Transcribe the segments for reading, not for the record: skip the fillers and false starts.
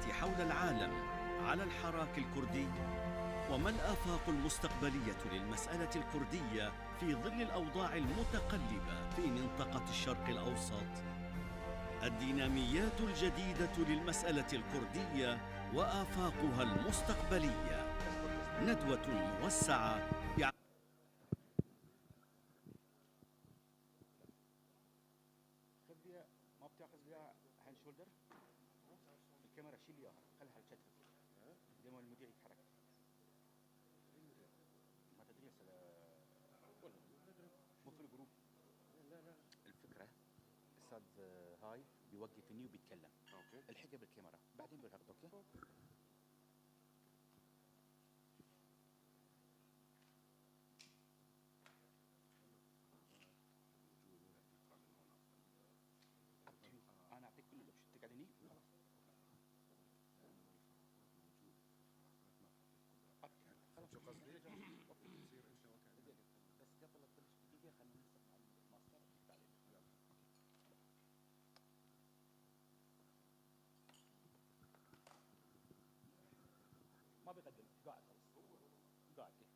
المستقبلية حول العالم على الحراك الكردي؟ وما الآفاق المستقبلية للمسألة الكردية في ظل الأوضاع المتقلبة في منطقة الشرق الأوسط؟ الديناميات الجديدة للمسألة الكردية وآفاقها المستقبلية، ندوة موسعة الكردية ما بتاخذ بها هاند شولدر. الكاميرا شيل اياها، خليها على الشتفة زي ما المذيع يتحرك. ما تدري هسه مو في الجروب. لا الفكرة استاذ هاي بيوقفني وبيتكلم. اوكي الحقها بالكاميرا بعدين بيركض. اوكي انا اعطيك كل الاوبشن تقعدني خلاص. خلاص شو قصدي؟ تصير انت وكانك بس قبل لا تبلش دقيقه خلينا نسمع الماستر بعدين. ما بيقدم قاعد خلاص قاعد كده.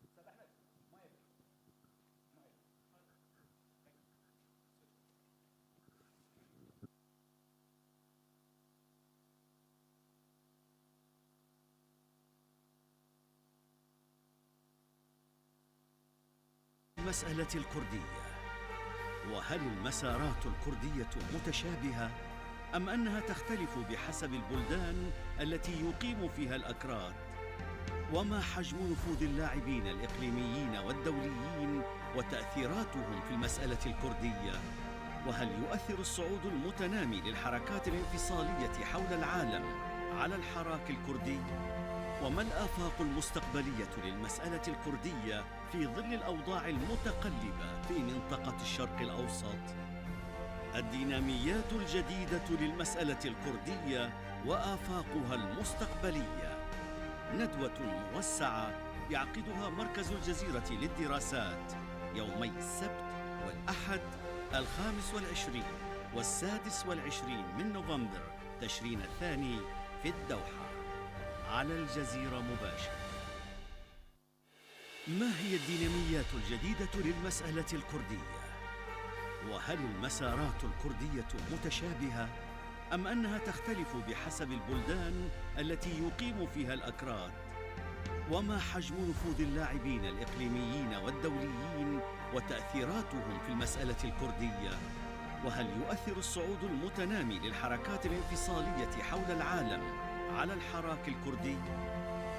استاذ احمد ما يبي المسألة الكردية. وهل المسارات الكردية متشابهة أم أنها تختلف بحسب البلدان التي يقيم فيها الأكراد؟ وما حجم نفوذ اللاعبين الإقليميين والدوليين وتأثيراتهم في المسألة الكردية؟ وهل يؤثر الصعود المتنامي للحركات الانفصالية حول العالم على الحراك الكردي؟ وما الآفاق المستقبلية للمسألة الكردية في ظل الأوضاع المتقلبة في منطقة الشرق الأوسط؟ الديناميات الجديدة للمسألة الكردية وآفاقها المستقبلية، ندوة موسعة يعقدها مركز الجزيرة للدراسات يومي السبت والأحد 25 و26 من نوفمبر تشرين الثاني في الدوحة على الجزيرة مباشر. ما هي الديناميات الجديدة للمسألة الكردية؟ وهل المسارات الكردية متشابهة أم أنها تختلف بحسب البلدان التي يقيم فيها الأكراد؟ وما حجم نفوذ اللاعبين الإقليميين والدوليين وتأثيراتهم في المسألة الكردية؟ وهل يؤثر الصعود المتنامي للحركات الانفصالية حول العالم على الحراك الكردي؟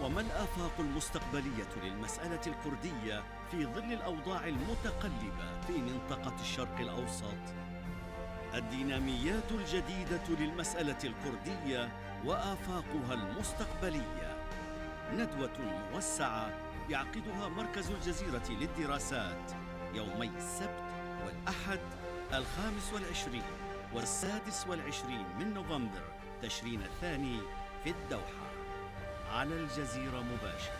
وما الآفاق المستقبلية للمسألة الكردية في ظل الأوضاع المتقلبة في منطقة الشرق الأوسط؟ الديناميات الجديدة للمسألة الكردية وآفاقها المستقبلية، ندوة موسعة يعقدها مركز الجزيرة للدراسات يومي السبت والأحد 25 و26 من نوفمبر تشرين الثاني في الدوحة على الجزيرة مباشر.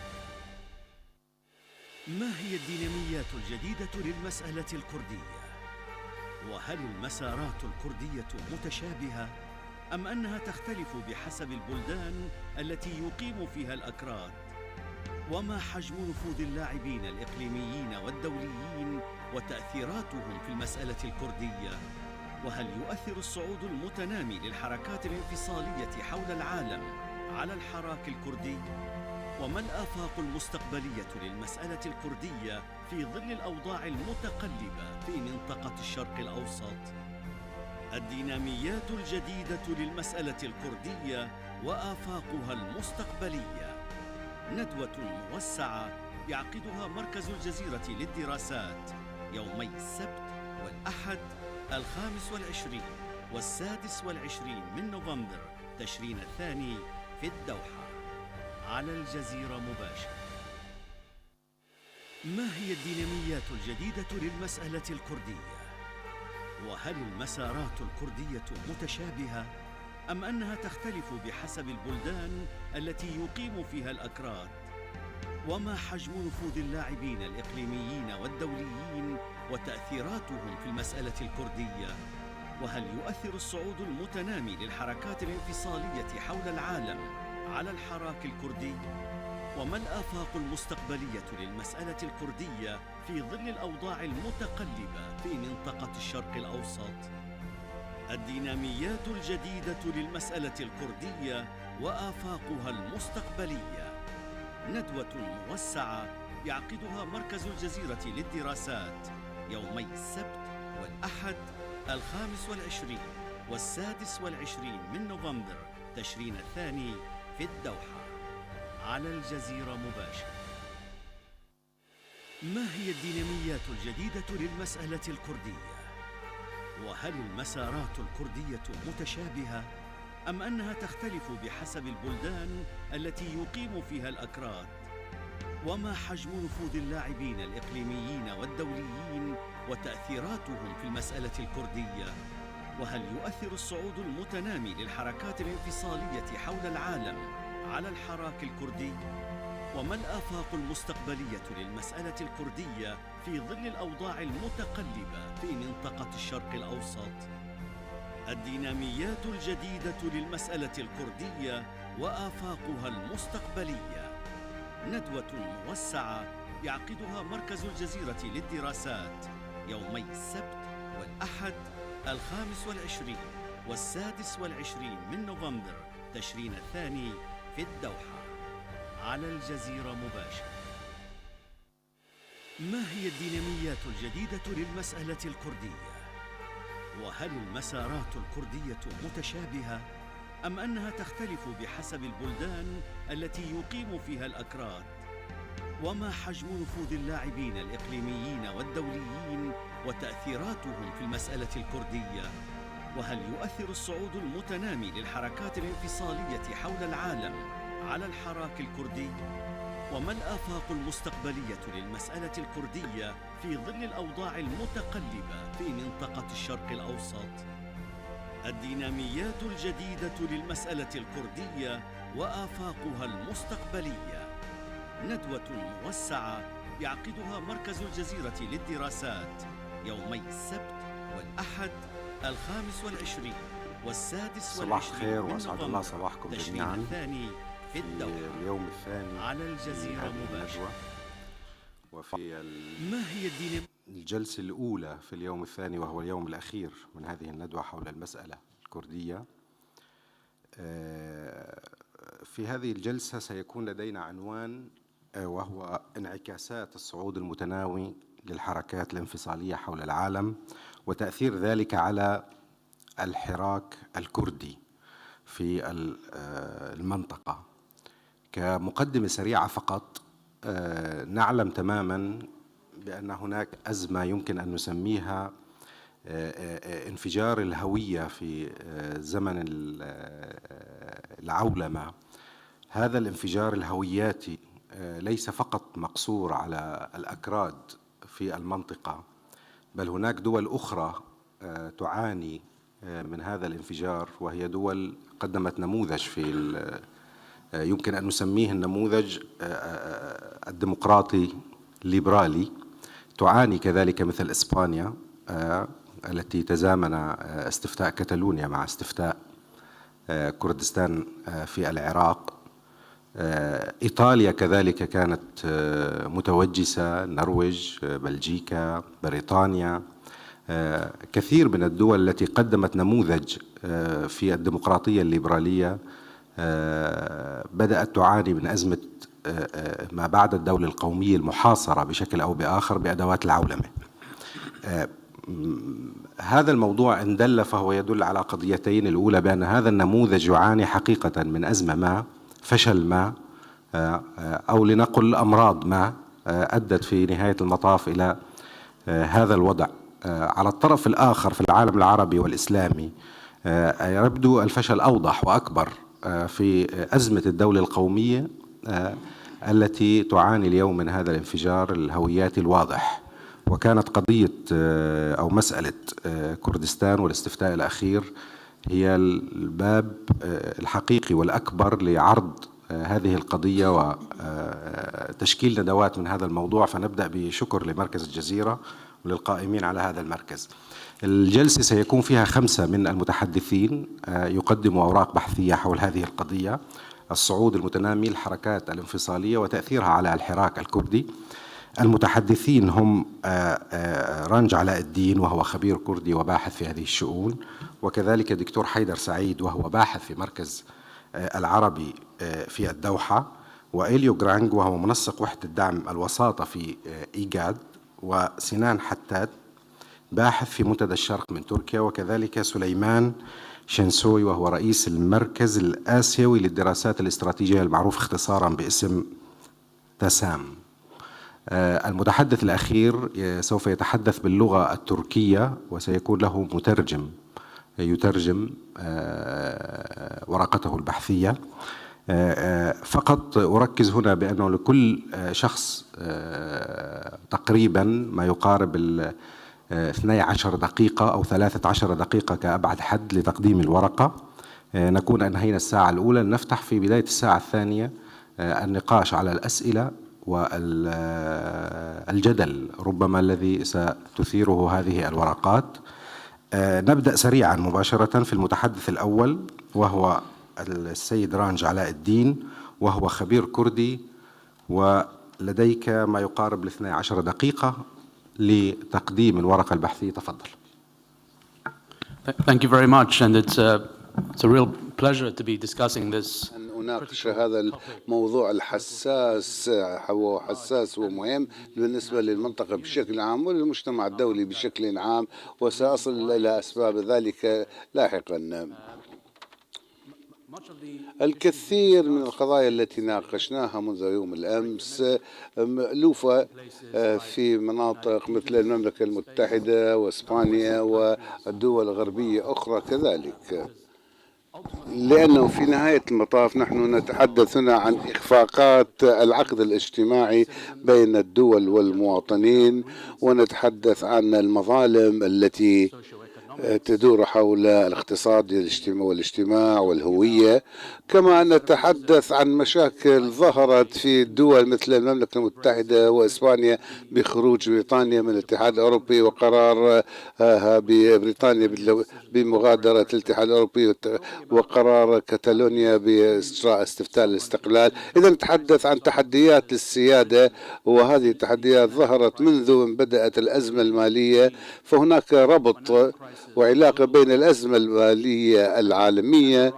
ما هي الديناميات الجديدة للمسألة الكردية؟ وهل المسارات الكردية متشابهة أم أنها تختلف بحسب البلدان التي يقيم فيها الأكراد؟ وما حجم نفوذ اللاعبين الإقليميين والدوليين وتأثيراتهم في المسألة الكردية؟ وهل يؤثر الصعود المتنامي للحركات الانفصالية حول العالم على الحراك الكردي؟ وما الآفاق المستقبلية للمسألة الكردية في ظل الأوضاع المتقلبة في منطقة الشرق الأوسط؟ الديناميات الجديدة للمسألة الكردية وآفاقها المستقبلية، ندوة موسعة يعقدها مركز الجزيرة للدراسات يومي السبت والأحد 25 و26 من نوفمبر تشرين الثاني في الدوحة على الجزيرة مباشر. ما هي الديناميات الجديدة للمسألة الكردية؟ وهل المسارات الكردية متشابهة أم أنها تختلف بحسب البلدان التي يقيم فيها الأكراد؟ وما حجم نفوذ اللاعبين الإقليميين والدوليين وتأثيراتهم في المسألة الكردية؟ وهل يؤثر الصعود المتنامي للحركات الانفصالية حول العالم على الحراك الكردي؟ وما الآفاق المستقبلية للمسألة الكردية في ظل الأوضاع المتقلبة في منطقة الشرق الأوسط؟ الديناميات الجديدة للمسألة الكردية وآفاقها المستقبلية، ندوة موسعة يعقدها مركز الجزيرة للدراسات يومي السبت والأحد 25 و26 من نوفمبر تشرين الثاني في الدوحة على الجزيرة مباشر. ما هي الديناميات الجديدة للمسألة الكردية؟ وهل المسارات الكردية متشابهة أم أنها تختلف بحسب البلدان التي يقيم فيها الأكراد؟ وما حجم نفوذ اللاعبين الإقليميين والدوليين وتأثيراتهم في المسألة الكردية؟ وهل يؤثر الصعود المتنامي للحركات الانفصالية حول العالم على الحراك الكردي؟ وما الآفاق المستقبلية للمسألة الكردية في ظل الأوضاع المتقلبة في منطقة الشرق الأوسط؟ الديناميات الجديدة للمسألة الكردية وآفاقها المستقبلية، ندوة موسعة يعقدها مركز الجزيرة للدراسات يومي السبت والأحد 25 و26 من نوفمبر تشرين الثاني في الدوحة على الجزيرة مباشر. ما هي الديناميات الجديدة للمسألة الكردية؟ وهل المسارات الكردية متشابهة أم أنها تختلف بحسب البلدان التي يقيم فيها الأكراد؟ وما حجم نفوذ اللاعبين الإقليميين والدوليين وتأثيراتهم في المسألة الكردية؟ وهل يؤثر الصعود المتنامي للحركات الانفصالية حول العالم على الحراك الكردي؟ وما الآفاق المستقبلية للمسألة الكردية في ظل الأوضاع المتقلبة في منطقة الشرق الأوسط؟ الديناميات الجديدة للمسألة الكردية وآفاقها المستقبلية، ندوة موسعة يعقدها مركز الجزيرة للدراسات يومي السبت والأحد 25 و26 صباح الخير وأسعد الله صباحكم جميعا الثاني في اليوم الثاني على الجزيرة مباشر. وفي ما هي الجلسة الأولى في اليوم الثاني وهو اليوم الأخير من هذه الندوة حول المسألة الكردية. في هذه الجلسة سيكون لدينا عنوان وهو انعكاسات الصعود المتناوي للحركات الانفصالية حول العالم وتأثير ذلك على الحراك الكردي في المنطقة. كمقدمة سريعة فقط، نعلم تماما بأن هناك أزمة يمكن أن نسميها انفجار الهوية في زمن العولمة. هذا الانفجار الهوياتي ليس فقط مقصور على الأكراد في المنطقة، بل هناك دول أخرى تعاني من هذا الانفجار، وهي دول قدمت نموذج في يمكن أن نسميه النموذج الديمقراطي الليبرالي، تعاني كذلك مثل إسبانيا التي تزامن استفتاء كتالونيا مع استفتاء كردستان في العراق. إيطاليا كذلك كانت متوجسة، النرويج، بلجيكا، بريطانيا، كثير من الدول التي قدمت نموذج في الديمقراطية الليبرالية بدأت تعاني من أزمة ما بعد الدولة القومية المحاصرة بشكل أو بآخر بأدوات العولمة. هذا الموضوع إن دل فهو يدل على قضيتين: الأولى بأن هذا النموذج يعاني حقيقة من أزمة ما، فشل ما، أو لنقل أمراض ما أدت في نهاية المطاف إلى هذا الوضع. على الطرف الآخر في العالم العربي والإسلامي يبدو الفشل أوضح وأكبر في أزمة الدولة القومية التي تعاني اليوم من هذا الانفجار الهوياتي الواضح. وكانت قضية أو مسألة كردستان والاستفتاء الأخير هي الباب الحقيقي والأكبر لعرض هذه القضية وتشكيل ندوات من هذا الموضوع. فنبدأ بشكر لمركز الجزيرة وللقائمين على هذا المركز. الجلسة سيكون فيها 5 من المتحدثين يقدموا أوراق بحثية حول هذه القضية: الصعود المتنامي، الحركات الانفصالية وتأثيرها على الحراك الكردي. المتحدثين هم رانج علاء الدين وهو خبير كردي وباحث في هذه الشؤون، وكذلك دكتور حيدر سعيد وهو باحث في مركز العربي في الدوحة، وإليو جرانج وهو منسق وحدة دعم الوساطة في إيجاد، وسنان حتات باحث في منتدى الشرق من تركيا، وكذلك سليمان شنسوي وهو رئيس المركز الآسيوي للدراسات الاستراتيجية المعروف اختصارا باسم تسام. المتحدث الأخير سوف يتحدث باللغة التركية وسيكون له مترجم يترجم ورقته البحثية. فقط أركز هنا بأنه لكل شخص تقريبا ما يقارب 12 دقيقة أو 13 دقيقة كأبعد حد لتقديم الورقة. نكون أنهينا الساعة الأولى، نفتح في بداية الساعة الثانية النقاش على الأسئلة والجدل ربما الذي ستثيره هذه الورقات. نبدأ سريعا مباشرة في المتحدث الأول وهو السيد رانج علاء الدين وهو خبير كردي، ولديك ما يقارب 12 دقيقة لتقديم الورقة البحثية. تفضل. Thank you very much, and it's a real pleasure to be discussing this. أناقش هذا الموضوع الحساس، هو حساس ومهم بالنسبة للمنطقة بشكل عام وللمجتمع الدولي بشكل عام، وسأصل إلى أسباب ذلك لاحقا. الكثير من القضايا التي ناقشناها منذ يوم الأمس مألوفة في مناطق مثل المملكة المتحدة وإسبانيا والدول الغربية أخرى كذلك، لأنه في نهاية المطاف نحن نتحدث هنا عن إخفاقات العقد الاجتماعي بين الدول والمواطنين، ونتحدث عن المظالم التي تدور حول الاقتصاد والاجتماع والهوية، كما أن نتحدث عن مشاكل ظهرت في دول مثل المملكة المتحدة وإسبانيا بخروج بريطانيا من الاتحاد الأوروبي وقرار بريطانيا بمغادرة الاتحاد الأوروبي وقرار كتالونيا بإجراء استفتاء الاستقلال. إذا نتحدث عن تحديات للسيادة، وهذه التحديات ظهرت منذ أن بدأت الأزمة المالية، فهناك ربط وعلاقة بين الأزمة المالية العالمية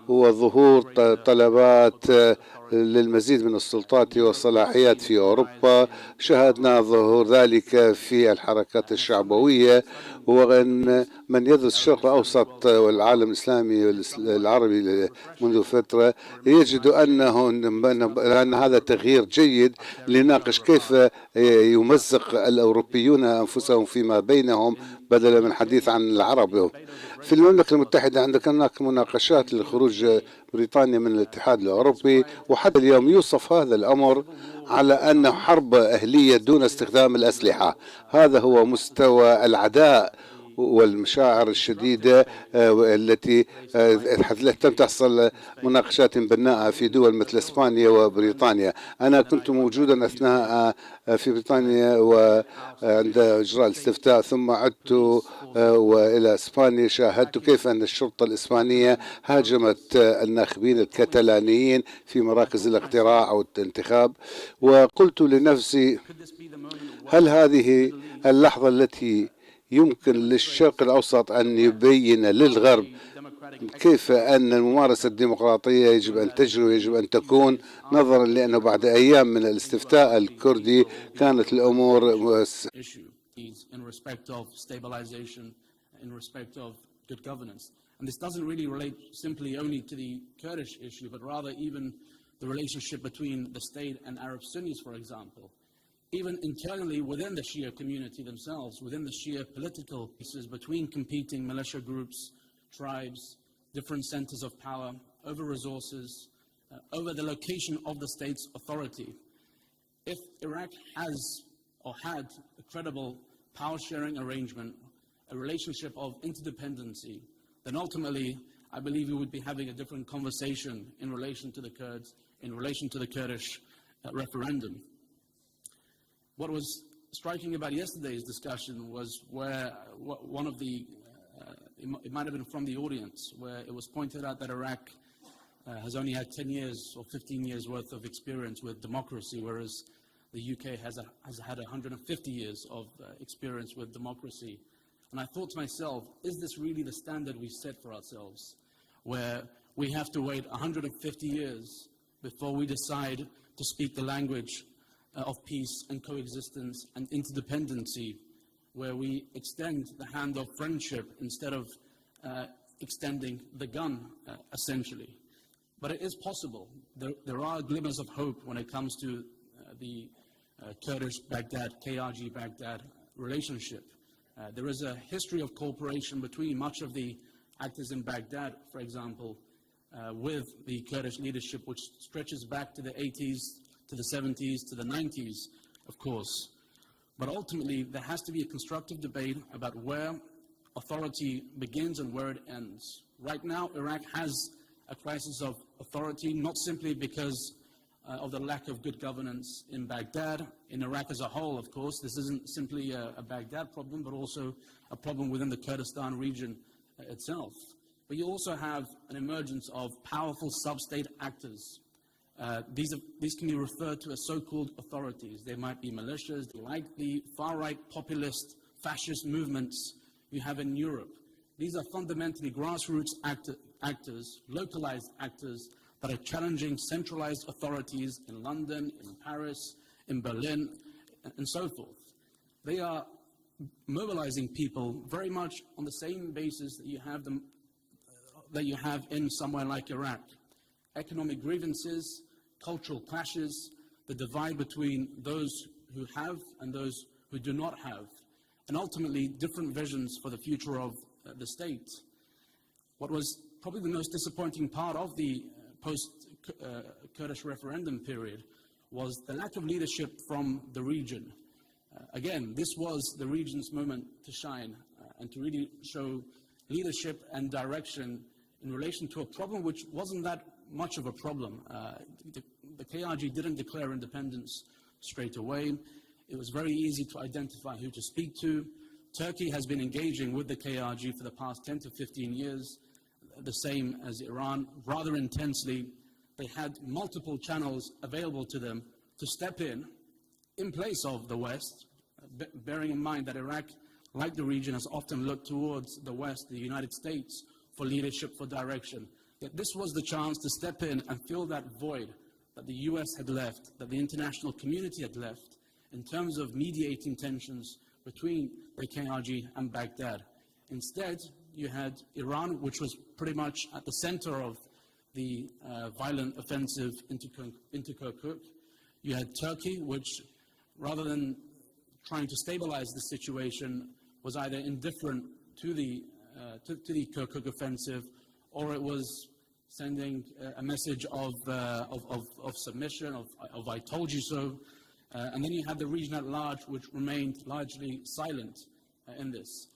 وظهور طلبات للمزيد من السلطات والصلاحيات في أوروبا. شاهدنا ظهور ذلك في الحركات الشعبوية، وأن من يدرس الشرق الأوسط والعالم الإسلامي العربي منذ فترة يجد أن هذا تغيير جيد لنناقش كيف يمزق الأوروبيون أنفسهم فيما بينهم بدلا من الحديث عن العرب. في المملكة المتحدة عندك هناك مناقشات لخروج بريطانيا من الاتحاد الأوروبي، وحتى اليوم يوصف هذا الأمر على أنه حرب أهلية دون استخدام الأسلحة. هذا هو مستوى العداء والمشاعر الشديدة التي لم تحصل مناقشات بناءة في دول مثل إسبانيا وبريطانيا. أنا كنت موجودا أثناء في بريطانيا وعند إجراء الاستفتاء، ثم عدت وإلى إسبانيا. شاهدت كيف أن الشرطة الإسبانية هاجمت الناخبين الكتالانيين في مراكز الاقتراع أو الانتخاب، وقلت لنفسي هل هذه اللحظة التي يمكن للشرق الأوسط أن يبين للغرب كيف أن الممارسة الديمقراطية يجب أن تجري ويجب أن تكون، نظرا لأنه بعد أيام من الاستفتاء الكردي كانت الأمور And this doesn't really relate simply only to the Kurdish issue, but rather even the relationship between the state and Arab Sunnis, for example. Even internally within the Shia community themselves, within the Shia political pieces between competing militia groups, tribes, different centers of power, over resources, over the location of the state's authority. If Iraq has or had a credible power-sharing arrangement, a relationship of interdependency, then ultimately I believe we would be having a different conversation in relation to the Kurds, in relation to the Kurdish referendum. What was striking about yesterday's discussion was where one of the, it might have been from the audience, where it was pointed out that Iraq has only had 10 years or 15 years worth of experience with democracy, whereas the UK has had 150 years of experience with democracy. And I thought to myself, is this really the standard we set for ourselves, where we have to wait 150 years before we decide to speak the language of peace and coexistence and interdependency, where we extend the hand of friendship instead of extending the gun, essentially. But it is possible. There are glimmers of hope when it comes to the Kurdish-Baghdad, KRG-Baghdad relationship. There is a history of cooperation between much of the actors in Baghdad, for example, with the Kurdish leadership, which stretches back to the 80s, to the 70s, to the 90s, of course. But ultimately, there has to be a constructive debate about where authority begins and where it ends. Right now, Iraq has a crisis of authority, not simply because of the lack of good governance in Baghdad, in Iraq as a whole, of course. This isn't simply a Baghdad problem, but also a problem within the Kurdistan region itself. But you also have an emergence of powerful sub-state actors. These can be referred to as so-called authorities. They might be militias, like the far-right populist fascist movements you have in Europe. These are fundamentally grassroots actors, localized actors, that are challenging centralized authorities in London, in Paris, in Berlin, and so forth. They are mobilizing people very much on the same basis that you have in somewhere like Iraq. Economic grievances, cultural clashes, the divide between those who have and those who do not have, and ultimately different visions for the future of the state. What was probably the most disappointing part of the post-Kurdish referendum period was the lack of leadership from the region. Again, this was the region's moment to shine and to really show leadership and direction in relation to a problem which wasn't that much of a problem. The KRG didn't declare independence straight away. It was very easy to identify who to speak to. Turkey has been engaging with the KRG for the past 10 to 15 years, the same as Iran, rather intensely. They had multiple channels available to them to step in place of the West, bearing in mind that Iraq, like the region, has often looked towards the West, the United States, for leadership, for direction. Yet this was the chance to step in and fill that void that the US had left, that the international community had left, in terms of mediating tensions between the KRG and Baghdad. Instead, you had Iran, which was pretty much at the center of the violent offensive into Kirkuk. You had Turkey, which, rather than trying to stabilize the situation, was either indifferent to the Kirkuk offensive, or it was sending a message of submission, of I told you so. And then you had the region at large, which remained largely silent in this.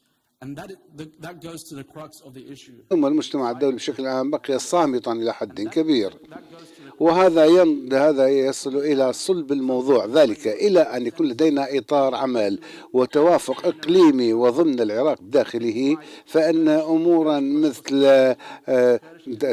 And that goes to the crux of the issue. ثم المجتمع الدولي بشكل عام بقي صامتا إلى حد كبير، وهذا يصل إلى صلب الموضوع، ذلك إلى أن يكون لدينا إطار عمل وتوافق إقليمي وضمن العراق داخله، فإن أمورا مثل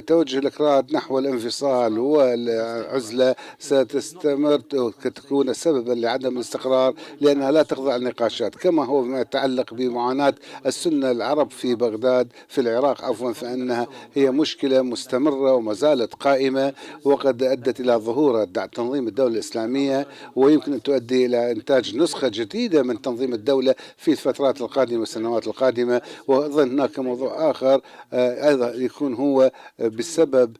توجه الأكراد نحو الانفصال والعزلة ستستمر وتكون سببا لعدم الاستقرار، لأنها لا تخضع للنقاشات، كما هو ما يتعلق بمعاناة السنة العرب في بغداد في العراق عفوا، فإنها هي مشكلة مستمرة وما زالت قائمة، وقد أدت إلى ظهور تنظيم الدولة الإسلامية، ويمكن أن تؤدي إلى إنتاج نسخة جديدة من تنظيم الدولة في الفترات القادمة والسنوات القادمة. وأيضا هناك موضوع آخر أيضا يكون هو بسبب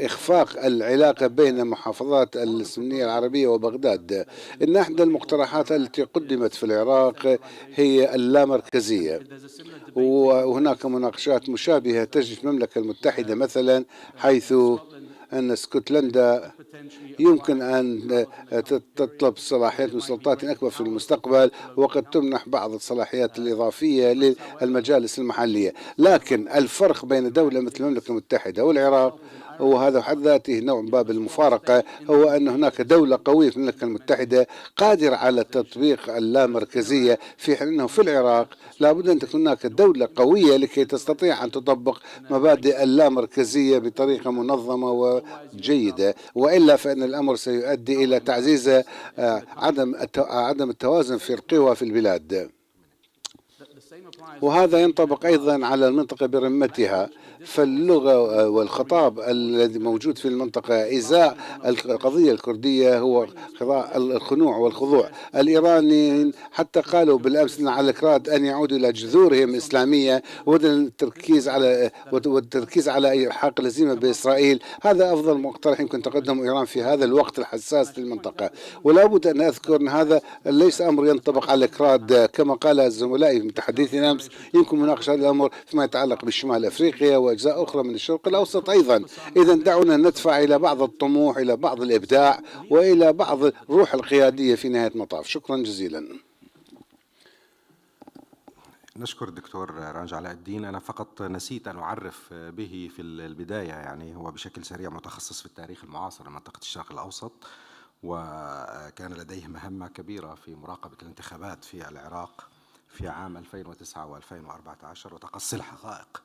إخفاق العلاقة بين محافظات السنية العربية وبغداد. إن إحدى المقترحات التي قدمت في العراق هي اللامركزية، وهناك مناقشات مشابهة تجري في المملكة المتحدة مثلا، حيث أن اسكتلندا يمكن أن تطلب صلاحيات وسلطات أكبر في المستقبل، وقد تمنح بعض الصلاحيات الإضافية للمجالس المحلية. لكن الفرق بين دولة مثل المملكة المتحدة والعراق وهذا حد ذاته نوع من باب المفارقة، هو أن هناك دولة قوية في المملكة المتحدة قادرة على تطبيق اللامركزية، في حين أنه في العراق لابد أن تكون هناك دولة قوية لكي تستطيع أن تطبق مبادئ اللامركزية بطريقة منظمة وجيدة، وإلا فإن الأمر سيؤدي إلى تعزيز عدم التوازن في القوى في البلاد. وهذا ينطبق أيضا على المنطقة برمتها، فاللغة والخطاب الذي موجود في المنطقة إزاء القضية الكردية هو الخنوع والخضوع. الإيرانيين حتى قالوا بالأمس على الكراد أن يعودوا إلى جذورهم الإسلامية والتركيز على إلحاق الهزيمة بإسرائيل. هذا أفضل مقترح يمكن تقدمه إيران في هذا الوقت الحساس للمنطقة. ولا بد أن أذكر أن هذا ليس أمر ينطبق على الكراد، كما قال زملائي من حديثنا أمس يمكن مناقشة هذا الأمر فيما يتعلق بشمال أفريقيا وأجزاء أخرى من الشرق الأوسط أيضا. إذا دعونا ندفع إلى بعض الطموح، إلى بعض الإبداع، وإلى بعض الروح القيادية في نهاية المطاف. شكرا جزيلا. نشكر الدكتور راجع علاء الدين. أنا فقط نسيت أن أعرف به في البداية، يعني هو بشكل سريع متخصص في التاريخ المعاصر لمنطقة الشرق الأوسط، وكان لديه مهمة كبيرة في مراقبة الانتخابات في العراق في عام 2009 و2014 وتقصي الحقائق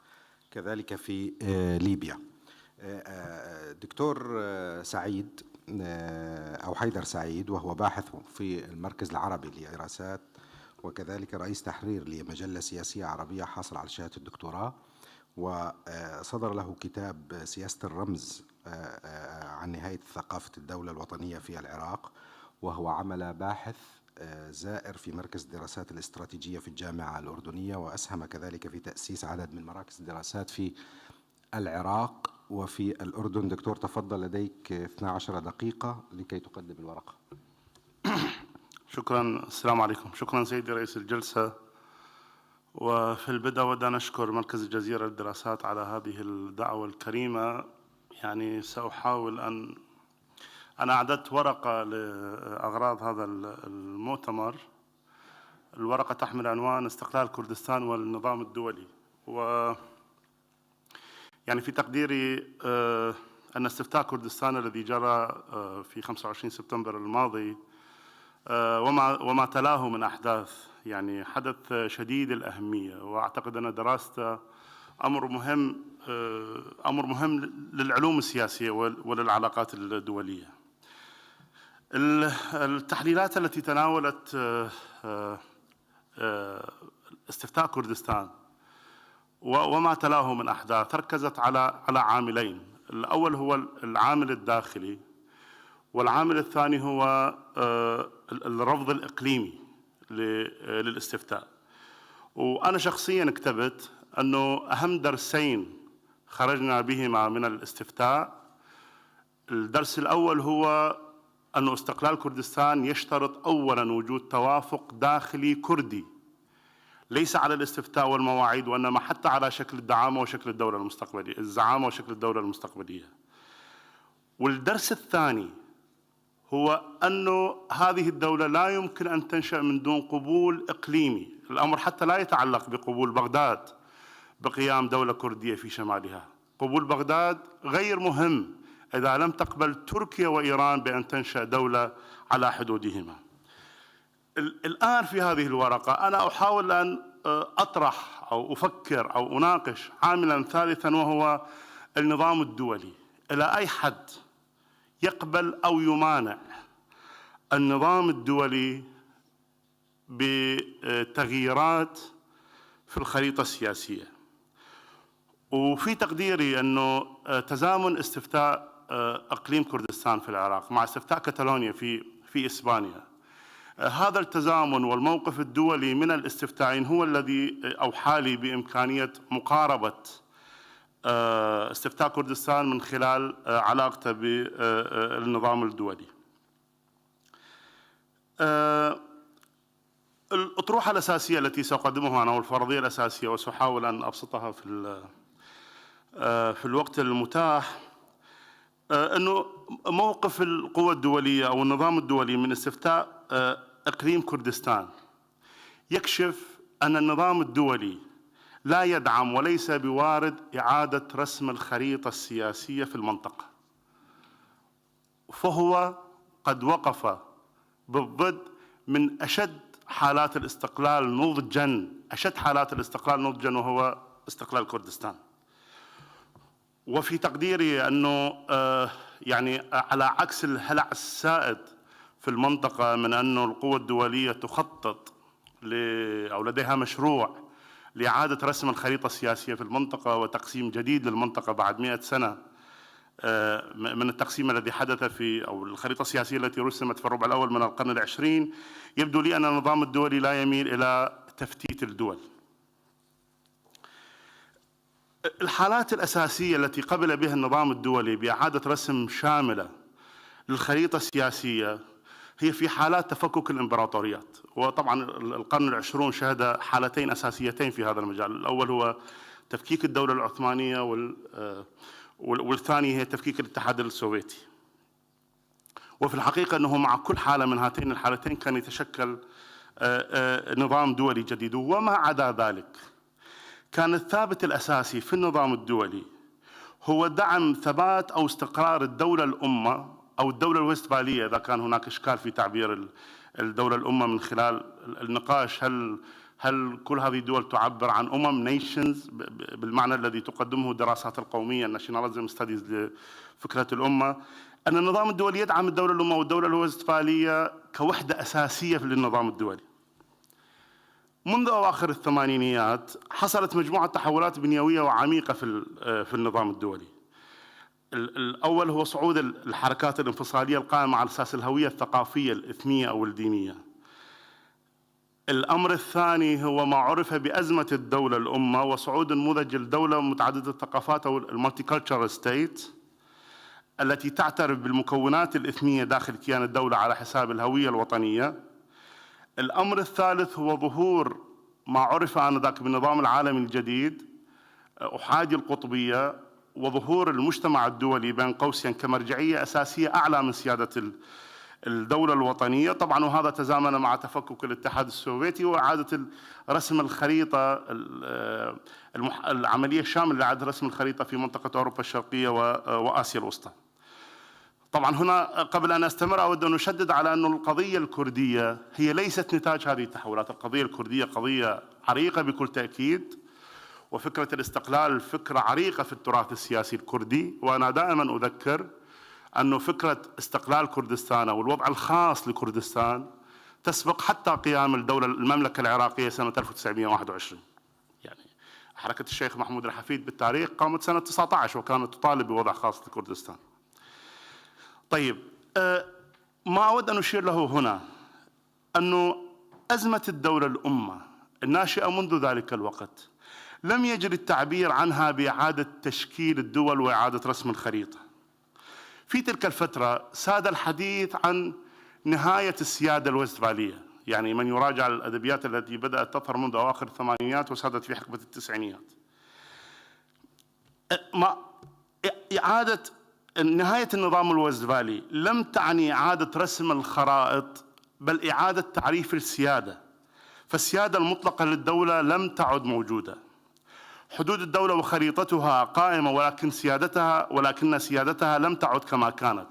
كذلك في ليبيا. دكتور سعيد أو حيدر سعيد، وهو باحث في المركز العربي للدراسات وكذلك رئيس تحرير لمجلة سياسية عربية، حاصل على شهادة الدكتوراه، وصدر له كتاب سياسة الرمز عن نهاية ثقافة الدولة الوطنية في العراق، وهو عمل باحث زائر في مركز الدراسات الاستراتيجية في الجامعة الأردنية، وأسهم كذلك في تأسيس عدد من مراكز الدراسات في العراق وفي الأردن. دكتور تفضل، لديك 12 دقيقة لكي تقدم الورقة. شكرا. السلام عليكم. شكرا سيدي رئيس الجلسة. وفي البداية أود أن أشكر مركز الجزيرة للدراسات على هذه الدعوة الكريمة. يعني سأحاول أنا أعددت ورقة لأغراض هذا المؤتمر. الورقة تحمل عنوان استقلال كردستان والنظام الدولي. يعني في تقديري أن استفتاء كردستان الذي جرى في 25 سبتمبر الماضي وما تلاه من أحداث يعني حدث شديد الأهمية، وأعتقد أن دراسته أمر مهم للعلوم السياسية وللعلاقات الدولية. التحليلات التي تناولت استفتاء كردستان وما تلاه من أحداث ركزت على عاملين. الأول هو العامل الداخلي، والعامل الثاني هو الرفض الإقليمي للاستفتاء. وأنا شخصياً كتبت أنه أهم درسين خرجنا بهما من الاستفتاء. الدرس الأول هو أن استقلال كردستان يشترط أولاً وجود توافق داخلي كردي، ليس على الاستفتاء والمواعيد، وإنما حتى على شكل الدعامة وشكل الدولة المستقبلية، الزعامة وشكل الدولة المستقبلية. والدرس الثاني هو أنه هذه الدولة لا يمكن أن تنشأ من دون قبول إقليمي. الأمر حتى لا يتعلق بقبول بغداد بقيام دولة كردية في شمالها. قبول بغداد غير مهم إذا لم تقبل تركيا وإيران بأن تنشأ دولة على حدودهما. الآن في هذه الورقة أنا أحاول أن أطرح أو أفكر أو أناقش عاملاً ثالثاً، وهو النظام الدولي. إلى أي حد يقبل أو يمانع النظام الدولي بتغييرات في الخريطة السياسية؟ وفي تقديري أنه تزامن استفتاء أقليم كردستان في العراق مع استفتاء كتالونيا في إسبانيا، هذا التزامن والموقف الدولي من الاستفتاءين هو الذي أوحى لي بإمكانية مقاربة استفتاء كردستان من خلال علاقته بالنظام الدولي. الأطروحة الأساسية التي سأقدمها أنا، والفرضية الأساسية، وسأحاول أن أبسطها في الوقت المتاح، أنه موقف القوى الدولية أو النظام الدولي من استفتاء إقليم كردستان يكشف أن النظام الدولي لا يدعم وليس بوارد إعادة رسم الخريطة السياسية في المنطقة، فهو قد وقف بالضد من أشد حالات الاستقلال نضجاً، أشد حالات الاستقلال نضجاً، وهو استقلال كردستان. وفي تقديري أنه يعني على عكس الهلع السائد في المنطقة من أنه القوى الدولية تخطط أو لديها مشروع لإعادة رسم الخريطة السياسية في المنطقة وتقسيم جديد للمنطقة بعد 100 سنة من التقسيم الذي حدث أو الخريطة السياسية التي رسمت في الربع الأول من القرن العشرين، يبدو لي أن النظام الدولي لا يميل إلى تفتيت الدول. الحالات الأساسية التي قبل بها النظام الدولي بإعادة رسم شاملة للخريطة السياسية هي في حالات تفكك الإمبراطوريات، وطبعا القرن العشرون شهد حالتين أساسيتين في هذا المجال. الأول هو تفكيك الدولة العثمانية والثاني هي تفكيك الاتحاد السوفيتي. وفي الحقيقة أنه مع كل حالة من هاتين الحالتين كان يتشكل نظام دولي جديد. وما عدا ذلك كان الثابت الأساسي في النظام الدولي هو دعم ثبات أو استقرار الدولة الأمة أو الدولة الوستفالية، إذا كان هناك إشكال في تعبير الدولة الأمة من خلال النقاش هل كل هذه الدول تعبر عن نيشنز بالمعنى الذي تقدمه الدراسات القومية الناشوناليزم ستاديز لفكرة الأمة، أن النظام الدولي يدعم الدولة الأمة والدولة الوستفالية كوحدة أساسية للنظام الدولي. منذ أواخر الثمانينيات حصلت مجموعة تحولات بنيوية وعميقة في النظام الدولي. الأول هو صعود الحركات الانفصالية القائمة على أساس الهوية الثقافية الإثنية أو الدينية. الأمر الثاني هو ما عرف بأزمة الدولة الأمة وصعود نموذج الدولة متعددة الثقافات أو المالتيكالتشرال ستيت التي تعترف بالمكونات الإثنية داخل كيان الدولة على حساب الهوية الوطنية. الأمر الثالث هو ظهور ما عرف آنذاك بالنظام العالمي الجديد أحادي القطبية، وظهور المجتمع الدولي بين قوسين كمرجعية أساسية أعلى من سيادة الدولة الوطنية. طبعا وهذا تزامن مع تفكك الاتحاد السوفيتي وإعادة رسم الخريطة العملية الشاملة لإعادة رسم الخريطة في منطقة أوروبا الشرقية وآسيا الوسطى. طبعا هنا قبل أن أستمر أود أن أشدد على أن القضية الكردية هي ليست نتاج هذه التحولات. القضية الكردية قضية عريقة بكل تأكيد، وفكرة الاستقلال فكرة عريقة في التراث السياسي الكردي. وأنا دائما أذكر أن فكرة استقلال كردستان أو الوضع الخاص لكردستان تسبق حتى قيام المملكة العراقية سنة 1921. يعني حركة الشيخ محمود الحفيد بالتاريخ قامت سنة 19 وكانت تطالب بوضع خاص لكردستان. طيب، ما أود أن أشير له هنا أنه أزمة الدولة الأمة الناشئة منذ ذلك الوقت لم يجري التعبير عنها بإعادة تشكيل الدول وإعادة رسم الخريطة. في تلك الفترة ساد الحديث عن نهاية السيادة الوستفالية، يعني من يراجع الأدبيات التي بدأت تظهر منذ أواخر الثمانينيات وسادت في حقبة التسعينيات. إعادة نهاية النظام الوستفالي لم تعني إعادة رسم الخرائط بل إعادة تعريف السيادة، فالسيادة المطلقة للدولة لم تعد موجودة. حدود الدولة وخريطتها قائمة ولكن سيادتها لم تعد كما كانت.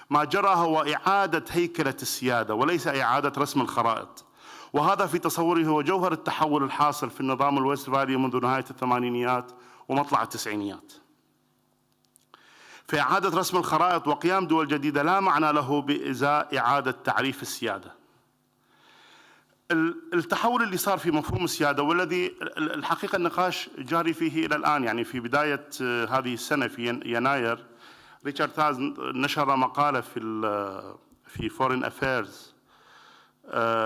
ما جرى هو إعادة هيكلة السيادة وليس إعادة رسم الخرائط، وهذا في تصوري هو جوهر التحول الحاصل في النظام الوستفالي منذ نهاية الثمانينيات ومطلع التسعينيات. فإعادة رسم الخرائط وقيام دول جديدة لا معنى له بإزاء إعادة تعريف السيادة. التحول اللي صار في مفهوم السيادة والذي الحقيقة النقاش جاري فيه إلى الآن، يعني في بداية هذه السنة في يناير ريتشارد هاز نشر مقالة في فورين أفيرز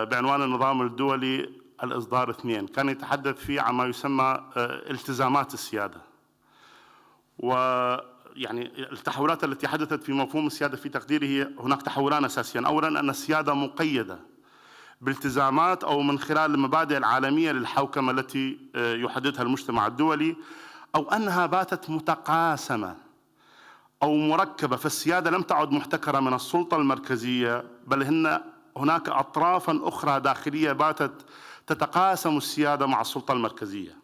بعنوان النظام الدولي الإصدار 2، كان يتحدث فيه عن ما يسمى التزامات السيادة. ويعني التحولات التي حدثت في مفهوم السيادة في تقديره هناك تحولان أساسيان. أولا أن السيادة مقيدة بالتزامات أو من خلال المبادئ العالمية للحوكمة التي يحددها المجتمع الدولي، أو أنها باتت متقاسمة أو مركبة، فالسيادة لم تعد محتكرة من السلطة المركزية بل هناك أطرافا أخرى داخلية باتت تتقاسم السيادة مع السلطة المركزية.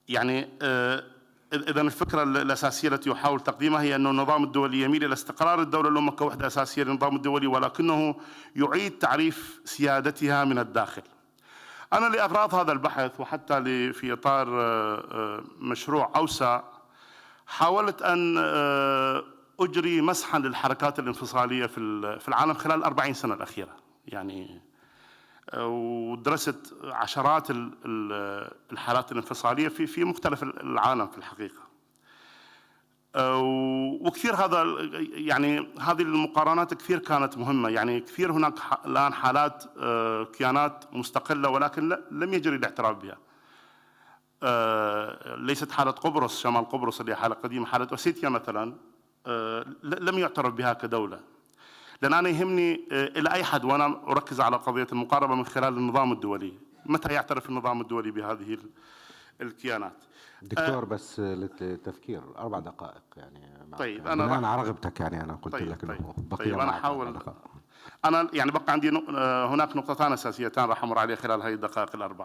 يعني إذا الفكرة الأساسية التي يحاول تقديمها هي أن النظام الدولي يميل إلى استقرار الدولة الأمة كوحدة أساسية للنظام الدولي، ولكنه يعيد تعريف سيادتها من الداخل. أنا لأغراض هذا البحث وحتى في إطار مشروع أوسع حاولت أن أجري مسحا للحركات الانفصالية في العالم خلال 40 سنة الأخيرة، يعني ودرست عشرات الحالات الانفصالية في مختلف العالم في الحقيقة. وكثير هذا يعني هذه المقارنات كثير كانت مهمة، يعني كثير هناك الآن حالات كيانات مستقلة ولكن لم يجري الاعتراف بها. ليست حالة قبرص، شمال قبرص اللي حالة قديمة، حالة أوسيتيا مثلا لم يعترف بها كدولة. لأن أنا يهمني إلى أي حد، وأنا أركز على قضية المقاربة من خلال النظام الدولي، متى يعترف النظام الدولي بهذه الكيانات؟ دكتور بس للتفكير 4 دقائق يعني. طيب أنا على رغبتك، يعني أنا قلت لك إنه بقي أنا أحاول. أنا يعني بقى عندي هناك نقطتان أساسيتان راح أمر عليه خلال هذه الدقائق ال4.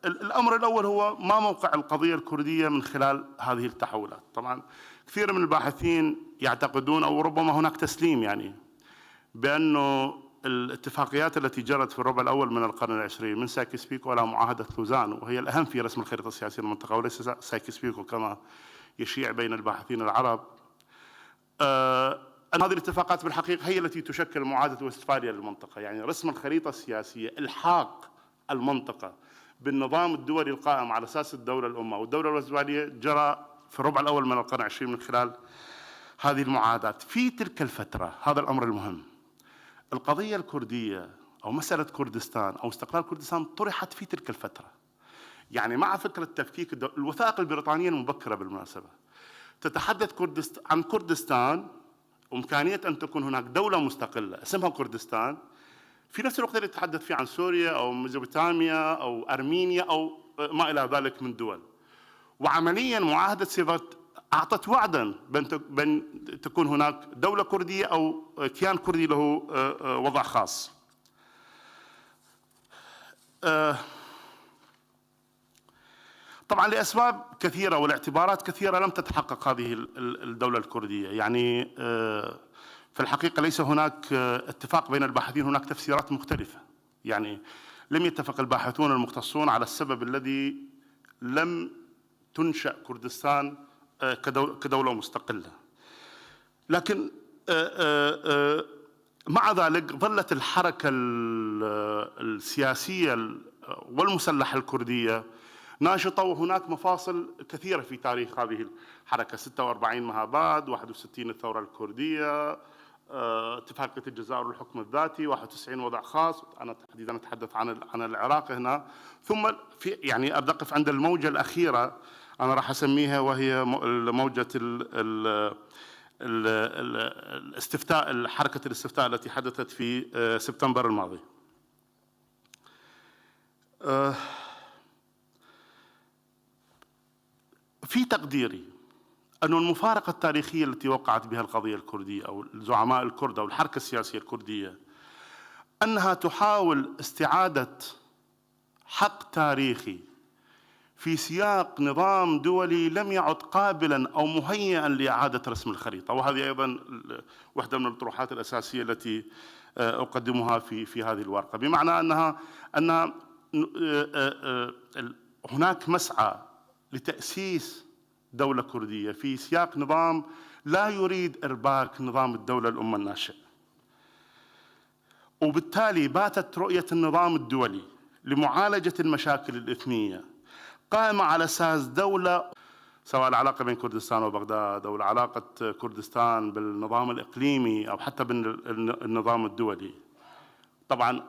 الأمر الأول هو ما موقع القضية الكردية من خلال هذه التحولات. طبعا كثير من الباحثين يعتقدون أو ربما هناك تسليم يعني بأنه الاتفاقيات التي جرت في الربع الأول من القرن العشرين من سايكس بيكو على معاهدة لوزان، وهي الأهم في رسم الخريطة السياسية للمنطقة وليس سايكس بيكو كما يشيع بين الباحثين العرب، أن هذه الاتفاقات بالحقيقة هي التي تشكل معاهدة وستفاليا للمنطقة، يعني رسم الخريطة السياسية، إلحاق المنطقة بالنظام الدولي القائم على أساس الدولة الأمة والدولة الوستفالية جرى في الربع الأول من القرن العشرين من خلال هذه المعاهدات. في تلك الفترة هذا الأمر المهم، القضية الكردية أو مسألة كردستان أو استقلال كردستان طرحت في تلك الفترة، يعني مع فكرة تفكيك الوثائق البريطانية المبكرة بالمناسبة تتحدث عن كردستان وإمكانية أن تكون هناك دولة مستقلة اسمها كردستان، في نفس الوقت اللي تتحدث فيه عن سوريا أو ميزوبوتاميا أو أرمينيا أو ما إلى ذلك من دول. وعمليا معاهدة سيفرت أعطت وعدا بأن تكون هناك دولة كردية أو كيان كردي له وضع خاص. طبعا لأسباب كثيرة والاعتبارات كثيرة لم تتحقق هذه الدولة الكردية، يعني في الحقيقة ليس هناك اتفاق بين الباحثين، هناك تفسيرات مختلفة، يعني لم يتفق الباحثون المختصون على السبب الذي لم تنشأ كردستان كدولة مستقلة. لكن مع ذلك ظلت الحركة السياسية والمسلحة الكردية ناشطة، وهناك مفاصل كثيرة في تاريخ هذه الحركة: 46 مهاباد، 61 الثورة الكردية، اتفاقية الجزائر والحكم الذاتي، 91 وضع خاص. أنا تحديدا أتحدث عن العراق هنا. ثم في يعني أقف عند الموجة الأخيرة أنا راح أسميها، وهي موجة الاستفتاء، حركة الاستفتاء التي حدثت في سبتمبر الماضي. في تقديري أن المفارقة التاريخية التي وقعت بها القضية الكردية أو الزعماء الكرد أو الحركة السياسية الكردية أنها تحاول استعادة حق تاريخي في سياق نظام دولي لم يعد قابلا أو مهيئا لإعادة رسم الخريطة. وهذه أيضا واحدة من الطروحات الأساسية التي أقدمها في هذه الورقة، بمعنى أن هناك مسعى لتأسيس دولة كردية في سياق نظام لا يريد إرباك نظام الدولة الأمة الناشئ، وبالتالي باتت رؤية النظام الدولي لمعالجة المشاكل الإثنية قائمة على أساس دولة، سواء العلاقة بين كردستان وبغداد أو علاقة كردستان بالنظام الإقليمي أو حتى بالنظام الدولي. طبعا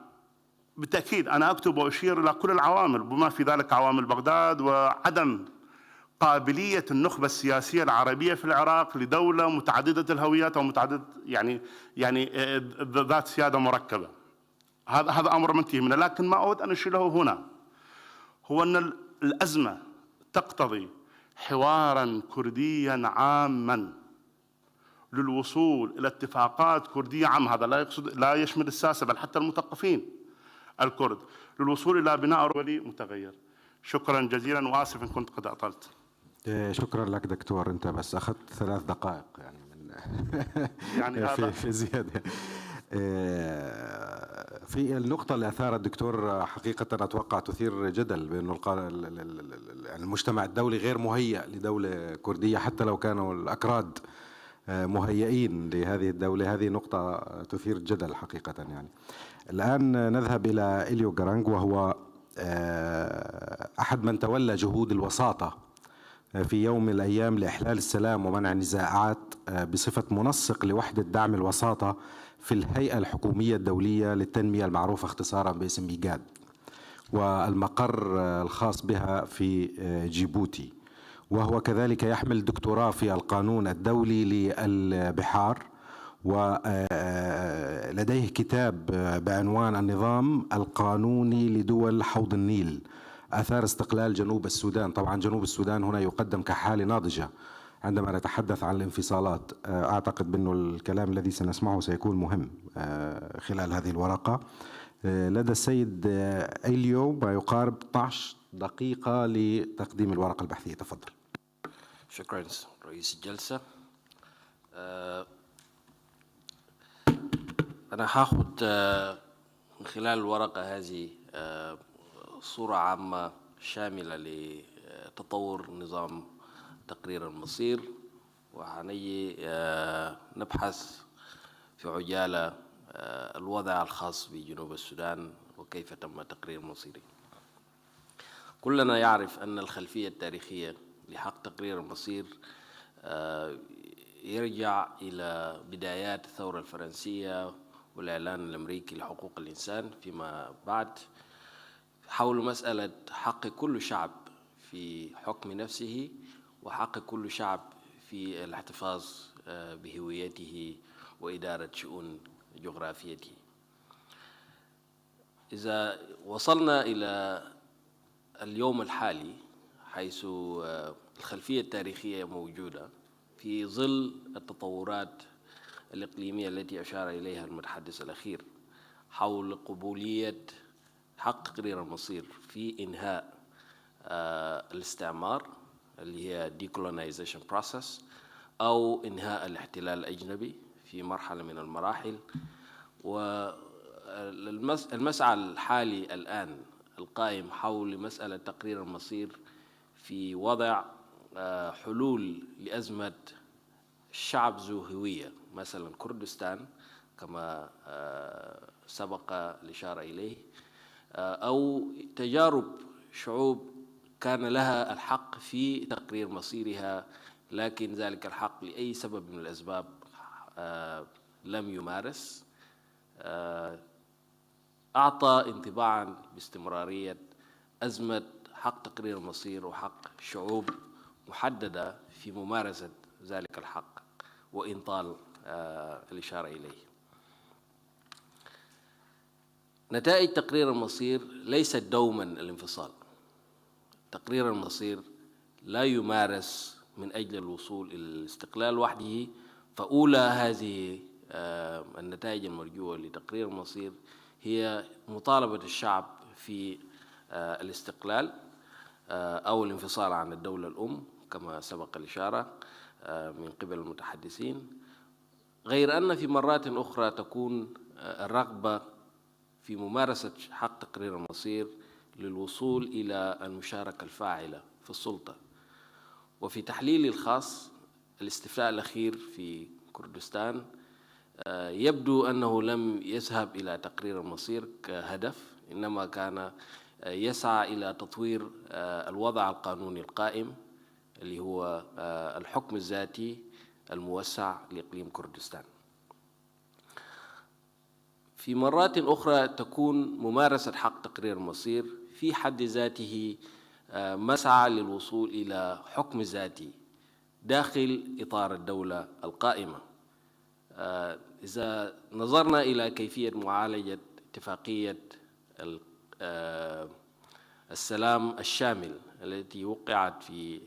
بالتأكيد أنا أكتب وأشير إلى كل العوامل بما في ذلك عوامل بغداد وعدم قابلية النخبة السياسية العربية في العراق لدولة متعددة الهويات أو متعددة يعني ذات سيادة مركبة. هذا أمر منتهي منه. لكن ما أود أن أشيره هنا هو أن الأزمة تقتضي حوارا كرديا عاما للوصول إلى اتفاقات كردية عامة. هذا لا يشمل الساسة بل حتى المثقفين الكرد للوصول إلى بناء دولي متغير. شكرا جزيلا وآسف إن كنت قد أطلت. شكرا لك دكتور، أنت بس أخذت 3 دقائق يعني من يعني في زيادة. في النقطة اللي أثارها الدكتور حقيقة أتوقع تثير جدل، بأنه المجتمع الدولي غير مهيأ لدولة كردية حتى لو كانوا الأكراد مهيئين لهذه الدولة. هذه نقطة تثير الجدل حقيقة يعني. الآن نذهب إلى إليو جرانج، وهو أحد من تولى جهود الوساطة في يوم من الأيام لإحلال السلام ومنع النزاعات بصفة منسق لوحدة دعم الوساطة في الهيئة الحكومية الدولية للتنمية المعروفة اختصارا باسم إيجاد، والمقر الخاص بها في جيبوتي. وهو كذلك يحمل دكتوراه في القانون الدولي للبحار، ولديه كتاب بعنوان النظام القانوني لدول حوض النيل، آثار استقلال جنوب السودان. طبعا جنوب السودان هنا يقدم كحالة ناضجة عندما نتحدث عن الانفصالات. أعتقد بأنه الكلام الذي سنسمعه سيكون مهم خلال هذه الورقة. لدى السيد إليو ما يقارب 12 دقيقة لتقديم الورقة البحثية. تفضل. شكرا رئيس الجلسة. أنا هاخد من خلال الورقة هذه صورة عامة شاملة لتطور نظام تقرير المصير، وهنيجي نبحث في عجالة الوضع الخاص بجنوب السودان وكيف تم تقرير مصيره. كلنا يعرف أن الخلفية التاريخية لحق تقرير المصير يرجع إلى بدايات الثورة الفرنسية والإعلان الأمريكي لحقوق الإنسان فيما بعد، حول مسألة حق كل شعب في حكم نفسه وحق كل شعب في الاحتفاظ بهويته وإدارة شؤون جغرافيته. إذا وصلنا إلى اليوم الحالي، حيث الخلفية التاريخية موجودة في ظل التطورات الإقليمية التي أشار إليها المتحدث الأخير حول قبولية حق تقرير المصير في إنهاء الاستعمار اللي هي decolonization process أو إنهاء الاحتلال الأجنبي في مرحلة من المراحل. والمسعى الحالي الآن القائم حول مسألة تقرير المصير في وضع حلول لأزمة شعب ذو هوية، مثلا كردستان كما سبق الإشارة إليه، أو تجارب شعوب كان لها الحق في تقرير مصيرها لكن ذلك الحق لأي سبب من الأسباب لم يمارس، أعطى انطباعا باستمرارية أزمة حق تقرير المصير وحق شعوب محددة في ممارسة ذلك الحق وإن طال الإشارة إليه. نتائج تقرير المصير ليست دوما الانفصال. تقرير المصير لا يمارس من أجل الوصول إلى الاستقلال وحده، فأولى هذه النتائج المرجوة لتقرير المصير هي مطالبة الشعب في الاستقلال أو الانفصال عن الدولة الأم كما سبق الإشارة من قبل المتحدثين، غير أن في مرات أخرى تكون الرغبة في ممارسة حق تقرير المصير للوصول إلى المشاركة الفاعلة في السلطة. وفي تحليلي الخاص الاستفتاء الأخير في كردستان يبدو أنه لم يذهب إلى تقرير المصير كهدف، إنما كان يسعى إلى تطوير الوضع القانوني القائم اللي هو الحكم الذاتي الموسع لإقليم كردستان. في مرات أخرى تكون ممارسة حق تقرير المصير في حد ذاته مسعى للوصول إلى حكم ذاتي داخل إطار الدولة القائمة. إذا نظرنا إلى كيفية معالجة اتفاقية السلام الشامل التي وقعت في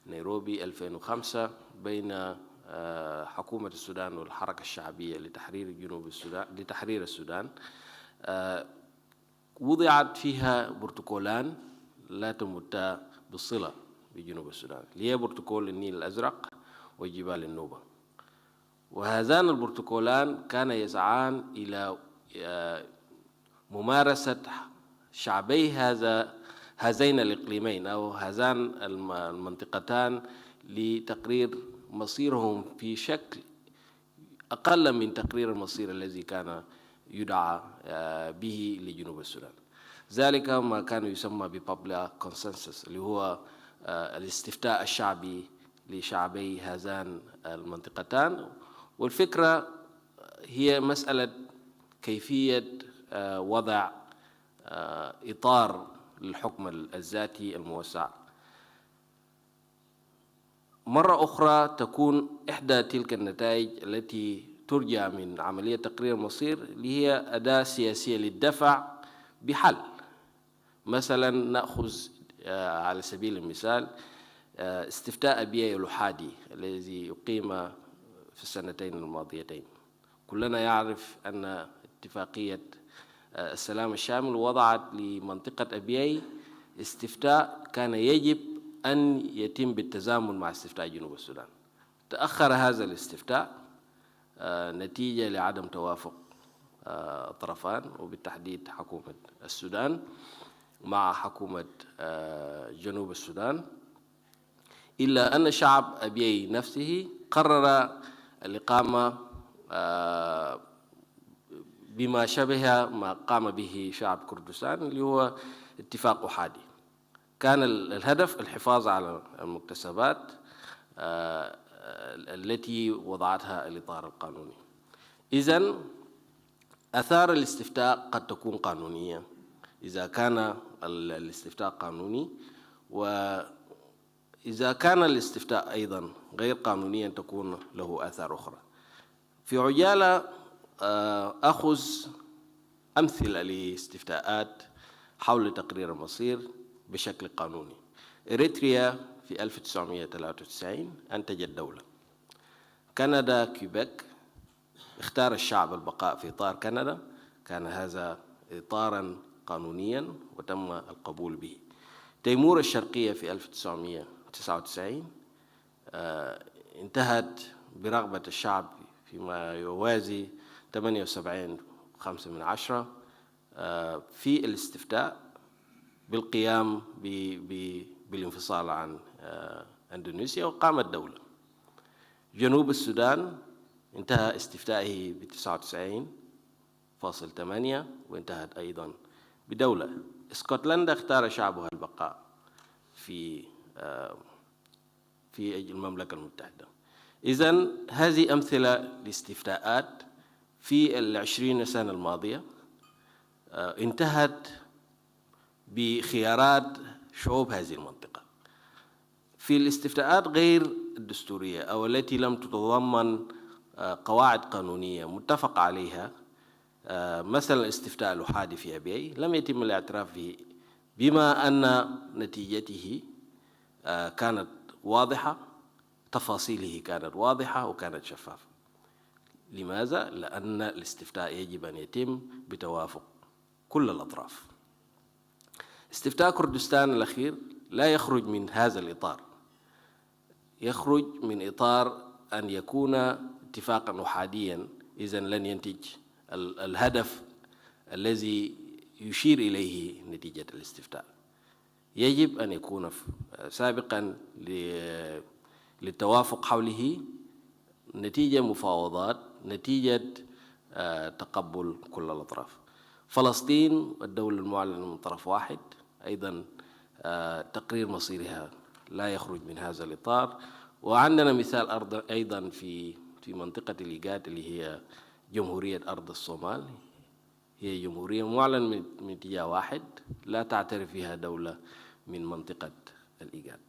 نيروبي 2005 بين حكومة السودان والحركة الشعبية لتحرير جنوب السودان لتحرير السودان، وضعت فيها بروتوكولان لا تمتا بالصلة بجنوب السودان، اللي هي بروتوكول النيل الأزرق وجبال النوبة. وهذان البروتوكولان كان يسعان إلى ممارسة شعبي هذين الإقليمين أو هذان المنطقتان لتقرير مصيرهم في شكل أقل من تقرير المصير الذي كان يدعى به لجنوب السودان. ذلك ما كان يسمى ببابلا كونسنسس، اللي هو الاستفتاء الشعبي لشعبي هذان المنطقتان. والفكرة هي مسألة كيفية وضع إطار للحكم الذاتي الموسع. مرة أخرى تكون إحدى تلك النتائج التي ترجى من عملية تقرير المصير اللي هي أداة سياسية للدفع بحل. مثلا نأخذ على سبيل المثال استفتاء أبيي الأحادي الذي يقيم في السنتين الماضيتين. كلنا يعرف أن اتفاقية السلام الشامل وضعت لمنطقة أبيي استفتاء كان يجب أن يتم بالتزامن مع استفتاء جنوب السودان. تأخر هذا الاستفتاء نتيجة لعدم توافق الطرفان، وبالتحديد حكومة السودان مع حكومة جنوب السودان، إلا أن شعب أبيي نفسه قرر الإقامة بما شبه ما قام به شعب كردستان، اللي هو اتفاق أحادي. كان الهدف الحفاظ على المكتسبات التي وضعتها الإطار القانوني. إذن آثار الاستفتاء قد تكون قانونية إذا كان الاستفتاء قانوني، وإذا كان الاستفتاء أيضا غير قانونيا تكون له آثار أخرى. في عجالة أخذ أمثلة لاستفتاءات حول تقرير المصير بشكل قانوني. إريتريا في 1993 أنتجت دولة. كندا كيبك اختار الشعب البقاء في إطار كندا، كان هذا إطارا قانونيا وتم القبول به. تيمور الشرقية في 1999 انتهت برغبة الشعب فيما يوازي 78.5% في الاستفتاء بالقيام بالانفصال عن اندونيسيا وقامت دولة. جنوب السودان انتهى استفتائه ب99.8 وانتهت أيضا بدولة. اسكتلندا اختار شعبها البقاء في المملكة المتحدة. إذن هذه أمثلة لاستفتاءات في 20 سنة الماضية انتهت بخيارات شعوب هذه المنطقة. في الاستفتاءات غير الدستورية أو التي لم تتضمن قواعد قانونية متفق عليها، مثلا الاستفتاء الأحادي في أبيي لم يتم الاعتراف به، بما أن نتيجته كانت واضحة، تفاصيله كانت واضحة وكانت شفافة. لماذا؟ لأن الاستفتاء يجب أن يتم بتوافق كل الأطراف. استفتاء كردستان الأخير لا يخرج من هذا الإطار، يخرج من إطار أن يكون اتفاقا أحاديا، إذن لن ينتج الهدف الذي يشير إليه نتيجة الاستفتاء. يجب أن يكون سابقا للتوافق حوله نتيجة مفاوضات، نتيجة تقبل كل الأطراف. فلسطين الدولة المعلنة من طرف واحد أيضا تقرير مصيرها لا يخرج من هذا الإطار. وعندنا مثال أيضا في منطقة الإيجاد اللي هي جمهورية أرض الصومال، هي جمهورية معلن من اتجاه واحد لا تعترف فيها دولة من منطقة الإيجاد.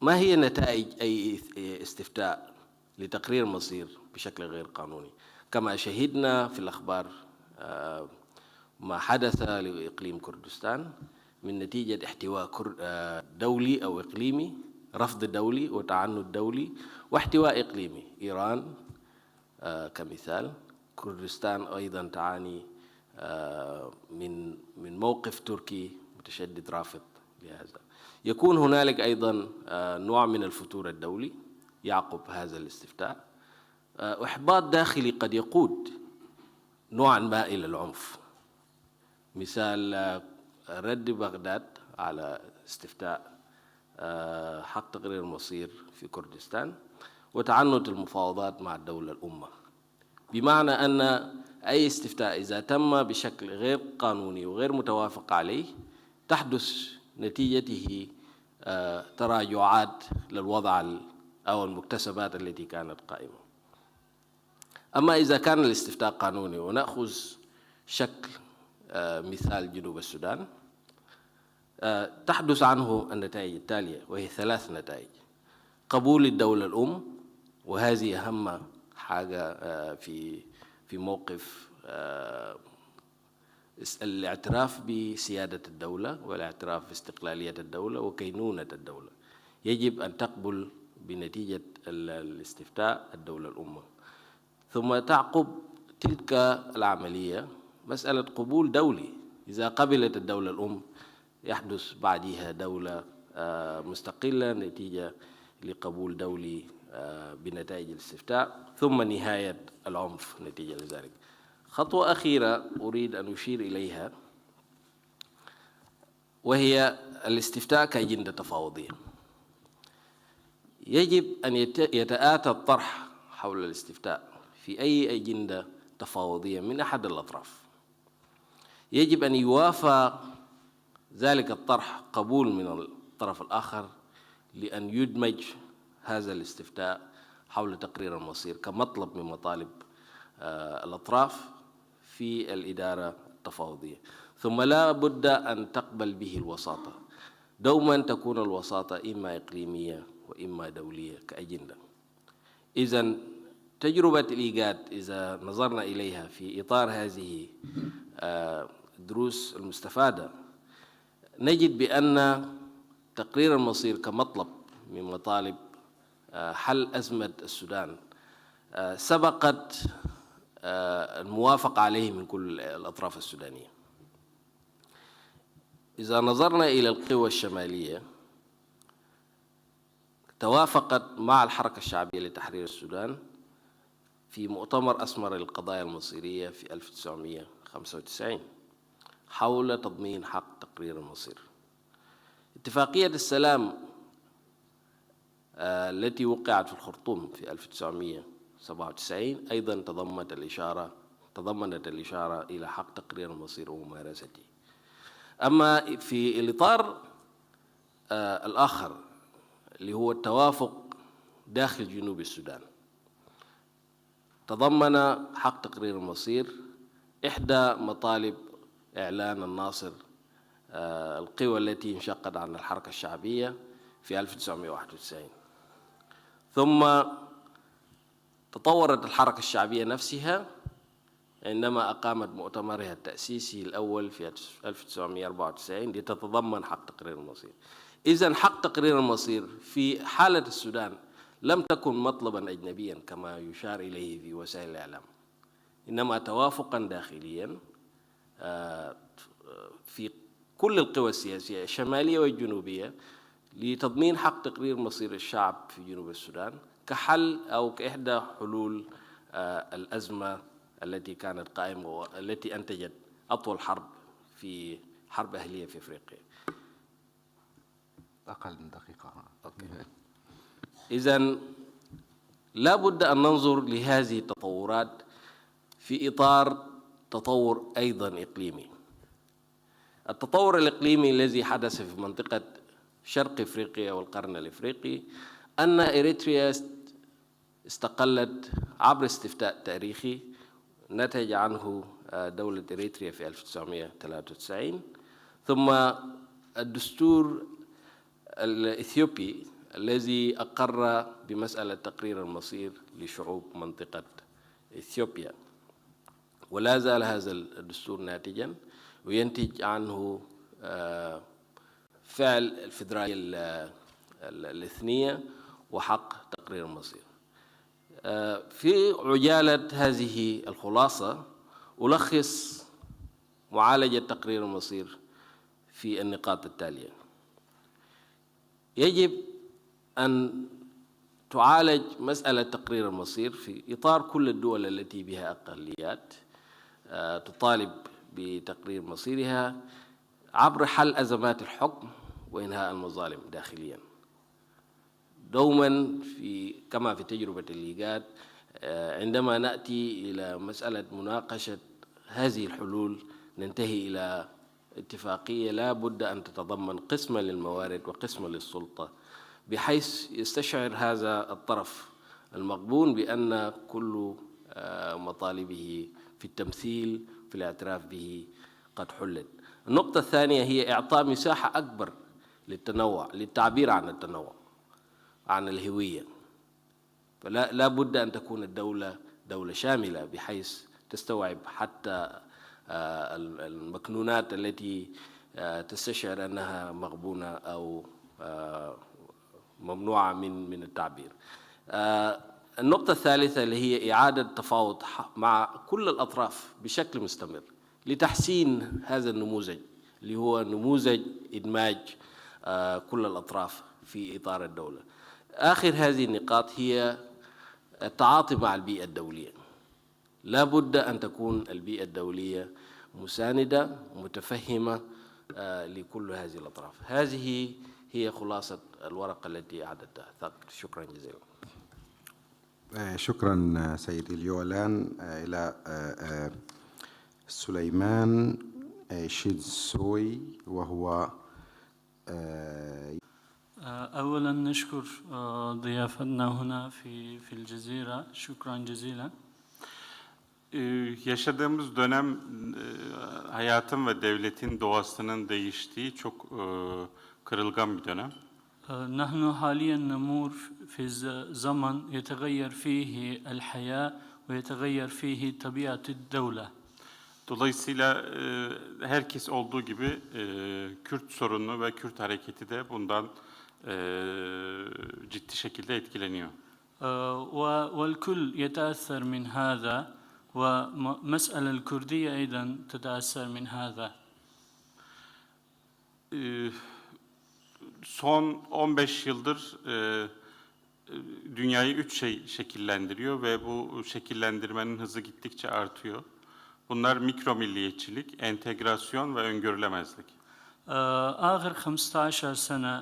ما هي نتائج أي استفتاء لتقرير مصير بشكل غير قانوني؟ كما شهدنا في الأخبار ما حدث لإقليم كردستان من نتيجة احتواء دولي أو إقليمي، رفض دولي وتعنت دولي، واحتواء إقليمي. إيران كمثال. كردستان أيضا تعاني من موقف تركي متشدد رافض لهذا. يكون هنالك أيضا نوع من الفتور الدولي يعقب هذا الاستفتاء، وإحباط داخلي قد يقود نوعا ما إلى العنف. مثال رد بغداد على استفتاء حق تقرير المصير في كردستان وتعنت المفاوضات مع الدولة الأمة، بمعنى أن أي استفتاء إذا تم بشكل غير قانوني وغير متوافق عليه تحدث نتيجته تراجعات للوضع أو المكتسبات التي كانت قائمة. أما إذا كان الاستفتاء قانوني، ونأخذ شكل مثال جنوب السودان، تحدث عنه النتائج التالية، وهي 3 نتائج: قبول الدولة الأم، وهذه أهم حاجة في موقف الاعتراف بسيادة الدولة والاعتراف باستقلالية الدولة وكينونة الدولة. يجب أن تقبل بنتيجة الاستفتاء الدولة الأمة. ثم تعقب تلك العملية مسألة قبول دولي. إذا قبلت الدولة الأم يحدث بعدها دولة مستقلة نتيجة لقبول دولي بنتائج الاستفتاء، ثم نهاية العنف نتيجة لذلك. خطوة أخيرة أريد أن أشير إليها، وهي الاستفتاء كأجندة تفاوضية. يجب أن يتآتى الطرح حول الاستفتاء في أي أجندة تفاوضية من أحد الأطراف. يجب أن يوافى ذلك الطرح قبول من الطرف الآخر لأن يدمج هذا الاستفتاء حول تقرير المصير كمطلب من مطالب الأطراف في الإدارة التفاوضية. ثم لا بد أن تقبل به الوساطة. دوما تكون الوساطة إما إقليمية وإما دولية كأجندة. إذن تجربة الإيجاد إذا نظرنا إليها في إطار هذه الدروس المستفادة، نجد بأن تقرير المصير كمطلب من مطالب حل أزمة السودان سبقت الموافقة عليه من كل الأطراف السودانية. إذا نظرنا إلى القوى الشمالية، توافقت مع الحركة الشعبية لتحرير السودان في مؤتمر أسمر للقضايا المصيرية في 1995 حول تضمين حق تقرير المصير. اتفاقية السلام التي وقعت في الخرطوم في 1997 أيضا تضمنت الإشارة إلى حق تقرير المصير وممارسته. أما في الإطار الآخر اللي هو التوافق داخل جنوب السودان، تضمن حق تقرير المصير إحدى مطالب إعلان الناصر القوى التي انشقت عن الحركة الشعبية في 1991. ثم تطورت الحركة الشعبية نفسها عندما أقامت مؤتمرها التأسيسي الأول في 1994 لتتضمن حق تقرير المصير. إذن حق تقرير المصير في حالة السودان لم تكن مطلبا أجنبيا كما يشار إليه في وسائل الإعلام، إنما توافقا داخليا في كل القوى السياسية الشمالية والجنوبية لتضمين حق تقرير مصير الشعب في جنوب السودان كحل أو كإحدى حلول الأزمة التي كانت قائمة والتي أنتجت أطول حرب أهلية في أفريقيا. أقل من دقيقة. إذن لا بد أن ننظر لهذه التطورات في إطار تطور أيضا إقليمي. التطور الإقليمي الذي حدث في منطقة شرق أفريقيا والقرن الإفريقي أن إريتريا استقلت عبر استفتاء تاريخي نتج عنه دولة إريتريا في 1993، ثم الدستور الإثيوبي الذي أقر بمسألة تقرير المصير لشعوب منطقة إثيوبيا، ولا زال هذا الدستور ناتجا وينتج عنه فعل الفيدرالية الاثنية وحق تقرير المصير. في عجالة هذه الخلاصة ألخص معالجة تقرير المصير في النقاط التالية. يجب أن تعالج مسألة تقرير المصير في إطار كل الدول التي بها أقليات تطالب بتقرير مصيرها عبر حل أزمات الحكم وإنهاء المظالم داخلياً. دوما كما في تجربة الليغات عندما نأتي إلى مسألة مناقشة هذه الحلول ننتهي إلى اتفاقية لا بد أن تتضمن قسمة للموارد وقسمة للسلطة، بحيث يستشعر هذا الطرف المغبون بأن كل مطالبه في التمثيل في الاعتراف به قد حلت. النقطة الثانية هي إعطاء مساحة أكبر للتنوع، للتعبير عن التنوع، عن الهوية. فلا بد أن تكون الدولة دولة شاملة بحيث تستوعب حتى المكنونات التي تستشعر أنها مغبونة أو ممنوعة من التعبير. النقطة الثالثة اللي هي إعادة تفاوض مع كل الأطراف بشكل مستمر لتحسين هذا النموذج اللي هو نموذج إدماج كل الأطراف في إطار الدولة. آخر هذه النقاط هي التعاطي مع البيئة الدولية. لا بد أن تكون البيئة الدولية مساندة متفهمة لكل هذه الأطراف. هذه هي خلاصة الورقة التي أعددتها. شكرا جزيلا. شكرا سيدي اليو. الآن إلى سليمان شيدسوي، وهو أولا نشكر ضيافتنا هنا في الجزيرة. شكرا جزيلا. Yaşadığımız dönem hayatın ve devletin doğasının değiştiği çok kırılgan bir dönem. نحن حاليا نمر في زمن يتغير فيه الحياة ويتغير فيه طبيعة الدولة. Dolayısıyla herkes olduğu gibi Kürt sorunu ve Kürt hareketi de bundan ciddi şekilde etkileniyor. والكل يتأثر من هذا ومسألة الكردية أيضا تتأثر من هذا. Son 15 yıldır dünyayı 3 şey şekillendiriyor ve bu şekillendirmenin hızı gittikçe artıyor. Bunlar mikro milliyetçilik, entegrasyon ve öngörülemezlik. آخر 15 سنة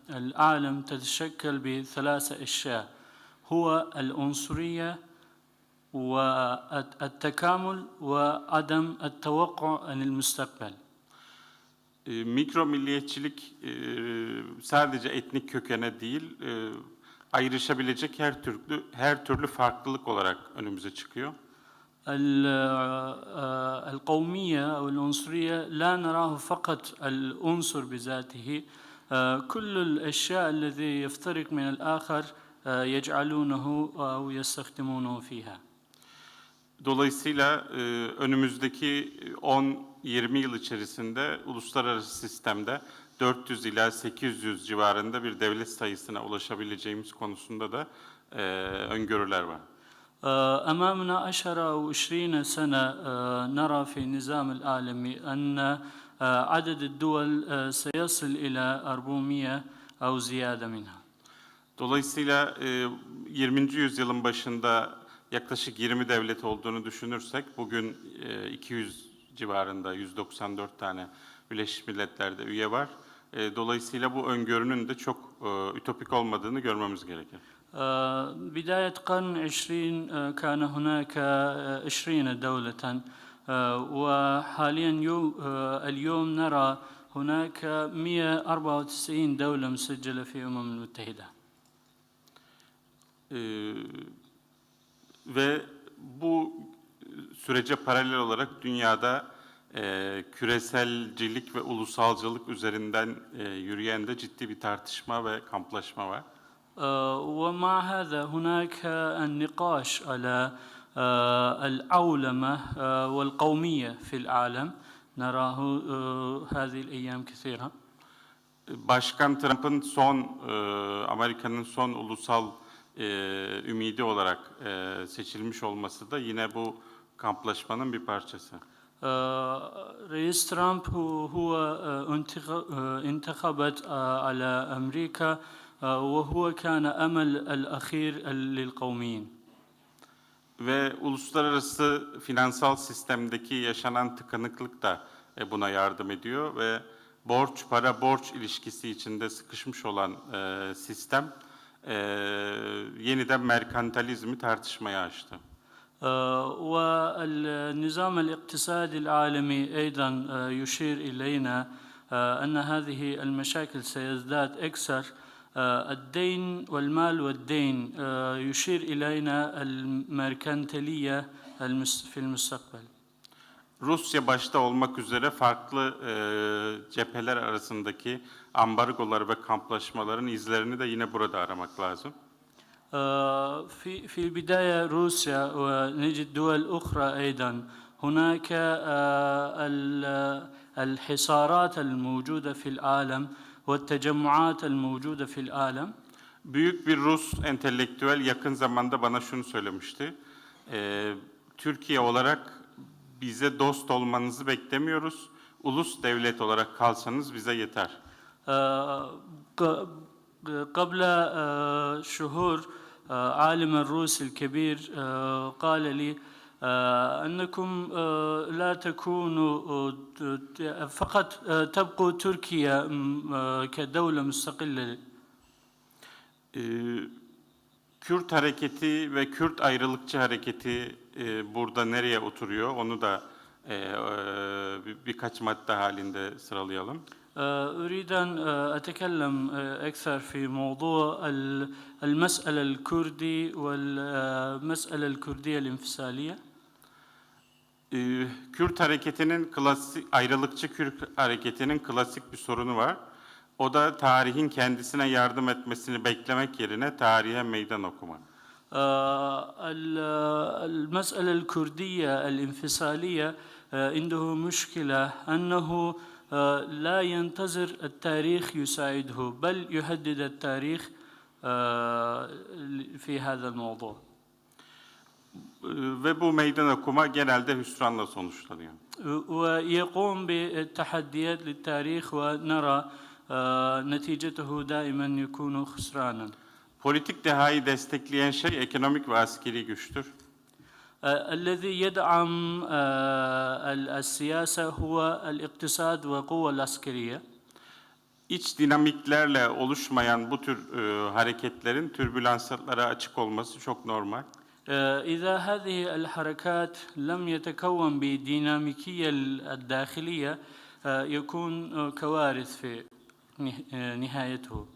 العالم تتشكل بثلاث أشياء، هو العنصرية والتكامل وعدم التوقع عن المستقبل. Mikro milliyetçilik sadece etnik kökene değil, ayrışabilecek her türlü farklılık olarak önümüze çıkıyor. القومية أو العنصرية لا نراه فقط العنصر بذاته، كل الأشياء التي يفترق من الآخر يجعلونه أو يستخدمونه فيها. Dolayısıyla önümüzdeki 10-20 yıl içerisinde uluslararası sistemde 400 ila 800 civarında bir devlet sayısına ulaşabileceğimiz konusunda da öngörüler var. أمامنا 10 أو 20 سنة نرى في النظام العالمي أن عدد الدول سيصل إلى 400 أو زيادة منها. Dolayısıyla 20. yüzyılın başında yaklaşık 20 devlet olduğunu düşünürsek bugün 200 civarında 194 tane Birleşmiş Milletler'de üye var. Dolayısıyla bu öngörünün de çok ütopik olmadığını görmemiz gerekir. بداية قرن 20 كان هناك 20 دولة، وحاليا اليوم نرى هناك 194 دولة مسجلة في الأمم المتحدة. Ve bu sürece paralel olarak dünyada küreselcilik ve ulusalcılık üzerinden yürüyen de ciddi bir tartışma ve kamplaşma var. ومع هذا هناك النقاش على العولمة والقومية في العالم نراه هذه الأيام كثيرا. Başkan Trump'ın Amerika'nın son ulusal ümidi olarak seçilmiş olması da yine bu kamplaşmanın bir parçası. رئيس ترامب هو انتخبت على أمريكا وهو كان أمل الأخير للقوميين. Ve uluslararası finansal sistemdeki yaşanan tıkanıklık da buna yardım ediyor ve para-borç ilişkisi içinde sıkışmış olan sistem yeniden merkantalizmi tartışmaya açtı. والنظام الاقتصادي العالمي أيضا يشير إلينا أن هذه المشاكل سيزداد أكثر. الدين والمال والدين يشير إلينا المركنتالية في المستقبل. Rusya başta olmak üzere farklı cepheler arasındaki ambargolar ve kamplaşmaların izlerini de yine burada aramak lazım. في البداية روسيا ونجد دول أخرى أيضا هناك الحصارات الموجودة في العالم والتجمعات الموجودة في العالم. Büyük bir Rus entelektüel yakın zamanda bana şunu söylemişti. Türkiye olarak bize dost olmanızı beklemiyoruz. Ulus devlet olarak kalsanız bize yeter. قبل شهور عالم الروسي الكبير قال لي أنكم لا تكونوا فقط تبقوا تركيا كدولة مستقلة. Kürt hareketi ve Kürt ayrılıkçı hareketi burada nereye oturuyor? Onu da birkaç madde halinde sıralayalım. أريد أن أتكلم أكثر في موضوع المسألة الكردي والمسألة الكردية الانفصالية. Kürt hareketinin ayrılıkçı Kürt hareketinin klasik bir sorunu var. O da tarihin kendisine yardım etmesini beklemek yerine tarihe meydan okuma. المسألة الكردية الانفصالية عنده مشكلة أنه لا ينتظر التاريخ يساعده بل يهدد التاريخ في هذا الموضوع. Ve bu meydan okuma genelde hüsranla sonuçlanıyor. ويقوم بالتحديات للتاريخ ونرى نتيجته دائما يكون خسرانا. Politik dehayı destekleyen şey ekonomik ve askeri güçtür. الذي يدعم السياسة هو الاقتصاد وقوة العسكرية. İç dinamiklerle oluşmayan bu tür hareketlerin türbülanslara açık olması çok normal. إذا هذه الحركات لم يتكون بديناميكية الداخلية يكون كوارث في نهايته.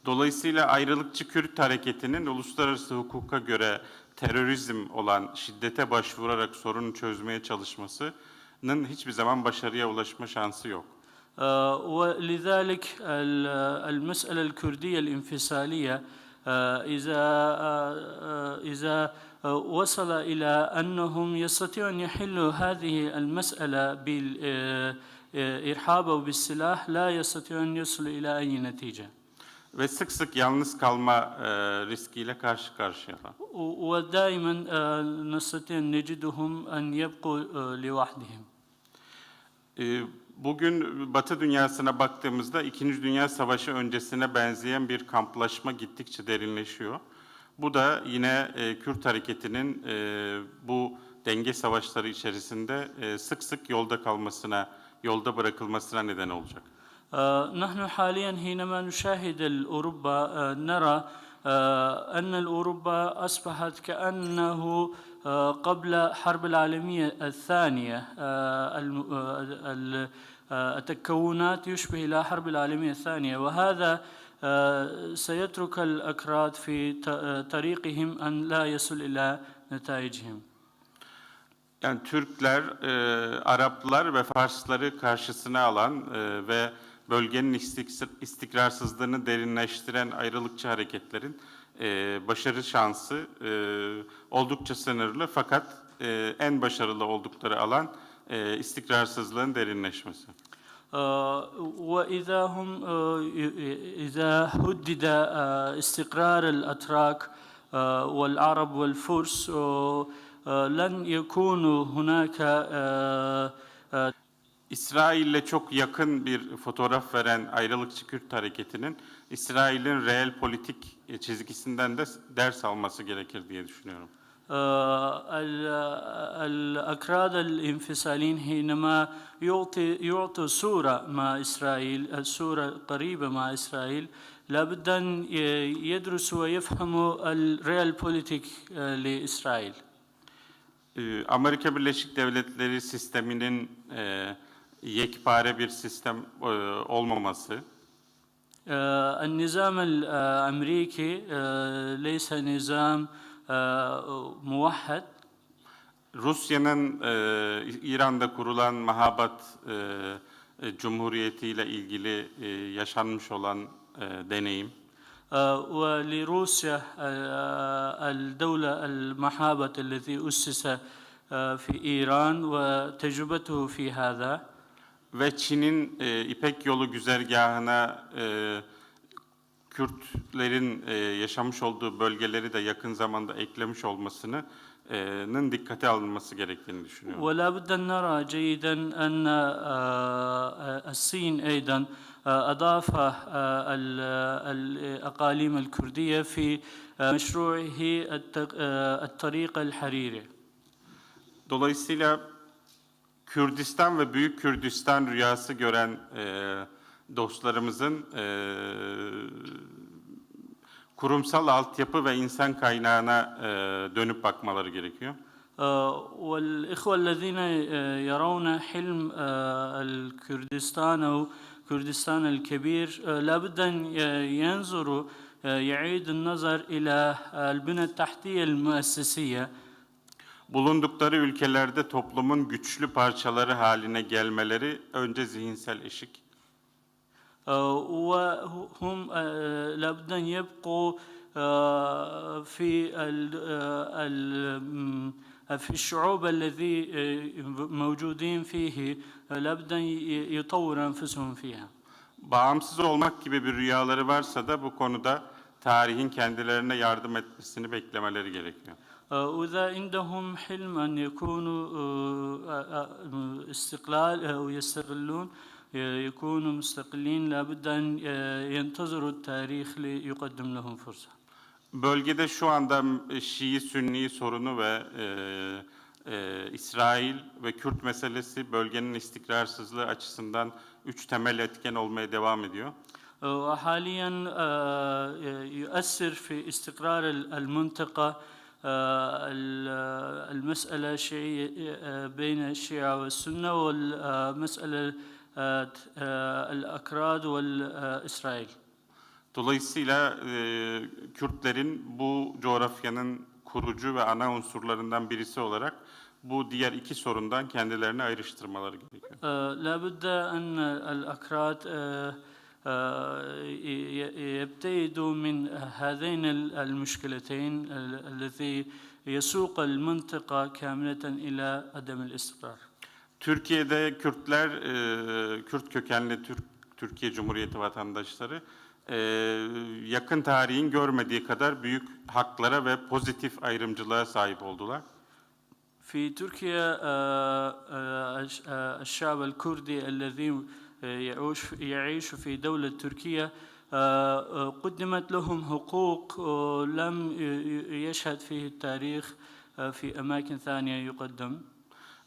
Dolayısıyla ayrılıkçı Kürt hareketinin uluslararası hukuka göre terörizm olan şiddete başvurarak sorunu çözmeye çalışmasının hiçbir zaman başarıya ulaşma şansı yok. ولذلك المسألة الكردية الانفصالية إذا وصل إلى أنهم يستطيعون أن يحلوا هذه المسألة بالإرهاب أو بالسلاح لا يستطيعون أن يصلوا إلى أي نتيجة. Ve sık sık yalnız kalma riskiyle karşı karşıya. ودائما نستطيع أن نجدهم أن يبقوا لوحدهم. Bugün Batı dünyasına baktığımızda İkinci Dünya Savaşı öncesine benzeyen bir kamplaşma gittikçe derinleşiyor. Bu da yine Kürt hareketinin bu denge savaşları içerisinde sık sık yolda bırakılmasına neden olacak. نحن حاليا حينما نشاهد الأوروبا نرى أن الأوروبا أصبحت كأنه قبل حرب العالمية الثانية التكونات يشبه إلى حرب العالمية الثانية وهذا سيترك الأكراد في طريقهم أن لا يصل إلى نتائجهم. Yani Türkler, Araplar ve Farsları karşısına alan ve bölgenin istikrarsızlığını derinleştiren ayrılıkçı hareketlerin başarı şansı oldukça sınırlı fakat en başarılı oldukları alan istikrarsızlığın derinleşmesi. وإذا إذا هدد استقرار الأتراك والعرب والفرس لن يكون هناك İsrail'le çok yakın bir fotoğraf veren ayrılıkçı Kürt hareketinin İsrail'in reel politik çizgisinden de ders alması gerekir diye düşünüyorum. الأكراد الانفصاليين حينما يعطوا صورة مع إسرائيل الصورة قريبة مع إسرائيل لابد أن يدرسوا ويفهموا الريال بوليتيك لإسرائيل. Amerika Birleşik Devletleri sisteminin yekpare bir sistem olmaması, النظام الأمريكي ليس نظام موحد. Rusya'nın İran'da kurulan Mahabat Cumhuriyeti ile ilgili yaşanmış olan deneyim, ولروسيا الدولة المحابة الذي أسس في إيران وتجربته في هذا. ve Çin'in İpek Yolu güzergahına Kürtlerin yaşamış olduğu bölgeleri de yakın zamanda eklemiş olmasının dikkate alınması gerektiğini düşünüyorum. ولا بد أن نرى جيدا أن الصين أيضا أضاف الأقاليم الكردية في مشروعه الطريق الحريري. Dolayısıyla Kürdistan ve Büyük Kürdistan rüyası gören dostlarımızın kurumsal altyapı ve insan kaynağına dönüp bakmaları gerekiyor. والإخوة الذين يرون حلم الكردستان أو كردستان الكبير لابد أن ينظروا يعيد النظر إلى البنى التحتية المؤسسية. Bulundukları ülkelerde toplumun güçlü parçaları haline gelmeleri önce zihinsel eşik. وهم لابد أن يبقوا في في الشعوب الذي موجودين فيه لابد أن يطوروا أنفسهم فيها. Bağımsız olmak gibi bir rüyaları varsa da bu konuda tarihin kendilerine yardım etmesini beklemeleri gerekiyor. وإذا عندهم حلم أن يكونوا استقلال أو يستغلون يكونوا مستقلين لابد أن ينتظروا التاريخ ليقدم لهم فرصة. Bölgede şu anda Şii-Sünni sorunu ve İsrail ve Kürt meselesi bölgenin istikrarsızlığı açısından üç temel etken olmaya devam ediyor. وحاليا يؤثر في استقرار المنطقة المسألة بين الشيعة والسنة والمسألة الأكراد والإسرائيل. Dolayısıyla Kürtlerin bu coğrafyanın kurucu ve ana unsurlarından birisi olarak bu diğer iki sorundan kendilerini ayrıştırmaları gerekiyor. لابد أن الأكراد يبتعدوا من هذين المشكلتين التي يسوق المنطقة كاملة إلى عدم الاستقرار. Türkiye'de Kürtler, Kürt kökenli Türkiye Cumhuriyeti vatandaşları yakın tarihin görmediği kadar büyük haklara ve pozitif ayrımcılığa sahip oldular. في تركيا الشعب الكردي الذي يعيش في دولة تركيا قدمت لهم حقوق لم يشهد فيه التاريخ في أماكن ثانية يقدم.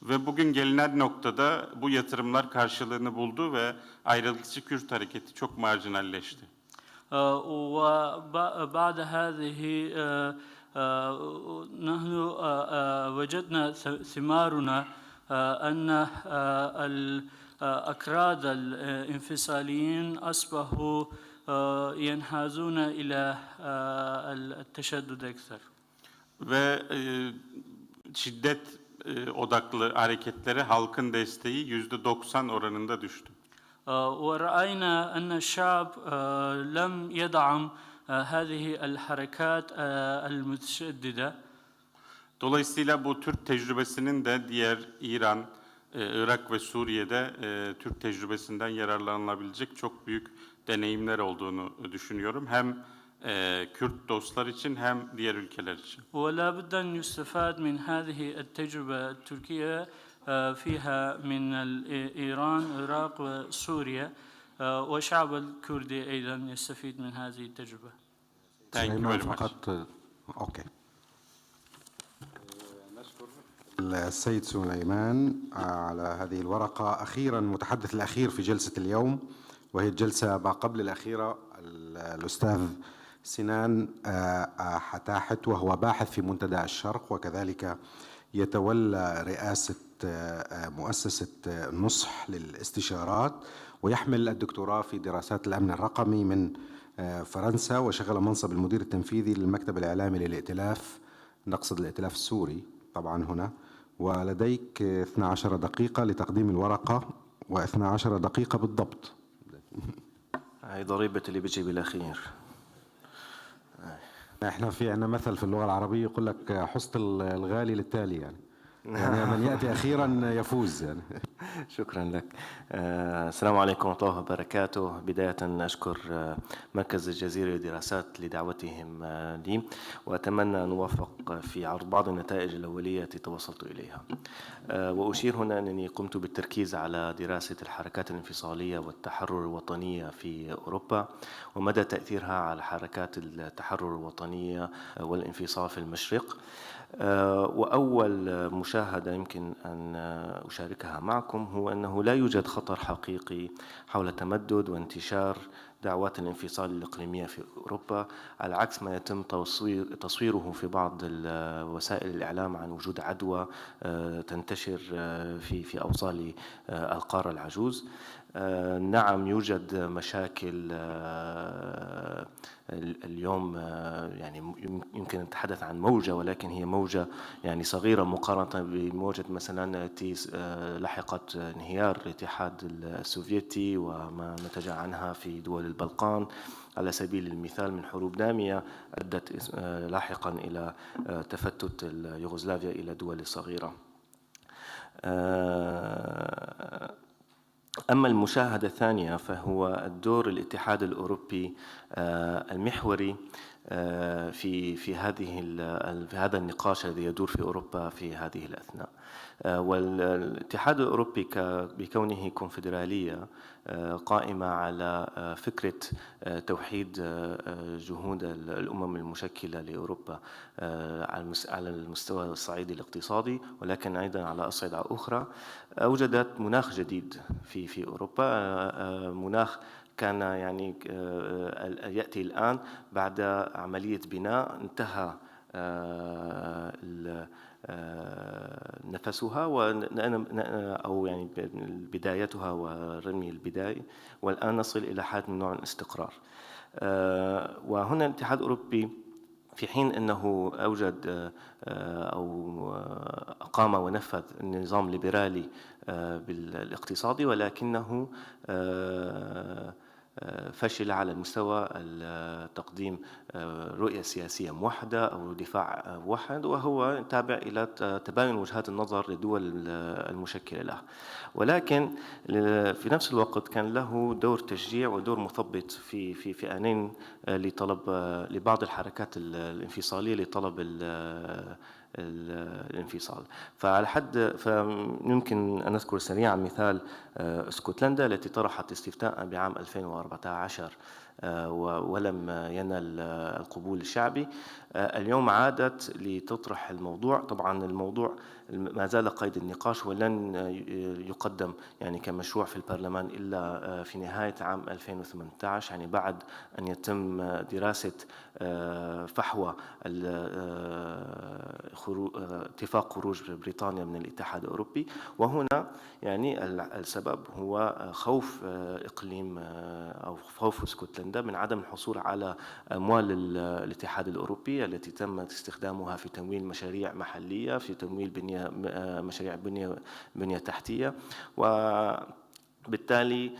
Ve bugün gelinen noktada bu yatırımlar karşılığını buldu ve ayrılıkçı Kürt hareketi çok marjinalleşti. وبعد هذه نحن وجدنا ثمارنا أن الأكراد الانفصاليين أصبحوا ينحازون إلى التشدد أكثر. Ve şiddet odaklı hareketlere halkın desteği %90 oranında düştü. ورأينا أن الشعب لم يدعم هذه الحركات المتشددة. Dolayısıyla bu Türk tecrübesinin de diğer İran, Irak ve Suriye'de Türk tecrübesinden yararlanılabilecek çok büyük deneyimler olduğunu düşünüyorum. Hem Kürt dostlar için hem diğer ülkeler için. ولا بد أن يستفاد من هذه التجربة التركية فيها من إيران العراق وسوريا وشعب الكردي أيضا يستفيد من هذه التجربة. سليمان فقط أوكي. السيد سليمان على هذه الورقة. أخيرا المتحدث الأخير في جلسة اليوم، وهي الجلسة ما قبل الأخيرة، الأستاذ سنان حتاحت، وهو باحث في منتدى الشرق، وكذلك يتولى رئاسة مؤسسة نصح للاستشارات، ويحمل الدكتوراه في دراسات الأمن الرقمي من فرنسا، وشغل منصب المدير التنفيذي للمكتب الإعلامي للائتلاف، نقصد الائتلاف السوري طبعا هنا. ولديك 12 دقيقة لتقديم الورقة، و12 دقيقة بالضبط. هاي ضريبة اللي بيجي بالأخير. احنا في عندنا مثل في اللغة العربية يقول لك حصت الغالي للتالي، يعني من يأتي أخيرا يفوز يعني. شكرا لك. السلام عليكم ورحمة الله وبركاته. بداية أشكر مركز الجزيرة للدراسات لدعوتهم لي، وأتمنى أن أوفق في عرض بعض النتائج الأولية التي توصلت إليها. وأشير هنا أنني قمت بالتركيز على دراسة الحركات الانفصالية والتحرر الوطنية في أوروبا، ومدى تأثيرها على حركات التحرر الوطنية والانفصال في المشرق. وأول مشاهدة يمكن أن أشاركها معكم هو أنه لا يوجد خطر حقيقي حول تمدد وانتشار دعوات الانفصال الإقليمية في أوروبا، على عكس ما يتم تصويره في بعض وسائل الإعلام عن وجود عدوى تنتشر في أوصال القارة العجوز. نعم يوجد مشاكل اليوم، يعني يمكن نتحدث عن موجة، ولكن هي موجة يعني صغيرة مقارنة بموجة مثلا التي لحقت انهيار الاتحاد السوفيتي وما نتج عنها في دول البلقان. على سبيل المثال من حروب دامية أدت لاحقا إلى تفتت يوغوسلافيا إلى دول صغيرة. أما المشاهدة الثانية فهو الدور الاتحاد الأوروبي المحوري في هذا النقاش الذي يدور في أوروبا في هذه الأثناء. والاتحاد الأوروبي بكونه كونفدرالية قائمة على فكرة توحيد جهود الأمم المشكلة لأوروبا على المستوى الصعيدي الاقتصادي، ولكن أيضا على أصعدة أخرى أوجدت مناخ جديد في أوروبا، مناخ كان يعني يأتي الآن بعد عملية بناء انتهى نفسها أو يعني بدايتها ورمي البداية، والآن نصل إلى حالة من نوع الاستقرار. وهنا الاتحاد الأوروبي في حين أنه أوجد أو أقام ونفذ النظام الليبرالي بالاقتصادي، ولكنه فشل على المستوى تقديم رؤية سياسية موحدة أو دفاع موحد، وهو تابع إلى تباين وجهات النظر للدول المشكلة له. ولكن في نفس الوقت كان له دور تشجيع ودور مثبط في آنين لبعض الحركات الانفصالية لطلب الانفصال. فيمكن أن نذكر سريعا مثال اسكتلندا التي طرحت استفتاء بعام 2014 ولم ينل القبول الشعبي. اليوم عادت لتطرح الموضوع. طبعا الموضوع ما زال قيد النقاش ولن يقدم يعني كمشروع في البرلمان إلا في نهاية عام 2018، يعني بعد أن يتم دراسة فحوى اتفاق خروج بريطانيا من الاتحاد الأوروبي. وهنا يعني السبب هو خوف إقليم أو خوف اسكتلندا من عدم الحصول على أموال الاتحاد الأوروبي التي تم استخدامها في تمويل مشاريع محلية، في تمويل مشاريع بنية تحتية، وبالتالي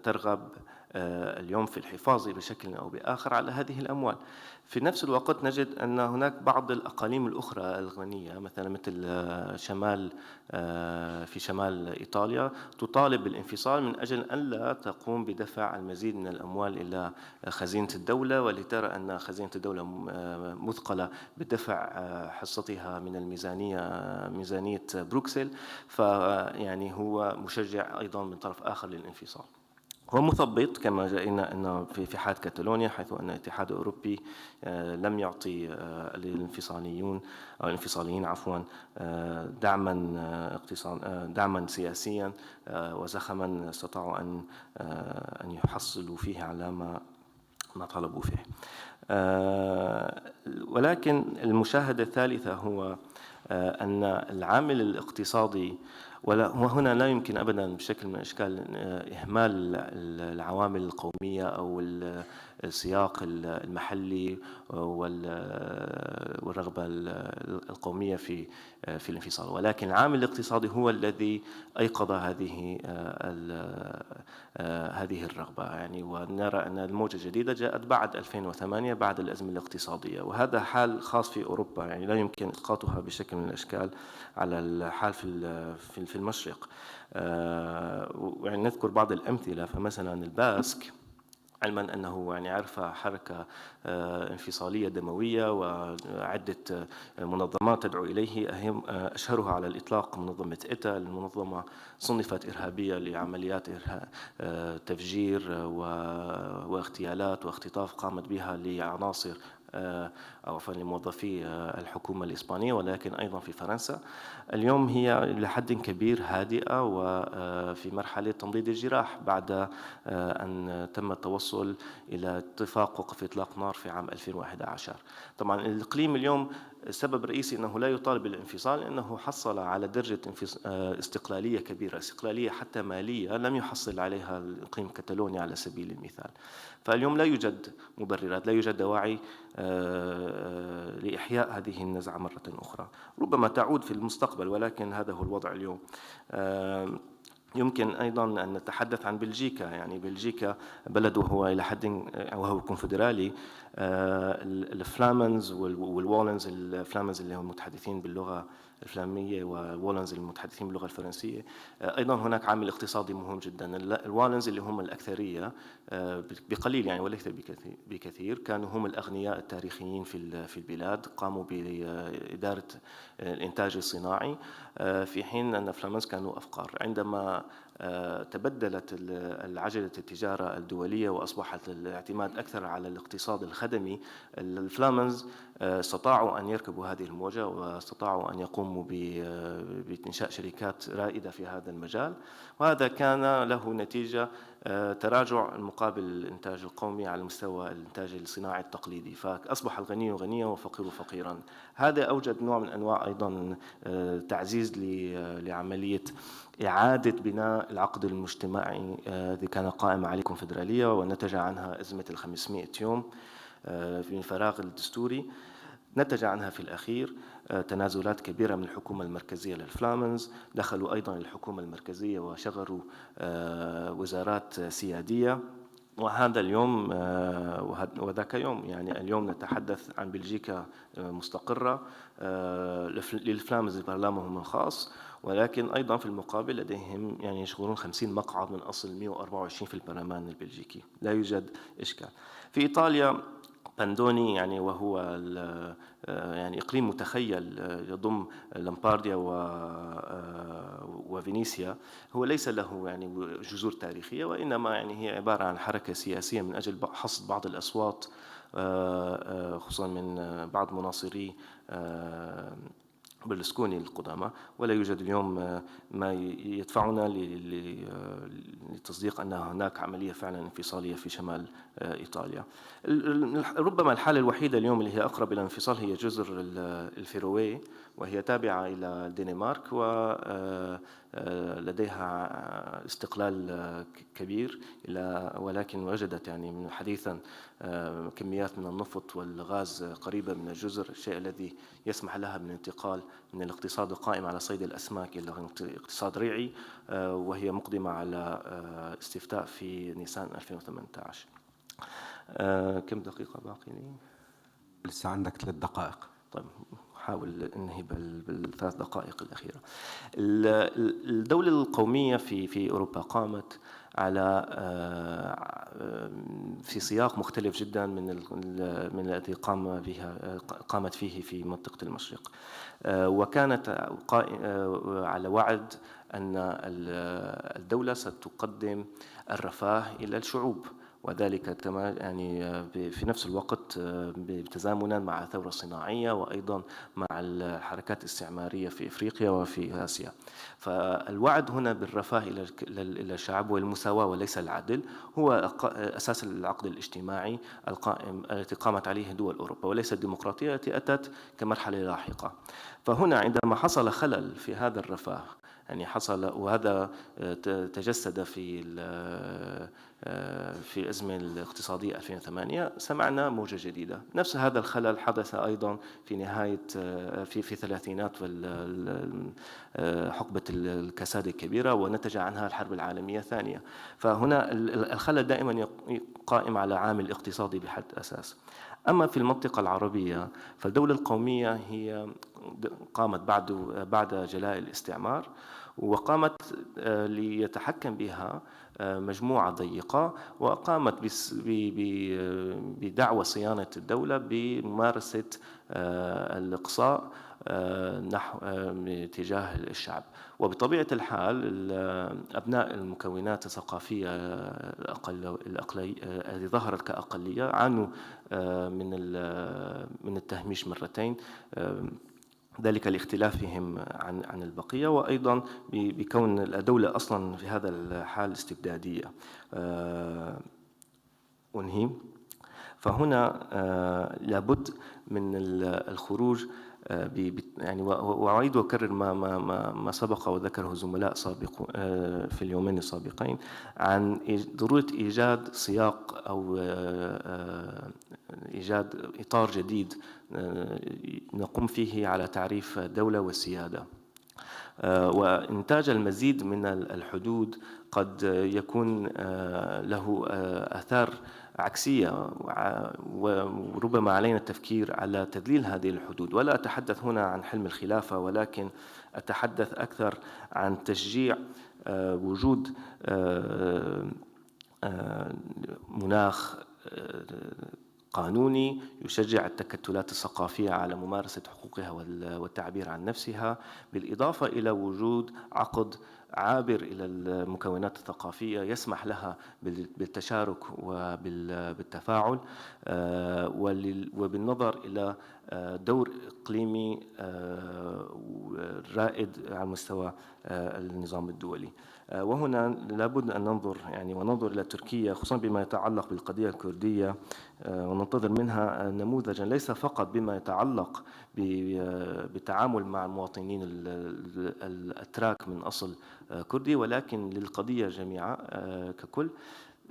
ترغب اليوم في الحفاظ بشكل أو بآخر على هذه الأموال. في نفس الوقت نجد أن هناك بعض الأقاليم الأخرى الغنية مثلا مثل في شمال إيطاليا تطالب بالانفصال من أجل أن لا تقوم بدفع المزيد من الأموال إلى خزينة الدولة، ولترى أن خزينة الدولة مثقلة بدفع حصتها من ميزانية بروكسل، فيعني هو مشجع أيضا من طرف آخر للانفصال. هو مثبط كما جئنا أن في حالة كاتالونيا، حيث أن الاتحاد الأوروبي لم يعطي للانفصاليين دعما سياسيا وزخما استطاعوا أن يحصلوا فيه على ما طلبوا فيه. ولكن المشاهدة الثالثة هو أن العامل الاقتصادي، وهنا لا يمكن أبدا بشكل من الأشكال إهمال العوامل القومية أو السياق المحلي والرغبة القومية في الانفصال، ولكن العامل الاقتصادي هو الذي أيقظ هذه الرغبة. يعني ونرى أن الموجة الجديدة جاءت بعد 2008 بعد الأزمة الاقتصادية، وهذا حال خاص في أوروبا، يعني لا يمكن إسقاطها بشكل من الأشكال على الحال في المشرق. يعني نذكر بعض الأمثلة، فمثلا الباسك، علما أنه يعني عرف حركة انفصالية دموية وعدة منظمات تدعو إليه، أشهرها على الإطلاق منظمة إيتا، المنظمة صنفت إرهابية لعمليات تفجير واغتيالات واختطاف قامت بها لعناصر أو لموظفي الحكومة الإسبانية، ولكن أيضا في فرنسا. اليوم هي لحد كبير هادئة وفي مرحلة تمضيد الجراح بعد أن تم التوصل إلى اتفاق وقف إطلاق نار في عام 2011. طبعا الإقليم اليوم السبب الرئيسي أنه لا يطالب بالانفصال أنه حصل على درجة استقلالية كبيرة، استقلالية حتى مالية لم يحصل عليها الإقليم كتالونيا على سبيل المثال. فاليوم لا يوجد مبررات، لا يوجد دواعي لإحياء هذه النزعة مرة أخرى. ربما تعود في المستقبل، ولكن هذا هو الوضع اليوم. يمكن أيضا أن نتحدث عن بلجيكا. يعني بلجيكا بلد وهو إلى حد وهو كونفدرالي، الفلامنز والوالنز، الفلامنز اللي هم متحدثين باللغة الفلامية والوالنز المتحدثين باللغة الفرنسية. أيضا هناك عامل اقتصادي مهم جدا. الوالنز اللي هم الأكثرية بقليل يعني وليس بكثير، كانوا هم الأغنياء التاريخيين في البلاد، قاموا بإدارة الإنتاج الصناعي، في حين أن الفلامنز كانوا أفقر. عندما تبدلت العجلة التجارة الدولية وأصبحت الاعتماد أكثر على الاقتصاد الخدمي، الفلامنز استطاعوا أن يركبوا هذه الموجة واستطاعوا أن يقوموا بإنشاء شركات رائدة في هذا المجال، وهذا كان له نتيجة تراجع المقابل الإنتاج القومي على مستوى الإنتاج الصناعي التقليدي، فأصبح الغني غنيا والفقير فقيرا. هذا أوجد نوع من أنواع أيضا تعزيز لعملية إعادة بناء العقد المجتمعي الذي كان قائم عليه الكونفدرالية، ونتج عنها أزمة 500 يوم في الفراغ الدستوري. نتج عنها في الأخير تنازلات كبيرة من الحكومة المركزية للفلامنز، دخلوا أيضا الحكومة المركزية وشغلوا وزارات سيادية. وهذا اليوم وذاك يوم، يعني اليوم نتحدث عن بلجيكا مستقرة، للفلامنز برلمانهم الخاص، ولكن أيضا في المقابل لديهم يعني يشغلون 50 مقعد من أصل 124 في البرلمان البلجيكي، لا يوجد إشكال. في إيطاليا باندوني، يعني وهو يعني إقليم متخيل يضم لامبارديا وفينيسيا، هو ليس له يعني جذور تاريخية، وإنما يعني هي عبارة عن حركة سياسية من أجل حصد بعض الأصوات، خصوصا من بعض مناصري برلسكوني القدامى. ولا يوجد اليوم ما يدفعنا لتصديق أن هناك عملية فعلا انفصالية في شمال إيطاليا. ربما الحالة الوحيدة اليوم اللي هي أقرب إلى الانفصال هي جزر الفيروي، وهي تابعة إلى الدنمارك ولديها استقلال كبير، ولكن وجدت يعني من حديثا كميات من النفط والغاز قريبة من الجزر، الشيء الذي يسمح لها بالانتقال من الاقتصاد القائم على صيد الأسماك إلى اقتصاد ريعي، وهي مقدمة على استفتاء في نيسان 2018. كم دقيقة باقي لي؟ لسه عندك 3 دقائق. طيب حاول انهي بالثلاث دقائق الأخيرة. الدولة القومية في أوروبا قامت على في سياق مختلف جدا من الذي قامت فيه في منطقة المشرق، وكانت على وعد أن الدولة ستقدم الرفاه إلى الشعوب، وذلك يعني في نفس الوقت بتزامنا مع الثورة الصناعية وأيضا مع الحركات الاستعمارية في إفريقيا وفي آسيا. فالوعد هنا بالرفاه إلى الشعب والمساواة وليس العدل هو أساس العقد الاجتماعي القائم التي قامت عليه دول أوروبا، وليس الديمقراطية التي أتت كمرحلة لاحقة. فهنا عندما حصل خلل في هذا الرفاه، يعني حصل، وهذا تجسد في الأزمة الاقتصادية 2008، سمعنا موجة جديدة. نفس هذا الخلل حدث أيضا في نهاية في الثلاثينات حقبة الكساد الكبيرة، ونتج عنها الحرب العالمية الثانية. فهنا الخلل دائما قائم على عامل اقتصادي بحد أساس. أما في المنطقة العربية فالدولة القومية هي قامت بعد جلاء الاستعمار، وقامت ليتحكم بها مجموعة ضيقة، وقامت بدعوى صيانة الدولة بممارسة الإقصاء نحو تجاه الشعب. وبطبيعة الحال أبناء المكونات الثقافية التي ظهرت كأقلية عانوا من التهميش مرتين، ذلك لاختلافهم عن البقية، وأيضا بكون الدولة أصلا في هذا الحال استبدادية. أنهي. فهنا لابد من الخروج يعني، وأعيد وأكرر ما سبق وذكره زملاء سابق في اليومين السابقين عن ضرورة إيجاد سياق أو إيجاد إطار جديد نقوم فيه على تعريف الدولة والسيادة، وإنتاج المزيد من الحدود قد يكون له آثار عكسية، وربما علينا التفكير على تذليل هذه الحدود. ولا أتحدث هنا عن حلم الخلافة، ولكن أتحدث أكثر عن تشجيع وجود مناخ قانوني يشجع التكتلات الثقافية على ممارسة حقوقها والتعبير عن نفسها، بالإضافة إلى وجود عقد عابر إلى المكونات الثقافية يسمح لها بالتشارك وبالتفاعل، وبالنظر إلى دور إقليمي رائد على مستوى النظام الدولي. وهنا لابد أن ننظر إلى تركيا، خصوصا بما يتعلق بالقضية الكردية، وننتظر منها نموذجا ليس فقط بما يتعلق بالتعامل مع المواطنين الأتراك من أصل كردي، ولكن للقضية جميعا ككل،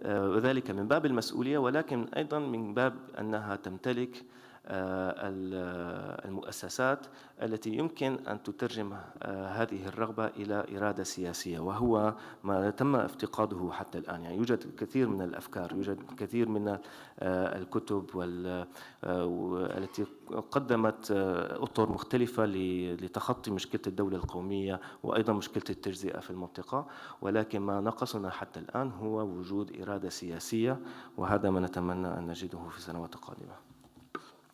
وذلك من باب المسؤولية، ولكن أيضا من باب أنها تمتلك المؤسسات التي يمكن أن تترجم هذه الرغبة إلى إرادة سياسية، وهو ما تم افتقاده حتى الآن. يعني يوجد كثير من الأفكار، يوجد كثير من الكتب التي قدمت أطر مختلفة لتخطي مشكلة الدولة القومية وأيضا مشكلة التجزئة في المنطقة، ولكن ما نقصنا حتى الآن هو وجود إرادة سياسية، وهذا ما نتمنى أن نجده في السنوات القادمة.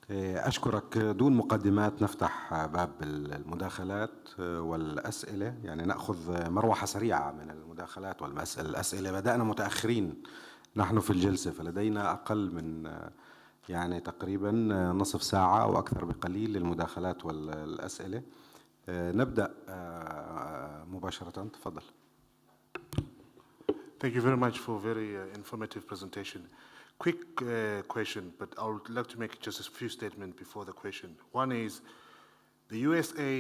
أشكرك. دون مقدمات نفتح باب المداخلات والأسئلة، يعني نأخذ مروحة سريعة من المداخلات والأسئلة. بدأنا متأخرين نحن في الجلسة، فلدينا أقل من يعني تقريبا نصف ساعة أو أكثر بقليل للمداخلات والأسئلة. نبدأ مباشرة. تفضل. Thank you very much for a very informative presentation. Quick question, but I would like to make just a few statements before the question. One is, the USA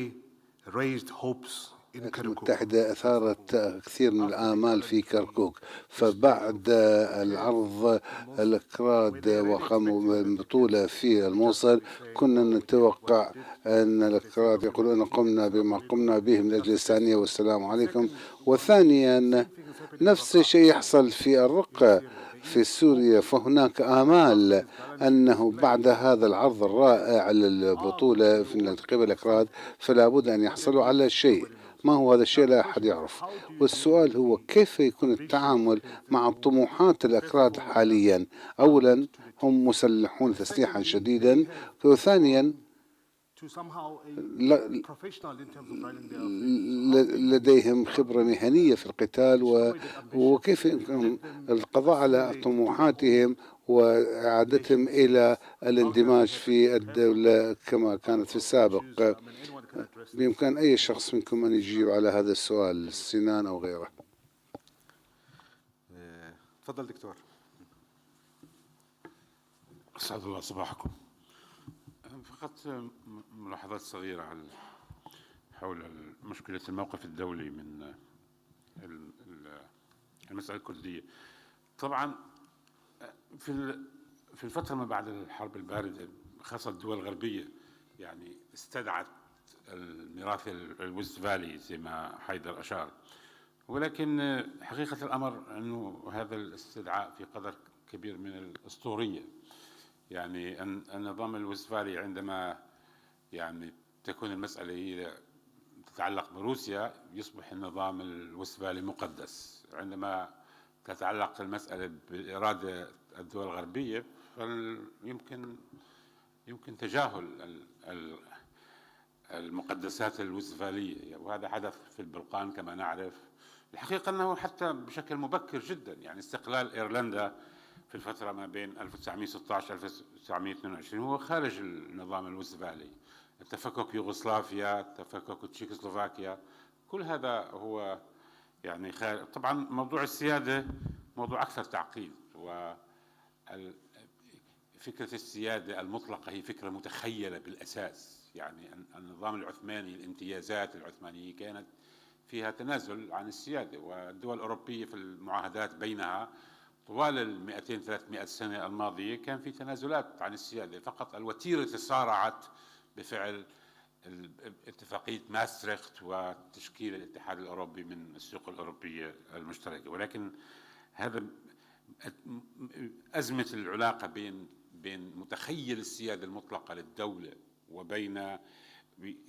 raised hopes الولايات المتحدة أثارت كثير من الآمال في كركوك، فبعد العرض الأكراد وقاموا بالبطولة في الموصل كنا نتوقع أن الأكراد يقولون قمنا بما قمنا به من أجل الثانية والسلام عليكم. وثانيا نفس الشيء يحصل في الرقة في سوريا، فهناك آمال أنه بعد هذا العرض الرائع للبطولة من قبل الأكراد فلا بد أن يحصلوا على شيء. ما هو هذا الشيء لا أحد يعرف، والسؤال هو كيف يكون التعامل مع طموحات الأكراد حاليا. أولا هم مسلحون تسليحا شديدا، وثانيا لديهم خبرة مهنية في القتال، وكيف يمكن القضاء على طموحاتهم وإعادتهم إلى الاندماج في الدولة كما كانت في السابق. بإمكان أي شخص منكم أن يجيب على هذا السؤال، سنان أو غيره. تفضل دكتور. أسعد الله صباحكم. فقط ملاحظات صغيرة حول مشكلة الموقف الدولي من المسألة الكردية. طبعا في الفترة ما بعد الحرب الباردة خاصة الدول الغربية يعني استدعت الميراث الوستفالي زي ما حيدر أشار، ولكن حقيقة الأمر أنه هذا الاستدعاء في قدر كبير من الأسطورية. يعني النظام الوستفالي عندما يعني تكون المسألة هي تتعلق بروسيا يصبح النظام الوستفالي مقدس، عندما تتعلق المسألة بإرادة الدول الغربية يمكن تجاهل المقدسات الوستفالية، وهذا حدث في البلقان كما نعرف. الحقيقة أنه حتى بشكل مبكر جدا يعني استقلال إيرلندا في الفترة ما بين 1916 1922 هو خارج النظام الوستفالي. تفكك يوغوسلافيا، تفكك تشيكوسلوفاكيا، كل هذا هو يعني طبعا موضوع السيادة موضوع أكثر تعقيد، وفكرة السيادة المطلقة هي فكرة متخيلة بالأساس. يعني النظام العثماني الامتيازات العثمانية كانت فيها تنازل عن السيادة، والدول الأوروبية في المعاهدات بينها طوال 200-300 سنة الماضية كان في تنازلات عن السيادة، فقط الوتيرة تصارعت بفعل اتفاقية ماستريخت وتشكيل الاتحاد الأوروبي من السوق الأوروبية المشتركة. ولكن هذا أزمة العلاقة بين متخيل السيادة المطلقة للدولة وبين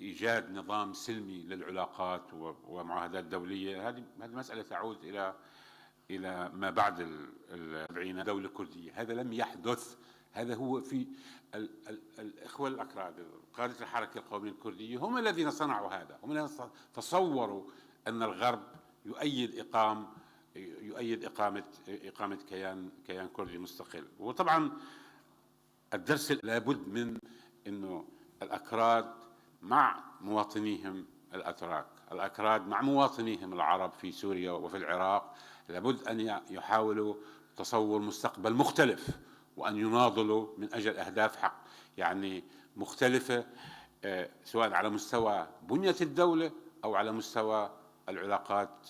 إيجاد نظام سلمي للعلاقات ومعاهدات دولية، هذه مسألة تعود إلى ما بعد الأربعين دولة كردية. هذا لم يحدث، هذا هو في الإخوة الأكراد قادة الحركة القومية الكردية هم الذين صنعوا هذا، هم الذين تصوروا أن الغرب يؤيد إقامة كيان كردي مستقل. وطبعا الدرس لابد من أنه الأكراد مع مواطنيهم الأتراك، الأكراد مع مواطنيهم العرب في سوريا وفي العراق لابد أن يحاولوا تصور مستقبل مختلف، وأن يناضلوا من أجل أهداف حق يعني مختلفة، سواء على مستوى بنية الدولة أو على مستوى العلاقات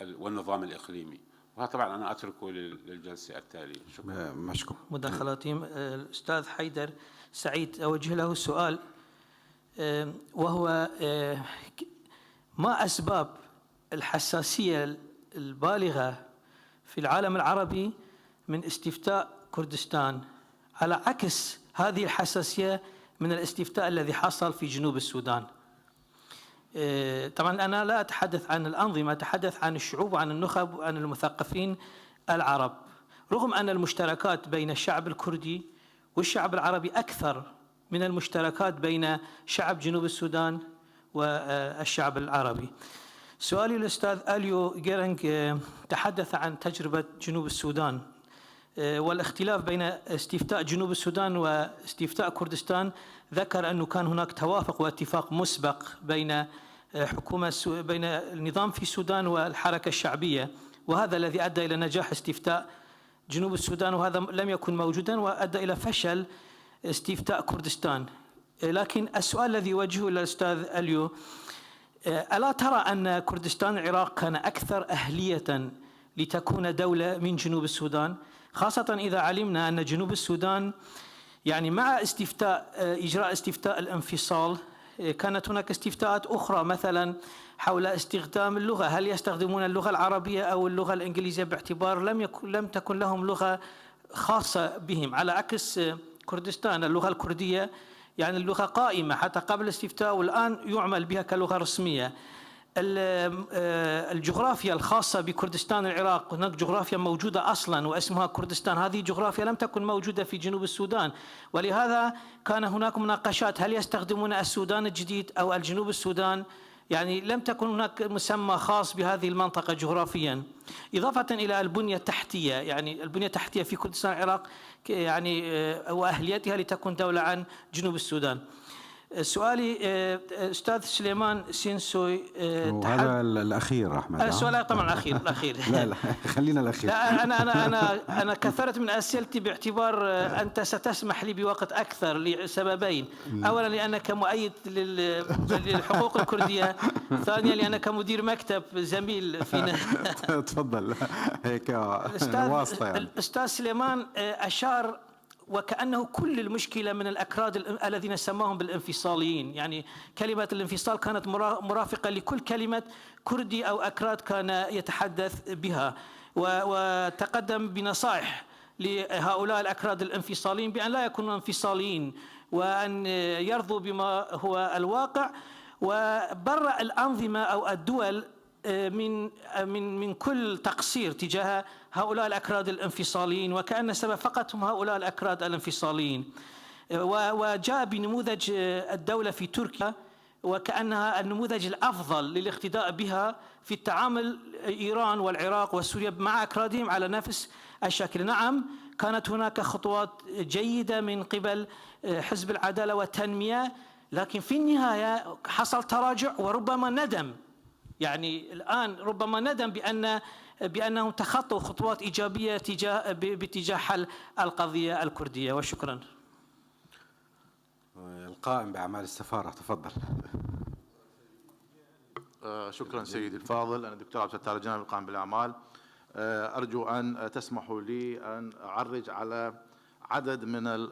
والنظام الإقليمي. وهذا طبعا أنا أتركه للجلسة التالية. شكرا. مشكور. مداخلاتهم. الأستاذ حيدر سعيد أوجه له سؤال، وهو ما أسباب الحساسية البالغة في العالم العربي من استفتاء كردستان على عكس هذه الحساسية من الاستفتاء الذي حصل في جنوب السودان؟ طبعا أنا لا أتحدث عن الأنظمة، أتحدث عن الشعوب وعن النخب وعن المثقفين العرب، رغم أن المشتركات بين الشعب الكردي والشعب العربي أكثر من المشتركات بين شعب جنوب السودان والشعب العربي. سؤالي للأستاذ أليو جيرنج تحدث عن تجربة جنوب السودان والاختلاف بين استفتاء جنوب السودان واستفتاء كردستان. ذكر أنه كان هناك توافق واتفاق مسبق بين بين النظام في السودان والحركة الشعبية، وهذا الذي أدى إلى نجاح استفتاء جنوب السودان، وهذا لم يكن موجودا وأدى إلى فشل استفتاء كردستان. لكن السؤال الذي يوجهه إلى الأستاذ أليو، ألا ترى أن كردستان العراق كان أكثر أهلية لتكون دولة من جنوب السودان، خاصة إذا علمنا أن جنوب السودان يعني مع إجراء استفتاء الانفصال كانت هناك استفتاءات أخرى مثلا حول استخدام اللغة، هل يستخدمون اللغة العربية أو اللغة الإنجليزية، باعتبار لم تكن لهم لغة خاصة بهم، على عكس كردستان اللغة الكردية يعني اللغة قائمة حتى قبل الاستفتاء والآن يعمل بها كلغة رسمية. الجغرافيا الخاصة بكردستان العراق، هناك جغرافيا موجودة أصلا واسمها كردستان، هذه جغرافيا لم تكن موجودة في جنوب السودان، ولهذا كان هناك مناقشات هل يستخدمون السودان الجديد أو الجنوب السودان، يعني لم تكن هناك مسمى خاص بهذه المنطقة جغرافيا. إضافة إلى البنية التحتية، يعني البنية التحتية في كردستان العراق يعني وأهليتها لتكون دولة عن جنوب السودان. سؤالي أستاذ سليمان سينسوي، وهذا الأخير أحمد. السؤال طبعا الأخير لا خلينا الأخير. لا أنا كثرت من أسئلتي باعتبار أنت ستسمح لي بوقت أكثر لسببين، أولا لأنك مؤيد للحقوق الكردية، ثانيا لأنك مدير مكتب زميل فينا. تفضل هيك واسطة يعني. الأستاذ سليمان أشار وكأنه كل المشكلة من الأكراد الذين سماهم بالانفصاليين، يعني كلمة الانفصال كانت مرافقة لكل كلمة كردي أو أكراد كان يتحدث بها، وتقدم بنصائح لهؤلاء الأكراد الانفصاليين بأن لا يكونوا انفصاليين وأن يرضوا بما هو الواقع، وبرأ الأنظمة أو الدول من كل تقصير تجاه هؤلاء الأكراد الانفصاليين، وكأن السبب فقط هم هؤلاء الأكراد الانفصاليين، وجاء بنموذج الدولة في تركيا وكأنها النموذج الأفضل للاقتداء بها في التعامل إيران والعراق وسوريا مع أكرادهم على نفس الشكل. نعم كانت هناك خطوات جيدة من قبل حزب العدالة والتنمية، لكن في النهاية حصل تراجع وربما ندم، يعني الآن ربما ندم بأنهم تخطوا خطوات إيجابية باتجاه حل القضية الكردية. وشكرا. القائم بأعمال السفارة تفضل. شكرا سيدي الفاضل. أنا الدكتور عبد الستار الجنابي القائم بالأعمال. أرجو أن تسمحوا لي أن أعرج على عدد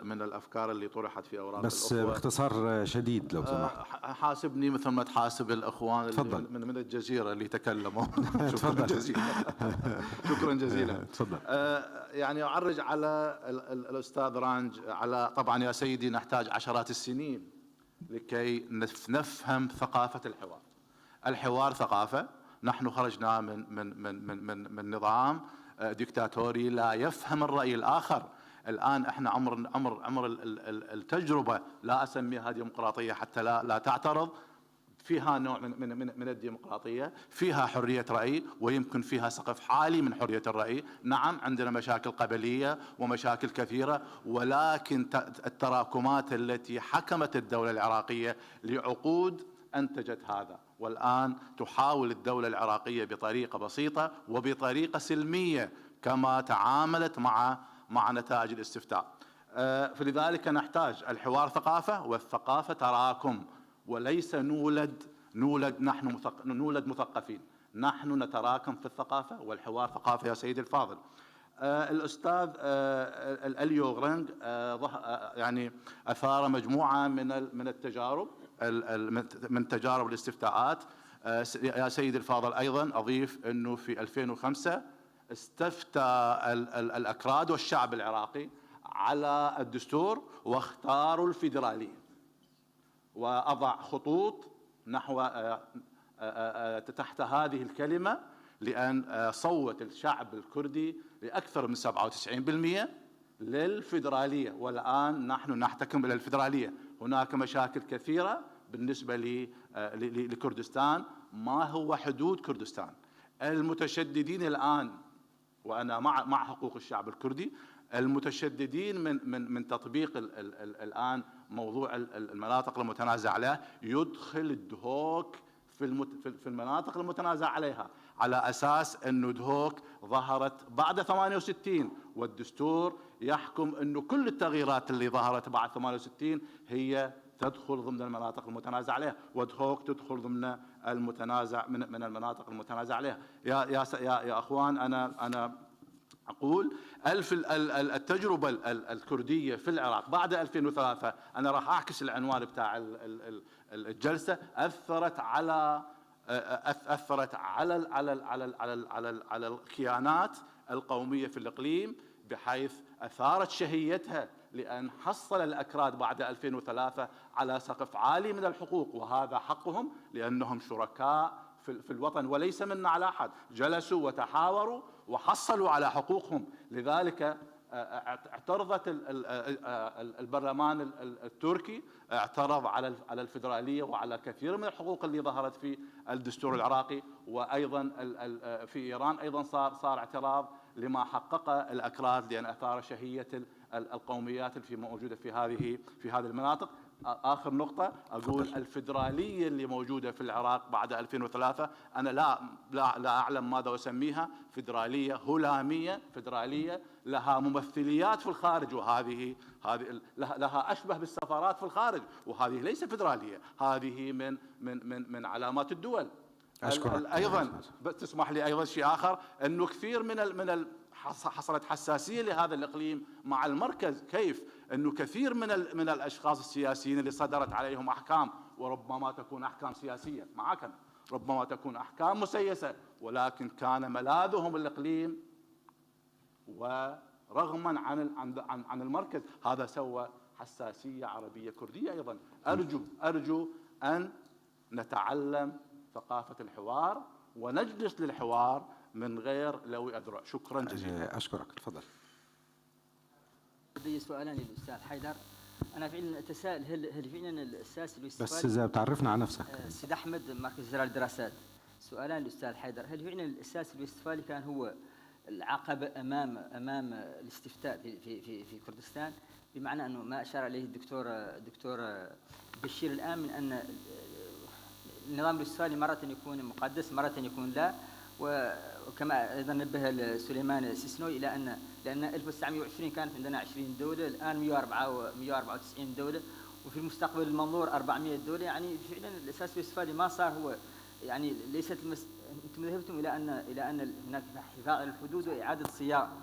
من الأفكار اللي طرحت في أوراق بس الأخوة باختصار شديد لو سمحت. حاسبني مثل ما تحاسب الأخوان تفضل. من الجزيرة اللي تكلموا. شكرا جزيلا. شكرا جزيلا. تفضل. يعني أعرج على الأستاذ رانج على طبعا يا سيدي نحتاج عشرات السنين لكي نفهم ثقافة الحوار. الحوار ثقافة. نحن خرجنا من نظام ديكتاتوري لا يفهم الرأي الآخر. الآن احنا عمر التجربة، لا أسميها ديمقراطية حتى لا تعترض، فيها نوع من الديمقراطية، فيها حرية رأي ويمكن فيها سقف عالي من حرية الرأي. نعم عندنا مشاكل قبلية ومشاكل كثيرة، ولكن التراكمات التي حكمت الدولة العراقية لعقود أنتجت هذا، والآن تحاول الدولة العراقية بطريقة بسيطة وبطريقة سلمية كما تعاملت مع نتائج الاستفتاء. فلذلك نحتاج الحوار ثقافة، والثقافة تراكم، وليس نولد نحن نولد مثقفين، نحن نتراكم في الثقافة، والحوار ثقافة يا سيدي الفاضل. الأستاذ اليوم يعني أثار مجموعة من التجارب، من تجارب الاستفتاءات. يا سيدي الفاضل أيضا أضيف أنه في 2005 استفتى الأكراد والشعب العراقي على الدستور واختاروا الفيدرالية، وأضع خطوط نحو تحت هذه الكلمة، لأن صوت الشعب الكردي لأكثر من 97% للفيدرالية، والآن نحن نحتكم إلى الفيدرالية. هناك مشاكل كثيرة بالنسبة لكردستان. ما هو حدود كردستان؟ المتشددين الآن، وأنا مع حقوق الشعب الكردي، المتشددين من تطبيق الآن موضوع المناطق المتنازع عليها، يدخل الدهوك في المناطق المتنازع عليها، على أساس أنه دهوك ظهرت بعد 68 والدستور يحكم أنه كل التغييرات اللي ظهرت بعد 68 هي تدخل ضمن المناطق المتنازع عليها، ودهوك تدخل ضمن المتنازع من المناطق المتنازع عليها. يا اخوان، انا اقول التجربه الكرديه في العراق بعد 2003، انا راح اعكس العنوان بتاع الجلسه، اثرت على على الكيانات القوميه في الاقليم، بحيث اثارت شهيتها لان حصل الاكراد بعد 2003 على سقف عالي من الحقوق، وهذا حقهم لانهم شركاء في الوطن وليس منا على احد، جلسوا وتحاوروا وحصلوا على حقوقهم. لذلك اعترضت البرلمان التركي، اعترض على الفيدراليه وعلى كثير من الحقوق اللي ظهرت في الدستور العراقي، وايضا في ايران ايضا صار اعتراض لما حققه الاكراد، لان اثار شهيه القوميات اللي موجوده في هذه المناطق. آخر نقطة أقول الفيدرالية اللي موجودة في العراق بعد 2003، أنا لا أعلم ماذا أسميها، فيدرالية هلامية، فيدرالية لها ممثليات في الخارج، وهذه لها أشبه بالسفارات في الخارج، وهذه ليس فيدرالية، هذه من علامات الدول. أشكرك. أيضا تسمح لي أيضا شيء آخر، أنه كثير من حصلت حساسية لهذا الإقليم مع المركز، كيف أنه كثير من الأشخاص السياسيين اللي صدرت عليهم أحكام، وربما تكون أحكام سياسية معك، ربما تكون أحكام مسيسة، ولكن كان ملاذهم الإقليم ورغما عن المركز. هذا سوى حساسية عربية كردية. أيضا أرجو أن نتعلم ثقافة الحوار ونجلس للحوار من غير لوي أذرع. شكرا جزيلا. أشكرك. تفضل. لدي سؤالان للأستاذ حيدر. أنا فعلا أتساءل هل فعلا الأساس الاستفادة، بس إذا بتعرفنا عن نفسك. سيد أحمد، مركز زراعة الدراسات. سؤالان للأستاذ حيدر، هل فعلا الأساس الاستفادي كان هو العقبة أمام الاستفتاء في كردستان، بمعنى أنه ما أشار إليه الدكتور بشير الآن من أن النظام الاستفادي مرة يكون مقدس مرة يكون لا، وكما ايضا نبه سليمان سيسنوي الى ان لان 1920 كانت عندنا 20 دوله، الان 194 دوله، وفي المستقبل المنظور 400 دوله. يعني فعلا الاساس في الاستفاده ما صار هو، يعني ليست انتم ذهبتم الى ان هناك حفاظ على الحدود واعاده صياغه،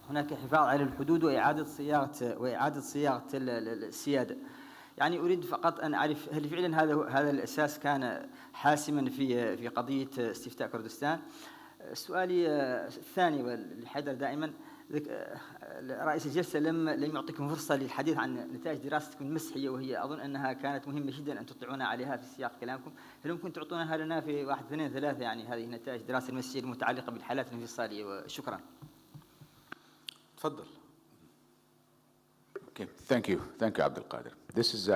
هناك حفاظ على الحدود واعاده صياغه السياده. يعني أريد فقط أن أعرف هل فعلا هذا الأساس كان حاسما في قضية استفتاء كردستان. سؤالي الثاني والحيدر دائما، رئيس الجلسة لم يعطيكم فرصة للحديث عن نتائج دراستكم المسحية، وهي أظن أنها كانت مهمة جدا أن تطلعونا عليها في سياق كلامكم. هل ممكن تعطونها لنا في 1 2 3 يعني هذه نتائج دراسة المسحية المتعلقة بالحالات الانفصالية؟ وشكرا. تفضل. Okay, thank you, عبد القادر. This is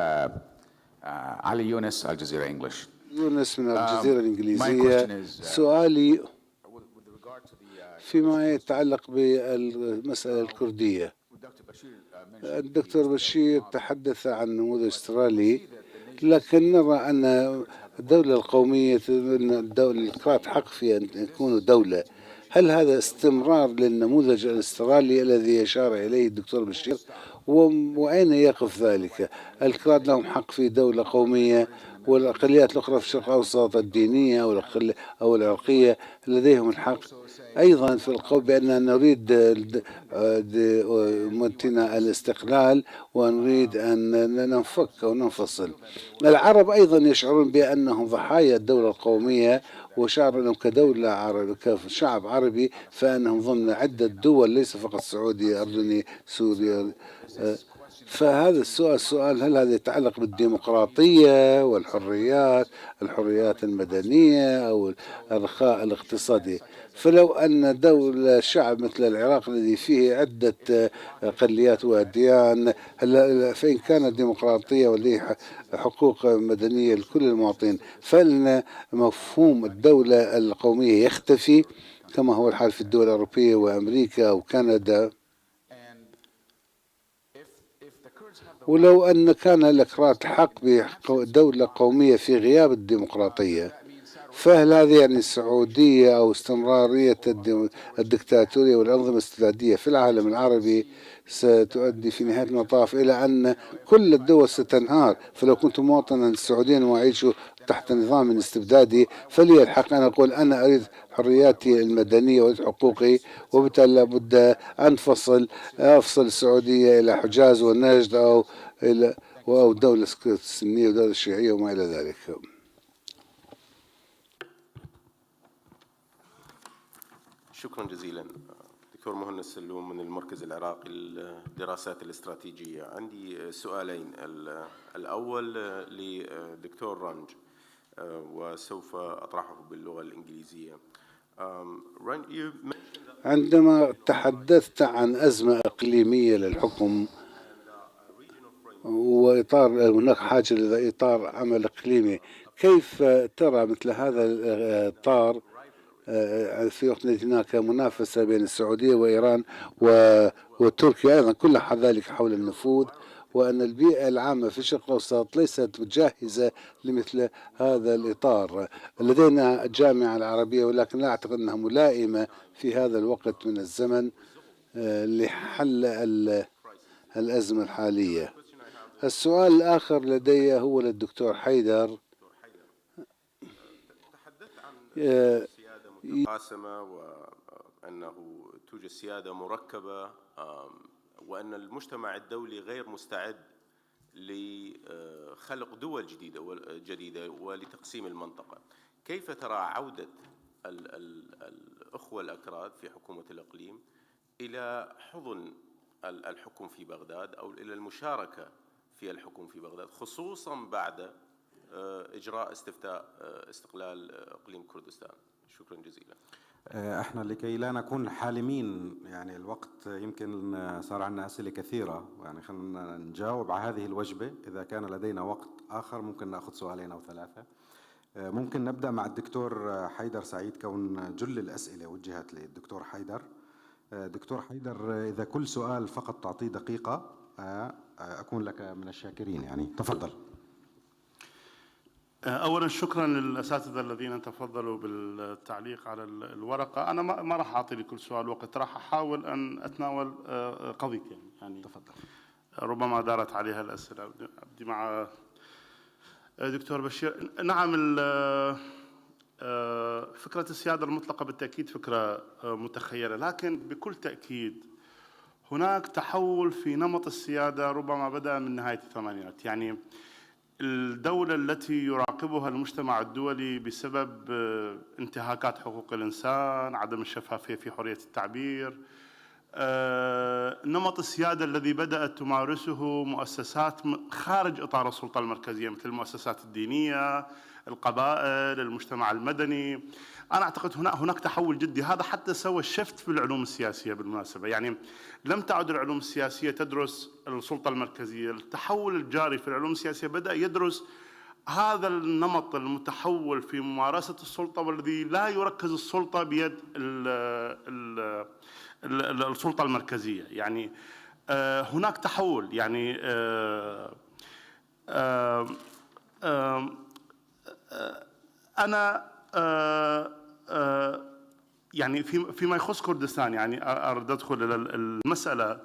علي يونس, الجزيرة English. يونس من الجزيرة الإنجليزية. سؤالي فيما يتعلق بالمسألة الكردية. الدكتور بشير تحدث عن نموذج استرالي، لكن نرى أن الدولة القومية، الكرات حق في أن يكونوا دولة. هل هذا استمرار للنموذج الاسترالي الذي يشار إليه الدكتور بشير؟ وأين يقف ذلك؟ الكراد لهم حق في دولة قومية، والأقليات الأخرى في الشرق الأوسط الدينية أو العرقية لديهم الحق أيضا في القول بأننا نريد مدتنا الاستقلال ونريد أن ننفك أو ننفصل. العرب أيضا يشعرون بأنهم ضحايا الدولة القومية، وشعروا أنهم كدولة عربية كشعب عربي فأنهم ضمن عدة دول، ليس فقط سعودية أردني سوريا. فهذا السؤال هل هذا يتعلق بالديمقراطية والحريات المدنية أو الرخاء الاقتصادي؟ فلو أن دولة شعب مثل العراق الذي فيه عدة أقليات وأديان، فإن كانت ديمقراطية وليه حقوق مدنية لكل المواطنين، فإن مفهوم الدولة القومية يختفي كما هو الحال في الدول الأوروبية وأمريكا وكندا. ولو أن كان الأكراد حق بدولة قومية في غياب الديمقراطية، فهل هذه يعني السعودية أو استمرارية الدكتاتورية والأنظمة الاستبدادية في العالم العربي ستؤدي في نهاية المطاف إلى أن كل الدول ستنهار؟ فلو كنت مواطنا سعوديا وأعيش تحت نظام استبدادي فلي الحق أن أقول أنا أريد حرياتي المدنية وأريد حقوقي، وبالتالي لابد أن أفصل السعودية إلى حجاز والنجد أو الدولة السنية والدولة الشيعية وما إلى ذلك. شكرا جزيلا. دكتور مهند السلوم من المركز العراقي للدراسات الاستراتيجية. عندي سؤالين، الأول لدكتور رنج وسوف أطرحه باللغة الإنجليزية. عندما تحدثت عن أزمة إقليمية للحكم وإطار هناك حاجة لإطار عمل إقليمي، كيف ترى مثل هذا الإطار في وقت هناك منافسة بين السعودية وإيران وتركيا أيضا كل ذلك حول النفوذ، وأن البيئة العامة في الشرق الأوسط ليست جاهزة لمثل هذا الإطار؟ لدينا الجامعة العربية ولكن لا أعتقد أنها ملائمة في هذا الوقت من الزمن لحل الأزمة الحالية. السؤال الآخر لدي هو للدكتور حيدر. سيادة متقاسمة وأنه توجد سيادة مركبة وأن المجتمع الدولي غير مستعد لخلق دول جديدة ولتقسيم المنطقة. كيف ترى عودة الأخوة الأكراد في حكومة الإقليم إلى حضن الحكم في بغداد أو إلى المشاركة في الحكم في بغداد، خصوصا بعد إجراء استفتاء استقلال إقليم كردستان؟ شكرا جزيلا. احنا لكي لا نكون حالمين، يعني الوقت يمكن صار عندنا أسئلة كثيرة، يعني خلينا نجاوب على هذه الوجبة. إذا كان لدينا وقت آخر ممكن نأخذ سؤالين أو ثلاثة. ممكن نبدأ مع الدكتور حيدر سعيد كون جل الأسئلة وجهت للدكتور حيدر. دكتور حيدر، إذا كل سؤال فقط تعطيه دقيقة أكون لك من الشاكرين، يعني تفضل. أولا شكرا للأساتذة الذين تفضلوا بالتعليق على الورقة. أنا ما راح أعطي لكل سؤال وقت، راح أحاول أن أتناول قضيتين يعني تفضل ربما دارت عليها الأسئلة. أبدي مع دكتور بشير. نعم، فكرة السيادة المطلقة بالتأكيد فكرة متخيلة، لكن بكل تأكيد هناك تحول في نمط السيادة ربما بدأ من نهاية الثمانينات. يعني الدولة التي يراقبها المجتمع الدولي بسبب انتهاكات حقوق الإنسان، عدم الشفافية في حرية التعبير، نمط السيادة الذي بدأت تمارسه مؤسسات خارج إطار السلطة المركزية مثل المؤسسات الدينية، القبائل، المجتمع المدني. أنا أعتقد هناك تحول جدي. هذا حتى سوى الشفت في العلوم السياسية بالمناسبة. يعني لم تعد العلوم السياسية تدرس السلطة المركزية، التحول الجاري في العلوم السياسية بدأ يدرس هذا النمط المتحول في ممارسة السلطة، والذي لا يركز السلطة بيد السلطة المركزية. يعني هناك تحول. يعني أنا يعني فيما يخص كردستان، يعني أريد أدخل إلى المسألة.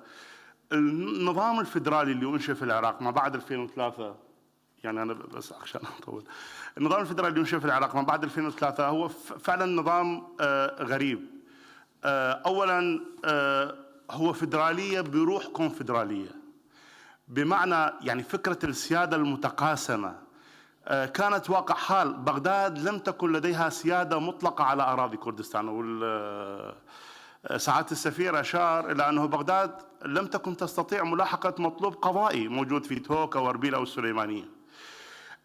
النظام الفيدرالي اللي أنشئ في العراق ما بعد 2003، يعني أنا بس عشان أطول، النظام الفيدرالي اللي أنشئ في العراق ما بعد 2003 هو فعلا نظام غريب. أولا هو فيدرالية بروح كونفدرالية، بمعنى يعني فكرة السيادة المتقاسمة كانت واقع حال. بغداد لم تكن لديها سيادة مطلقة على أراضي كردستان، سعادة السفير أشار إلى أنه بغداد لم تكن تستطيع ملاحقة مطلوب قضائي موجود في توكا وأربيل أو السليمانية.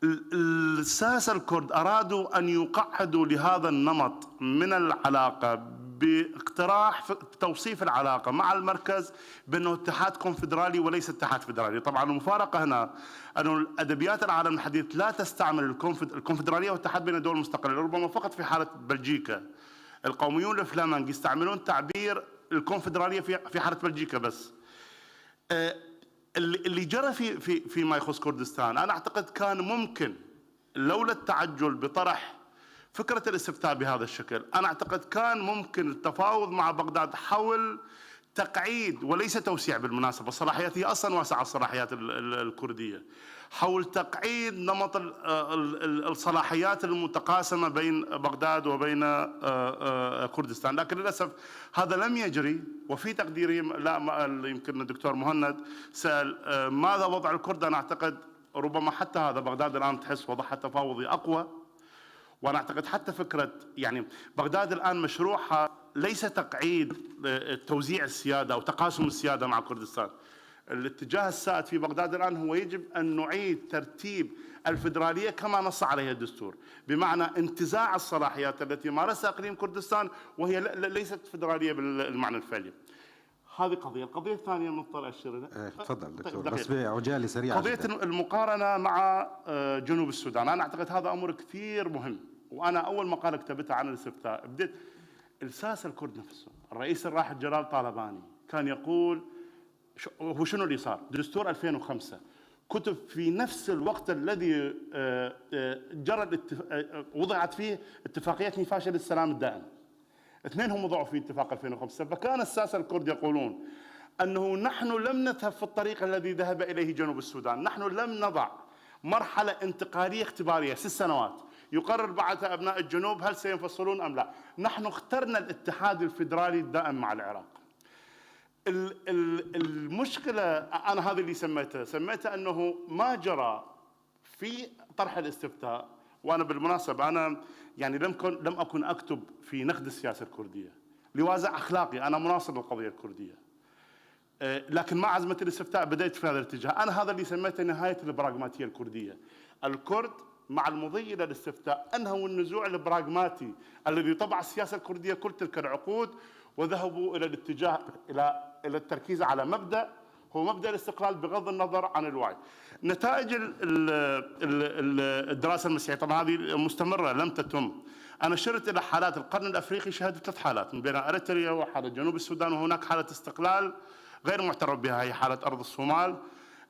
الساسة الكرد أرادوا أن يقعدوا لهذا النمط من العلاقة باقتراح توصيف العلاقة مع المركز بأنه اتحاد كونفدرالي وليس اتحاد فيدرالي. طبعا المفارقة هنا أن أدبيات العالم الحديث لا تستعمل الكونفدرالية والاتحاد بين الدول المستقلة، ربما فقط في حالة بلجيكا. القوميون الفلامنج يستعملون تعبير الكونفدرالية في حالة بلجيكا بس. اللي جرى فيما يخص كردستان، أنا أعتقد كان ممكن لولا التعجل بطرح فكرة الاستفتاء بهذا الشكل أنا أعتقد كان ممكن التفاوض مع بغداد حول تقعيد وليس توسيع بالمناسبة، الصلاحيات هي أصلا واسعة الصلاحيات الكردية، حول تقعيد نمط الصلاحيات المتقاسمة بين بغداد وبين كردستان، لكن للأسف هذا لم يجري. وفي تقديري لا يمكن الدكتور مهند سأل ماذا وضع الكرد، أنا أعتقد ربما حتى هذا بغداد الآن تحس وضعها التفاوضي أقوى، وأنا أعتقد حتى فكرة يعني بغداد الآن مشروعها ليس تقعيد توزيع السيادة أو تقاسم السيادة مع كردستان. الاتجاه السائد في بغداد الآن هو يجب أن نعيد ترتيب الفيدرالية كما نص عليها الدستور، بمعنى انتزاع الصلاحيات التي مارسها إقليم كردستان وهي ليست فيدرالية بالمعنى الفعلي. هذه قضية. القضية الثانية المفترض أشير لها. تفضل دكتور بس بعجالة سريعة قضية جدا. المقارنة مع جنوب السودان، أنا أعتقد هذا أمر كثير مهم، وأنا أول مقالة كتبتها عن الاستفتاء بديت الساسة الكرد نفسه، الرئيس الراحل جلال طالباني كان يقول هو شنو اللي صار؟ دستور 2005 كتب في نفس الوقت الذي جرى وضعت فيه اتفاقية نفاش للسلام الدائم. اثنينهم وضعوا في اتفاق 2005، فكان الساسة الكرد يقولون أنه نحن لم نذهب في الطريق الذي ذهب إليه جنوب السودان، نحن لم نضع مرحلة انتقالية اختبارية 6 سنوات يقرر بعدها أبناء الجنوب هل سينفصلون أم لا، نحن اخترنا الاتحاد الفيدرالي الدائم مع العراق. المشكلة أنا هذا اللي سميته أنه ما جرى في طرح الاستفتاء. وأنا بالمناسبة أنا يعني لم أكن أكتب في نقد السياسة الكردية لوازع أخلاقي، أنا مناصر للقضية الكردية، لكن مع عزمة الاستفتاء بدأت في هذا الاتجاه. أنا هذا اللي سميته نهاية البراغماتية الكردية. الكرد مع المضي إلى الاستفتاء أنهوا النزوع البراغماتي الذي طبع السياسة الكردية كل تلك العقود، وذهبوا إلى الاتجاه إلى التركيز على مبدأ هو مبدأ الاستقلال بغض النظر عن الوعي. نتائج الدراسة المسيحية طبعا هذه مستمرة لم تتم. أنا شرت إلى حالات القرن الأفريقي، شهدت 3 حالات من بين أريتريا وحالة جنوب السودان، وهناك حالة استقلال غير معترف بها هي حالة أرض الصومال.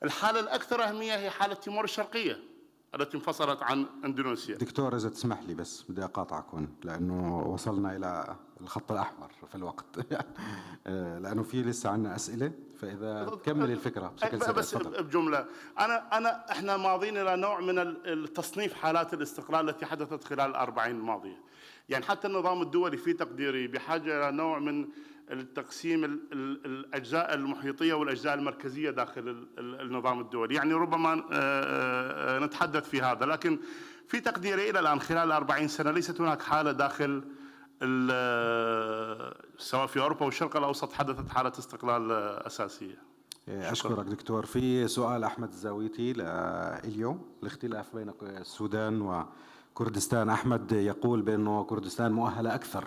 الحالة الأكثر أهمية هي حالة تيمور الشرقية التي انفصلت عن اندونيسيا. دكتور إذا تسمح لي بس بدي أقاطعكم لأنه وصلنا إلى الخط الأحمر في الوقت لأنه في لسه عنا أسئلة، فإذا تكمل الفكرة بشكل سريع. بس بجملة احنا ماضين إلى نوع من التصنيف حالات الاستقلال التي حدثت خلال ال40 الماضية. يعني حتى النظام الدولي في تقديري بحاجة إلى نوع من التقسيم الأجزاء المحيطية والأجزاء المركزية داخل النظام الدولي. يعني ربما نتحدث في هذا، لكن في تقديري إلى الآن خلال 40 سنة ليست هناك حالة داخل سواء في أوروبا والشرق الأوسط حدثت حالة استقلال أساسية. أشكرك دكتور. في سؤال أحمد الزاويتي اليوم، الاختلاف بين السودان وكردستان. أحمد يقول بأنه كردستان مؤهلة أكثر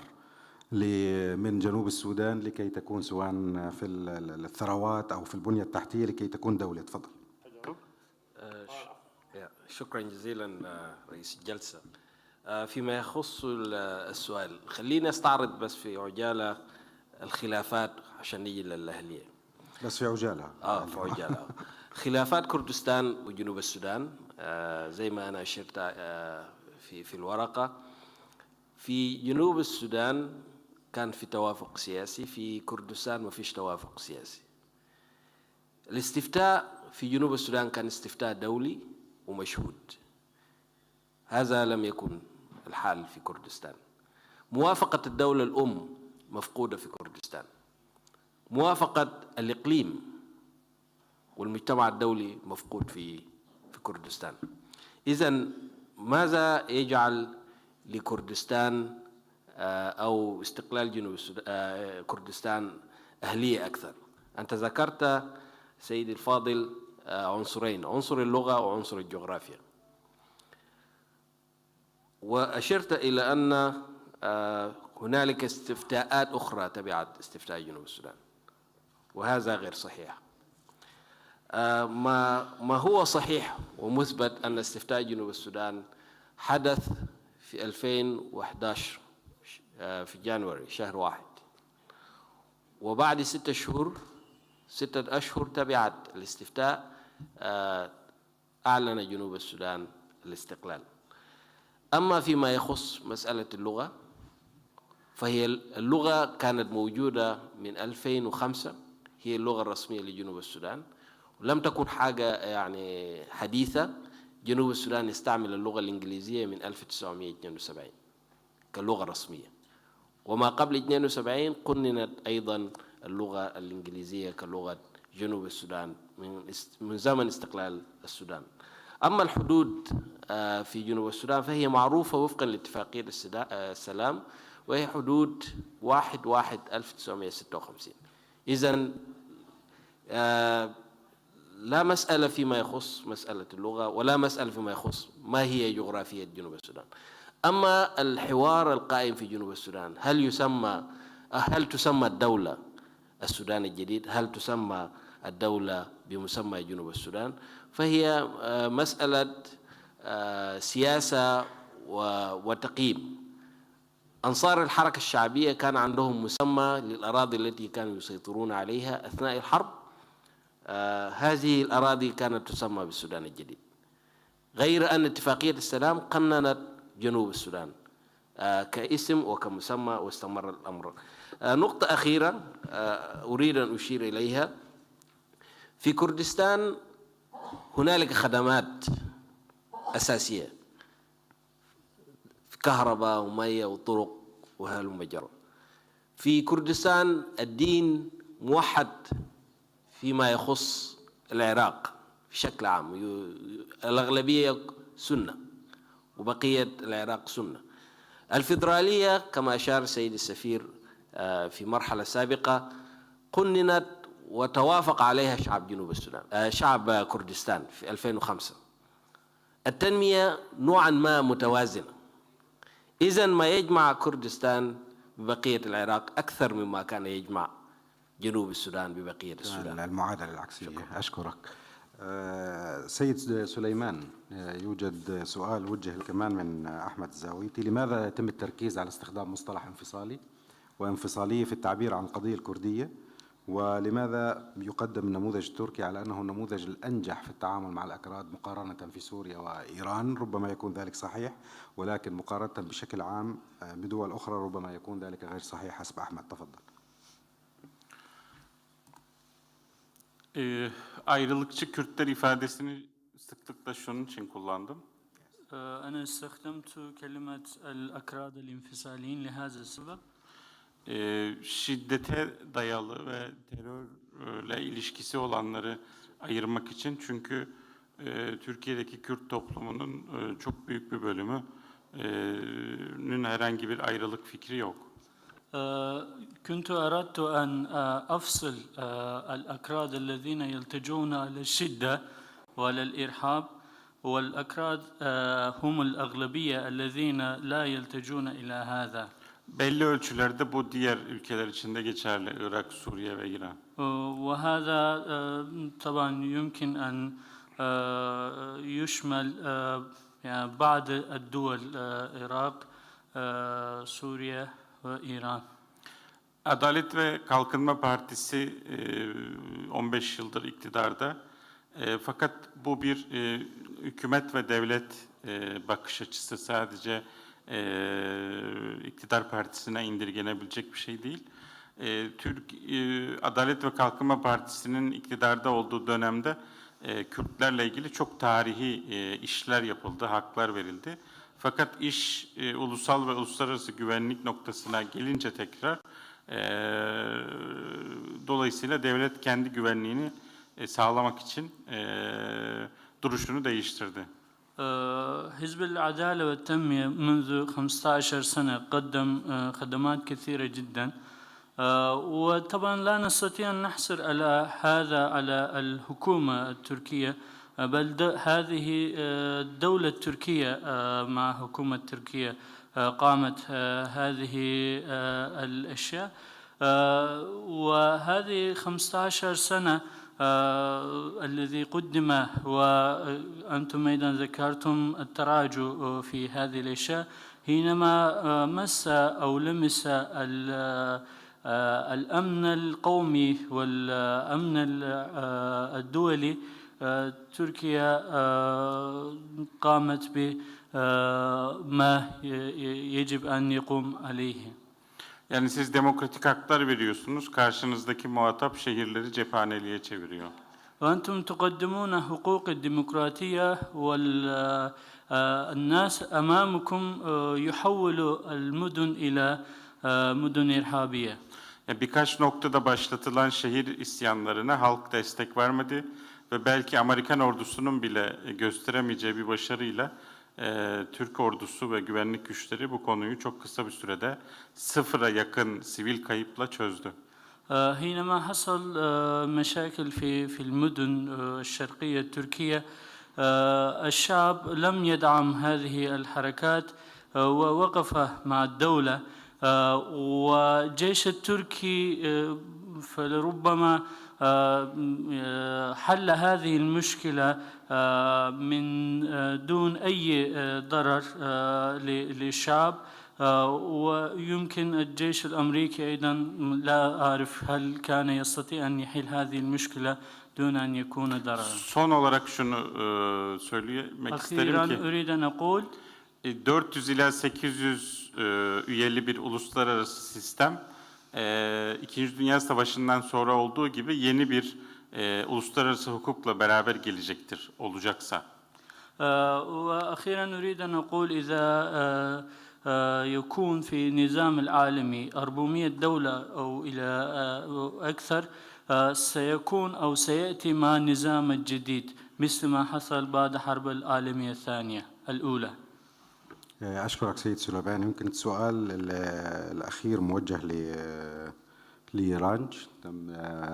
من جنوب السودان لكي تكون سواء في الثروات أو في البنية التحتية لكي تكون دولة. تفضل. شكرا جزيلا رئيس الجلسة. فيما يخص السؤال خليني استعرض بس في عجالة الخلافات عشان نيجي للأهلية. بس في عجالة. في عجالة. خلافات كردستان وجنوب السودان زي ما أنا أشرت في الورقة. في جنوب السودان كان في توافق سياسي، في كردستان ما فيش توافق سياسي. الاستفتاء في جنوب السودان كان استفتاء دولي ومشهود، هذا لم يكن الحال في كردستان. موافقة الدولة الأم مفقودة في كردستان، موافقة الإقليم والمجتمع الدولي مفقود في كردستان. إذن ماذا يجعل لكردستان أو استقلال جنوب كردستان أهلية أكثر؟ أنت ذكرت سيدي الفاضل عنصرين، عنصر اللغة وعنصر الجغرافيا، وأشرت إلى أن هنالك استفتاءات أخرى تبعت استفتاء جنوب السودان، وهذا غير صحيح. ما هو صحيح ومثبت أن استفتاء جنوب السودان حدث في 2011 في جانوري شهر 1، وبعد 6 أشهر تبعت الاستفتاء أعلن جنوب السودان الاستقلال. أما فيما يخص مسألة اللغة فهي اللغة كانت موجودة من 2005، هي اللغة الرسمية لجنوب السودان، ولم تكن حاجة يعني حديثة. جنوب السودان يستعمل اللغة الإنجليزية من 1972 كلغة رسمية، وما قبل 72 قننت أيضا اللغة الإنجليزية كلغة جنوب السودان من زمن استقلال السودان. أما الحدود في جنوب السودان فهي معروفة وفقا لاتفاقية السلام، وهي حدود 1/1/1956. إذن لا مسألة فيما يخص مسألة اللغة، ولا مسألة فيما يخص ما هي جغرافية جنوب السودان. أما الحوار القائم في جنوب السودان، هل تسمى الدولة السودان الجديد؟ هل تسمى الدولة بمسمى جنوب السودان؟ فهي مسألة سياسة وتقييم. أنصار الحركة الشعبية كان عندهم مسمى للأراضي التي كانوا يسيطرون عليها أثناء الحرب. هذه الأراضي كانت تسمى بالسودان الجديد، غير أن اتفاقية السلام قننت جنوب السودان كاسم وكمسمى، واستمر الأمر. نقطة أخيرة أريد أن أشير إليها: في كردستان هنالك خدمات أساسية، كهرباء ومية وطرق وهلم جرى. في كردستان الدين موحد فيما يخص العراق بشكل عام، الأغلبية سنة وبقية العراق سنة. الفيدرالية كما أشار السيد السفير في مرحلة سابقة قننت وتوافق عليها شعب جنوب السودان، شعب كردستان في 2005. التنمية نوعا ما متوازنة، إذن ما يجمع كردستان ببقية العراق أكثر مما كان يجمع جنوب السودان ببقية السودان. المعادلة العكسية. أشكرك. سيد سليمان، يوجد سؤال وجه كمان من أحمد الزاويتي: لماذا يتم التركيز على استخدام مصطلح انفصالي وانفصالية في التعبير عن القضية الكردية؟ ولماذا يقدم النموذج التركي على أنه النموذج الأنجح في التعامل مع الأكراد مقارنة في سوريا وإيران؟ ربما يكون ذلك صحيح، ولكن مقارنة بشكل عام بدول أخرى ربما يكون ذلك غير صحيح حسب أحمد. تفضل. Ayrılıkçı Kürtler ifadesini sıklıkla şunun için kullandım. أنا استخدمت كلمة الأكراد الانفصاليين لهذا السبب. Şiddete dayalı ve terörle ilişkisi olanları ayırmak için, çünkü Türkiye'deki Kürt toplumunun çok büyük bir bölümünün herhangi bir ayrılık fikri yok. كنت أردت أن أفصل الأكراد الذين يلتجون إلى الشدة وإلى الإرهاب، والأكراد هم الأغلبية الذين لا يلتجون إلى هذا. Belli ölçülerde bu diğer ülkeler için de geçerli: Irak, Suriye ve İran. وهذا طبعا يمكن أن يشمل بعض الدول العراق سوريا وإيران. Adalet ve Kalkınma Partisi 15 yıldır iktidarda. Fakat bu bir hükümet ve devlet bakış açısı, sadece iktidar partisine indirgenebilecek bir şey değil. Adalet ve Kalkınma Partisi'nin iktidarda olduğu dönemde Kürtlerle ilgili çok tarihi işler yapıldı, haklar verildi. Fakat iş ulusal ve uluslararası güvenlik noktasına gelince tekrar dolayısıyla devlet kendi güvenliğini sağlamak için duruşunu değiştirdi. حزب العدالة والتنمية منذ 15 سنة قدم خدمات كثيرة جدا، وطبعا لا نستطيع أن نحصر على هذا على الحكومة التركية، بل هذه الدولة التركية مع حكومة تركيا قامت هذه الأشياء. وهذه 15 سنة الذي قدم، وأنتم أيضا ذكرتم التراجع في هذه الأشياء حينما مس أو لمس الأمن القومي والأمن الدولي. تركيا قامت ما يجب أن يقوم عليه. Yani siz demokratik haklar veriyorsunuz, karşınızdaki muhatap şehirleri cephaneliğe çeviriyor. وأنتم تقدمون حقوق الديمقراطية والناس أمامكم يحولوا المدن إلى مدن إرهابية. Birkaç noktada başlatılan şehir isyanlarına halk destek vermedi ve belki Amerikan ordusunun bile gösteremeyeceği bir başarıyla Türk ordusu ve güvenlik güçleri bu konuyu çok kısa bir sürede sıfıra yakın sivil kayıpla çözdü. حينما حصل مشاكل في المدن الشرقية التركية الشعب لم يدعم هذه الحركات ووقف مع الدولة والجيش التركي فلربما حل هذه المشكلة من دون أي ضرر للشعب ويمكن الجيش الأمريكي أيضا لا أعرف هل كان يستطيع أن يحل هذه المشكلة دون أن يكون ضررا. Son olarak şunu söylemek isterim ki أريد أن أقول 400 ila 800 üyeli bir uluslararası sistem İkinci Dünya Savaşı'ndan sonra olduğu gibi yeni bir uluslararası hukukla beraber gelecektir olacaksa. وأخيرا أريد أن أقول إذا يكون في نظام العالمي 400 دولة أو إلى أكثر سيكون أو سيأتي مع نظام الجديد مثل ما حصل بعد حرب العالمية الثانية الأولى. أشكرك سيد سليمان. يمكن السؤال الأخير موجه لرانج.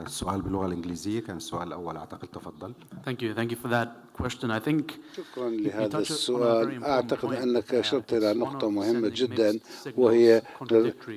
السؤال باللغة الإنجليزية كان السؤال الأول أعتقد. تفضل. Thank you for that question. I think شكرا لهذا السؤال. أعتقد أنك أشرت إلى نقطة مهمة جدا وهي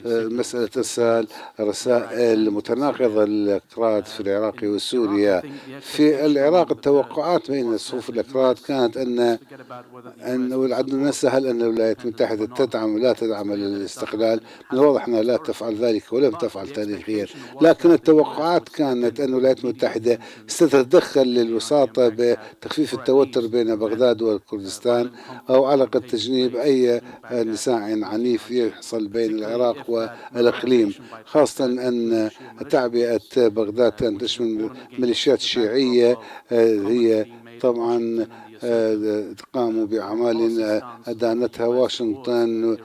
مسألة إرسال رسائل متناقضة للأكراد في العراق وسوريا. في العراق التوقعات بين صفوف الأكراد كانت أن والعدل سهل أن الولايات المتحدة تدعم لا تدعم الاستقلال. من الواضح أنها لا تفعل ذلك ولم تفعل تاريخيا، لكن التوقعات كانت أن الولايات المتحدة ستتدخل للوساطة بتخفيف التوتر بين بغداد والكردستان أو على تجنيب أي نزاع عنيف يحصل بين العراق والإقليم، خاصة أن تعبئة بغداد تشمل ميليشيات شيعية هي طبعا قاموا بأعمال أدانتها واشنطن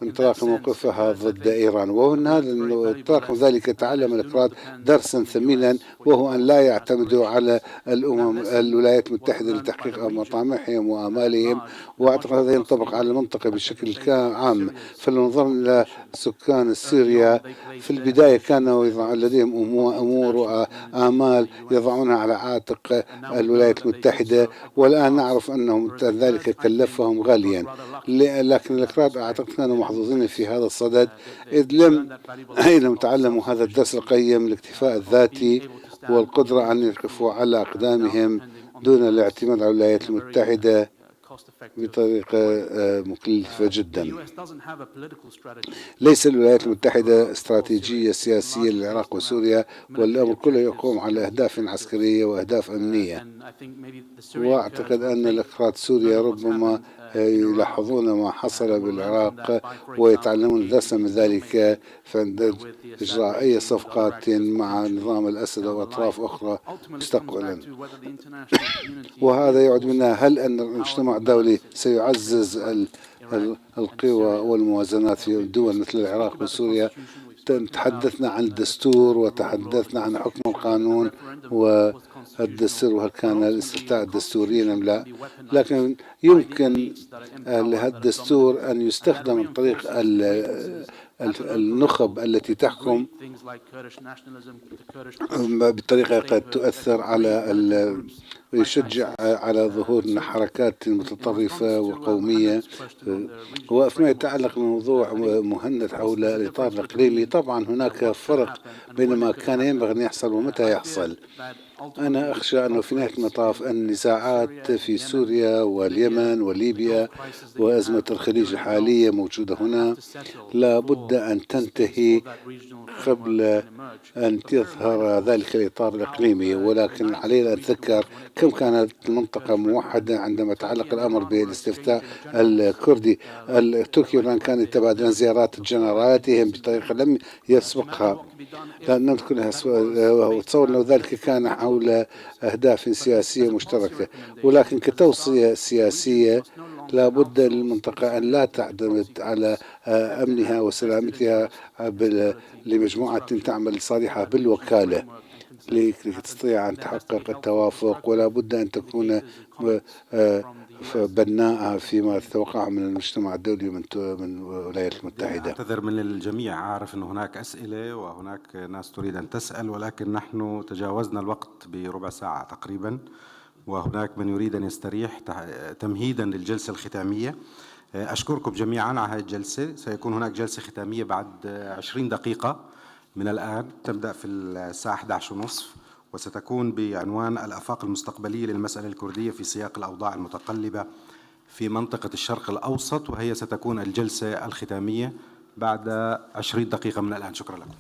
انطلاق موقفها ضد إيران. ومن هذا انطلاق ذلك تعلم الأكراد درسا ثمينا وهو أن لا يعتمدوا على الولايات المتحدة لتحقيق مطامحهم وآمالهم، وأعتقد هذا ينطبق على المنطقة بشكل عام. فلو نظرنا إلى سكان سوريا في البداية كانوا لديهم أمور وآمال يضعونها على عاتق الولايات المتحدة، والآن نعرف أنهم ذلك كلفهم غاليا. لكن الأكراد أعتقد كانوا محظوظين في هذا الصدد إذ لم تعلموا هذا الدرس القيم الاكتفاء الذاتي والقدرة أن يقفوا على أقدامهم دون الاعتماد على الولايات المتحدة بطريقة مكلفة جدا. ليس الولايات المتحدة استراتيجية سياسية للعراق وسوريا، والأمر كله يقوم على أهداف عسكرية وأهداف أمنية. وأعتقد أن الأكراد سوريا ربما يلاحظون ما حصل بالعراق ويتعلمون درسا من ذلك في إجراء أي صفقات مع نظام الأسد وأطراف أخرى مستقبلا. وهذا يعد منها هل أن المجتمع الدولي سيعزز القوى والموازنات في دول مثل العراق وسوريا. تحدثنا عن الدستور وتحدثنا عن حكم القانون والدستور وهل كان الاستفتاء الدستوري أم لا، لكن يمكن لهذا الدستور أن يستخدم من طريق النخب التي تحكم بطريقة قد تؤثر على ويشجع على ظهور حركات متطرفة وقومية. وفيما يتعلق بموضوع مهند حول الإطار الإقليمي، طبعا هناك فرق بين ما كان ينبغي أن يحصل ومتى يحصل. أنا أخشى أنه في نهاية المطاف النزاعات في سوريا واليمن وليبيا وأزمة الخليج الحالية موجودة هنا لا بد أن تنتهي قبل أن يظهر ذلك الإطار الإقليمي، ولكن علينا أن نتذكر كم كانت المنطقة موحدة عندما تعلق الأمر بالاستفتاء الكردي. تركيا والإيران كانوا يتبادلان زيارات جنرالاتهم بطريقة لم يسبقها، لأن نذكرها وتصور لو ذلك كان حول أهداف سياسية مشتركة، ولكن كتوصية سياسية لا بد للمنطقة أن لا تعتمد على أمنها وسلامتها لمجموعة تعمل صالحة بالوكالة لكي تستطيع أن تحقق التوافق، ولا بد أن تكون بناءة فيما تتوقع من المجتمع الدولي من الولايات المتحدة. أعتذر من الجميع، أعرف أن هناك أسئلة وهناك ناس تريد أن تسأل، ولكن نحن تجاوزنا الوقت بربع ساعة تقريبا، وهناك من يريد أن يستريح تمهيدا للجلسة الختامية. أشكركم جميعا على هذه الجلسة. سيكون هناك جلسة ختامية بعد 20 دقيقة من الآن، تبدأ في الساعة 11:30 وستكون بعنوان الآفاق المستقبلية للمسألة الكردية في سياق الأوضاع المتقلبة في منطقة الشرق الأوسط، وهي ستكون الجلسة الختامية بعد 20 دقيقة من الآن. شكرا لكم.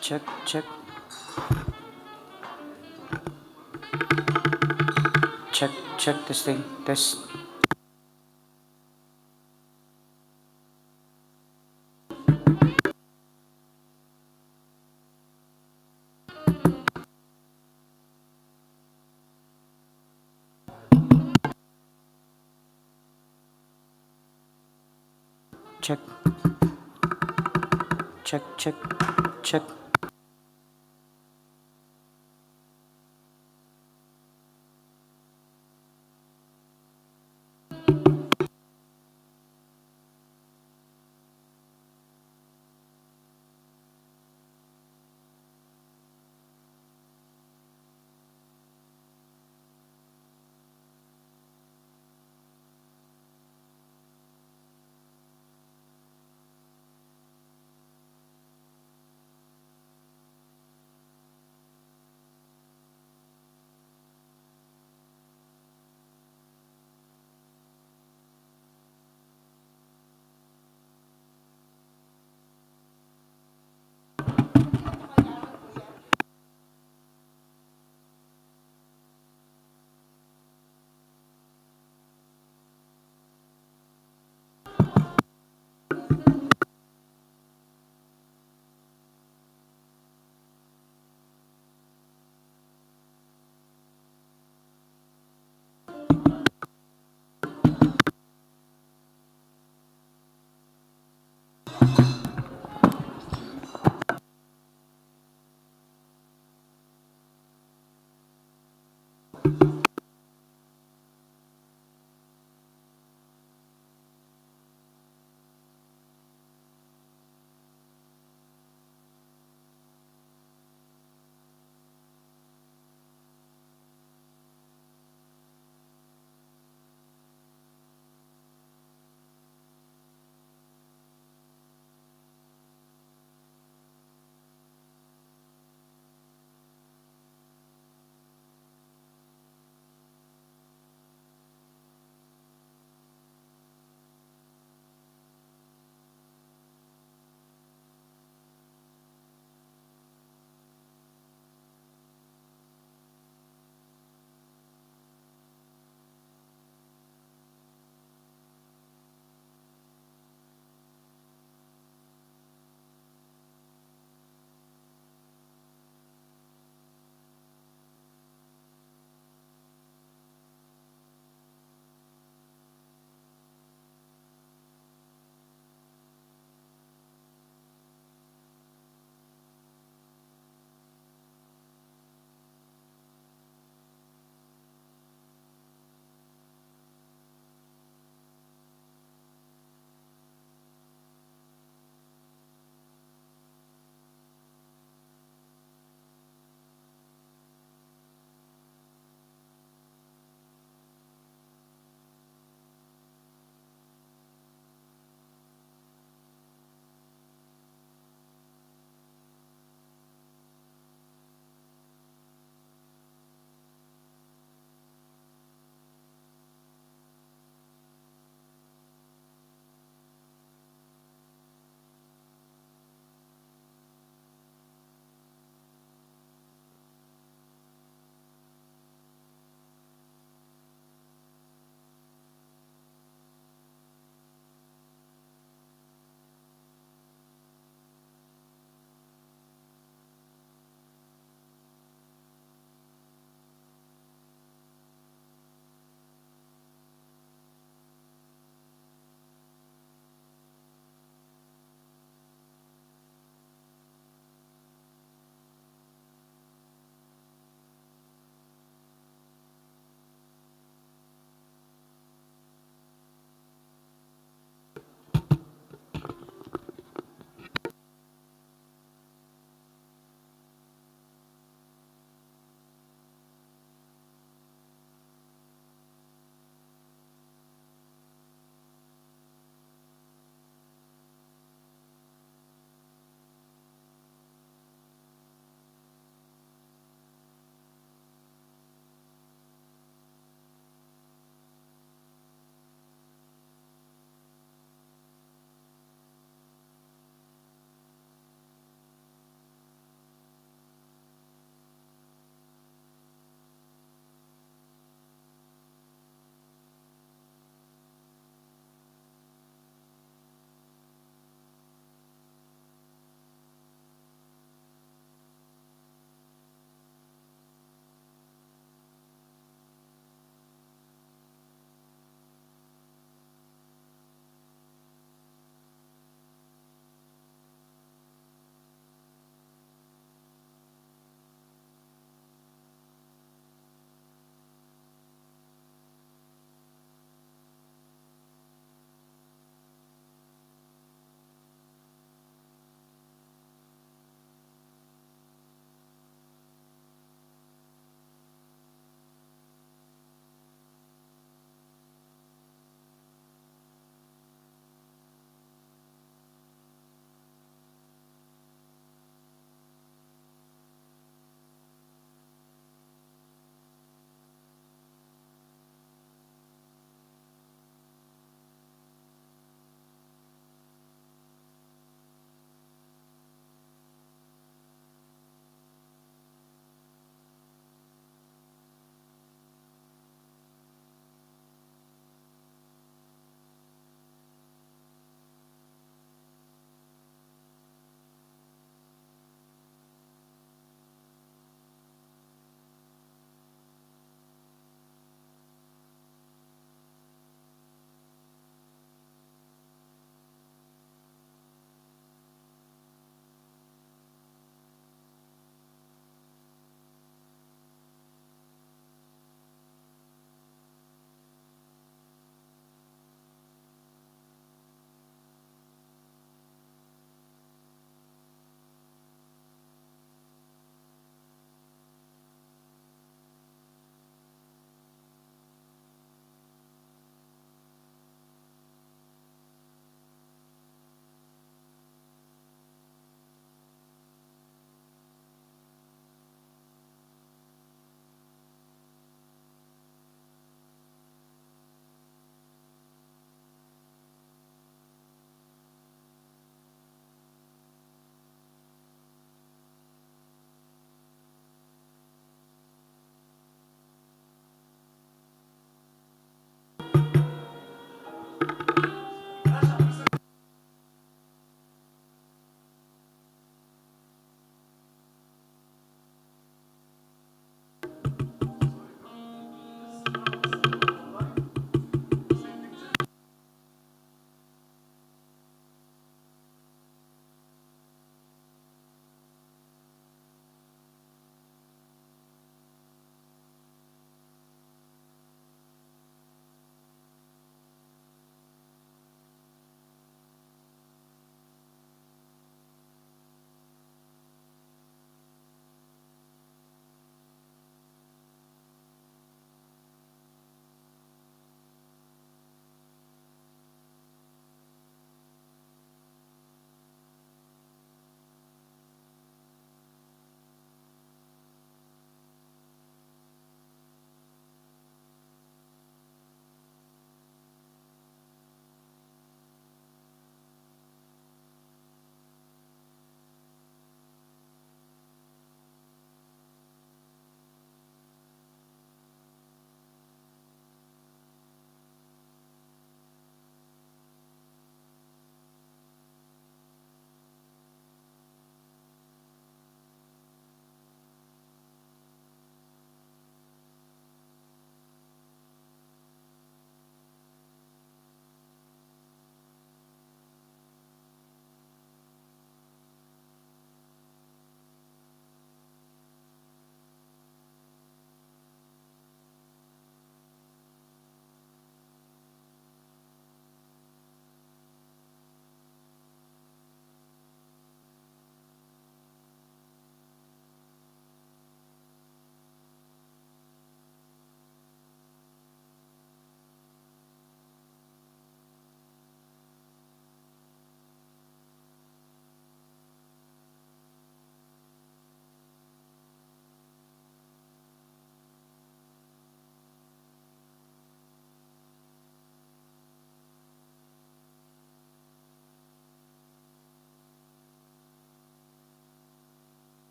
Check, check. Check, check this thing. This. Check. Check, check, check.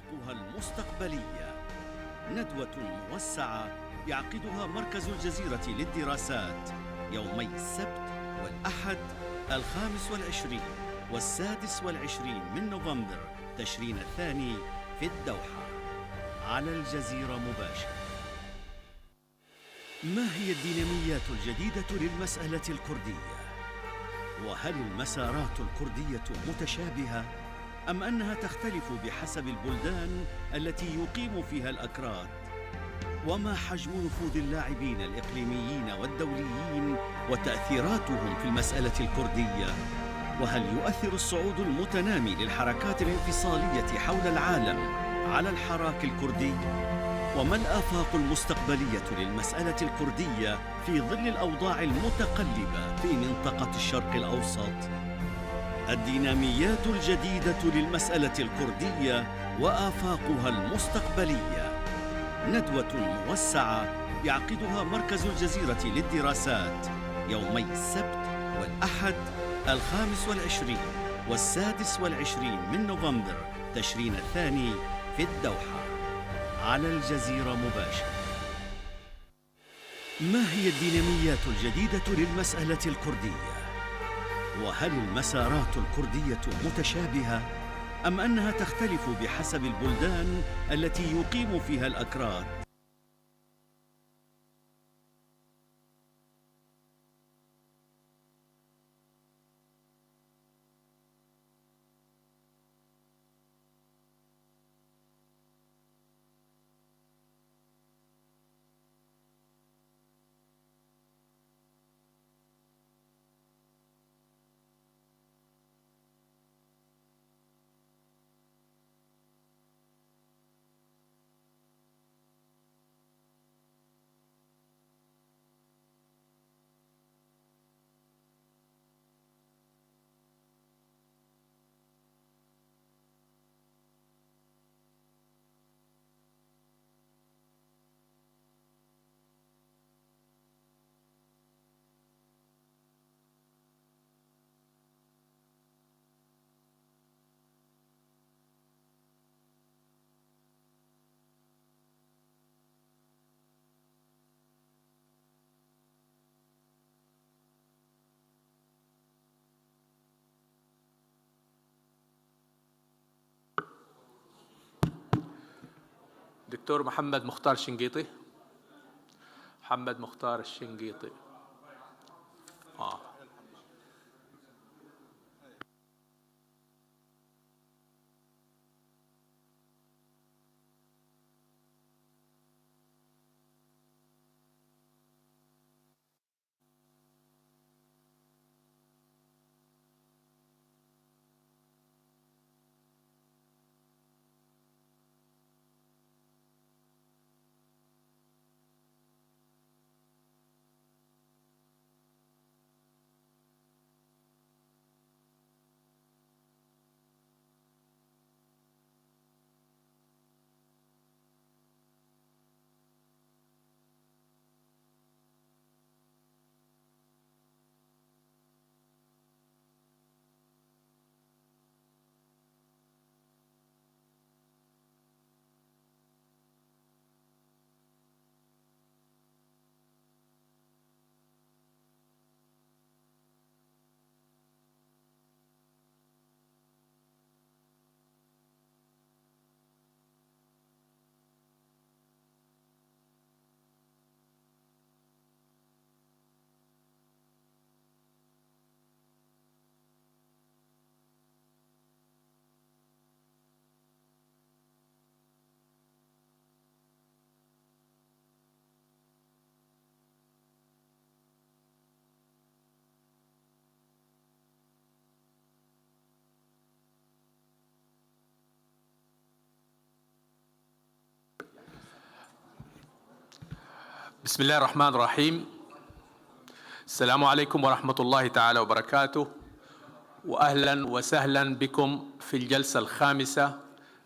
وآفاقها المستقبلية، ندوة موسعة يعقدها مركز الجزيرة للدراسات يومي السبت والأحد 25 و26 من نوفمبر تشرين الثاني في الدوحة على الجزيرة مباشر. ما هي الديناميات الجديدة للمسألة الكردية؟ وهل المسارات الكردية متشابهة أم أنها تختلف بحسب البلدان التي يقيم فيها الأكراد؟ وما حجم نفوذ اللاعبين الإقليميين والدوليين وتأثيراتهم في المسألة الكردية؟ وهل يؤثر الصعود المتنامي للحركات الانفصالية حول العالم على الحراك الكردي؟ وما الآفاق المستقبلية للمسألة الكردية في ظل الأوضاع المتقلبة في منطقة الشرق الأوسط؟ الديناميات الجديدة للمسألة الكردية وآفاقها المستقبلية، ندوة موسعة يعقدها مركز الجزيرة للدراسات يومي السبت والأحد 25 و26 من نوفمبر تشرين الثاني في الدوحة على الجزيرة مباشر. ما هي الديناميات الجديدة للمسألة الكردية؟ وهل المسارات الكردية متشابهة أم أنها تختلف بحسب البلدان التي يقيم فيها الأكراد؟ دكتور محمد مختار الشنقيطي. محمد مختار الشنقيطي. بسم الله الرحمن الرحيم. السلام عليكم ورحمة الله تعالى وبركاته، وأهلا وسهلا بكم في الجلسة الخامسة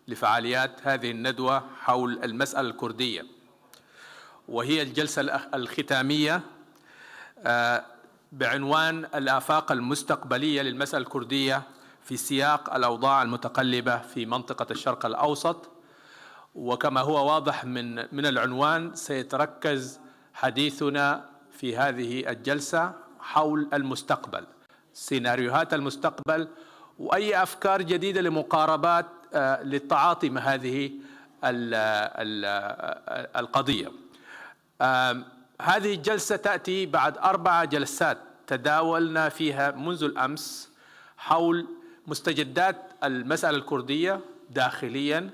لفعاليات هذه الندوة حول المسألة الكردية، وهي الجلسة الختامية بعنوان الآفاق المستقبلية للمسألة الكردية في سياق الأوضاع المتقلبة في منطقة الشرق الأوسط وكما هو واضح من العنوان سيتركز حديثنا في هذه الجلسة حول المستقبل، سيناريوهات المستقبل، وأي أفكار جديدة لمقاربات للتعاطي مع هذه القضية. هذه الجلسة تأتي بعد 4 جلسات تداولنا فيها منذ الأمس حول مستجدات المسألة الكردية داخليا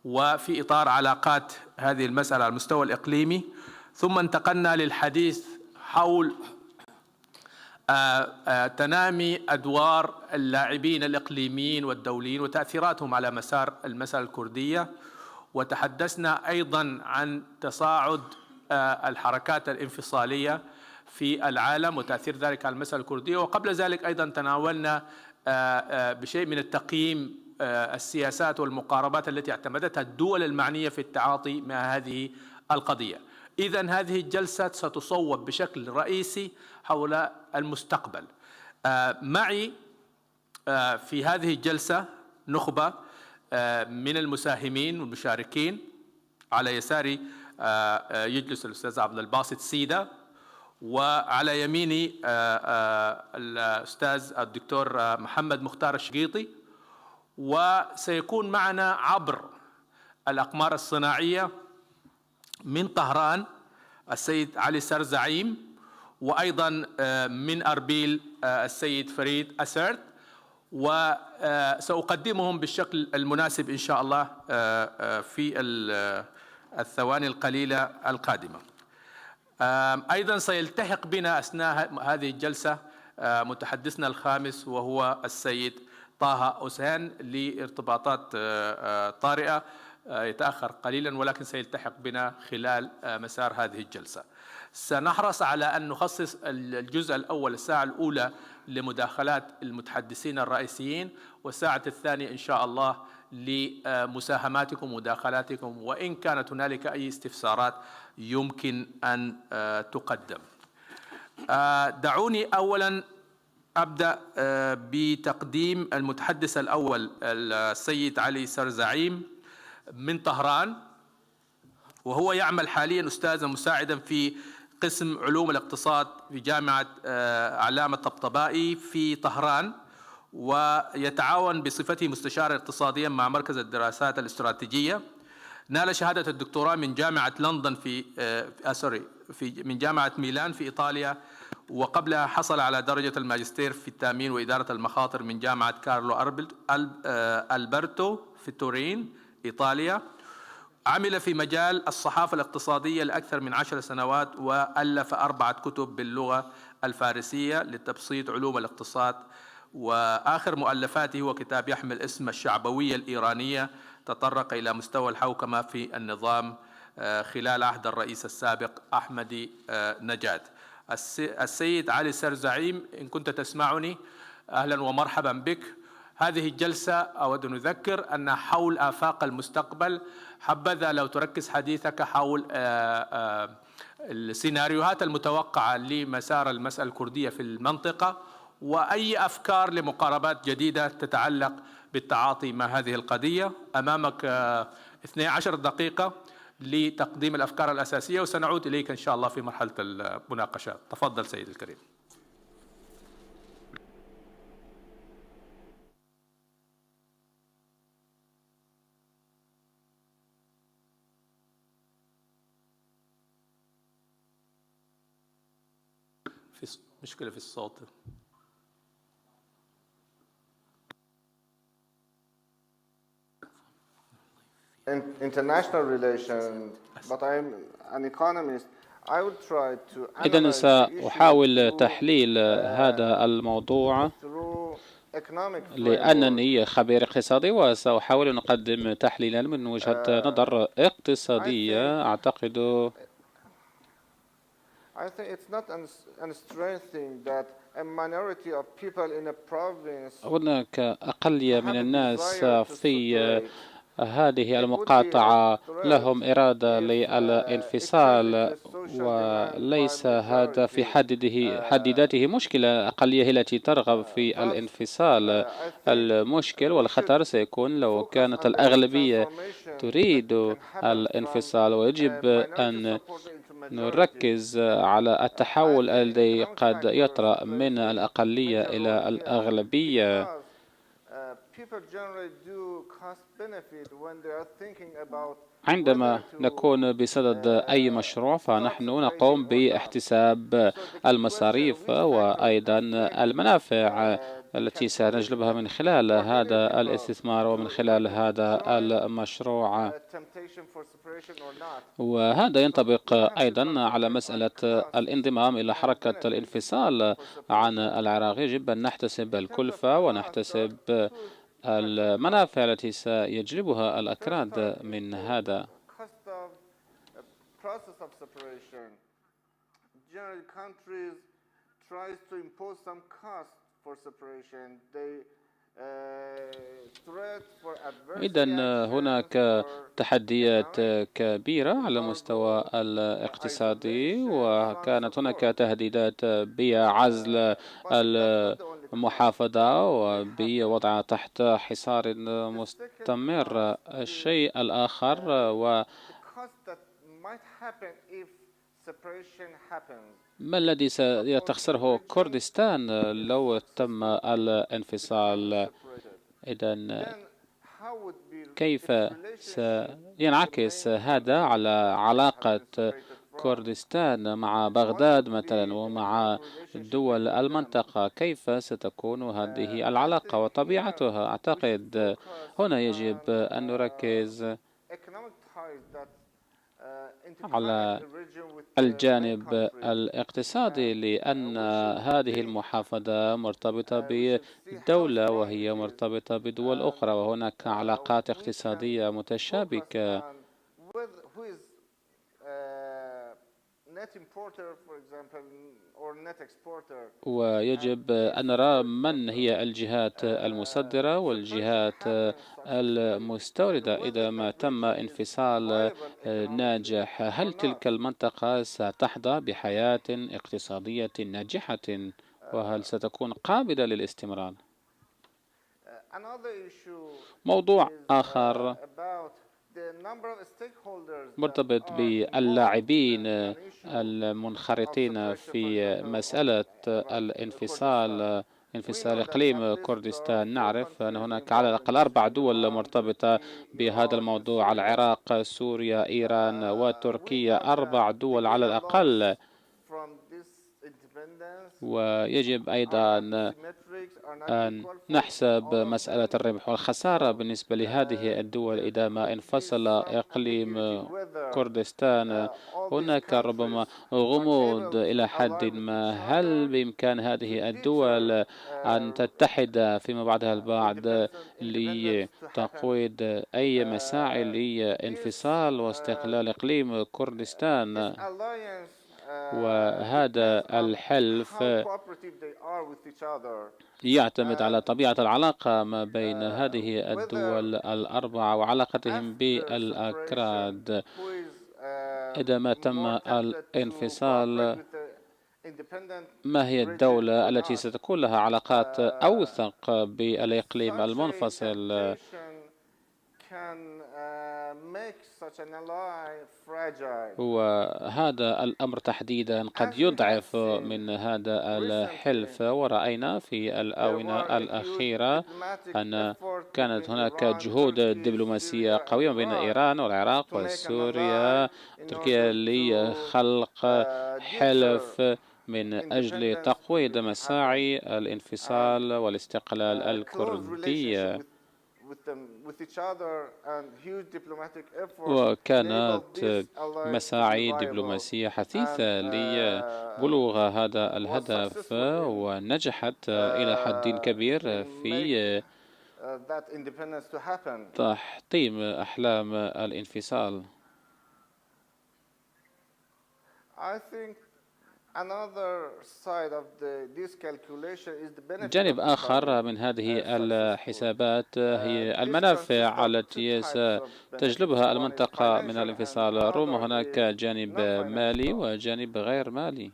وفي إطار علاقات هذه المسألة على المستوى الإقليمي، ثم انتقلنا للحديث حول تنامي أدوار اللاعبين الإقليميين والدوليين وتأثيراتهم على مسار المسألة الكردية، وتحدثنا أيضا عن تصاعد الحركات الانفصالية في العالم وتأثير ذلك على المسألة الكردية، وقبل ذلك أيضا تناولنا بشيء من التقييم السياسات والمقاربات التي اعتمدتها الدول المعنية في التعاطي مع هذه القضية. إذن هذه الجلسة ستصوب بشكل رئيسي حول المستقبل. معي في هذه الجلسة نخبة من المساهمين والمشاركين. على يساري يجلس الأستاذ عبد الباسط سيدة، وعلى يميني الأستاذ الدكتور محمد مختار الشقيطي، وسيكون معنا عبر الأقمار الصناعية من طهران السيد علي سرزعيم، وأيضا من أربيل السيد فريد أسرد، وسأقدمهم بالشكل المناسب إن شاء الله في الثواني القليلة القادمة. أيضا سيلتحق بنا أثناء هذه الجلسة متحدثنا الخامس وهو السيد طه أسهان لارتباطات طارئة، يتأخر قليلا ولكن سيلتحق بنا خلال مسار هذه الجلسة. سنحرص على أن نخصص الجزء الأول الساعة الأولى لمداخلات المتحدثين الرئيسيين، والساعة الثانية إن شاء الله لمساهماتكم ومداخلاتكم، وإن كانت هنالك أي استفسارات يمكن أن تقدم. دعوني أولا أبدأ بتقديم المتحدث الأول السيد علي سرزعيم من طهران، وهو يعمل حاليا أستاذا مساعدا في قسم علوم الاقتصاد في جامعة علامة طبطبائي في طهران، ويتعاون بصفته مستشارا اقتصاديا مع مركز الدراسات الاستراتيجية. نال شهادة الدكتوراه من جامعة لندن من جامعة ميلان في إيطاليا، وقبلها حصل على درجة الماجستير في التأمين وإدارة المخاطر من جامعة كارلو ألبرتو في تورين إيطاليا. عمل في مجال الصحافة الاقتصادية لأكثر من 10 سنوات، وألف 4 كتب باللغة الفارسية لتبسيط علوم الاقتصاد، وآخر مؤلفاته هو كتاب يحمل اسم الشعبوية الإيرانية، تطرق إلى مستوى الحوكمة في النظام خلال عهد الرئيس السابق أحمدي نجاد. السيد علي سرزعيم، إن كنت تسمعني أهلا ومرحبا بك. هذه الجلسة أود أن أذكر أن حول آفاق المستقبل، حبذا لو تركز حديثك حول السيناريوهات المتوقعة لمسار المسألة الكردية في المنطقة، وأي أفكار لمقاربات جديدة تتعلق بالتعاطي مع هذه القضية. أمامك 12 دقيقة لتقديم الأفكار الأساسية، وسنعود إليك إن شاء الله في مرحلة المناقشات. تفضل سيد الكريم. في مشكلة في الصوت. International relations, but I'm an economist. I will try to إذن سأحاول تحليل هذا الموضوع لأنني خبير اقتصادي، وسأحاول أن أقدم تحليلا من وجهة نظر اقتصادية. أعتقد I think it's not a strange thing that a minority of people in a province هناك أقلية من الناس في هذه المقاطعة لهم إرادة للانفصال وليس هذا في حد ذاته مشكلة. الأقلية هي التي ترغب في الانفصال. المشكل والخطر سيكون لو كانت الأغلبية تريد الانفصال، ويجب أن نركز على التحول الذي قد يطرأ من الأقلية إلى الأغلبية. عندما نكون بصدد أي مشروع فنحن نقوم باحتساب المصاريف وأيضا المنافع التي سنجلبها من خلال هذا الاستثمار ومن خلال هذا المشروع. وهذا ينطبق أيضا على مسألة الانضمام إلى حركة الانفصال عن العراق. يجب أن نحتسب الكلفة ونحتسب المنافع التي سيجلبها الأكراد من هذا. إذن هناك تحديات كبيرة على المستوى الاقتصادي، وكانت هناك تهديدات بعزل المحافظة وبوضعها تحت حصار مستمر. الشيء الآخر ما الذي سيخسره كردستان لو تم الانفصال؟ إذن كيف سينعكس هذا على علاقة كردستان مع بغداد مثلا ومع دول المنطقة؟ كيف ستكون هذه العلاقة وطبيعتها؟ أعتقد هنا يجب أن نركز على الجانب الاقتصادي، لأن هذه المحافظة مرتبطة بالدولة وهي مرتبطة بدول أخرى، وهناك علاقات اقتصادية متشابكة. ويجب أن نرى من هي الجهات المصدرة والجهات المستوردة. إذا ما تم انفصال ناجح، هل تلك المنطقة ستحظى بحياة اقتصادية ناجحة وهل ستكون قابلة للاستمرار؟ موضوع آخر مرتبط باللاعبين المنخرطين في مسألة الانفصال، انفصال إقليم كردستان. نعرف أن هناك على الأقل 4 دول مرتبطة بهذا الموضوع: العراق، سوريا، إيران وتركيا. 4 دول على الأقل. ويجب أيضا أن نحسب مسألة الربح والخسارة بالنسبة لهذه الدول. إذا ما انفصل إقليم كردستان هناك ربما غموض إلى حد ما. هل بإمكان هذه الدول أن تتحد فيما بعدها البعض لتقويض أي مساعي لانفصال واستقلال إقليم كردستان؟ وهذا الحلف يعتمد على طبيعة العلاقة ما بين هذه الدول ال4 وعلاقتهم بالأكراد. إذا ما تم الانفصال، ما هي الدولة التي ستكون لها علاقات أوثق بالإقليم المنفصل؟ وهذا الأمر تحديدا قد يضعف من هذا الحلف. ورأينا في الآونة الأخيرة أن كانت هناك جهود دبلوماسية قوية بين إيران والعراق وسوريا وتركيا لخلق حلف من أجل تقويض مساعي الانفصال والاستقلال الكردية. وكانت مساعي دبلوماسية حثيثة لبلوغ هذا الهدف، ونجحت إلى حد كبير في تحطيم أحلام الانفصال. جانب آخر من هذه الحسابات هي المنافع التي ستجلبها المنطقة من الانفصال. رغم هناك جانب مالي وجانب غير مالي.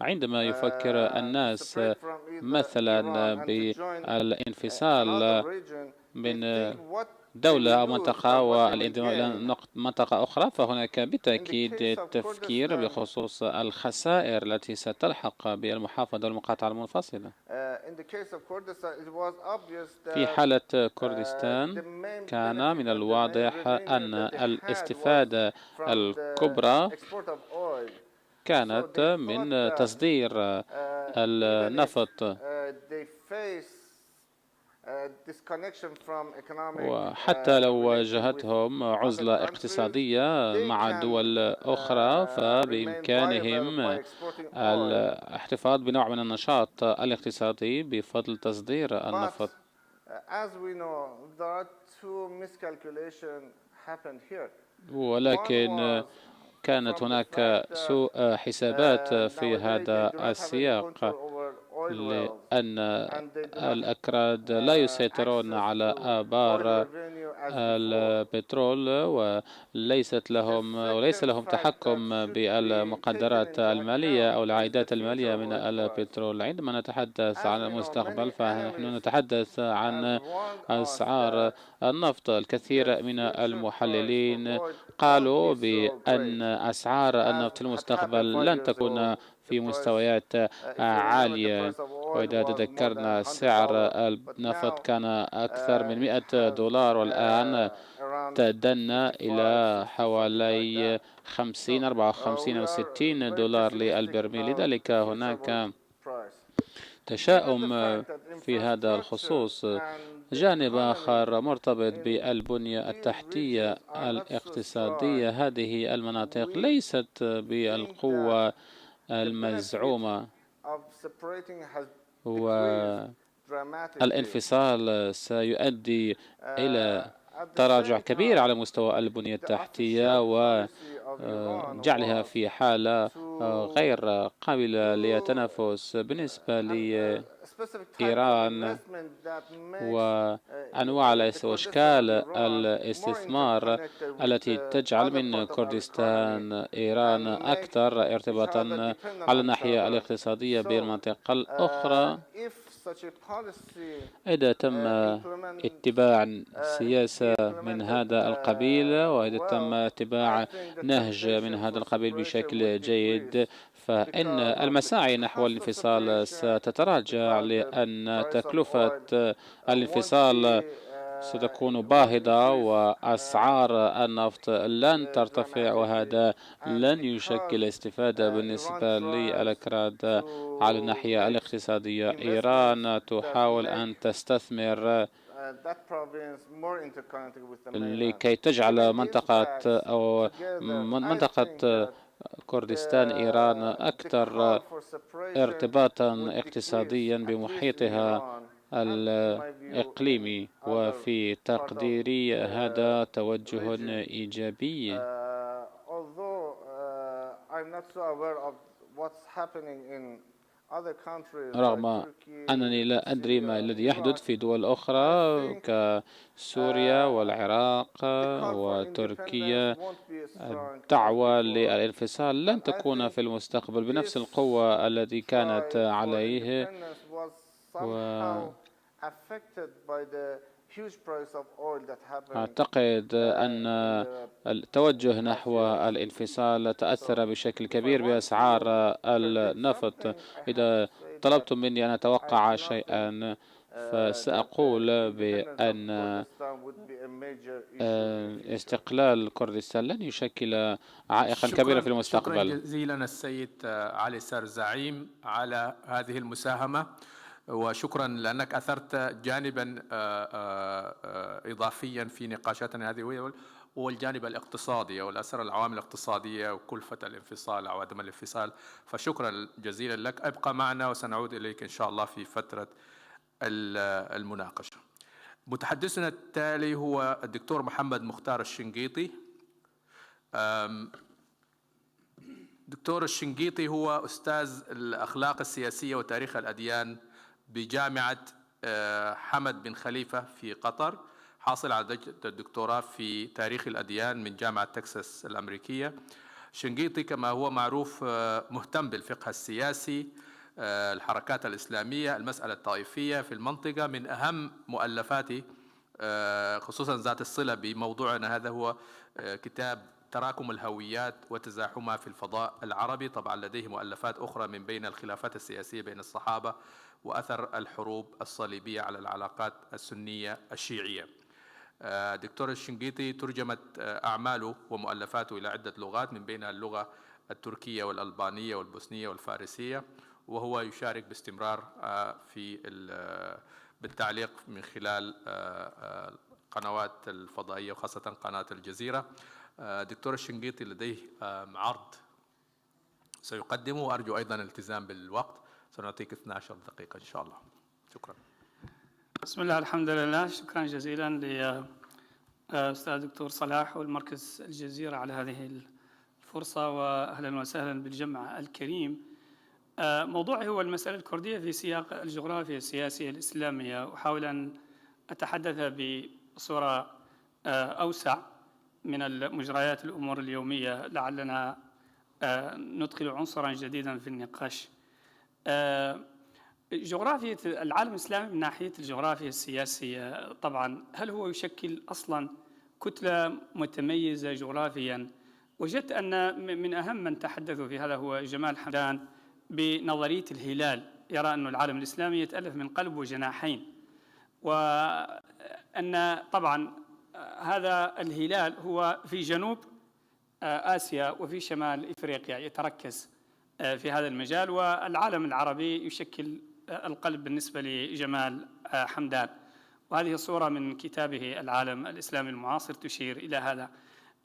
عندما يفكر الناس مثلا بالانفصال من دولة أو منطقة والانضمام إلى منطقة أخرى، فهناك بالتأكيد تفكير بخصوص الخسائر التي ستلحق بالمحافظة والمقاطعة المنفصلة. في حالة كردستان كان من الواضح أن الاستفادة الكبرى كانت من تصدير النفط، وحتى لو واجهتهم عزلة اقتصادية مع دول أخرى فبإمكانهم الاحتفاظ بنوع من النشاط الاقتصادي بفضل تصدير النفط. ولكن كانت هناك سوء حسابات في هذا السياق، لأن الأكراد لا يسيطرون على آبار البترول وليس لهم تحكم بالمقدرات المالية أو العائدات المالية من البترول. عندما نتحدث عن المستقبل فنحن نتحدث عن أسعار النفط. الكثير من المحللين قالوا بأن أسعار النفط في المستقبل لن تكون في مستويات عالية، وإذا تذكرنا سعر النفط كان أكثر من $100 والآن تدنى إلى حوالي 50 54 أو $60 للبرميل. لذلك هناك تشاؤم في هذا الخصوص. جانب آخر مرتبط بالبنية التحتية الاقتصادية. هذه المناطق ليست بالقوة المزعومة، والانفصال سيؤدي إلى تراجع كبير على مستوى البنية التحتية وجعلها في حالة غير قابلة للتنافس. بالنسبة لإيران وأنواع وأشكال الاستثمار التي تجعل من كردستان إيران أكثر ارتباطا على الناحية الاقتصادية بالمنطقة الأخرى، إذا تم اتباع سياسة من هذا القبيل وإذا تم اتباع نهج من هذا القبيل بشكل جيد، فإن المساعي نحو الانفصال ستتراجع، لأن تكلفة الانفصال ستكون باهظة وأسعار النفط لن ترتفع، وهذا لن يشكل استفادة بالنسبة للأكراد على الناحية الاقتصادية. إيران تحاول أن تستثمر لكي تجعل منطقة كردستان إيران أكثر ارتباطا اقتصاديا بمحيطها الإقليمي، وفي تقديري هذا توجه إيجابي. رغم أنني لا أدري ما الذي يحدث في دول أخرى كسوريا والعراق وتركيا، الدعوة للانفصال لن تكون في المستقبل بنفس القوة التي كانت عليه، أعتقد أن التوجه نحو الانفصال تأثر بشكل كبير بأسعار النفط. إذا طلبتم مني أن أتوقع شيئا فسأقول بأن استقلال كردستان لن يشكل عائقا كبيرا في المستقبل. شكرا جزيلا السيد علي سرزعيم على هذه المساهمة، وشكرا لأنك أثرت جانبا إضافيا في نقاشاتنا هذه، والجانب الاقتصادي والأثر العوامل الاقتصادية وكلفة الانفصال أو عدم الانفصال. فشكرا جزيلا لك. أبقى معنا وسنعود إليك إن شاء الله في فترة المناقشة. متحدثنا التالي هو الدكتور محمد مختار الشنقيطي. دكتور الشنقيطي هو أستاذ الأخلاق السياسية وتاريخ الأديان بجامعة حمد بن خليفة في قطر، حاصل على درجة الدكتوراه في تاريخ الأديان من جامعة تكساس الأمريكية. شنقيطي كما هو معروف مهتم بالفقه السياسي، الحركات الإسلامية، المسألة الطائفية في المنطقة. من أهم مؤلفاته خصوصا ذات الصلة بموضوعنا هذا هو كتاب تراكم الهويات وتزاحمها في الفضاء العربي. طبعا لديه مؤلفات أخرى من بين الخلافات السياسية بين الصحابة وأثر الحروب الصليبية على العلاقات السنية الشيعية. دكتور الشنقيطي ترجمت أعماله ومؤلفاته إلى عدة لغات من بينها اللغة التركية والألبانية والبوسنية والفارسية، وهو يشارك باستمرار في بالتعليق من خلال القنوات الفضائية وخاصة قناة الجزيرة. دكتور الشنقيطي لديه عرض سيقدمه، وأرجو أيضا الالتزام بالوقت، سنعطيك 12 دقيقة إن شاء الله. شكرا. بسم الله، الحمد لله، شكرا جزيلا لأستاذ الدكتور صلاح والمركز الجزيرة على هذه الفرصة، وأهلا وسهلا بالجمع الكريم. موضوعي هو المسألة الكردية في سياق الجغرافيا السياسية الإسلامية. أحاول أن أتحدث بصورة أوسع من المجريات الأمور اليومية، لعلنا ندخل عنصرا جديدا في النقاش. جغرافية العالم الإسلامي من ناحية الجغرافيا السياسية، طبعا هل هو يشكل أصلا كتلة متميزة جغرافيا؟ وجدت أن من أهم من تحدثوا في هذا هو جمال حمدان بنظرية الهلال، يرى أن العالم الإسلامي يتألف من قلب وجناحين، وأن طبعا هذا الهلال هو في جنوب آسيا وفي شمال إفريقيا يتركز في هذا المجال، والعالم العربي يشكل القلب بالنسبة لجمال حمدان. وهذه صورة من كتابه العالم الإسلامي المعاصر تشير إلى هذا.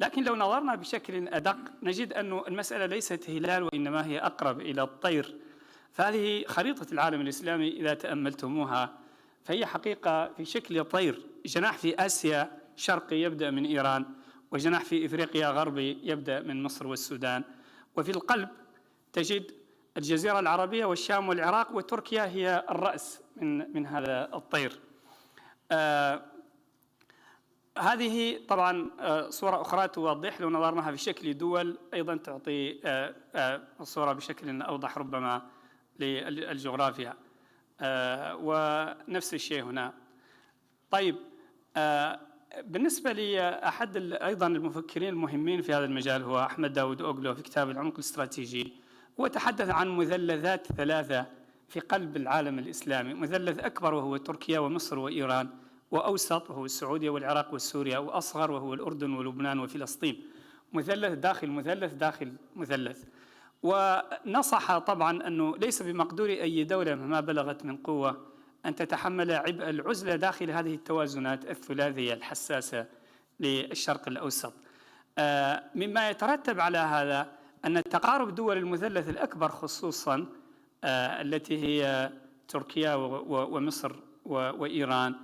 لكن لو نظرنا بشكل أدق نجد أن المسألة ليست هلال، وإنما هي أقرب إلى الطير. فهذه خريطة العالم الإسلامي إذا تأملتموها فهي حقيقة في شكل طير، جناح في آسيا شرقي يبدأ من إيران، وجناح في إفريقيا غربي يبدأ من مصر والسودان، وفي القلب تجد الجزيرة العربية والشام والعراق، وتركيا هي الرأس من هذا الطير. هذه طبعا صورة أخرى توضح، لو نظرناها بشكل دول أيضا تعطي الصورة بشكل أوضح ربما للجغرافيا، ونفس الشيء هنا. طيب، بالنسبة لي أحد أيضا المفكرين المهمين في هذا المجال هو أحمد داود أوغلو في كتاب العمق الاستراتيجي. هو تحدث عن مثلثات ثلاثة في قلب العالم الإسلامي: مثلث أكبر وهو تركيا ومصر وإيران، وأوسط وهو السعودية والعراق وسوريا، وأصغر وهو الأردن ولبنان وفلسطين. مثلث داخل مثلث داخل مثلث. ونصح طبعا أنه ليس بمقدور أي دولة مهما بلغت من قوة أن تتحمل عبء العزلة داخل هذه التوازنات الثلاثية الحساسة للشرق الأوسط. مما يترتب على هذا أن تقارب دول المثلث الأكبر خصوصا التي هي تركيا ومصر وإيران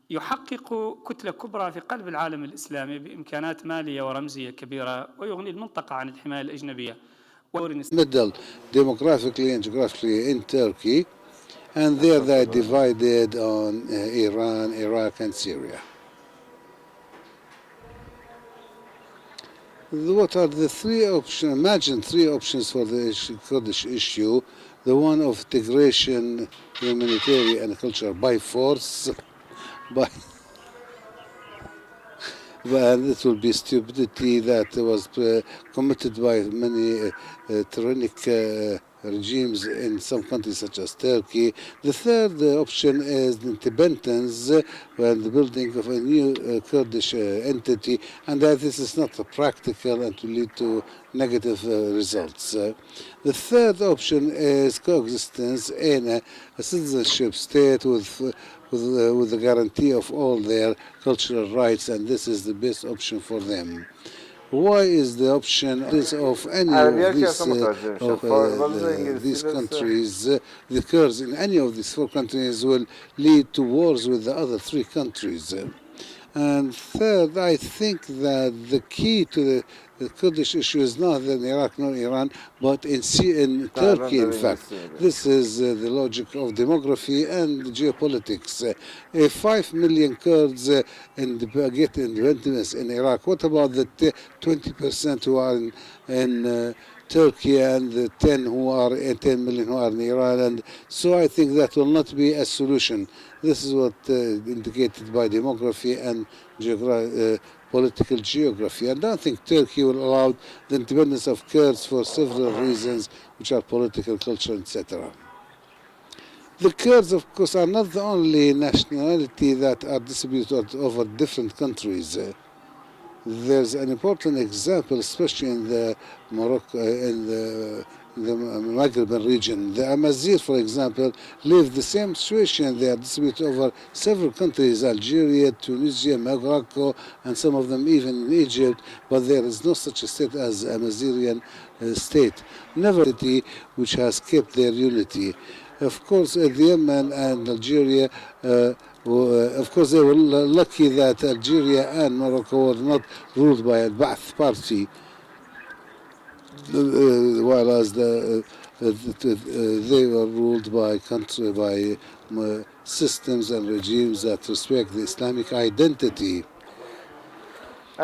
يحقق كتلة كبرى في قلب العالم الإسلامي بإمكانات مالية ورمزية كبيرة، ويغني المنطقة عن الحماية الأجنبية. Middle demographically and geographically in Turkey, and there they are divided on Iran, Iraq and Syria. What are the three options? Imagine three options for the Kurdish issue: the one of integration, humanitarian and cultural by force, and it will be stupidity that was committed by many tyrannic regimes in some countries such as Turkey. The third option is the independence and the building of a new Kurdish entity, and that this is not practical and will lead to negative results. The third option is coexistence in a citizenship state with the guarantee of all their cultural rights, and this is the best option for them. Why is the option of any of these countries, the Kurds in any of these 4 countries will lead to wars with the other 3 countries? And third, I think that the key to the Kurdish issue is not in Iraq nor Iran, but in Turkey, in fact. This is the logic of demography and geopolitics. If 5 million Kurds get independence in Iraq, what about the 20% who are in Turkey and the 10 million who are in Iran? And so I think that will not be a solution. This is what indicated by demography and political geography. I don't think Turkey will allow the independence of Kurds for several reasons, which are political, cultural, etc. The Kurds, of course, are not the only nationality that are distributed over different countries. There's an important example, especially in the Maghreb region. The Amazigh, for example, live the same situation. They are distributed over several countries: Algeria, Tunisia, Morocco, and some of them even in Egypt. But there is no such a state as Amazighian state, never a city which has kept their unity. Of course, the Yemen and Algeria. Of course, they were lucky that Algeria and Morocco were not ruled by a Ba'ath party, whereas they were ruled by systems and regimes that respect the Islamic identity.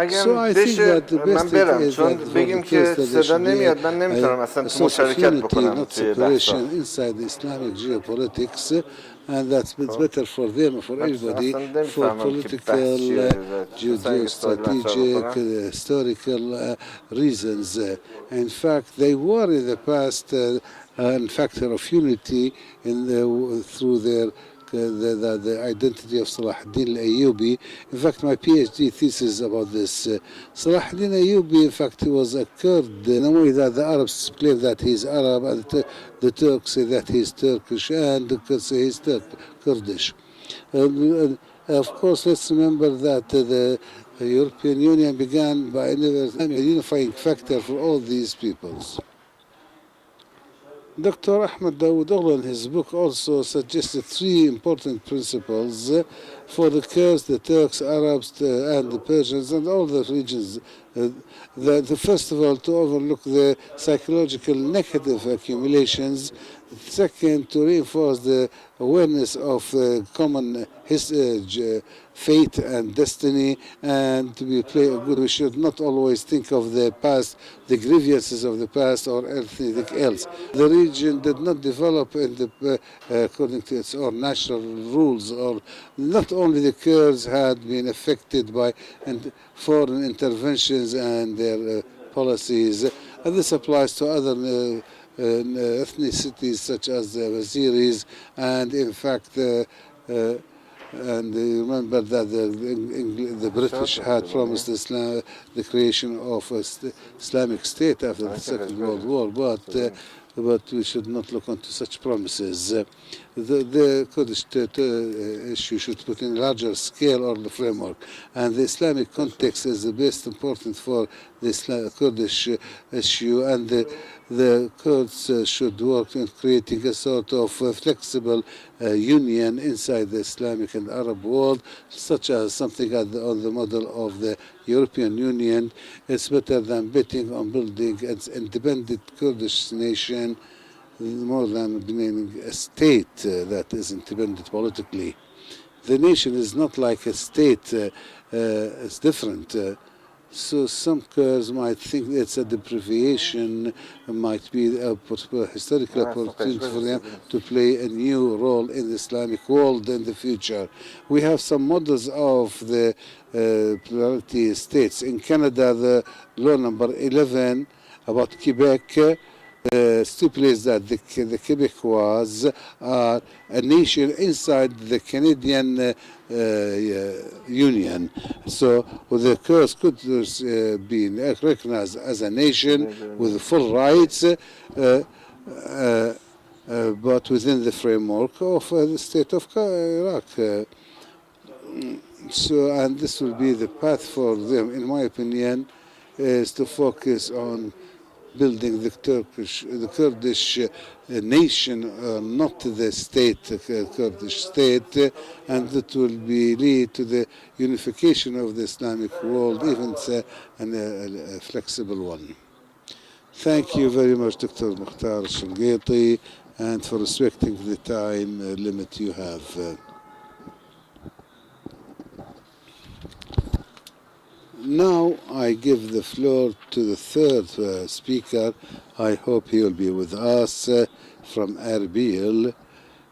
So I think that the best is that بگیم که صدا نمیاد. من نمیتونم اصلا مشارکت بکنم توی بحثا. Inside the Islamic geopolitics, and that's better for them, for everybody, for political, geostrategic, historical reasons. In fact, they were in the past a factor of unity through their the identity of Salah ad-Din al-Ayyubi. In fact, my PhD thesis about this. Salah ad-Din al-Ayyubi, in fact, he was a Kurd. In a way that the Arabs claim that he's Arab, and the Turks say that he's Turkish, and the Kurds say he's Kurdish. Of course, let's remember that the European Union began by a unifying factor for all these peoples. Dr. Ahmed Dawood in his book also suggested 3 important principles for the Kurds, the Turks, Arabs, and the Persians, and all the regions. First of all, to overlook the psychological negative accumulations. Second, to reinforce the awareness of common fate and destiny, and to play a good. We should not always think of the past, the grievances of the past, or anything else. The region did not develop according to its own natural rules, or not only the Kurds had been affected by foreign interventions and their policies, and this applies to other ethnicities such as the Waziris, and in fact and remember that the British had promised Islam, the creation of an Islamic State after the Second World War, but we should not look into such promises. The Kurdish issue should put in a larger scale or the framework, and the Islamic context is the best important for the Kurdish issue, and the Kurds should work in creating a sort of flexible union inside the Islamic and Arab world, such as something on the model of the European Union. It's better than betting on building an independent Kurdish nation more than being a state that is independent politically. The nation is not like a state, it's different. So some Kurds might think it's a deprivation, might be a historical opportunity for them to play a new role in the Islamic world in the future. We have some models of the plurality states. In Canada, the law number 11 about Quebec stipulates that the Quebecois are a nation inside the Canadian Union. So the Kurds could be recognized as a nation with full rights, but within the framework of the state of Iraq. And this will be the path for them, in my opinion. is to focus on building the Kurdish nation, not the state, Kurdish state, and it will lead to the unification of the Islamic world, even a flexible one. Thank you very much, Dr. Mukhtar Shanghiti, and for respecting the time limit you have. Now I give the floor to the third speaker. I hope he will be with us from Erbil,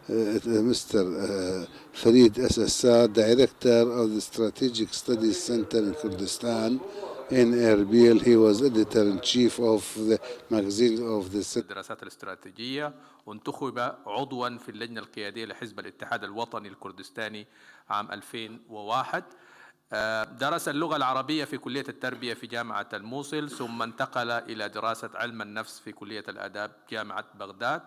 Mr. Farid Assad, Director of the Strategic Studies Center in Kurdistan in Erbil. He was Editor-in-Chief of the magazine of the الدراسات الاستراتيجية، وانتخب عضوا في اللجنة القيادية لحزب الاتحاد الوطني الكردستاني عام 2001. درس اللغة العربية في كلية التربية في جامعة الموصل، ثم انتقل إلى دراسة علم النفس في كلية الآداب جامعة بغداد.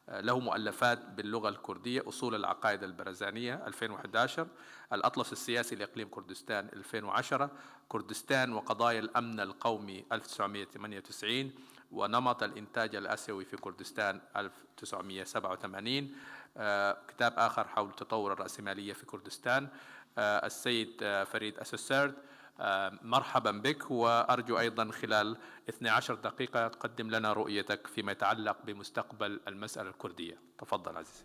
له مؤلفات باللغة الكردية: أصول العقائد البرزانية 2011، الأطلس السياسي لإقليم كردستان 2010، كردستان وقضايا الأمن القومي 1998، ونمط الإنتاج الآسيوي في كردستان 1987. كتاب آخر حول تطور الرأسمالية في كردستان. السيد فريد أسسارد، مرحبا بك، وأرجو أيضا خلال 12 دقيقة تقدم لنا رؤيتك فيما يتعلق بمستقبل المسألة الكردية. تفضل عزيزي.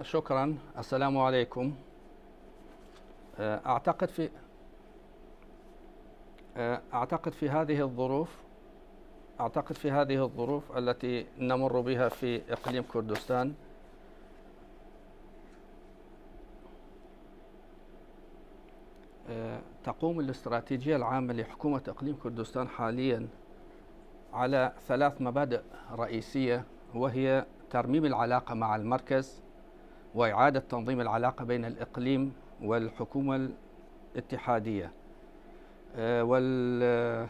شكرا. السلام عليكم. أعتقد في هذه الظروف التي نمر بها في إقليم كردستان تقوم الاستراتيجية العامة لحكومة إقليم كردستان حاليا على 3 مبادئ رئيسية، وهي ترميم العلاقة مع المركز، وإعادة تنظيم العلاقة بين الإقليم والحكومة الاتحادية، والنقطة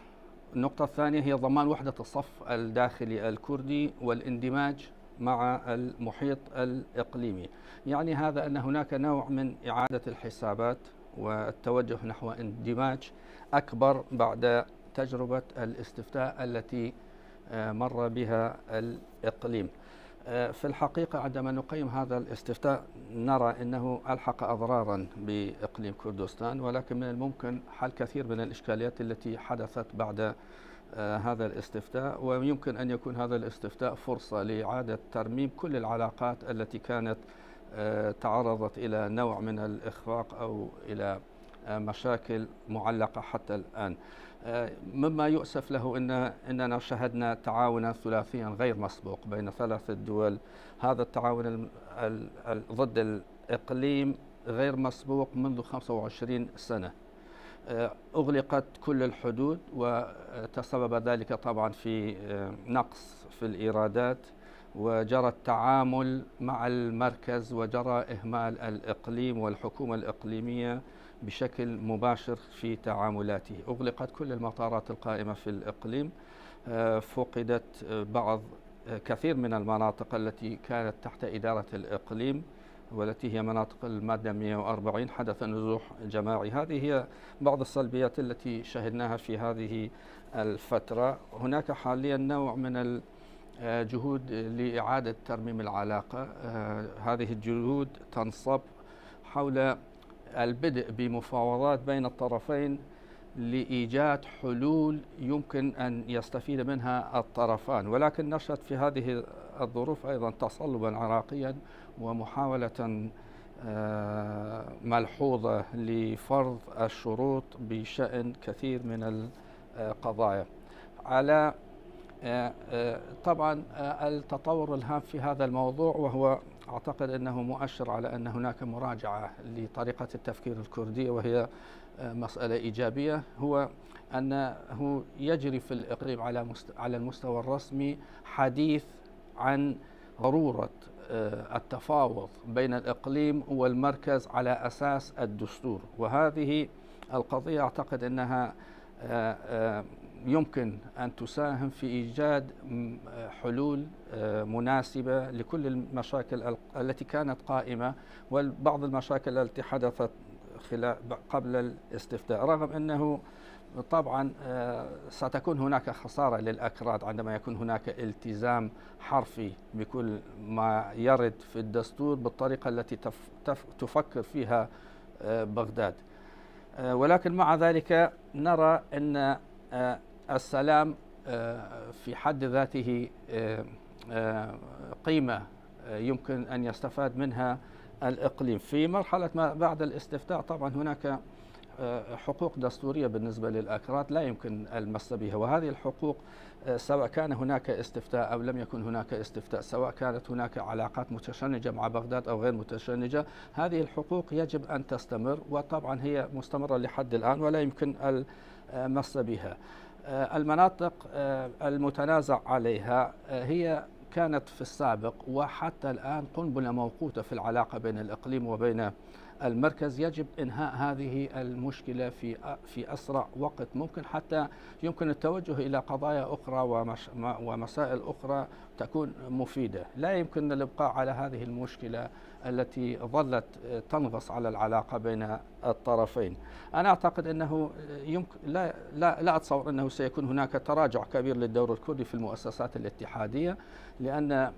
الثانية هي ضمان وحدة الصف الداخلي الكردي والاندماج مع المحيط الإقليمي. يعني هذا أن هناك نوع من إعادة الحسابات والتوجه نحو اندماج أكبر بعد تجربة الاستفتاء التي مر بها الإقليم. في الحقيقة عندما نقيم هذا الاستفتاء نرى أنه ألحق أضرارا بإقليم كردستان، ولكن من الممكن حل كثير من الإشكاليات التي حدثت بعد هذا الاستفتاء، ويمكن أن يكون هذا الاستفتاء فرصة لإعادة ترميم كل العلاقات التي كانت تعرضت إلى نوع من الإخفاق أو إلى مشاكل معلقة حتى الآن. مما يؤسف له أننا شهدنا تعاونا ثلاثيا غير مسبوق بين 3 دول. هذا التعاون ضد الإقليم غير مسبوق منذ 25 سنة. أغلقت كل الحدود، وتسبب ذلك طبعا في نقص في الإيرادات، وجرى التعامل مع المركز، وجرى إهمال الإقليم والحكومة الإقليمية بشكل مباشر في تعاملاته. أغلقت كل المطارات القائمة في الإقليم، فقدت كثير من المناطق التي كانت تحت إدارة الإقليم والتي هي مناطق المادة 140. حدث نزوح جماعي. هذه هي بعض السلبيات التي شهدناها في هذه الفترة. هناك حاليا نوع من الجهود لإعادة ترميم العلاقة. هذه الجهود تنصب حول البدء بمفاوضات بين الطرفين لإيجاد حلول يمكن أن يستفيد منها الطرفان، ولكن نشهد في هذه الظروف أيضا تصلبا عراقيا ومحاولة ملحوظة لفرض الشروط بشأن كثير من القضايا. على طبعا التطور الهام في هذا الموضوع، وهو أعتقد أنه مؤشر على أن هناك مراجعة لطريقة التفكير الكردية، وهي مسألة إيجابية، هو أنه يجري في الإقليم على المستوى الرسمي حديث عن ضرورة التفاوض بين الإقليم والمركز على أساس الدستور. وهذه القضية أعتقد أنها يمكن أن تساهم في إيجاد حلول مناسبة لكل المشاكل التي كانت قائمة وبعض المشاكل التي حدثت قبل الاستفتاء، رغم أنه طبعا ستكون هناك خسارة للأكراد عندما يكون هناك التزام حرفي بكل ما يرد في الدستور بالطريقة التي تفكر فيها بغداد. ولكن مع ذلك نرى أن السلام في حد ذاته قيمة يمكن أن يستفاد منها الإقليم. في مرحلة ما بعد الاستفتاء طبعا هناك حقوق دستورية بالنسبة للأكراد لا يمكن المس بها، وهذه الحقوق سواء كان هناك استفتاء أو لم يكن هناك استفتاء، سواء كانت هناك علاقات متشنجة مع بغداد أو غير متشنجة، هذه الحقوق يجب أن تستمر، وطبعا هي مستمرة لحد الآن ولا يمكن المس بها. المناطق المتنازع عليها هي كانت في السابق وحتى الآن قنبلة موقوتة في العلاقة بين الإقليم وبين المركز. يجب إنهاء هذه المشكلة في أسرع وقت ممكن، حتى يمكن التوجه إلى قضايا أخرى ومسائل أخرى تكون مفيدة. لا يمكن الإبقاء على هذه المشكلة التي ظلت تنغص على العلاقة بين الطرفين. أنا أعتقد أنه يمكن لا أتصور أنه سيكون هناك تراجع كبير للدور الكردي في المؤسسات الاتحادية، لأن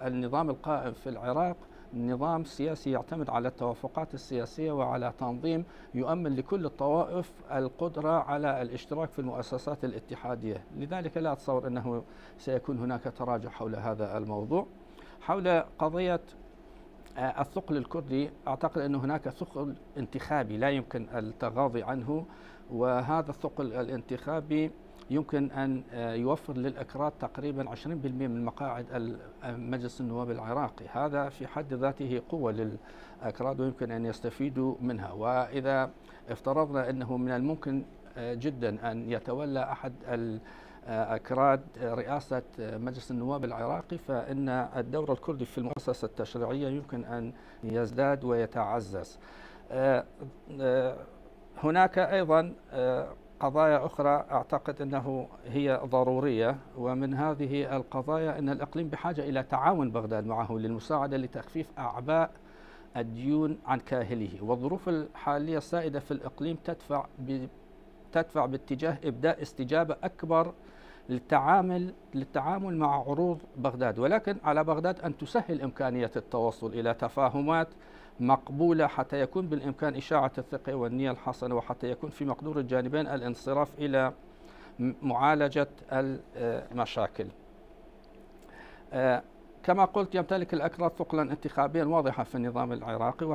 النظام القائم في العراق نظام سياسي يعتمد على التوافقات السياسية وعلى تنظيم يؤمن لكل الطوائف القدرة على الاشتراك في المؤسسات الاتحادية. لذلك لا أتصور أنه سيكون هناك تراجع حول هذا الموضوع. حول قضية الثقل الكردي، أعتقد أن هناك ثقل انتخابي لا يمكن التغاضي عنه، وهذا الثقل الانتخابي يمكن أن يوفر للأكراد تقريبا 20% من مقاعد مجلس النواب العراقي. هذا في حد ذاته قوة للأكراد ويمكن أن يستفيدوا منها. وإذا افترضنا أنه من الممكن جدا أن يتولى أحد الأكراد رئاسة مجلس النواب العراقي، فإن الدور الكردي في المؤسسة التشريعية يمكن أن يزداد ويتعزز. هناك أيضا قضايا أخرى أعتقد أنه هي ضرورية، ومن هذه القضايا أن الإقليم بحاجة إلى تعاون بغداد معه للمساعدة لتخفيف أعباء الديون عن كاهله. والظروف الحالية السائدة في الإقليم تدفع باتجاه إبداء استجابة أكبر للتعامل مع عروض بغداد، ولكن على بغداد أن تسهل إمكانية التوصل إلى تفاهمات مقبولة حتى يكون بالإمكان إشاعة الثقة والنية الحسنة، وحتى يكون في مقدور الجانبين الانصراف إلى معالجة المشاكل. كما قلت يمتلك الأكراد ثقلا انتخابيا واضحا في النظام العراقي،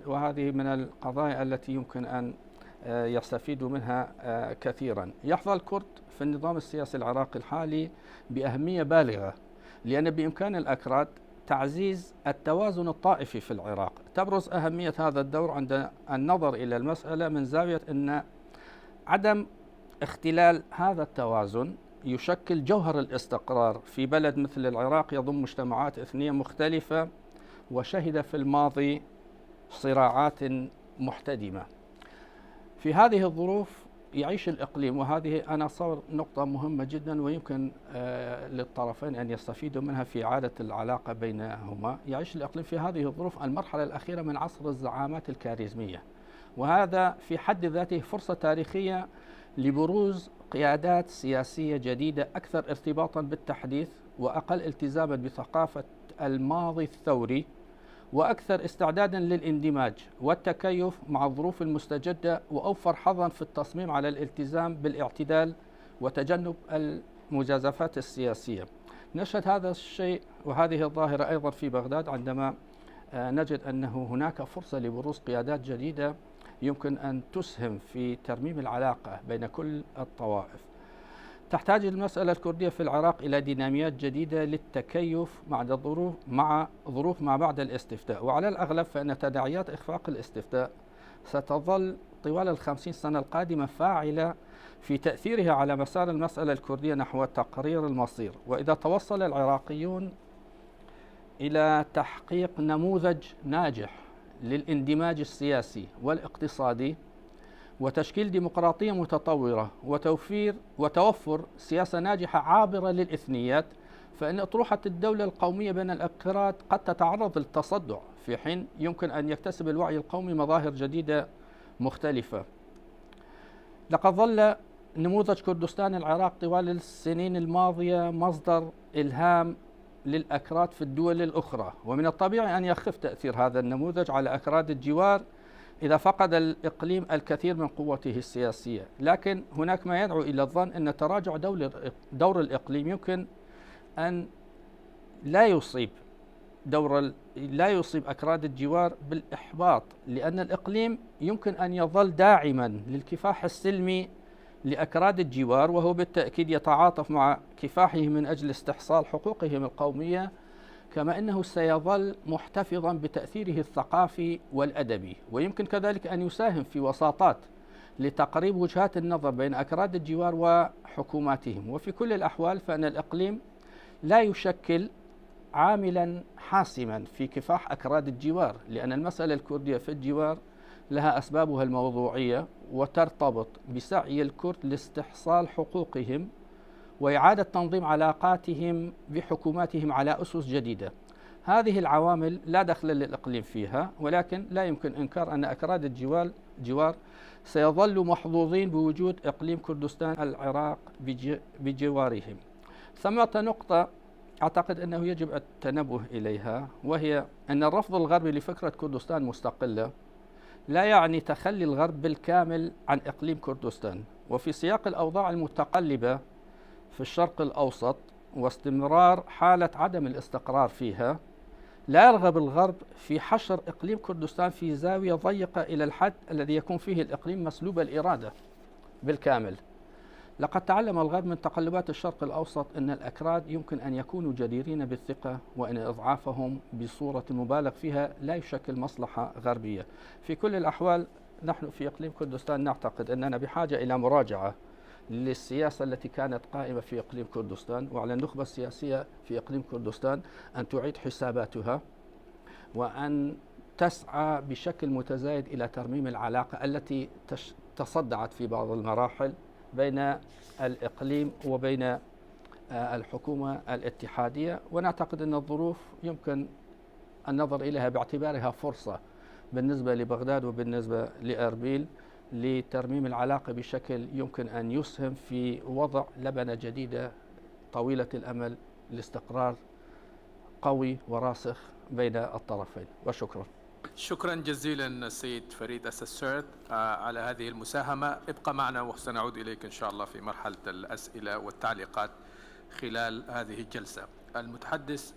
وهذه من القضايا التي يمكن أن يستفيدوا منها كثيرا. يحظى الكرد في النظام السياسي العراقي الحالي بأهمية بالغة، لأن بإمكان الأكراد تعزيز التوازن الطائفي في العراق. تبرز أهمية هذا الدور عند النظر إلى المسألة من زاوية أن عدم اختلال هذا التوازن يشكل جوهر الاستقرار في بلد مثل العراق يضم مجتمعات إثنية مختلفة وشهد في الماضي صراعات محتدمة. في هذه الظروف يعيش الإقليم، وهذه أنا أتصور نقطة مهمة جدا ويمكن للطرفين أن يستفيدوا منها في إعادة العلاقة بينهما. يعيش الإقليم في هذه الظروف المرحلة الأخيرة من عصر الزعامات الكاريزمية، وهذا في حد ذاته فرصة تاريخية لبروز قيادات سياسية جديدة أكثر ارتباطا بالتحديث وأقل التزاما بثقافة الماضي الثوري، وأكثر استعدادا للاندماج والتكيف مع الظروف المستجدة، وأوفر حظا في التصميم على الالتزام بالاعتدال وتجنب المجازفات السياسية. نشهد هذا الشيء وهذه الظاهرة أيضا في بغداد عندما نجد أنه هناك فرصة لبروز قيادات جديدة يمكن أن تسهم في ترميم العلاقة بين كل الطوائف. تحتاج المسألة الكردية في العراق إلى ديناميات جديدة للتكيف مع ظروف ما بعد الاستفتاء، وعلى الأغلب فإن تداعيات إخفاق الاستفتاء ستظل طوال 50 سنة القادمة فاعلة في تأثيرها على مسار المسألة الكردية نحو تقرير المصير. وإذا توصل العراقيون إلى تحقيق نموذج ناجح للاندماج السياسي والاقتصادي وتشكيل ديمقراطية متطورة وتوفر سياسة ناجحة عابرة للإثنيات، فإن أطروحة الدولة القومية بين الأكراد قد تتعرض للتصدع، في حين يمكن أن يكتسب الوعي القومي مظاهر جديدة مختلفة. لقد ظل نموذج كردستان العراق طوال السنين الماضية مصدر إلهام للأكراد في الدول الأخرى، ومن الطبيعي أن يخف تأثير هذا النموذج على أكراد الجوار إذا فقد الإقليم الكثير من قوته السياسية. لكن هناك ما يدعو إلى الظن أن تراجع دور الإقليم يمكن أن لا يصيب أكراد الجوار بالإحباط، لأن الإقليم يمكن أن يظل داعما للكفاح السلمي لأكراد الجوار، وهو بالتأكيد يتعاطف مع كفاحهم من أجل استحصال حقوقهم القومية، كما أنه سيظل محتفظا بتأثيره الثقافي والأدبي، ويمكن كذلك أن يساهم في وساطات لتقريب وجهات النظر بين أكراد الجوار وحكوماتهم. وفي كل الأحوال فإن الإقليم لا يشكل عاملا حاسما في كفاح أكراد الجوار، لأن المسألة الكردية في الجوار لها أسبابها الموضوعية، وترتبط بسعي الكرد لاستحصال حقوقهم وإعادة تنظيم علاقاتهم بحكوماتهم على أسس جديدة. هذه العوامل لا دخل للإقليم فيها، ولكن لا يمكن إنكار أن أكراد الجوار سيظلوا محظوظين بوجود إقليم كردستان العراق بجوارهم. ثمة نقطة أعتقد أنه يجب التنبه إليها، وهي أن الرفض الغربي لفكرة كردستان مستقلة لا يعني تخلي الغرب بالكامل عن إقليم كردستان. وفي سياق الأوضاع المتقلبة في الشرق الأوسط واستمرار حالة عدم الاستقرار فيها، لا يرغب الغرب في حشر إقليم كردستان في زاوية ضيقة إلى الحد الذي يكون فيه الإقليم مسلوب الإرادة بالكامل. لقد تعلم الغرب من تقلبات الشرق الأوسط أن الأكراد يمكن أن يكونوا جديرين بالثقة، وأن إضعافهم بصورة مبالغ فيها لا يشكل مصلحة غربية. في كل الأحوال نحن في إقليم كردستان نعتقد أننا بحاجة إلى مراجعة للسياسة التي كانت قائمة في إقليم كردستان، وعلى النخبة السياسية في إقليم كردستان أن تعيد حساباتها، وأن تسعى بشكل متزايد إلى ترميم العلاقة التي تصدعت في بعض المراحل بين الإقليم وبين الحكومة الاتحادية. ونعتقد أن الظروف يمكن النظر إليها باعتبارها فرصة بالنسبة لبغداد وبالنسبة لأربيل لترميم العلاقة بشكل يمكن أن يسهم في وضع لبنة جديدة طويلة الأمل لاستقرار قوي وراسخ بين الطرفين. وشكرا. شكرا جزيلا السيد فريد السسرت على هذه المساهمة. ابقى معنا وسنعود إليك إن شاء الله في مرحلة الأسئلة والتعليقات خلال هذه الجلسة. المتحدث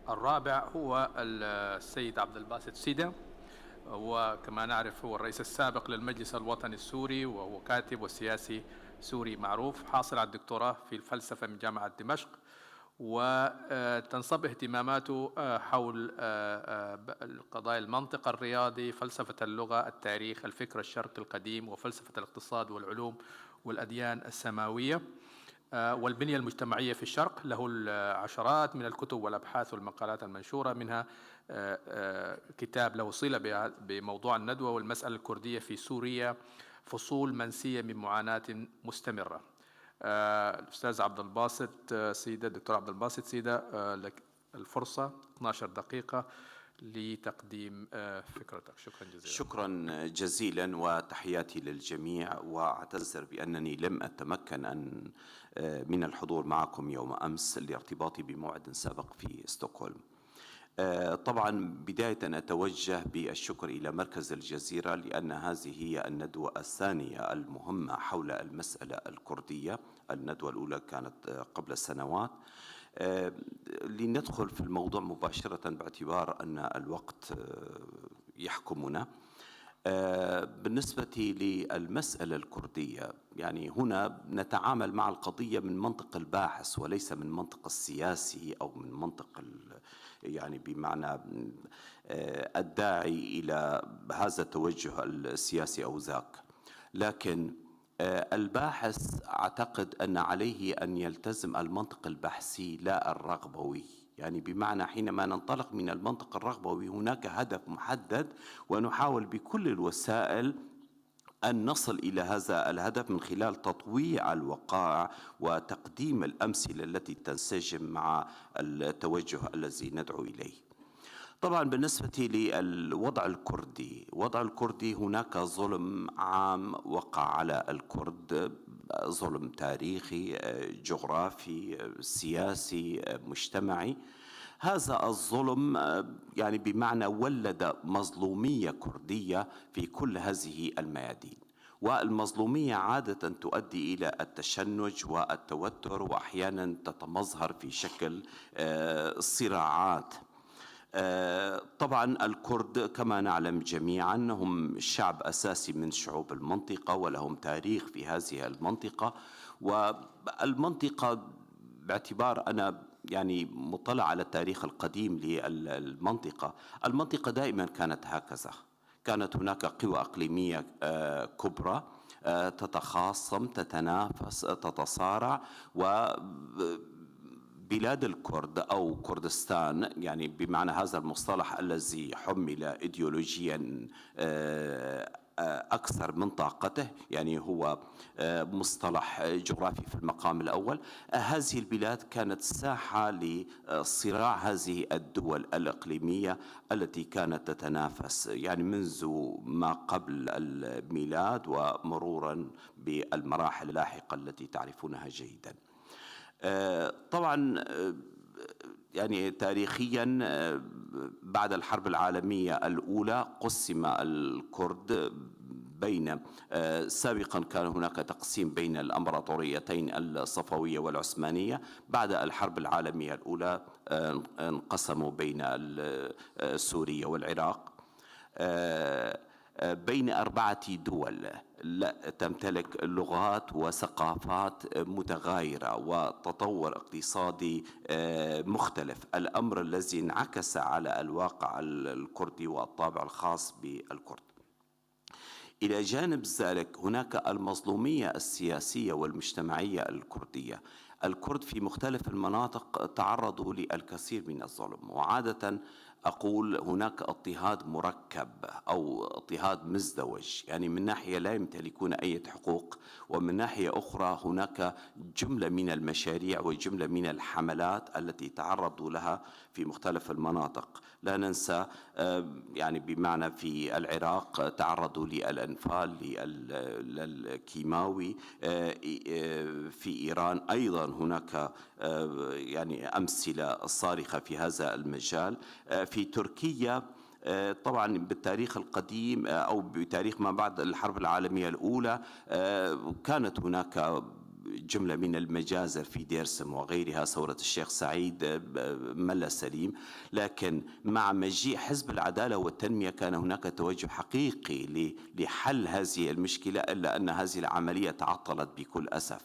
الرابع هو السيد عبد الباسط سيدة، وكما نعرف هو الرئيس السابق للمجلس الوطني السوري، وهو كاتب وسياسي سوري معروف، حاصل على الدكتوراه في الفلسفة من جامعة دمشق، وتنصب اهتماماته حول قضايا المنطق الرياضي، فلسفة اللغة، التاريخ، الفكر الشرقي القديم، وفلسفة الاقتصاد والعلوم والأديان السماوية والبنية المجتمعية في الشرق. له العشرات من الكتب والأبحاث والمقالات المنشورة، منها كتاب له صلة بموضوع الندوة والمسألة الكردية في سوريا، فصول منسية من معاناة مستمرة. الأستاذ عبد الباسط سيدة، دكتور عبد الباسط سيدة، لك الفرصة 12 دقيقة لتقديم فكرتك. شكرا جزيلا. شكرا جزيلا وتحياتي للجميع، وأعتذر بأنني لم أتمكن من الحضور معكم يوم أمس لارتباطي بموعد سابق في ستوكهولم. طبعا بداية أتوجه بالشكر إلى مركز الجزيرة، لأن هذه هي الندوة الثانية المهمة حول المسألة الكردية. الندوة الأولى كانت قبل سنوات. لندخل في الموضوع مباشرة باعتبار أن الوقت يحكمنا. بالنسبة للمسألة الكردية، يعني هنا نتعامل مع القضية من منطق الباحث وليس من منطق السياسي أو من منطق يعني بمعنى الداعي إلى هذا التوجه السياسي أو ذاك. لكن الباحث أعتقد أن عليه أن يلتزم المنطق البحثي لا الرغبوي، يعني بمعنى حينما ننطلق من المنطق الرغبوي هناك هدف محدد، ونحاول بكل الوسائل أن نصل إلى هذا الهدف من خلال تطويع الوقائع وتقديم الأمثلة التي تنسجم مع التوجه الذي ندعو إليه. طبعا بالنسبة للوضع الكردي، وضع الكردي هناك ظلم عام وقع على الكرد، ظلم تاريخي جغرافي سياسي مجتمعي. هذا الظلم يعني بمعنى ولد مظلومية كردية في كل هذه الميادين، والمظلومية عادة تؤدي إلى التشنج والتوتر، وأحيانا تتمظهر في شكل صراعات. طبعا الكرد كما نعلم جميعا هم شعب أساسي من شعوب المنطقة، ولهم تاريخ في هذه المنطقة. والمنطقة باعتبار أنا يعني مطلع على التاريخ القديم للمنطقة، المنطقة دائما كانت هكذا، كانت هناك قوى إقليمية كبرى تتخاصم تتنافس تتصارع، بلاد الكرد أو كردستان يعني بمعنى هذا المصطلح الذي حمل إيديولوجيا أكثر من طاقته، يعني هو مصطلح جغرافي في المقام الأول. هذه البلاد كانت ساحة لصراع هذه الدول الإقليمية التي كانت تتنافس يعني منذ ما قبل الميلاد ومرورا بالمراحل اللاحقة التي تعرفونها جيدا. طبعا يعني تاريخيا بعد الحرب العالمية الأولى قسم الكرد بين سابقا كان هناك تقسيم بين الأمبراطوريتين الصفوية والعثمانية. بعد الحرب العالمية الأولى انقسموا بين سوريا والعراق بين 4 دول تمتلك لغات وثقافات متغايرة وتطور اقتصادي مختلف، الأمر الذي انعكس على الواقع الكردي والطابع الخاص بالكرد. إلى جانب ذلك هناك المظلومية السياسية والمجتمعية الكردية. الكرد في مختلف المناطق تعرضوا للكثير من الظلم، وعادة أقول هناك اضطهاد مركب أو اضطهاد مزدوج، يعني من ناحية لا يمتلكون أي حقوق، ومن ناحية أخرى هناك جملة من المشاريع وجملة من الحملات التي تعرضوا لها في مختلف المناطق. لا ننسى يعني بمعنى في العراق تعرضوا للأنفال للكيماوي، في إيران أيضا هناك يعني أمثلة صارخة في هذا المجال. في تركيا طبعا بالتاريخ القديم أو بتاريخ ما بعد الحرب العالمية الأولى كانت هناك جملة من المجازر في ديرسم وغيرها، ثورة الشيخ سعيد ملا سليم. لكن مع مجيء حزب العدالة والتنمية كان هناك توجه حقيقي لحل هذه المشكلة، إلا أن هذه العملية تعطلت بكل أسف.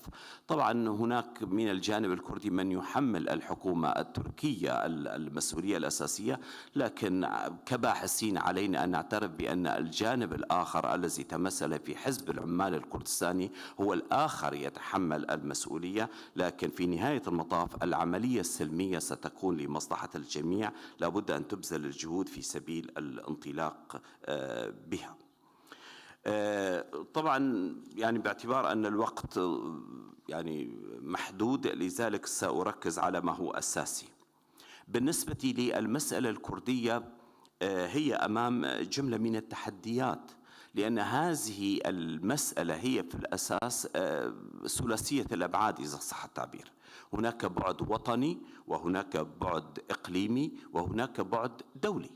طبعا هناك من الجانب الكردي من يحمل الحكومة التركية المسؤولية الأساسية، لكن كباحثين علينا أن نعترف بأن الجانب الآخر الذي تمثل في حزب العمال الكردستاني هو الآخر يتحمل المسؤولية. لكن في نهاية المطاف العملية السلمية ستكون لمصلحة الجميع، لابد أن تبذل الجهود في سبيل الانطلاق بها. طبعا يعني باعتبار أن الوقت يعني محدود، لذلك سأركز على ما هو أساسي. بالنسبة للمسألة الكردية هي أمام جملة من التحديات، لأن هذه المسألة هي في الأساس ثلاثية الأبعاد إذا صح التعبير. هناك بعد وطني، وهناك بعد إقليمي، وهناك بعد دولي.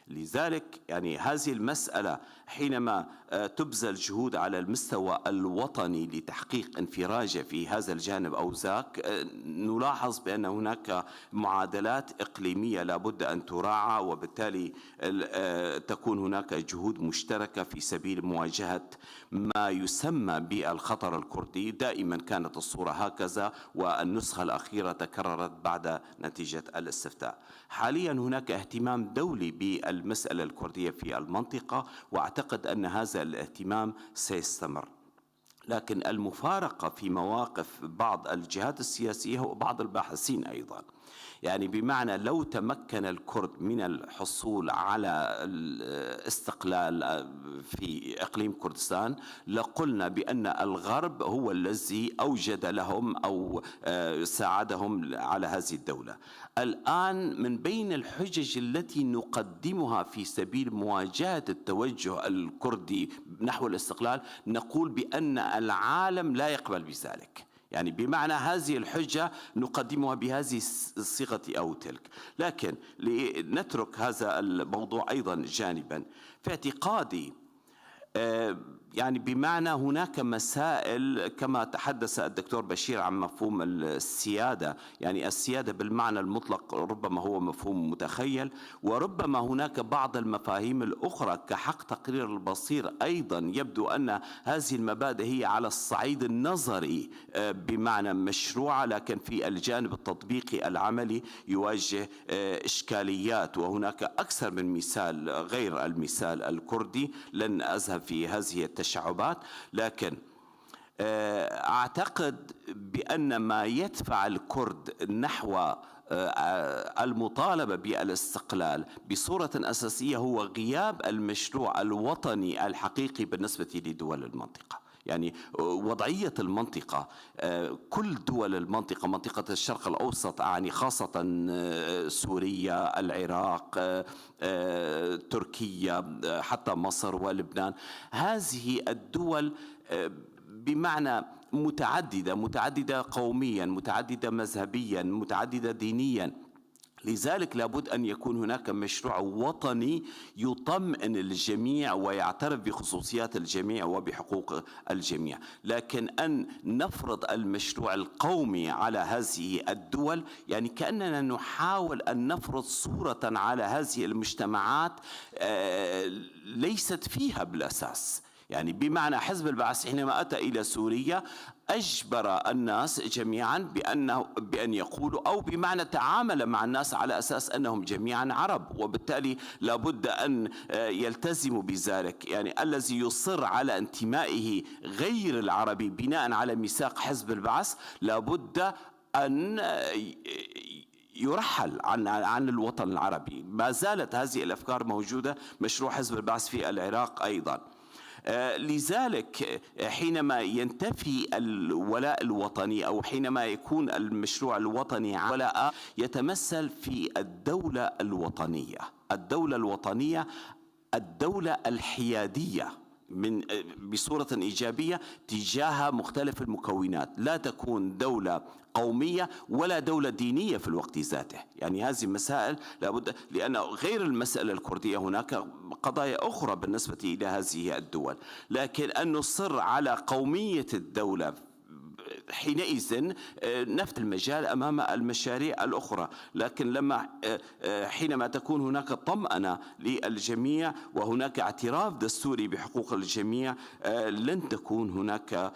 لذلك يعني هذه المسألة حينما تبذل جهود على المستوى الوطني لتحقيق انفراجة في هذا الجانب أو ذاك، نلاحظ بأن هناك معادلات إقليمية لابد أن تراعى، وبالتالي تكون هناك جهود مشتركة في سبيل مواجهة ما يسمى بالخطر الكردي. دائما كانت الصورة هكذا، والنسخة الأخيرة تكررت بعد نتيجة الاستفتاء. حاليا هناك اهتمام دولي بالمسألة الكردية في المنطقة، وأعتقد أن هذا الاهتمام سيستمر. لكن المفارقة في مواقف بعض الجهات السياسية وبعض الباحثين أيضا، يعني بمعنى لو تمكن الكرد من الحصول على الاستقلال في إقليم كردستان لقلنا بأن الغرب هو الذي أوجد لهم أو ساعدهم على هذه الدولة. الآن من بين الحجج التي نقدمها في سبيل مواجهة التوجه الكردي نحو الاستقلال نقول بأن العالم لا يقبل بذلك. يعني بمعنى هذه الحجة نقدمها بهذه الصيغة أو تلك. لكن لنترك هذا الموضوع أيضا جانبا، في اعتقادي يعني بمعنى هناك مسائل كما تحدث الدكتور بشير عن مفهوم السيادة، يعني السيادة بالمعنى المطلق ربما هو مفهوم متخيل، وربما هناك بعض المفاهيم الأخرى كحق تقرير البصير أيضا يبدو أن هذه المبادئ هي على الصعيد النظري بمعنى مشروعة، لكن في الجانب التطبيقي العملي يواجه إشكاليات. وهناك أكثر من مثال غير المثال الكردي، لن أذهب في هذه التشعبات، لكن أعتقد بأن ما يدفع الكرد نحو المطالبة بالاستقلال بصورة أساسية هو غياب المشروع الوطني الحقيقي بالنسبة لدول المنطقة. يعني وضعية المنطقة، كل دول المنطقة، منطقة الشرق الأوسط يعني خاصة سوريا، العراق، تركيا، حتى مصر ولبنان، هذه الدول بمعنى متعددة قوميا، متعددة مذهبيا، متعددة دينيا. لذلك لابد أن يكون هناك مشروع وطني يطمئن الجميع ويعترف بخصوصيات الجميع وبحقوق الجميع. لكن أن نفرض المشروع القومي على هذه الدول يعني كأننا نحاول أن نفرض صورة على هذه المجتمعات ليست فيها بالأساس. يعني بمعنى حزب البعث حينما أتى إلى سوريا أجبر الناس جميعا بأن يقولوا، أو بمعنى تعامل مع الناس على أساس أنهم جميعا عرب، وبالتالي لابد أن يلتزموا بذلك. يعني الذي يصر على انتمائه غير العربي بناء على ميثاق حزب البعث لابد أن يرحل عن الوطن العربي. ما زالت هذه الأفكار موجودة، مشروع حزب البعث في العراق أيضا. لذلك حينما ينتفي الولاء الوطني أو حينما يكون المشروع الوطني ولاء يتمثل في الدولة الوطنية. الدولة الوطنية الدولة الحيادية بصورة إيجابية تجاه مختلف المكونات، لا تكون دولة قومية ولا دولة دينية في الوقت ذاته. يعني هذه مسائل لابد، لأن غير المسألة الكردية هناك قضايا أخرى بالنسبة إلى هذه الدول، لكن أن نصر على قومية الدولة حينئذ نفت المجال أمام المشاريع الأخرى. لكن حينما تكون هناك طمأنة للجميع وهناك اعتراف دستوري بحقوق الجميع لن تكون هناك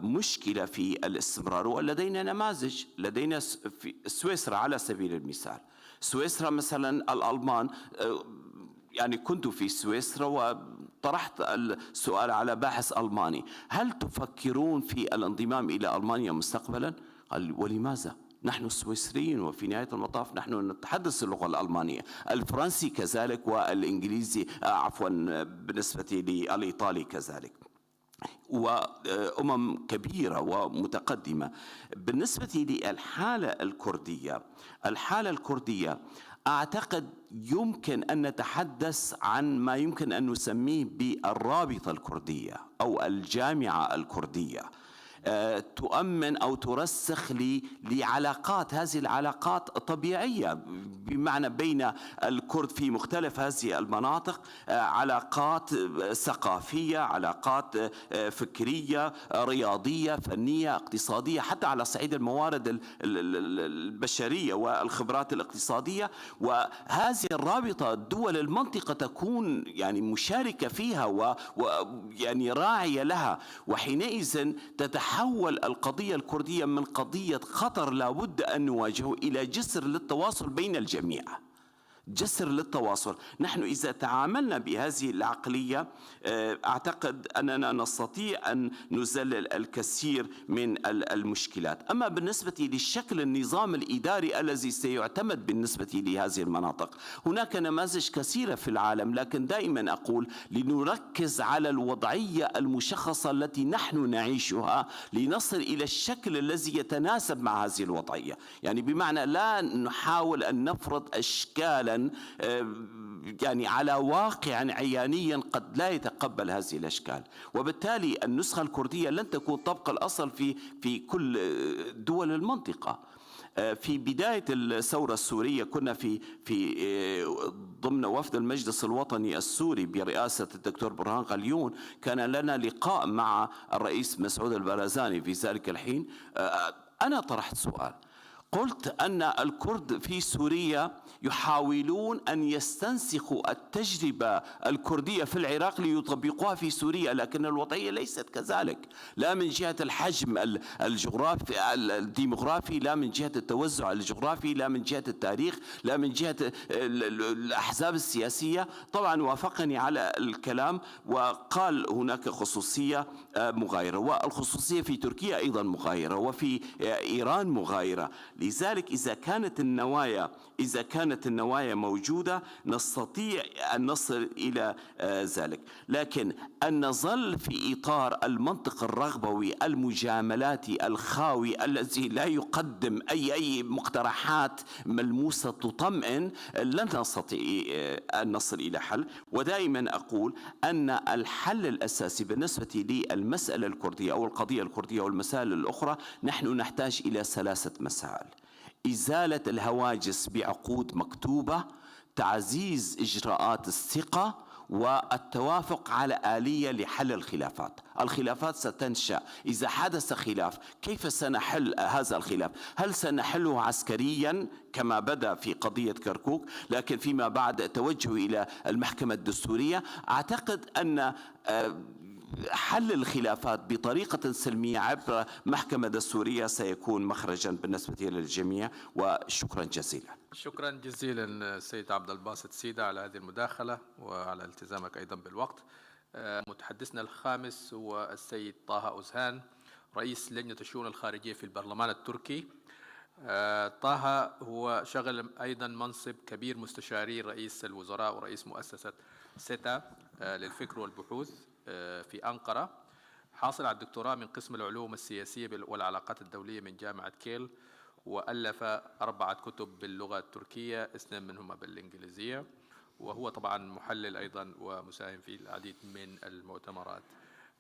مشكلة في الاستمرار. ولدينا نماذج، لدينا في سويسرا على سبيل المثال. سويسرا مثلا الألمان، يعني كنت في سويسرا وطرحت السؤال على باحث ألماني: هل تفكرون في الانضمام إلى ألمانيا مستقبلا؟ قال: ولماذا؟ نحن السويسريين وفي نهاية المطاف نحن نتحدث اللغة الألمانية، الفرنسي كذلك، والإنجليزي بالنسبة للإيطالي كذلك، وأمم كبيرة ومتقدمة. بالنسبة للحالة الكردية أعتقد يمكن أن نتحدث عن ما يمكن أن نسميه بالرابطة الكردية أو الجامعة الكردية، تؤمن أو ترسخ لعلاقات، هذه العلاقات طبيعية بمعنى بين الكرد في مختلف هذه المناطق، علاقات ثقافية، علاقات فكرية، رياضية، فنية، اقتصادية، حتى على صعيد الموارد البشرية والخبرات الاقتصادية. وهذه الرابطة دول المنطقة تكون يعني مشاركة فيها ويعني راعية لها، وحينئذ تتحول القضية الكردية من قضية خطر لابد أن نواجهه إلى جسر للتواصل بين الجميع. جسر للتواصل. نحن إذا تعاملنا بهذه العقلية أعتقد أننا نستطيع أن نذلل الكثير من المشكلات. أما بالنسبة للشكل النظام الإداري الذي سيعتمد بالنسبة لهذه المناطق، هناك نماذج كثيرة في العالم، لكن دائما أقول لنركز على الوضعية المشخصة التي نحن نعيشها لنصل إلى الشكل الذي يتناسب مع هذه الوضعية. يعني بمعنى لا نحاول أن نفرض أشكالا يعني على واقع عيانيا قد لا يتقبل هذه الأشكال، وبالتالي النسخة الكردية لن تكون طبق الأصل في كل دول المنطقة. في بداية الثورة السورية كنا في ضمن وفد المجلس الوطني السوري برئاسة الدكتور برهان غليون، كان لنا لقاء مع الرئيس مسعود البرزاني في ذلك الحين. أنا طرحت سؤال، قلت أن الكرد في سوريا يحاولون أن يستنسخوا التجربة الكردية في العراق ليطبقوها في سوريا، لكن الوضعية ليست كذلك، لا من جهة الحجم الجغرافي الديمغرافي، لا من جهة التوزع الجغرافي، لا من جهة التاريخ، لا من جهة الأحزاب السياسية. طبعا وافقني على الكلام وقال هناك خصوصية مغايرة، والخصوصية في تركيا أيضا مغايرة، وفي إيران مغايرة. لذلك إذا كانت النوايا موجودة نستطيع أن نصل إلى ذلك، لكن أن نظل في إطار المنطق الرغبوي المجاملاتي الخاوي الذي لا يقدم أي مقترحات ملموسة تطمئن، لن نستطيع أن نصل إلى حل. ودائما أقول أن الحل الأساسي بالنسبة للمسألة الكردية أو القضية الكردية والمسائل الأخرى، نحن نحتاج إلى 3 مسائل: إزالة الهواجس بعقود مكتوبة، تعزيز إجراءات الثقة، والتوافق على آلية لحل الخلافات. الخلافات ستنشأ إذا حدث خلاف، كيف سنحل هذا الخلاف؟ هل سنحله عسكريا كما بدأ في قضية كركوك، لكن فيما بعد توجه إلى المحكمة الدستورية؟ أعتقد أن حل الخلافات بطريقة سلمية عبر محكمة دستورية سيكون مخرجا بالنسبة للجميع. وشكرا جزيلا. شكرا جزيلا سيد عبد الباسط سيدة على هذه المداخلة وعلى التزامك أيضا بالوقت. متحدثنا الخامس هو السيد طه أزهان، رئيس لجنة الشؤون الخارجية في البرلمان التركي. طه هو شغل أيضا منصب كبير مستشاري رئيس الوزراء ورئيس مؤسسة سيتا للفكر والبحوث في أنقرة، حاصل على الدكتوراه من قسم العلوم السياسية والعلاقات الدولية من جامعة كيل، وألف 4 كتب باللغة التركية، 2 منهما بالإنجليزية، وهو طبعا محلل أيضا ومساهم في العديد من المؤتمرات.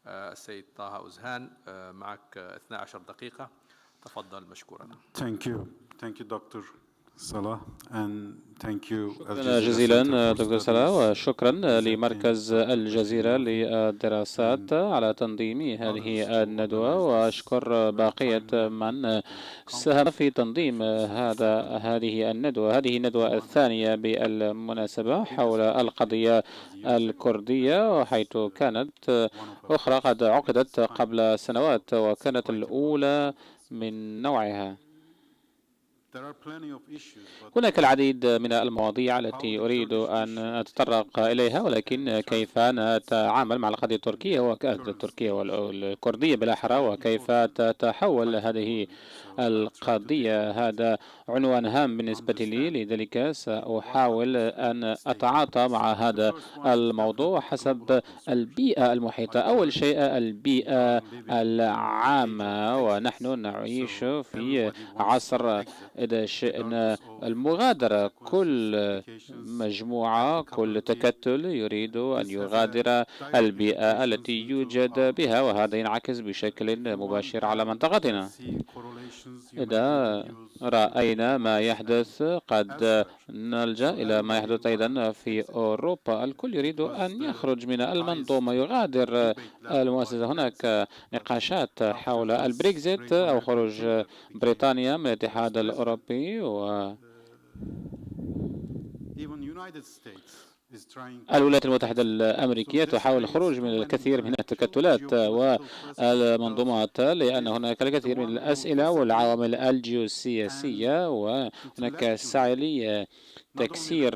السيد طه أزهان معك 12 دقيقة، تفضل مشكورا. Thank you Dr. Salah and thank you شكرا جزيلا دكتور صلاح، وشكرا لمركز الجزيرة للدراسات على تنظيم هذه الندوة، وأشكر بقية من ساهم في تنظيم هذه الندوة. هذه الندوة الثانية بالمناسبة حول القضية الكردية، حيث كانت أخرى قد عقدت قبل سنوات وكانت الأولى من نوعها. هناك العديد من المواضيع التي أريد أن أتطرق إليها، ولكن كيف نتعامل مع القضية التركية والكردية بالأحرى، وكيف تتحول هذه القضية، هذا عنوان هام بالنسبة لي. لذلك سأحاول أن أتعاطى مع هذا الموضوع حسب البيئة المحيطة. أول شيء البيئة العامة، ونحن نعيش في عصر إذا شئنا المغادرة. كل مجموعة، كل تكتل يريد أن يغادر البيئة التي يوجد بها، وهذا ينعكس بشكل مباشر على منطقتنا. إذا رأينا ما يحدث قد نلجأ إلى ما يحدث أيضا في أوروبا. الكل يريد أن يخرج من المنظومة، يغادر المؤسسة. هناك نقاشات حول البريكزيت أو خروج بريطانيا من الاتحاد الأوروبي، الولايات المتحدة الأمريكية تحاول الخروج من الكثير من التكتلات والمنظومات، لأن هناك الكثير من الأسئلة والعوامل الجيوسياسية، وهناك سعي لتكسير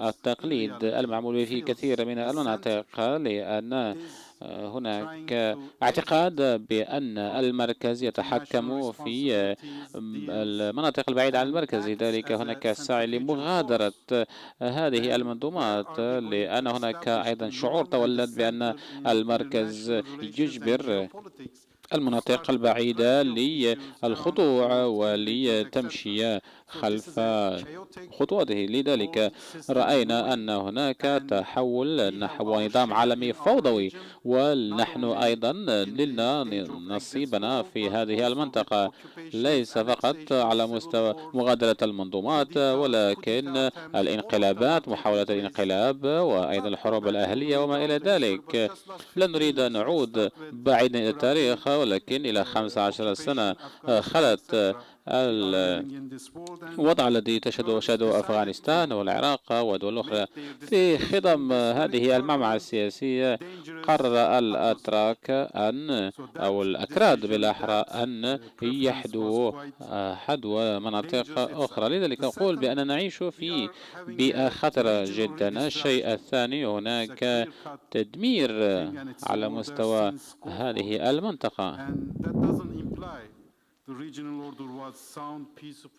التقليد المعمول به في كثير من المناطق، لأن هناك اعتقاد بأن المركز يتحكم في المناطق البعيدة عن المركز. لذلك هناك سعي لمغادرة هذه المنظومات، لأن هناك أيضا شعور تولد بأن المركز يجبر المناطق البعيدة للخضوع ولتمشي خلف خطواته. لذلك رأينا أن هناك تحول نحو نظام عالمي فوضوي، ونحن أيضا لنا نصيبنا في هذه المنطقة، ليس فقط على مستوى مغادرة المنظومات، ولكن الانقلابات، محاولة الانقلاب، وأيضا الحروب الأهلية وما إلى ذلك. لا نريد أن نعود بعيدا إلى التاريخ، ولكن إلى 15 سنة خلت الوضع الذي تشهده أفغانستان والعراق ودول أخرى. في خضم هذه المعمعة السياسية قرر الأتراك أو الأكراد بالأحرى أن يحدوا حدو مناطق أخرى. لذلك أقول بأننا نعيش في بيئة خطرة جدا. الشيء الثاني، هناك تدمير على مستوى هذه المنطقة،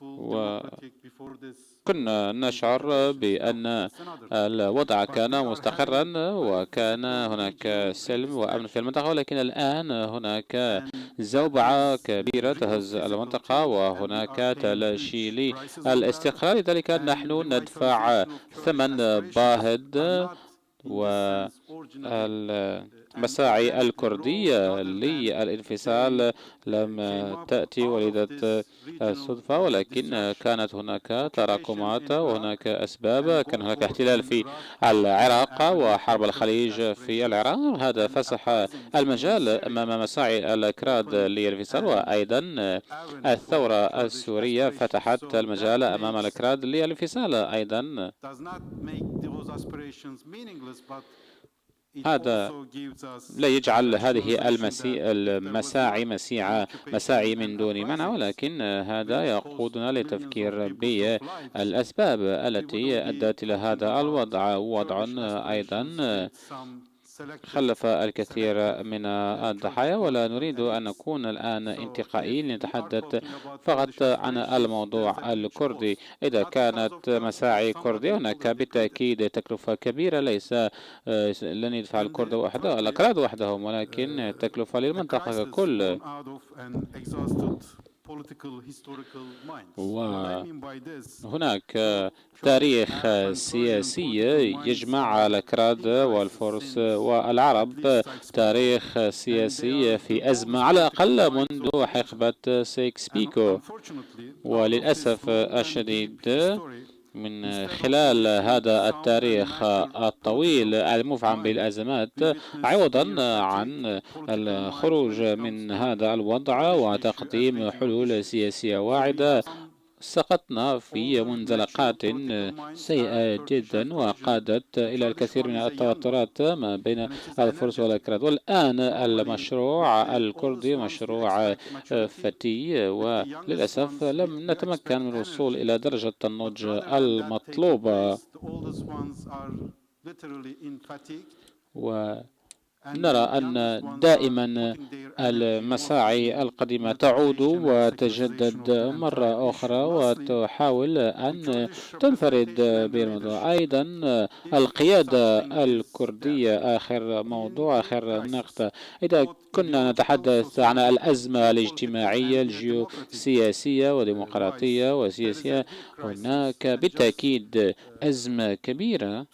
وكنا نشعر بأن الوضع كان مستقرا وكان هناك سلم وأمن في المنطقة، ولكن الآن هناك زوبعة كبيرة تهز المنطقة وهناك تلاشي للاستقرار. لذلك نحن ندفع ثمن باهظ، والمساعي الكردية للانفصال لم تأتي وليدة الصدفة، ولكن كانت هناك تراكمات وهناك أسباب. كان هناك احتلال في العراق وحرب الخليج في العراق، هذا فسح المجال أمام مساعي الأكراد للانفصال، وأيضا الثورة السورية فتحت المجال أمام الأكراد للانفصال أيضا. هذا لا يجعل هذه مساعي من دون معنى، ولكن هذا يقودنا للتفكير بالأسباب التي أدت إلى هذا الوضع. وضع أيضا خلف الكثير من الضحايا، ولا نريد أن نكون الآن انتقائيين لنتحدث فقط عن الموضوع الكردي. إذا كانت مساعي كردية، هناك بالتأكيد تكلفة كبيرة، ليس لن يدفع الكرد وحده الأكراد وحدهم، ولكن تكلفة للمنطقة ككل. وهناك تاريخ سياسي يجمع الأكراد والفرس والعرب، تاريخ سياسي في أزمة على الأقل منذ حقبة سيكس بيكو، وللأسف الشديد من خلال هذا التاريخ الطويل المفعم بالأزمات، عوضا عن الخروج من هذا الوضع وتقديم حلول سياسية واعدة، سقطنا في منزلقات سيئة جدا وقادت إلى الكثير من التوترات ما بين الفرس والأكراد. والآن المشروع الكردي مشروع فتي، وللأسف لم نتمكن من الوصول إلى درجة النضج المطلوبة، نرى أن دائما المساعي القديمة تعود وتجدد مرة أخرى وتحاول أن تنفرد بالموضوع. أيضا القيادة الكردية آخر موضوع، آخر نقطة. إذا كنا نتحدث عن الأزمة الاجتماعية الجيوسياسية وديمقراطية وسياسية، هناك بالتأكيد أزمة كبيرة.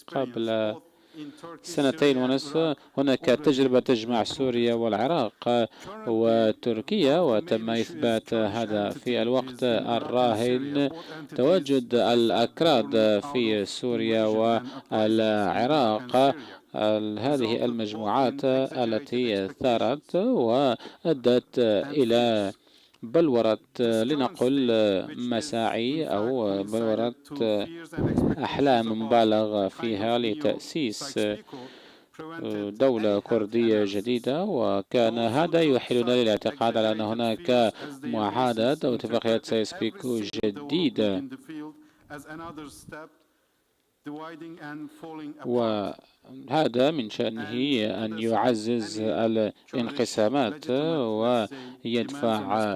قبل 2.5 هناك تجربة تجمع سوريا والعراق وتركيا، وتم إثبات هذا في الوقت الراهن. تواجد الأكراد في سوريا والعراق، هذه المجموعات التي ثارت وأدت إلى بلورة لنقل مساعي أو بلورة أحلام مبالغ فيها لتأسيس دولة كردية جديدة، وكان هذا يحيلنا للاعتقاد على أن هناك معاهدة أو اتفاقية سايس بيكو جديدة، وهذا من شأنه أن يعزز الانقسامات ويدفع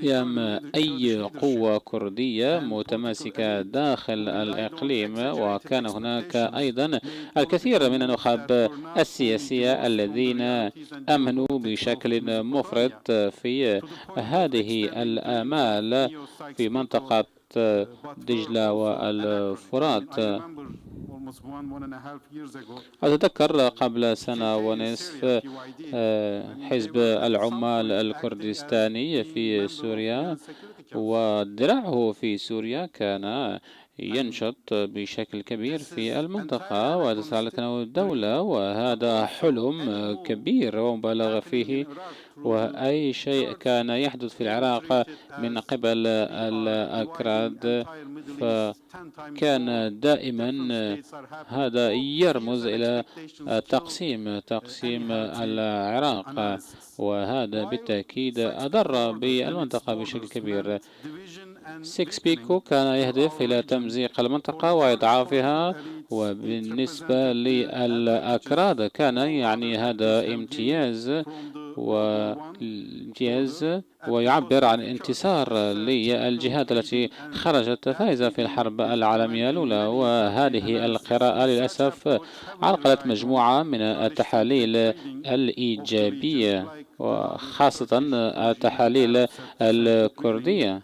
قيام أي قوة كردية متماسكة داخل الإقليم. وكان هناك أيضا الكثير من النخب السياسية الذين أمنوا بشكل مفرط في هذه الآمال في منطقة دجلة والفرات. أتذكر قبل سنة ونصف حزب العمال الكردستاني في سوريا، ودرعه في سوريا كان ينشط بشكل كبير في المنطقة وتتعلق الدولة، وهذا حلم كبير ومبالغ فيه. وأي شيء كان يحدث في العراق من قبل الأكراد فكان دائما هذا يرمز إلى تقسيم العراق، وهذا بالتأكيد أضر بالمنطقة بشكل كبير. سيكس بيكو كان يهدف إلى تمزيق المنطقة وإضعافها، وبالنسبة للأكراد كان يعني هذا امتياز ويعبر عن انتصار للجهات التي خرجت فائزة في الحرب العالمية الأولى. وهذه القراءة للأسف عرقلت مجموعة من التحاليل الإيجابية وخاصة التحاليل الكردية،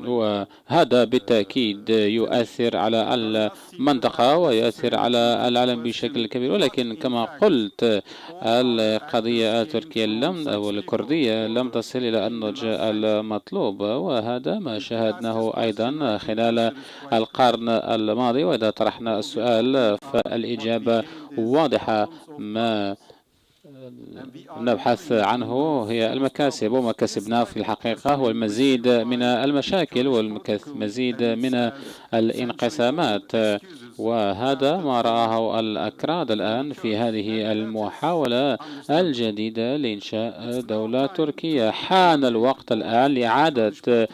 وهذا بالتأكيد يؤثر على المنطقة ويؤثر على العالم بشكل كبير. ولكن كما قلت القضية التركية أو الكردية لم تصل إلى النضج المطلوب، وهذا ما شاهدناه أيضا خلال القرن الماضي. وإذا طرحنا السؤال فالإجابة واضحة، ما نبحث عنه هي المكاسب، وما كسبناه في الحقيقة هو المزيد من المشاكل والمزيد من الانقسامات، وهذا ما رآه الأكراد الآن في هذه المحاولة الجديدة لإنشاء دولة تركية. حان الوقت الآن لإعادة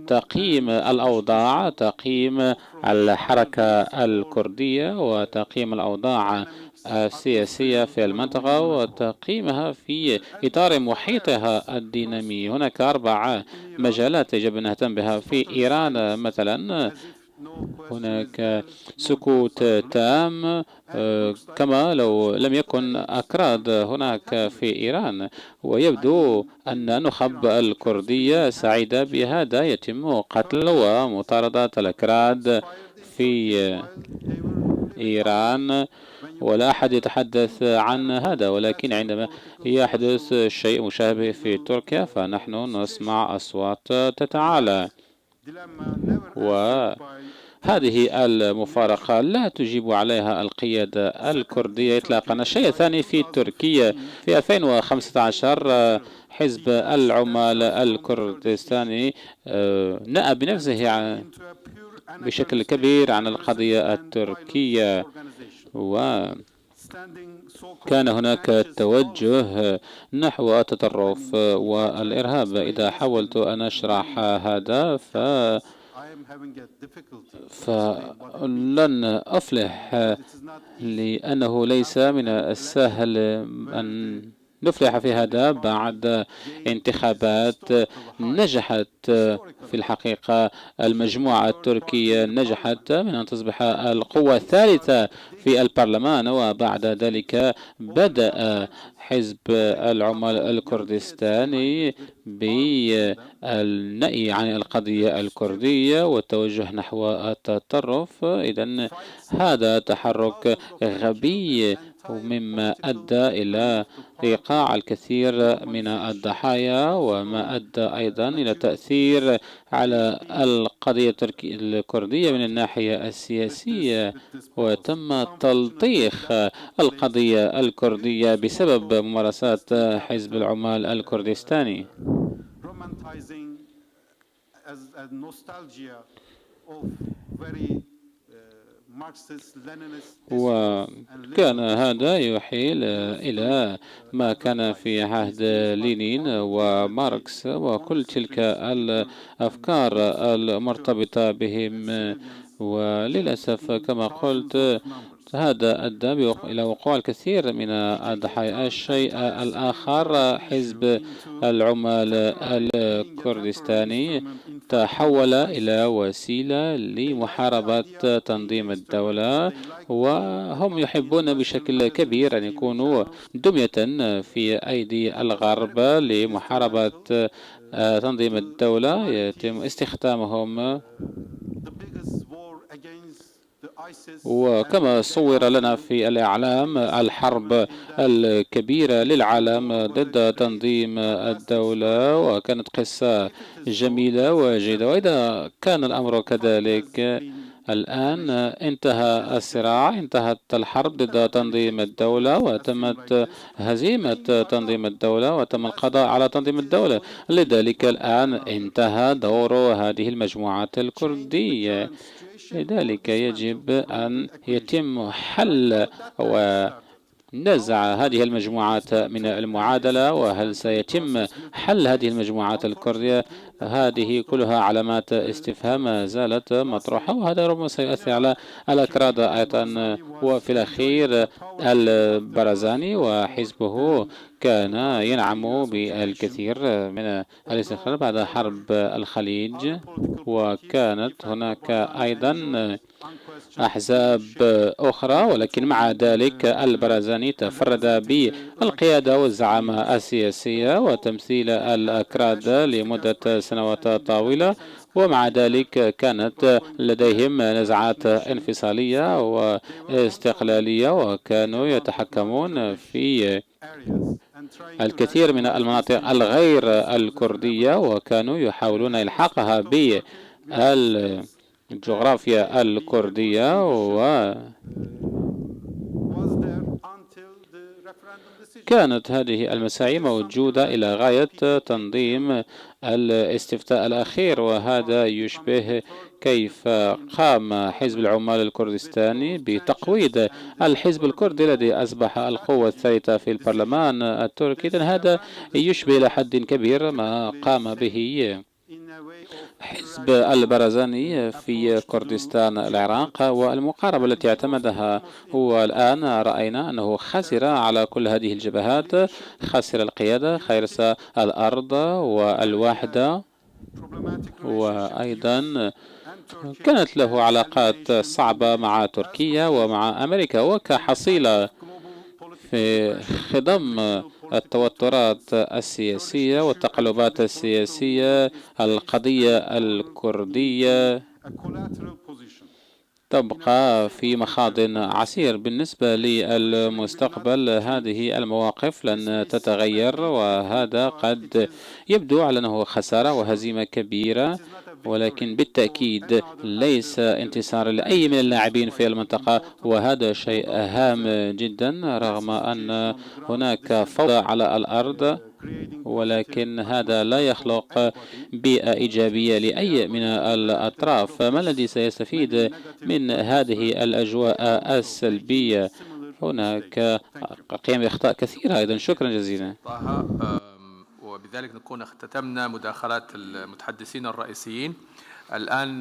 تقييم الأوضاع، تقييم الحركة الكردية وتقييم الأوضاع السياسية في المنطقة وتقييمها في إطار محيطها الدينامي. هناك 4 مجالات يجب أن نهتم بها. في إيران مثلا هناك سكوت تام كما لو لم يكن أكراد هناك في إيران، ويبدو أن نخب الكردية سعيدة بهذا. يتم قتل ومطاردة الأكراد في إيران ولا أحد يتحدث عن هذا، ولكن عندما يحدث شيء مشابه في تركيا فنحن نسمع أصوات تتعالى. وهذه المفارقة لا تجيب عليها القيادة الكردية إطلاقا. الشيء الثاني في تركيا في 2015 حزب العمال الكردستاني نأى بنفسه بشكل كبير عن القضية التركية، وكان هناك توجه نحو التطرف والإرهاب. إذا حاولت أن أشرح هذا فلن أفلح، لأنه ليس من السهل أن نفلح في هذا بعد انتخابات نجحت. في الحقيقة المجموعة التركية نجحت من أن تصبح القوة الثالثة في البرلمان، وبعد ذلك بدأ حزب العمال الكردستاني بالنأي عن القضية الكردية والتوجه نحو التطرف. إذن هذا تحرك غبي ومما أدى إلى إيقاع الكثير من الضحايا، وما أدى أيضا إلى تأثير على القضية الكردية من الناحية السياسية، وتم تلطيخ القضية الكردية بسبب ممارسات حزب العمال الكردستاني. وكان هذا يحيل إلى ما كان في عهد لينين وماركس وكل تلك الأفكار المرتبطة بهم، وللأسف كما قلت هذا أدى إلى وقوع الكثير من الضحايا. الشيء الآخر، حزب العمال الكردستاني تحول إلى وسيلة لمحاربة تنظيم الدولة، وهم يحبون بشكل كبير أن يكونوا دمية في أيدي الغرب لمحاربة تنظيم الدولة. يتم استخدامهم، وكما صور لنا في الإعلام، الحرب الكبيرة للعالم ضد تنظيم الدولة، وكانت قصة جميلة وجيدة. وإذا كان الأمر كذلك الآن انتهى الصراع، انتهت الحرب ضد تنظيم الدولة، وتمت هزيمة تنظيم الدولة، وتم القضاء على تنظيم الدولة. لذلك الآن انتهى دور هذه المجموعات الكردية. لذلك يجب أن يتم حل ونزع هذه المجموعات من المعادلة. وهل سيتم حل هذه المجموعات الكردية؟ هذه كلها علامات استفهام ما زالت مطروحة، وهذا ربما سيؤثر على الأكراد أيضا. وفي الأخير البرزاني وحزبه كان ينعم بالكثير من الاستقرار بعد حرب الخليج، وكانت هناك أيضا أحزاب أخرى، ولكن مع ذلك البرزاني تفرد بالقيادة والزعامة السياسية وتمثيل الأكراد لمدة سنوات طويلة، ومع ذلك كانت لديهم نزعات انفصالية واستقلالية، وكانوا يتحكمون في الكثير من المناطق الغير الكردية، وكانوا يحاولون إلحاقها بالجغرافيا الكردية. كانت هذه المساعي موجودة إلى غاية تنظيم الاستفتاء الأخير، وهذا يشبه كيف قام حزب العمال الكردستاني بتقويض الحزب الكردي الذي أصبح القوة الثالثة في البرلمان التركي. إذن هذا يشبه إلى حد كبير ما قام به حزب البرزاني في كردستان العراق، والمقاربة التي اعتمدها هو الآن رأينا أنه خسر على كل هذه الجبهات، خسر القيادة، خسر الأرض والوحدة، وأيضا كانت له علاقات صعبة مع تركيا ومع أمريكا. وكحصيلة في خضم التوترات السياسية والتقلبات السياسية، القضية الكردية تبقى في مخاض عسير. بالنسبة للمستقبل هذه المواقف لن تتغير، وهذا قد يبدو على أنه خسارة وهزيمة كبيرة، ولكن بالتأكيد ليس انتصار لأي من اللاعبين في المنطقة، وهذا شيء هام جدا رغم أن هناك فوضى على الأرض، ولكن هذا لا يخلق بيئة إيجابية لأي من الأطراف. ما الذي سيستفيد من هذه الأجواء السلبية؟ هناك قيام بأخطاء كثيرة أيضا. شكرا جزيلا. وبذلك نكون اختتمنا مداخلات المتحدثين الرئيسيين. الآن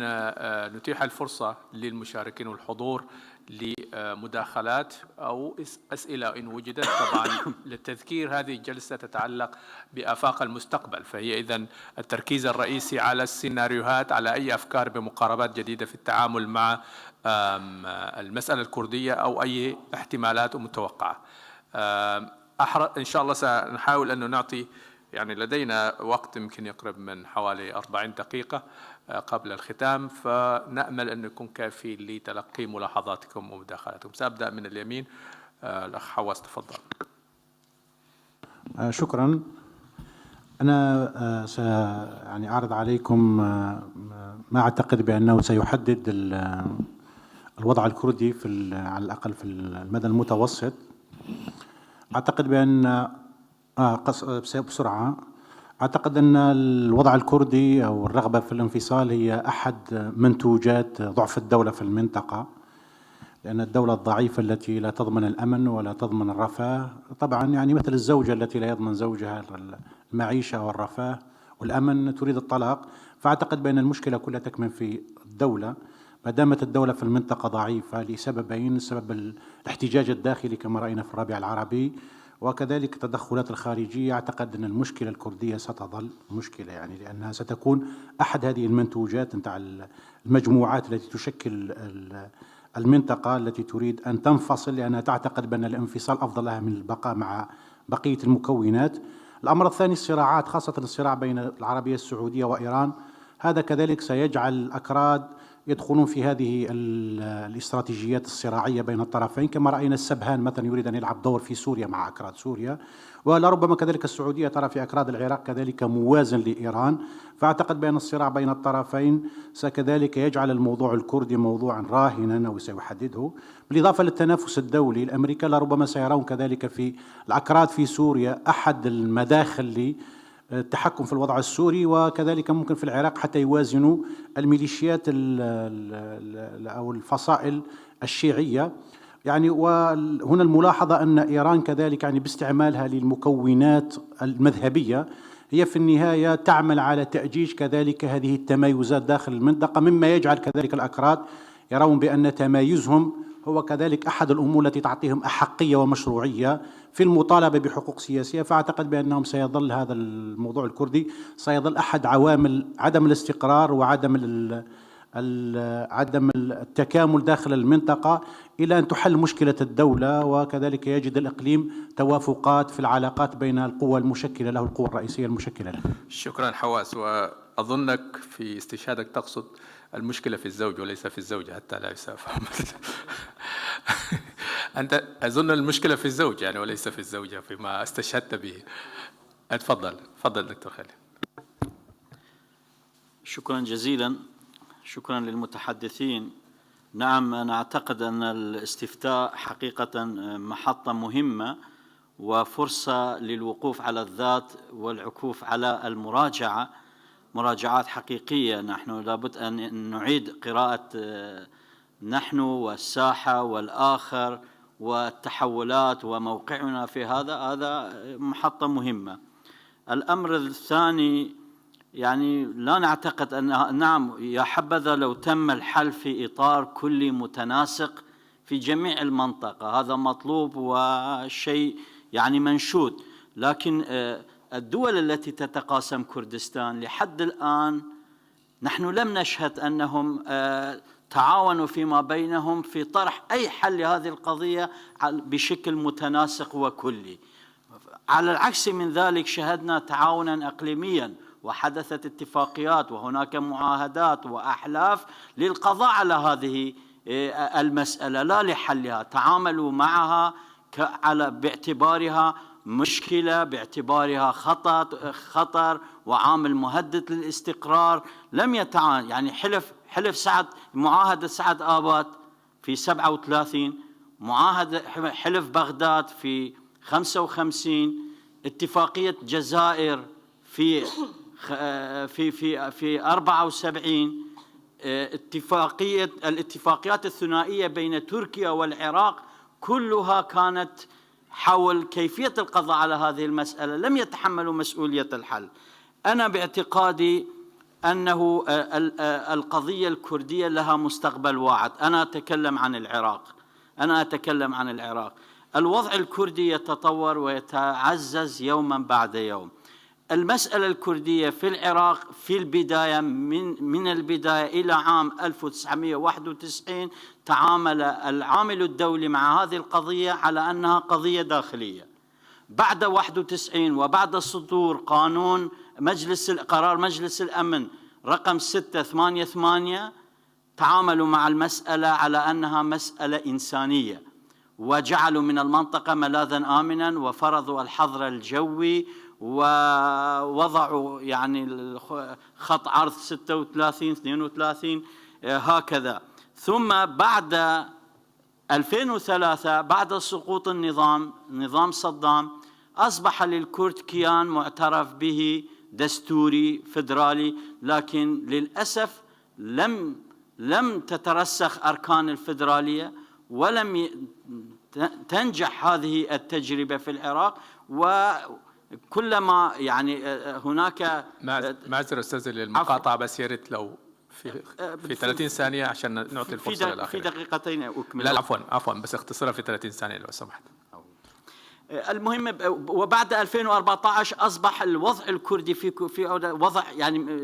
نتيح الفرصة للمشاركين والحضور لمداخلات أو أسئلة إن وجدت. طبعا للتذكير هذه الجلسة تتعلق بآفاق المستقبل، فهي إذن التركيز الرئيسي على السيناريوهات، على أي أفكار بمقاربات جديدة في التعامل مع المسألة الكردية أو أي احتمالات متوقعة. إن شاء الله سنحاول أن نعطي، يعني لدينا وقت يمكن يقرب من حوالي 40 دقيقة قبل الختام، فنأمل أن يكون كافي لتلقي ملاحظاتكم ومداخلاتكم. سأبدأ من اليمين. الأخ حواس تفضل. شكرا. أنا يعني أعرض عليكم ما أعتقد بأنه سيحدد الوضع الكردي على الأقل في المدى المتوسط. أعتقد بأن بسرعة أعتقد أن الوضع الكردي أو الرغبة في الانفصال هي أحد منتوجات ضعف الدولة في المنطقة، لأن الدولة الضعيفة التي لا تضمن الأمن ولا تضمن الرفاه، طبعا يعني مثل الزوجة التي لا يضمن زوجها المعيشة والرفاه والأمن تريد الطلاق. فأعتقد بأن المشكلة كلها تكمن في الدولة، ما دامت الدولة في المنطقة ضعيفة لسببين: سبب الاحتجاج الداخلي كما رأينا في الربيع العربي، وكذلك التدخلات الخارجية. أعتقد أن المشكلة الكردية ستظل مشكلة، يعني لأنها ستكون أحد هذه المنتوجات نتاع المجموعات التي تشكل المنطقة التي تريد أن تنفصل، لأنها تعتقد بأن الانفصال أفضل لها من البقاء مع بقية المكونات. الأمر الثاني الصراعات، خاصة الصراع بين العربية السعودية وإيران، هذا كذلك سيجعل الأكراد يدخلون في هذه الاستراتيجيات الصراعية بين الطرفين، كما رأينا السبهان مثلا يريد أن يلعب دور في سوريا مع أكراد سوريا، ولربما كذلك السعودية ترى في أكراد العراق كذلك موازن لإيران. فأعتقد بأن الصراع بين الطرفين سكذلك يجعل الموضوع الكردي موضوعا راهنا أو سيحدده، بالإضافة للتنافس الدولي. الأمريكان لربما سيرون كذلك في الأكراد في سوريا أحد المداخل للتحكم في الوضع السوري، وكذلك ممكن في العراق حتى يوازنوا الميليشيات أو الفصائل الشيعية. يعني وهنا الملاحظة أن إيران كذلك يعني باستعمالها للمكونات المذهبية هي في النهاية تعمل على تأجيج كذلك هذه التمايزات داخل المنطقة، مما يجعل كذلك الأكراد يرون بأن تمايزهم هو كذلك أحد الأمور التي تعطيهم أحقية ومشروعية في المطالبة بحقوق سياسية. فأعتقد بأنهم سيظل هذا الموضوع الكردي سيظل أحد عوامل عدم الاستقرار وعدم عدم التكامل داخل المنطقة إلى أن تحل مشكلة الدولة، وكذلك يجد الإقليم توافقات في العلاقات بين القوى المشكلة له، القوى الرئيسية المشكلة له. شكرا حواس. وأظنك في استشهادك تقصد المشكلة في الزوج وليس في الزوجة حتى لا يسافهم. أنت أظن المشكلة في الزوج يعني وليس في الزوجة فيما استشهدت به. تفضل دكتور خالد. شكرا جزيلا. شكرا للمتحدثين. نعم، أنا أعتقد أن الاستفتاء حقيقة محطة مهمة وفرصة للوقوف على الذات والعكوف على المراجعة، مراجعات حقيقية. نحن لابد أن نعيد قراءة نحن والساحة والآخر والتحولات وموقعنا في هذا محطة مهمة. الأمر الثاني، يعني لا نعتقد أن نعم يا حبذا لو تم الحل في إطار كلي متناسق في جميع المنطقة، هذا مطلوب وشيء يعني منشود. لكن الدول التي تتقاسم كردستان لحد الآن نحن لم نشهد أنهم تعاونوا فيما بينهم في طرح أي حل لهذه القضية بشكل متناسق وكلي. على العكس من ذلك شهدنا تعاونا إقليميا وحدثت اتفاقيات وهناك معاهدات وأحلاف للقضاء على هذه المسألة لا لحلها. تعاملوا معها باعتبارها مشكلة، باعتبارها خطر وعامل مهدد للاستقرار. لم يتعاون، يعني حلف سعد، معاهدة سعد آباد في 37، معاهدة حلف بغداد في 55، اتفاقية جزائر في 74، الاتفاقيات الثنائية بين تركيا والعراق كلها كانت حول كيفية القضاء على هذه المسألة، لم يتحملوا مسؤولية الحل. أنا باعتقادي أنه القضية الكردية لها مستقبل واعد. أنا أتكلم عن العراق. الوضع الكردي يتطور ويتعزز يوما بعد يوم. المسألة الكردية في العراق في البداية من البداية إلى عام 1991 تعامل العامل الدولي مع هذه القضية على أنها قضية داخلية. بعد 91 وبعد صدور قرار مجلس الأمن رقم 688 تعاملوا مع المسألة على أنها مسألة إنسانية، وجعلوا من المنطقة ملاذا آمنا وفرضوا الحظر الجوي ووضعوا يعني خط عرض 36 32 هكذا. ثم بعد 2003 بعد سقوط نظام صدام أصبح للكرد كيان معترف به دستوري فيدرالي، لكن للأسف لم تترسخ أركان الفيدرالية ولم تنجح هذه التجربة في العراق. وكلما يعني هناك معذرة أستاذ للمقاطعة، بس يا ريت لو في 30 ثانية عشان نعطي الفرصة للآخرين. في دقيقتين أكمل. لا عفوا بس اختصرها في 30 ثانية لو سمحت. المهم وبعد 2014 أصبح الوضع الكردي في وضع يعني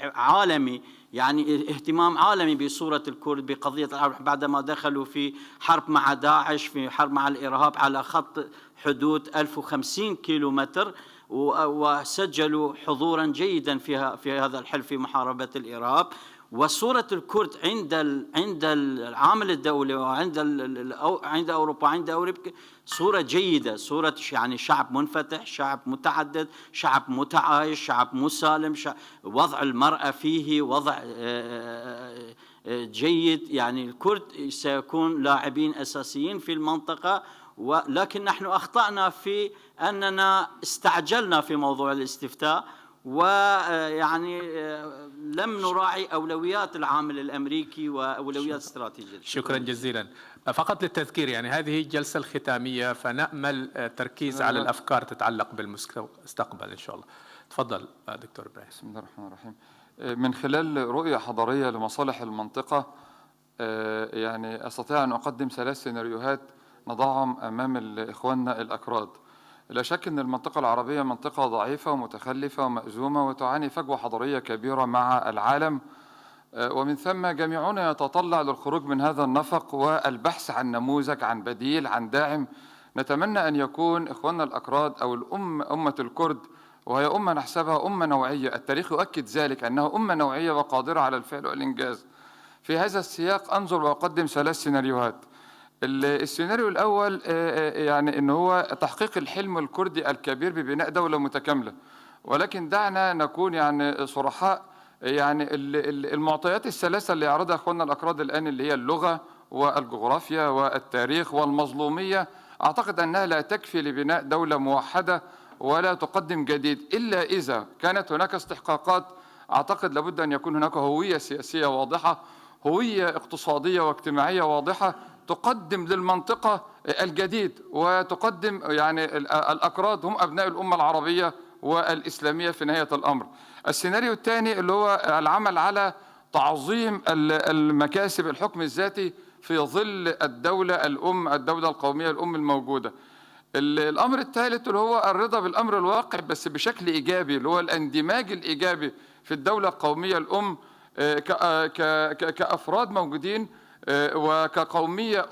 عالمي، يعني اهتمام عالمي بصورة الكرد بقضية العرب بعدما دخلوا في حرب مع داعش، في حرب مع الإرهاب على خط حدود 1050 كيلومتر، وسجلوا حضورا جيدا في هذا الحلف في محاربة الإرهاب. وصورة الكرد عند العامل الدولي وعند أوروبا عند أوروبا صورة جيدة، صورة يعني شعب منفتح، شعب متعدد، شعب متعايش، شعب مسالم، وضع المرأة فيه وضع جيد. يعني الكرد سيكون لاعبين أساسيين في المنطقة، ولكن نحن أخطأنا في أننا استعجلنا في موضوع الاستفتاء، ويعني لم نراعي أولويات العامل الأمريكي وأولويات استراتيجية. شكرا جزيلا. فقط للتذكير يعني هذه الجلسة الختامية، فنأمل تركيز على الأفكار تتعلق بالمستقبل إن شاء الله. تفضل دكتور إبراهيم. بسم الله الرحمن الرحيم. من خلال رؤية حضارية لمصالح المنطقة، يعني أستطيع أن أقدم 3 سيناريوهات نضعهم أمام إخواننا الأكراد. لا شك أن المنطقة العربية منطقة ضعيفة ومتخلفة ومأزومة وتعاني فجوة حضارية كبيرة مع العالم، ومن ثم جميعنا يتطلع للخروج من هذا النفق والبحث عن نموذج، عن بديل، عن داعم. نتمنى أن يكون إخواننا الأكراد أو أمة الكرد، وهي أمة نحسبها أمة نوعية، التاريخ يؤكد ذلك أنها أمة نوعية وقادرة على الفعل والإنجاز. في هذا السياق أنظر وأقدم 3 سيناريوهات. السيناريو الأول يعني أنه هو تحقيق الحلم الكردي الكبير ببناء دولة متكاملة، ولكن دعنا نكون يعني صرحاء. يعني المعطيات الثلاثة اللي يعرضها أخواننا الأكراد الآن، اللي هي اللغة والجغرافيا والتاريخ والمظلومية، أعتقد أنها لا تكفي لبناء دولة موحدة ولا تقدم جديد، إلا إذا كانت هناك استحقاقات. أعتقد لابد أن يكون هناك هوية سياسية واضحة، هوية اقتصادية واجتماعية واضحة تقدم للمنطقة الجديد، وتقدم يعني الأكراد هم أبناء الأمة العربية والإسلامية في نهاية الأمر. السيناريو الثاني اللي هو العمل على تعظيم المكاسب الحكم الذاتي في ظل الدولة الأم، الدولة القومية الأم الموجودة. الأمر الثالث اللي هو الرضا بالأمر الواقع بس بشكل إيجابي، اللي هو الاندماج الإيجابي في الدولة القومية الأم كأفراد موجودين وكقومية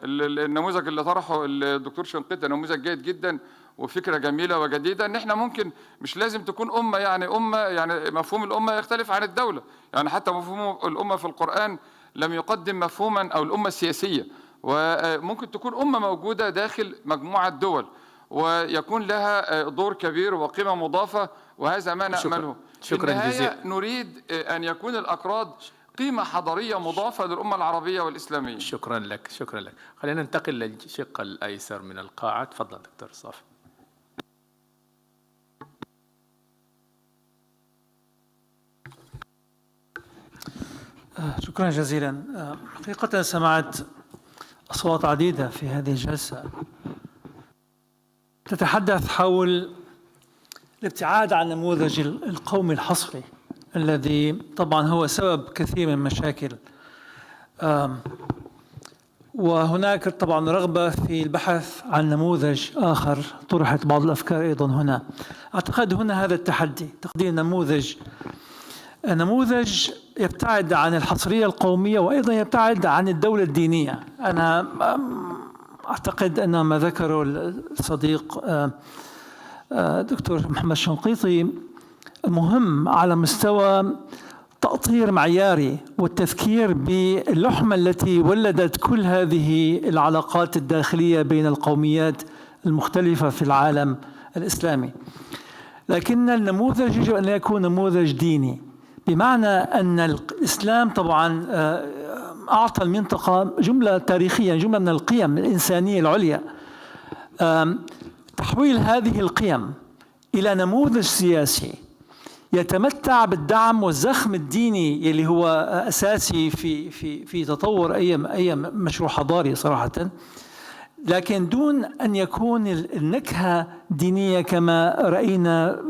النموذج اللي طرحه الدكتور شنقيطي نموذج جيد جدا وفكرة جميلة وجديدة، ان احنا ممكن مش لازم تكون أمة، يعني مفهوم الأمة يختلف عن الدولة. يعني حتى مفهوم الأمة في القرآن لم يقدم مفهوما أو الأمة السياسية، وممكن تكون أمة موجودة داخل مجموعة دول ويكون لها دور كبير وقيمة مضافة، وهذا ما نأمله. شكرا جزيلا. نريد أن يكون الأكراد قيمة حضارية مضافة للأمة العربية والإسلامية. شكرا لك. خلينا ننتقل للشق الأيسر من القاعة. تفضل دكتور صافي. شكرا جزيلا. حقيقة سمعت أصوات عديدة في هذه الجلسة تتحدث حول الابتعاد عن النموذج القومي الحصري الذي طبعا هو سبب كثير من المشاكل، وهناك طبعا رغبة في البحث عن نموذج آخر. طرحت بعض الأفكار أيضا هنا. أعتقد هنا هذا التحدي، تقديم نموذج يبتعد عن الحصرية القومية وأيضا يبتعد عن الدولة الدينية. أنا أعتقد أن ما ذكره الصديق دكتور محمد شنقيطي مهم على مستوى تأطير معياري والتذكير باللحمة التي ولدت كل هذه العلاقات الداخلية بين القوميات المختلفة في العالم الإسلامي. لكن النموذج يجب أن يكون نموذج ديني، بمعنى أن الإسلام طبعا أعطى المنطقة جملة تاريخية، جملة من القيم الإنسانية العليا. تحويل هذه القيم إلى نموذج سياسي يتمتع بالدعم والزخم الديني اللي هو أساسي في تطور أي مشروع حضاري صراحة، لكن دون أن يكون النكهة دينية كما رأينا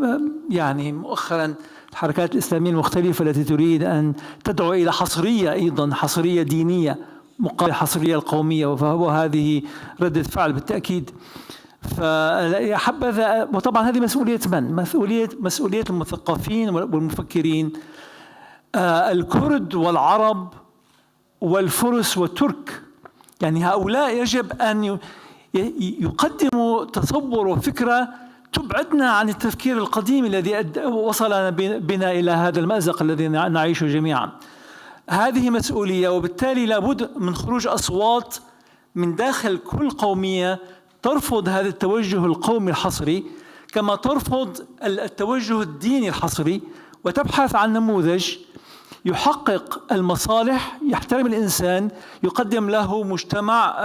يعني مؤخرا الحركات الإسلامية المختلفة التي تريد أن تدعو إلى حصرية، أيضا حصرية دينية مقابل الحصرية القومية، وهذه ردة فعل بالتأكيد. فحبذا، وطبعا هذه مسؤولية من؟ مسؤولية المثقفين والمفكرين، الكرد والعرب والفرس والترك. يعني هؤلاء يجب أن يقدموا تصور وفكرة تبعدنا عن التفكير القديم الذي وصلنا بنا إلى هذا المأزق الذي نعيشه جميعا. هذه مسؤولية، وبالتالي لابد من خروج أصوات من داخل كل قومية ترفض هذا التوجه القومي الحصري، كما ترفض التوجه الديني الحصري، وتبحث عن نموذج يحقق المصالح، يحترم الإنسان، يقدم له مجتمع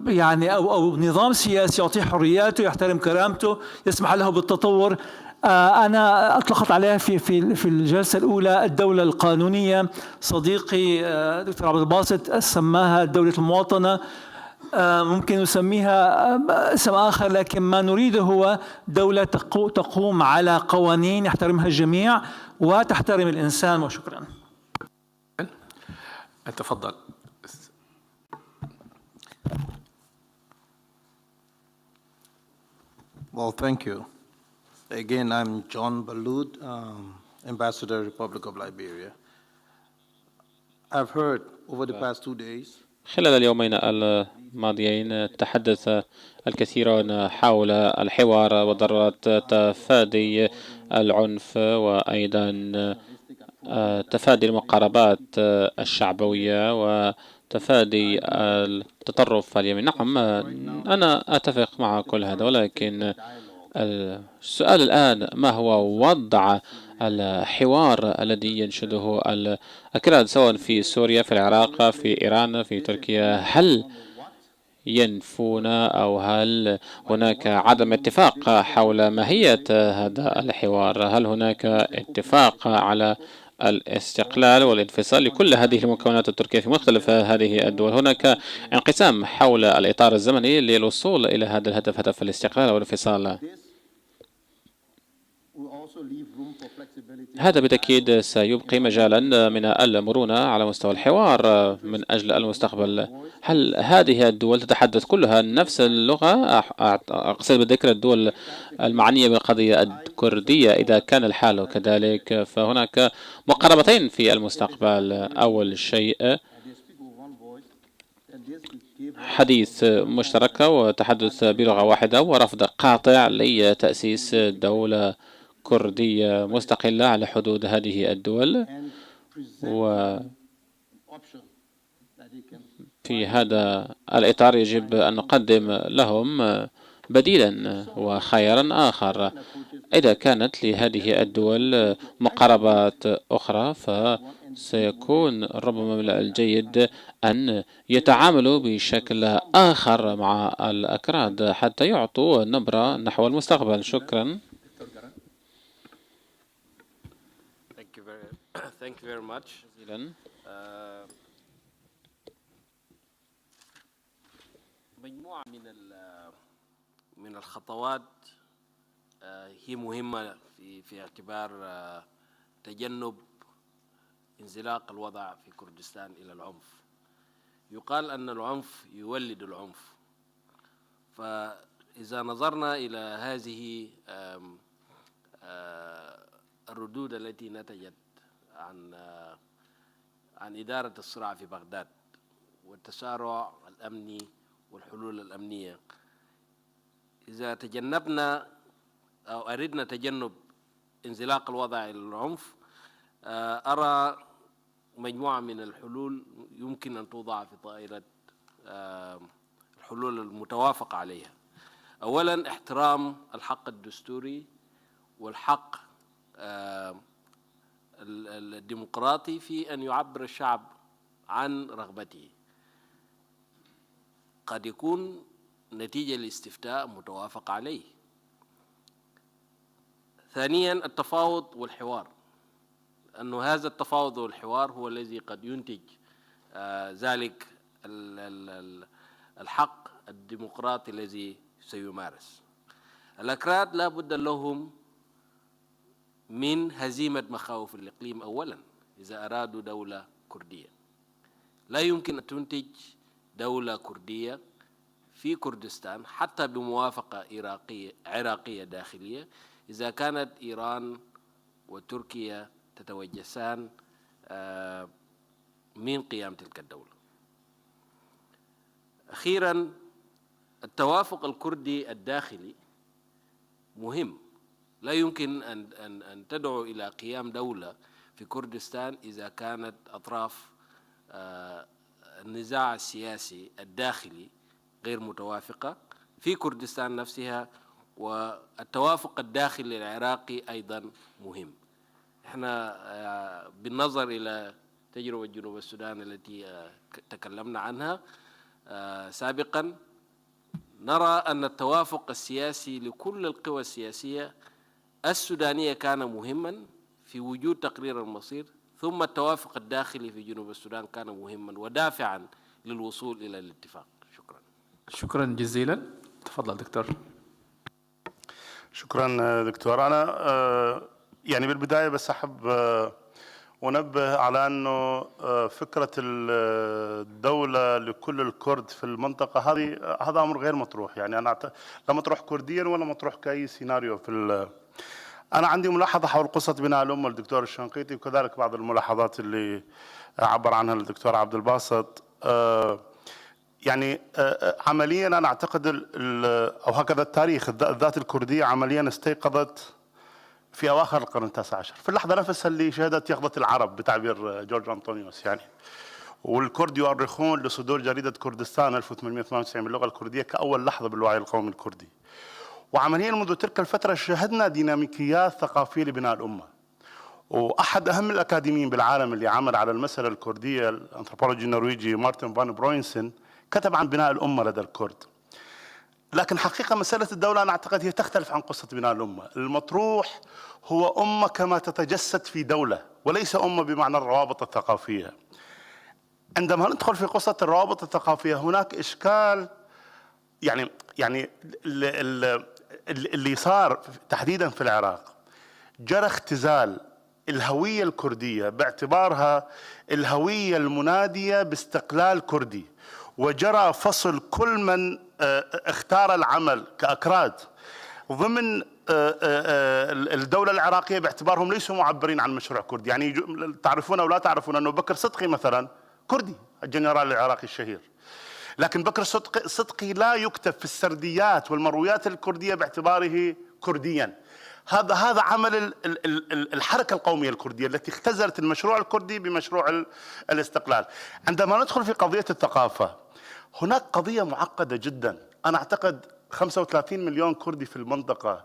يعني أو نظام سياسي يعطيه حرياته، يحترم كرامته، يسمح له بالتطور. أنا أطلقت عليها في الجلسة الأولى الدولة القانونية. صديقي دكتور عبد الباسط سماها دولة المواطنة، ممكن نسميها اسم آخر، لكن ما نريده هو دولة تقوم على قوانين يحترمها الجميع وتحترم الإنسان. وشكرا. تفضل. Well, thank you. Again, I'm John Balud, Ambassador, Republic of Liberia. I've heard over the past 2 days. خلال اليومين الماضيين تحدث الكثيرون حول الحوار وضرورة تفادي العنف، وأيضا تفادي المقاربات الشعبوية وتفادي التطرف اليمين. نعم، أنا أتفق مع كل هذا، ولكن السؤال الآن ما هو وضع الحوار الذي ينشده الأكراد سواء في سوريا، في العراق، في إيران، في تركيا؟ هل ينفون أو هل هناك عدم اتفاق حول ماهية هذا الحوار؟ هل هناك اتفاق على الاستقلال والانفصال لكل هذه المكونات التركية في مختلف هذه الدول؟ هناك انقسام حول الإطار الزمني للوصول إلى هذا الهدف، هدف الاستقلال والانفصال. هذا بالتأكيد سيبقي مجالا من المرونة على مستوى الحوار من أجل المستقبل. هل هذه الدول تتحدث كلها نفس اللغة؟ أقصد بذكر الدول المعنية بالقضية الكردية. إذا كان الحال كذلك فهناك مقاربتين في المستقبل. أول شيء حديث مشترك وتحدث بلغة واحدة، ورفض قاطع لتأسيس دولة كردية مستقلة على حدود هذه الدول. وفي هذا الإطار يجب أن نقدم لهم بديلا وخيارا آخر. إذا كانت لهذه الدول مقاربات أخرى فسيكون ربما من الجيد أن يتعاملوا بشكل آخر مع الأكراد حتى يعطوا نبرة نحو المستقبل. شكرا. Thank you very much. مجموعة من الخطوات هي مهمة في اعتبار تجنب انزلاق الوضع في كردستان إلى العنف. يقال أن العنف يولد العنف، فإذا نظرنا إلى هذه الردود التي نتجت عن إدارة الصراع في بغداد والتسارع الأمني والحلول الأمنية، إذا تجنبنا أو أردنا تجنب انزلاق الوضع إلى العنف أرى مجموعة من الحلول يمكن أن توضع في طائرة الحلول المتوافق عليها. أولا احترام الحق الدستوري والحق الديمقراطي في أن يعبر الشعب عن رغبته. قد يكون نتيجة الاستفتاء متوافق عليه. ثانيا التفاوض والحوار، أن هذا التفاوض والحوار هو الذي قد ينتج ذلك الحق الديمقراطي الذي سيمارس. الأكراد لا بد لهم من هزيمة مخاوف الإقليم أولا إذا أرادوا دولة كردية. لا يمكن أن تنتج دولة كردية في كردستان حتى بموافقة عراقية داخلية إذا كانت إيران وتركيا تتوجسان من قيام تلك الدولة. أخيرا التوافق الكردي الداخلي مهم. لا يمكن أن تدعو إلى قيام دولة في كردستان إذا كانت أطراف النزاع السياسي الداخلي غير متوافقة في كردستان نفسها، والتوافق الداخلي العراقي أيضا مهم. احنا بالنظر إلى تجربة جنوب السودان التي تكلمنا عنها سابقا نرى أن التوافق السياسي لكل القوى السياسية السودانية كان مهما في وجود تقرير المصير، ثم التوافق الداخلي في جنوب السودان كان مهما ودافعا للوصول إلى الاتفاق. شكرا. شكرا جزيلا. تفضل دكتور. شكرا دكتور. أنا يعني بالبداية بس أحب ونبه على أنه فكرة الدولة لكل الكرد في المنطقة هذا أمر غير مطروح. يعني أنا لا مطروح كرديا ولا مطروح كأي سيناريو أنا عندي ملاحظة حول قصة بناء الأمة للدكتور الشنقيطي، وكذلك بعض الملاحظات اللي عبر عنها الدكتور عبد الباسط. يعني عمليا أنا أعتقد أو هكذا التاريخ، الذات الكردية عمليا استيقظت في أواخر القرن التاسع عشر، في اللحظة نفسها اللي شهدت يقظة العرب بتعبير جورج أنطونيوس يعني. والكرد يؤرخون لصدور جريدة كردستان 1898 باللغة الكردية كأول لحظة بالوعي القومي الكردي. وعمليا منذ تلك الفترة شهدنا ديناميكيات ثقافية لبناء الأمة. وأحد أهم الأكاديميين بالعالم اللي عمل على المسألة الكردية، الأنثروبولوجي النرويجي مارتن فان بروينسن، كتب عن بناء الأمة لدى الكرد. لكن حقيقة مسألة الدولة أنا أعتقد هي تختلف عن قصة بناء الأمة. المطروح هو أمة كما تتجسد في دولة، وليس أمة بمعنى الروابط الثقافية. عندما ندخل في قصة الروابط الثقافية هناك إشكال. يعني اللي صار تحديدا في العراق جرى اختزال الهوية الكردية باعتبارها الهوية المنادية باستقلال كردي، وجرى فصل كل من اختار العمل كأكراد ضمن الدولة العراقية باعتبارهم ليسوا معبرين عن مشروع كردي. يعني تعرفون أو لا تعرفون أنه بكر صدقي مثلا كردي، الجنرال العراقي الشهير، لكن بكر صدقي لا يكتب في السرديات والمرويات الكردية باعتباره كرديا. هذا عمل الحركة القومية الكردية التي اختزلت المشروع الكردي بمشروع الاستقلال. عندما ندخل في قضية الثقافة هناك قضية معقدة جدا. أنا أعتقد 35 مليون كردي في المنطقة،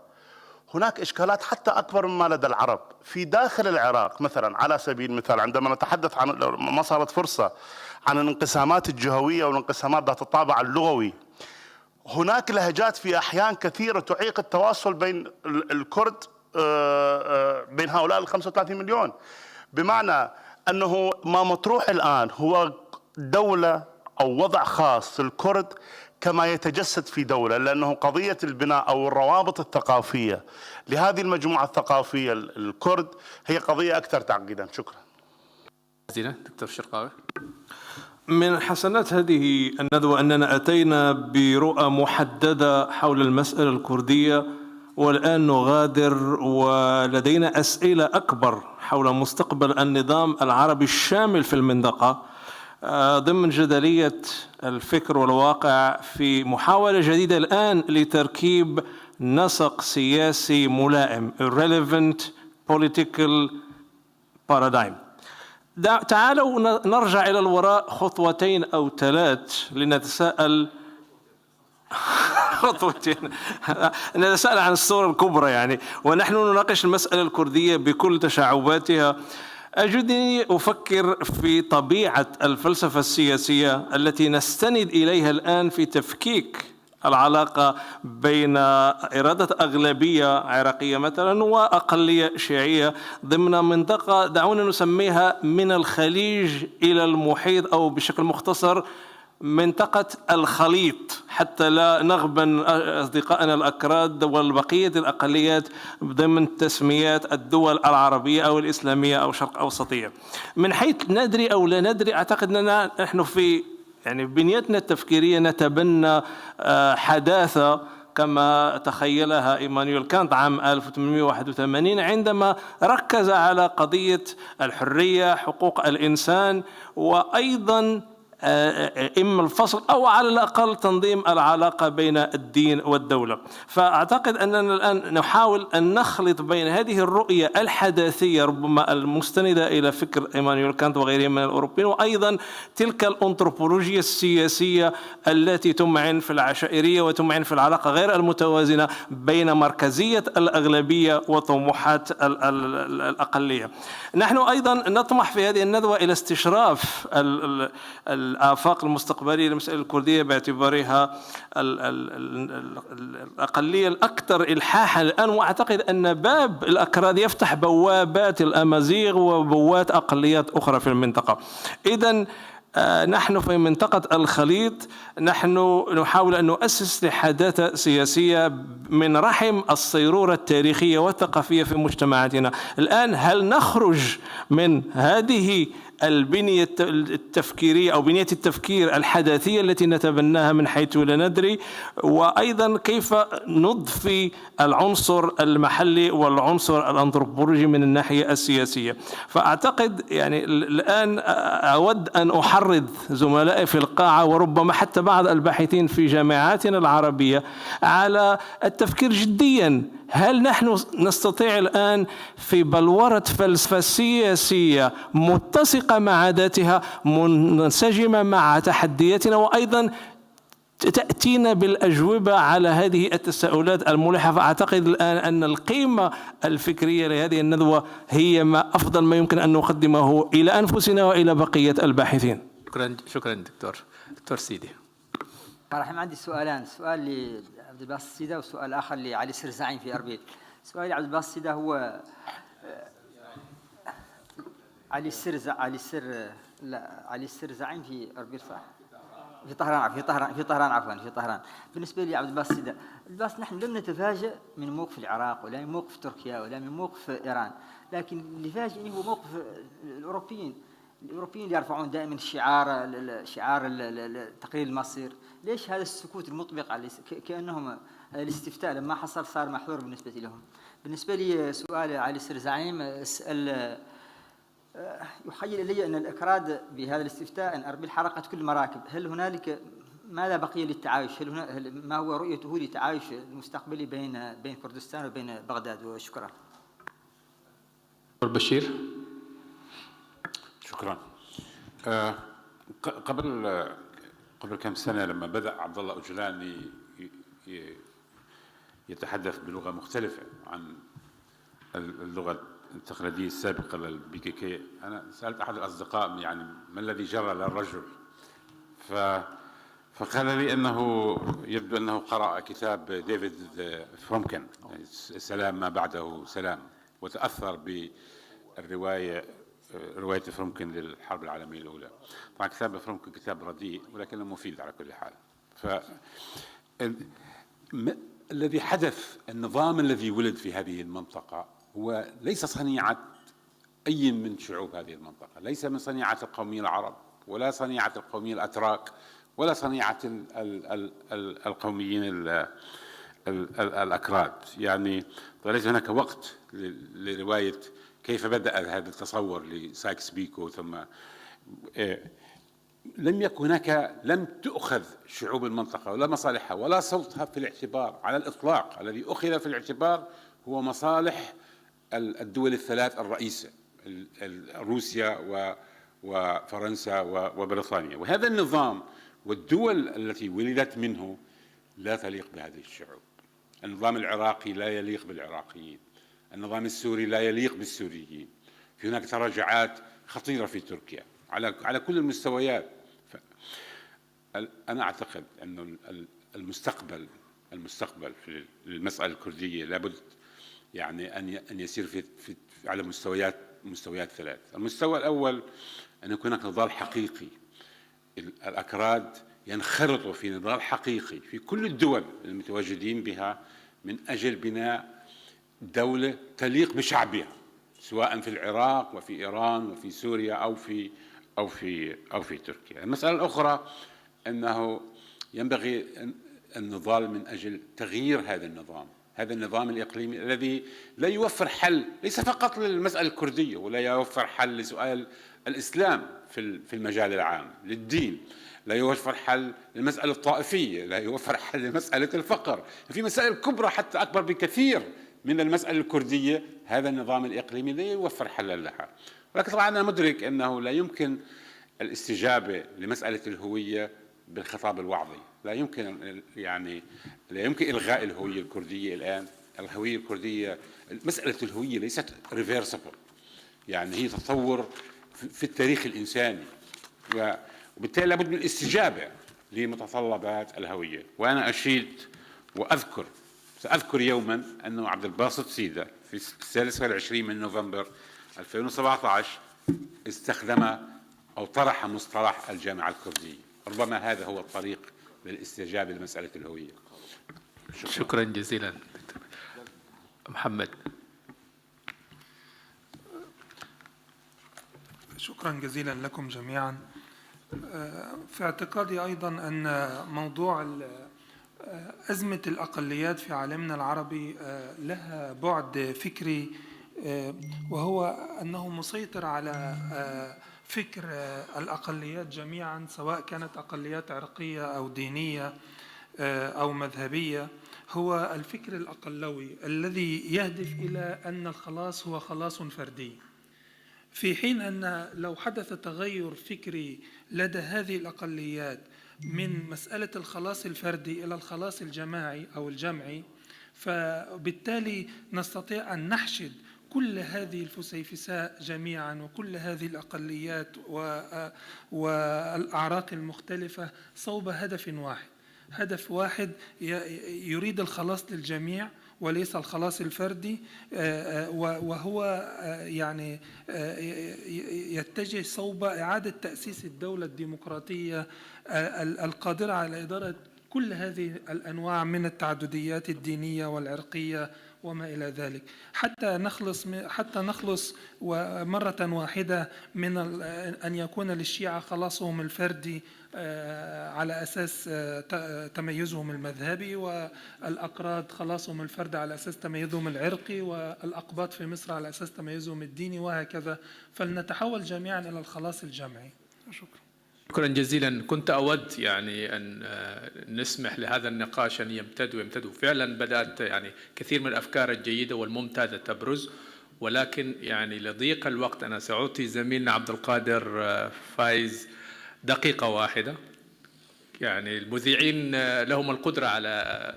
هناك إشكالات حتى أكبر مما لدى العرب في داخل العراق. مثلا على سبيل المثال عندما نتحدث عن، ما صارت فرصة، عن الانقسامات الجهوية والانقسامات ذات الطابع اللغوي، هناك لهجات في أحيان كثيرة تعيق التواصل بين الكرد بين هؤلاء 35 مليون. بمعنى أنه ما مطروح الآن هو دولة أو وضع خاص للكرد كما يتجسد في دولة، لأنه قضية البناء أو الروابط الثقافية لهذه المجموعة الثقافية الكرد هي قضية أكثر تعقيدا. شكرا. دكتور شرقاوي. من حسنات هذه الندوة أننا أتينا برؤى محددة حول المسألة الكردية، والآن نغادر ولدينا أسئلة أكبر حول مستقبل النظام العربي الشامل في المنطقة ضمن جدلية الفكر والواقع في محاولة جديدة الآن لتركيب نسق سياسي ملائم relevant political بارادايم. تعالوا نرجع إلى الوراء خطوتين أو ثلاث لنتساءل خطوتين نتساءل عن الصورة الكبرى يعني. ونحن نناقش المسألة الكردية بكل تشعباتها. أجدني أفكر في طبيعة الفلسفة السياسية التي نستند إليها الآن في تفكيك العلاقة بين إرادة أغلبية عراقية مثلا وأقلية شيعية ضمن منطقة دعونا نسميها من الخليج إلى المحيط، أو بشكل مختصر منطقة الخليط، حتى لا نغبن أصدقائنا الأكراد والبقية الأقليات ضمن تسميات الدول العربية أو الإسلامية أو شرق أوسطية. من حيث ندري أو لا ندري، أعتقد أننا نحن في يعني بنيتنا التفكيرية نتبنى حداثة كما تخيلها إيمانويل كانت عام 1881 عندما ركز على قضية الحرية، حقوق الإنسان، وأيضا إما الفصل أو على الأقل تنظيم العلاقة بين الدين والدولة. فأعتقد أننا الآن نحاول أن نخلط بين هذه الرؤية الحداثية ربما المستندة إلى فكر إيمانويل كانت وغيرهم من الأوروبيين، وأيضا تلك الأنثروبولوجيا السياسية التي تمعن في العشائرية وتمعن في العلاقة غير المتوازنة بين مركزية الأغلبية وطموحات الأقلية. نحن أيضا نطمح في هذه الندوة إلى استشراف الآفاق المستقبلية للمسألة الكردية باعتبارها الأقلية الأكثر إلحاحا الآن، وأعتقد أن باب الأكراد يفتح بوابات الأمازيغ وبوابات أقليات أخرى في المنطقة. إذن نحن في منطقة الخليط نحن نحاول أن نؤسس لحداثة سياسية من رحم الصيرورة التاريخية والثقافية في مجتمعاتنا. الآن هل نخرج من هذه البنية التفكيرية أو بنية التفكير الحداثية التي نتبناها من حيث لا ندري، وأيضا كيف نضفي العنصر المحلي والعنصر الأنثروبولوجي من الناحية السياسية. فأعتقد يعني الآن أود أن أحرض زملائي في القاعة وربما حتى بعض الباحثين في جامعاتنا العربية على التفكير جديا. هل نحن نستطيع الآن في بلورة فلسفة سياسية متسقة مع ذاتها، منسجمة مع تحدياتنا، وأيضا تأتينا بالأجوبة على هذه التساؤلات الملحة؟ فأعتقد الآن أن القيمة الفكرية لهذه الندوة هي ما أفضل ما يمكن أن نقدمه إلى أنفسنا وإلى بقية الباحثين. شكرا دكتور سيدي. مرحبا. عندي سؤالان، سؤال لعبد الباسط السيدة وسؤال آخر لعلي السرزعيم في أربيل. سؤالي لعبد الباسط السيدة هو علي السرزعيم في أربيل صح؟ في طهران. بالنسبة لي عبد الباسط السيدة، الباسط نحن لم نتفاجأ من موقف العراق ولا من موقف تركيا ولا من موقف إيران، لكن اللي فاجئني هو موقف الأوروبيين اللي يرفعون دائما شعار تقرير المصير. ليش هذا السكوت المطبق على كأنهم الاستفتاء لما حصل صار محظور بالنسبة لهم؟ بالنسبة لي سؤال علي السرزعيم، اسأل يخيل إلي أن الأكراد بهذا الاستفتاء أن أربيل حرقت كل المراكب. هل هنالك ماذا بقي للتعايش؟ ما هو رؤيته لتعايش المستقبلي بين كردستان وبين بغداد؟ وشكرا. بشير. شكرا. قبل كم سنة لما بدأ عبد الله أجلاني يتحدث بلغة مختلفة عن اللغة التقليدية السابقة للBKK، أنا سألت أحد الأصدقاء يعني ما الذي جرى للرجل، فقال لي أنه يبدو أنه قرأ كتاب ديفيد فرومكن سلام ما بعده سلام، وتأثر بالرواية رواية فرومكن للحرب العالمية الأولى. طبعا كتاب فرومكن كتاب رديء ولكنه مفيد على كل حال. الذي حدث، النظام الذي ولد في هذه المنطقة هو ليس صنيعة أي من شعوب هذه المنطقة، ليس من صنيعة القوميين العرب ولا صنيعة القوميين الأتراك ولا صنيعة القوميين الأكراد. يعني ليس هناك وقت لرواية كيف بدأ هذا التصور لسايكس بيكو، ثم لم تؤخذ شعوب المنطقة ولا مصالحها ولا صوتها في الاعتبار على الإطلاق. الذي أخذ في الاعتبار هو مصالح الدول الثلاث الرئيسة، روسيا وفرنسا وبريطانيا. وهذا النظام والدول التي ولدت منه لا تليق بهذه الشعوب. النظام العراقي لا يليق بالعراقيين، النظام السوري لا يليق بالسوريين. في هناك تراجعات خطيرة في تركيا على كل المستويات. أنا أعتقد أن المستقبل في المسألة الكردية لابد يعني أن يسير على مستويات ثلاث. المستوى الأول أن يكون هناك نضال حقيقي، الأكراد ينخرطوا في نضال حقيقي في كل الدول المتواجدين بها من أجل بناء دولة تليق بشعبها، سواء في العراق وفي إيران وفي سوريا أو في تركيا. المسألة الأخرى أنه ينبغي النضال من أجل تغيير هذا النظام الإقليمي الذي لا يوفر حل ليس فقط للمسألة الكردية، ولا يوفر حل لسؤال الإسلام في المجال العام للدين، لا يوفر حل للمسألة الطائفية، لا يوفر حل لمسألة الفقر، في مسائل كبرى حتى أكبر بكثير من المسألة الكردية. هذا النظام الإقليمي لا يوفر حلا لها. ولكن طبعا أنا مدرك أنه لا يمكن الاستجابة لمسألة الهوية بالخطاب الوعظي، لا يمكن إلغاء الهوية الكردية الآن. الهوية الكردية، مسألة الهوية ليست ريفيرسبل، يعني هي تطور في التاريخ الإنساني، وبالتالي لابد من الاستجابة لمتطلبات الهوية. وأنا أشيد سأذكر يوما أنه عبد الباسط سيدة في 23 من نوفمبر 2017 استخدم أو طرح مصطلح الجامعة الكردية. ربما هذا هو الطريق للاستجابة لمسألة الهوية. شكرا جزيلا دكتور محمد. شكرا جزيلا لكم جميعا. في اعتقادي أيضا أن موضوع أزمة الأقليات في عالمنا العربي لها بعد فكري، وهو أنه مسيطر على فكر الأقليات جميعا، سواء كانت أقليات عرقية أو دينية أو مذهبية، هو الفكر الأقلوي الذي يهدف إلى أن الخلاص هو خلاص فردي، في حين أن لو حدث تغير فكري لدى هذه الأقليات من مسألة الخلاص الفردي إلى الخلاص الجماعي أو الجمعي، فبالتالي نستطيع أن نحشد كل هذه الفسيفساء جميعا وكل هذه الأقليات والأعراق المختلفة صوب هدف واحد يريد الخلاص للجميع وليس الخلاص الفردي، وهو يعني يتجه صوب إعادة تأسيس الدولة الديمقراطية القادرة على إدارة كل هذه الأنواع من التعدديات الدينية والعرقية وما إلى ذلك، حتى نخلص مرة واحدة من أن يكون للشيعة خلاصهم الفردي على أساس تميزهم المذهبي، والأكراد خلاصهم الفردي على أساس تميزهم العرقي، والأقباط في مصر على أساس تميزهم الديني، وهكذا. فلنتحول جميعا إلى الخلاص الجمعي. شكرا جزيلا. كنت أود يعني أن نسمح لهذا النقاش أن يمتد. فعلا بدأت يعني كثير من الأفكار الجيدة والممتازة تبرز، ولكن يعني لضيق الوقت أنا سأعطي زميلنا عبد القادر فايز دقيقة واحدة. يعني المذيعين لهم القدرة على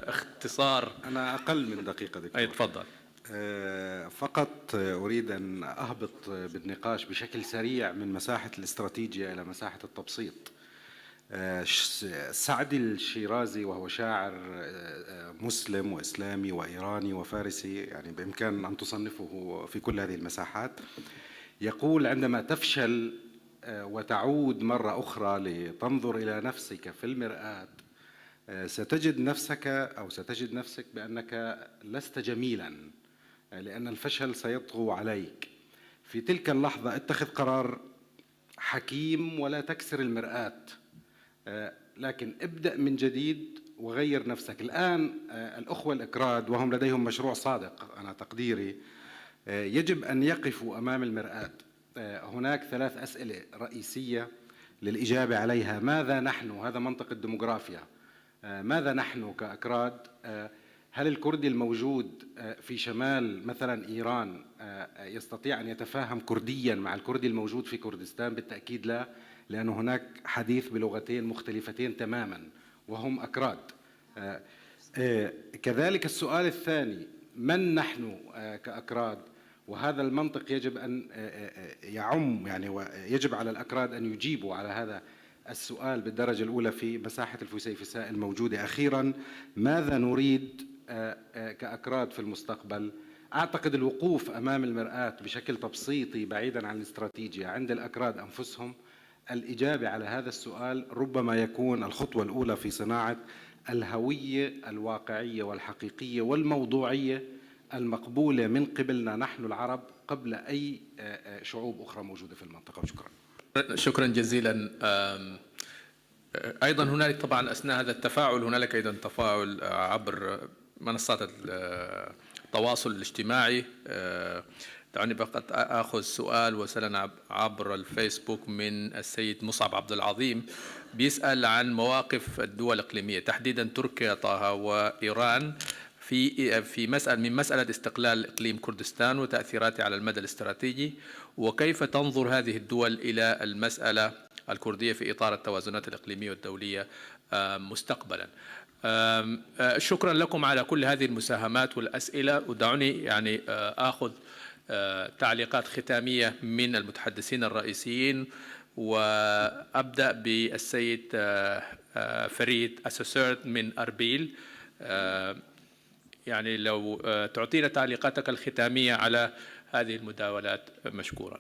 اختصار. أنا أقل من دقيقة دكتور. أي تفضل. فقط أريد أن أهبط بالنقاش بشكل سريع من مساحة الاستراتيجية إلى مساحة التبسيط. سعدي الشيرازي وهو شاعر مسلم وإسلامي وإيراني وفارسي، يعني بإمكان أن تصنفه في كل هذه المساحات، يقول: عندما تفشل وتعود مرة أخرى لتنظر إلى نفسك في المرآة ستجد نفسك بأنك لست جميلا، لأن الفشل سيطغو عليك. في تلك اللحظة اتخذ قرار حكيم ولا تكسر المرآة، لكن ابدأ من جديد وغير نفسك. الآن الأخوة الأكراد وهم لديهم مشروع صادق، أنا تقديري يجب أن يقفوا أمام المرآة. هناك 3 أسئلة رئيسية للإجابة عليها. ماذا نحن؟ هذا منطق الديموغرافيا. ماذا نحن كأكراد هل الكردي الموجود في شمال مثلا إيران يستطيع أن يتفاهم كرديا مع الكردي الموجود في كردستان؟ بالتأكيد لا، لأن هناك حديث بلغتين مختلفتين تماما وهم أكراد. كذلك السؤال الثاني، من نحن كأكراد؟ وهذا المنطق يجب أن يعم، يعني ويجب على الأكراد أن يجيبوا على هذا السؤال بالدرجة الأولى في مساحة الفسيفساء الموجودة. أخيرا، ماذا نريد كأكراد في المستقبل؟ أعتقد الوقوف أمام المرآة بشكل تبسيطي بعيدا عن الاستراتيجية عند الأكراد أنفسهم، الإجابة على هذا السؤال ربما يكون الخطوة الأولى في صناعة الهوية الواقعية والحقيقية والموضوعية المقبولة من قبلنا نحن العرب قبل أي شعوب أخرى موجودة في المنطقة. وشكرا. شكرا جزيلا. أيضا هنالك طبعا أثناء هذا التفاعل هنالك أيضا تفاعل عبر منصات التواصل الاجتماعي. دعني فقط أخذ سؤال وصلنا عبر الفيسبوك من السيد مصعب عبد العظيم، بيسأل عن مواقف الدول الإقليمية تحديدا تركيا طه وإيران في مسألة استقلال إقليم كردستان وتأثيراته على المدى الاستراتيجي، وكيف تنظر هذه الدول إلى المسألة الكردية في إطار التوازنات الإقليمية والدولية مستقبلا. شكرا لكم على كل هذه المساهمات والأسئلة، ودعوني يعني أخذ تعليقات ختامية من المتحدثين الرئيسيين، وأبدأ بالسيد فريد أسوسيرت من أربيل. يعني لو تعطينا تعليقاتك الختامية على هذه المداولات مشكورا.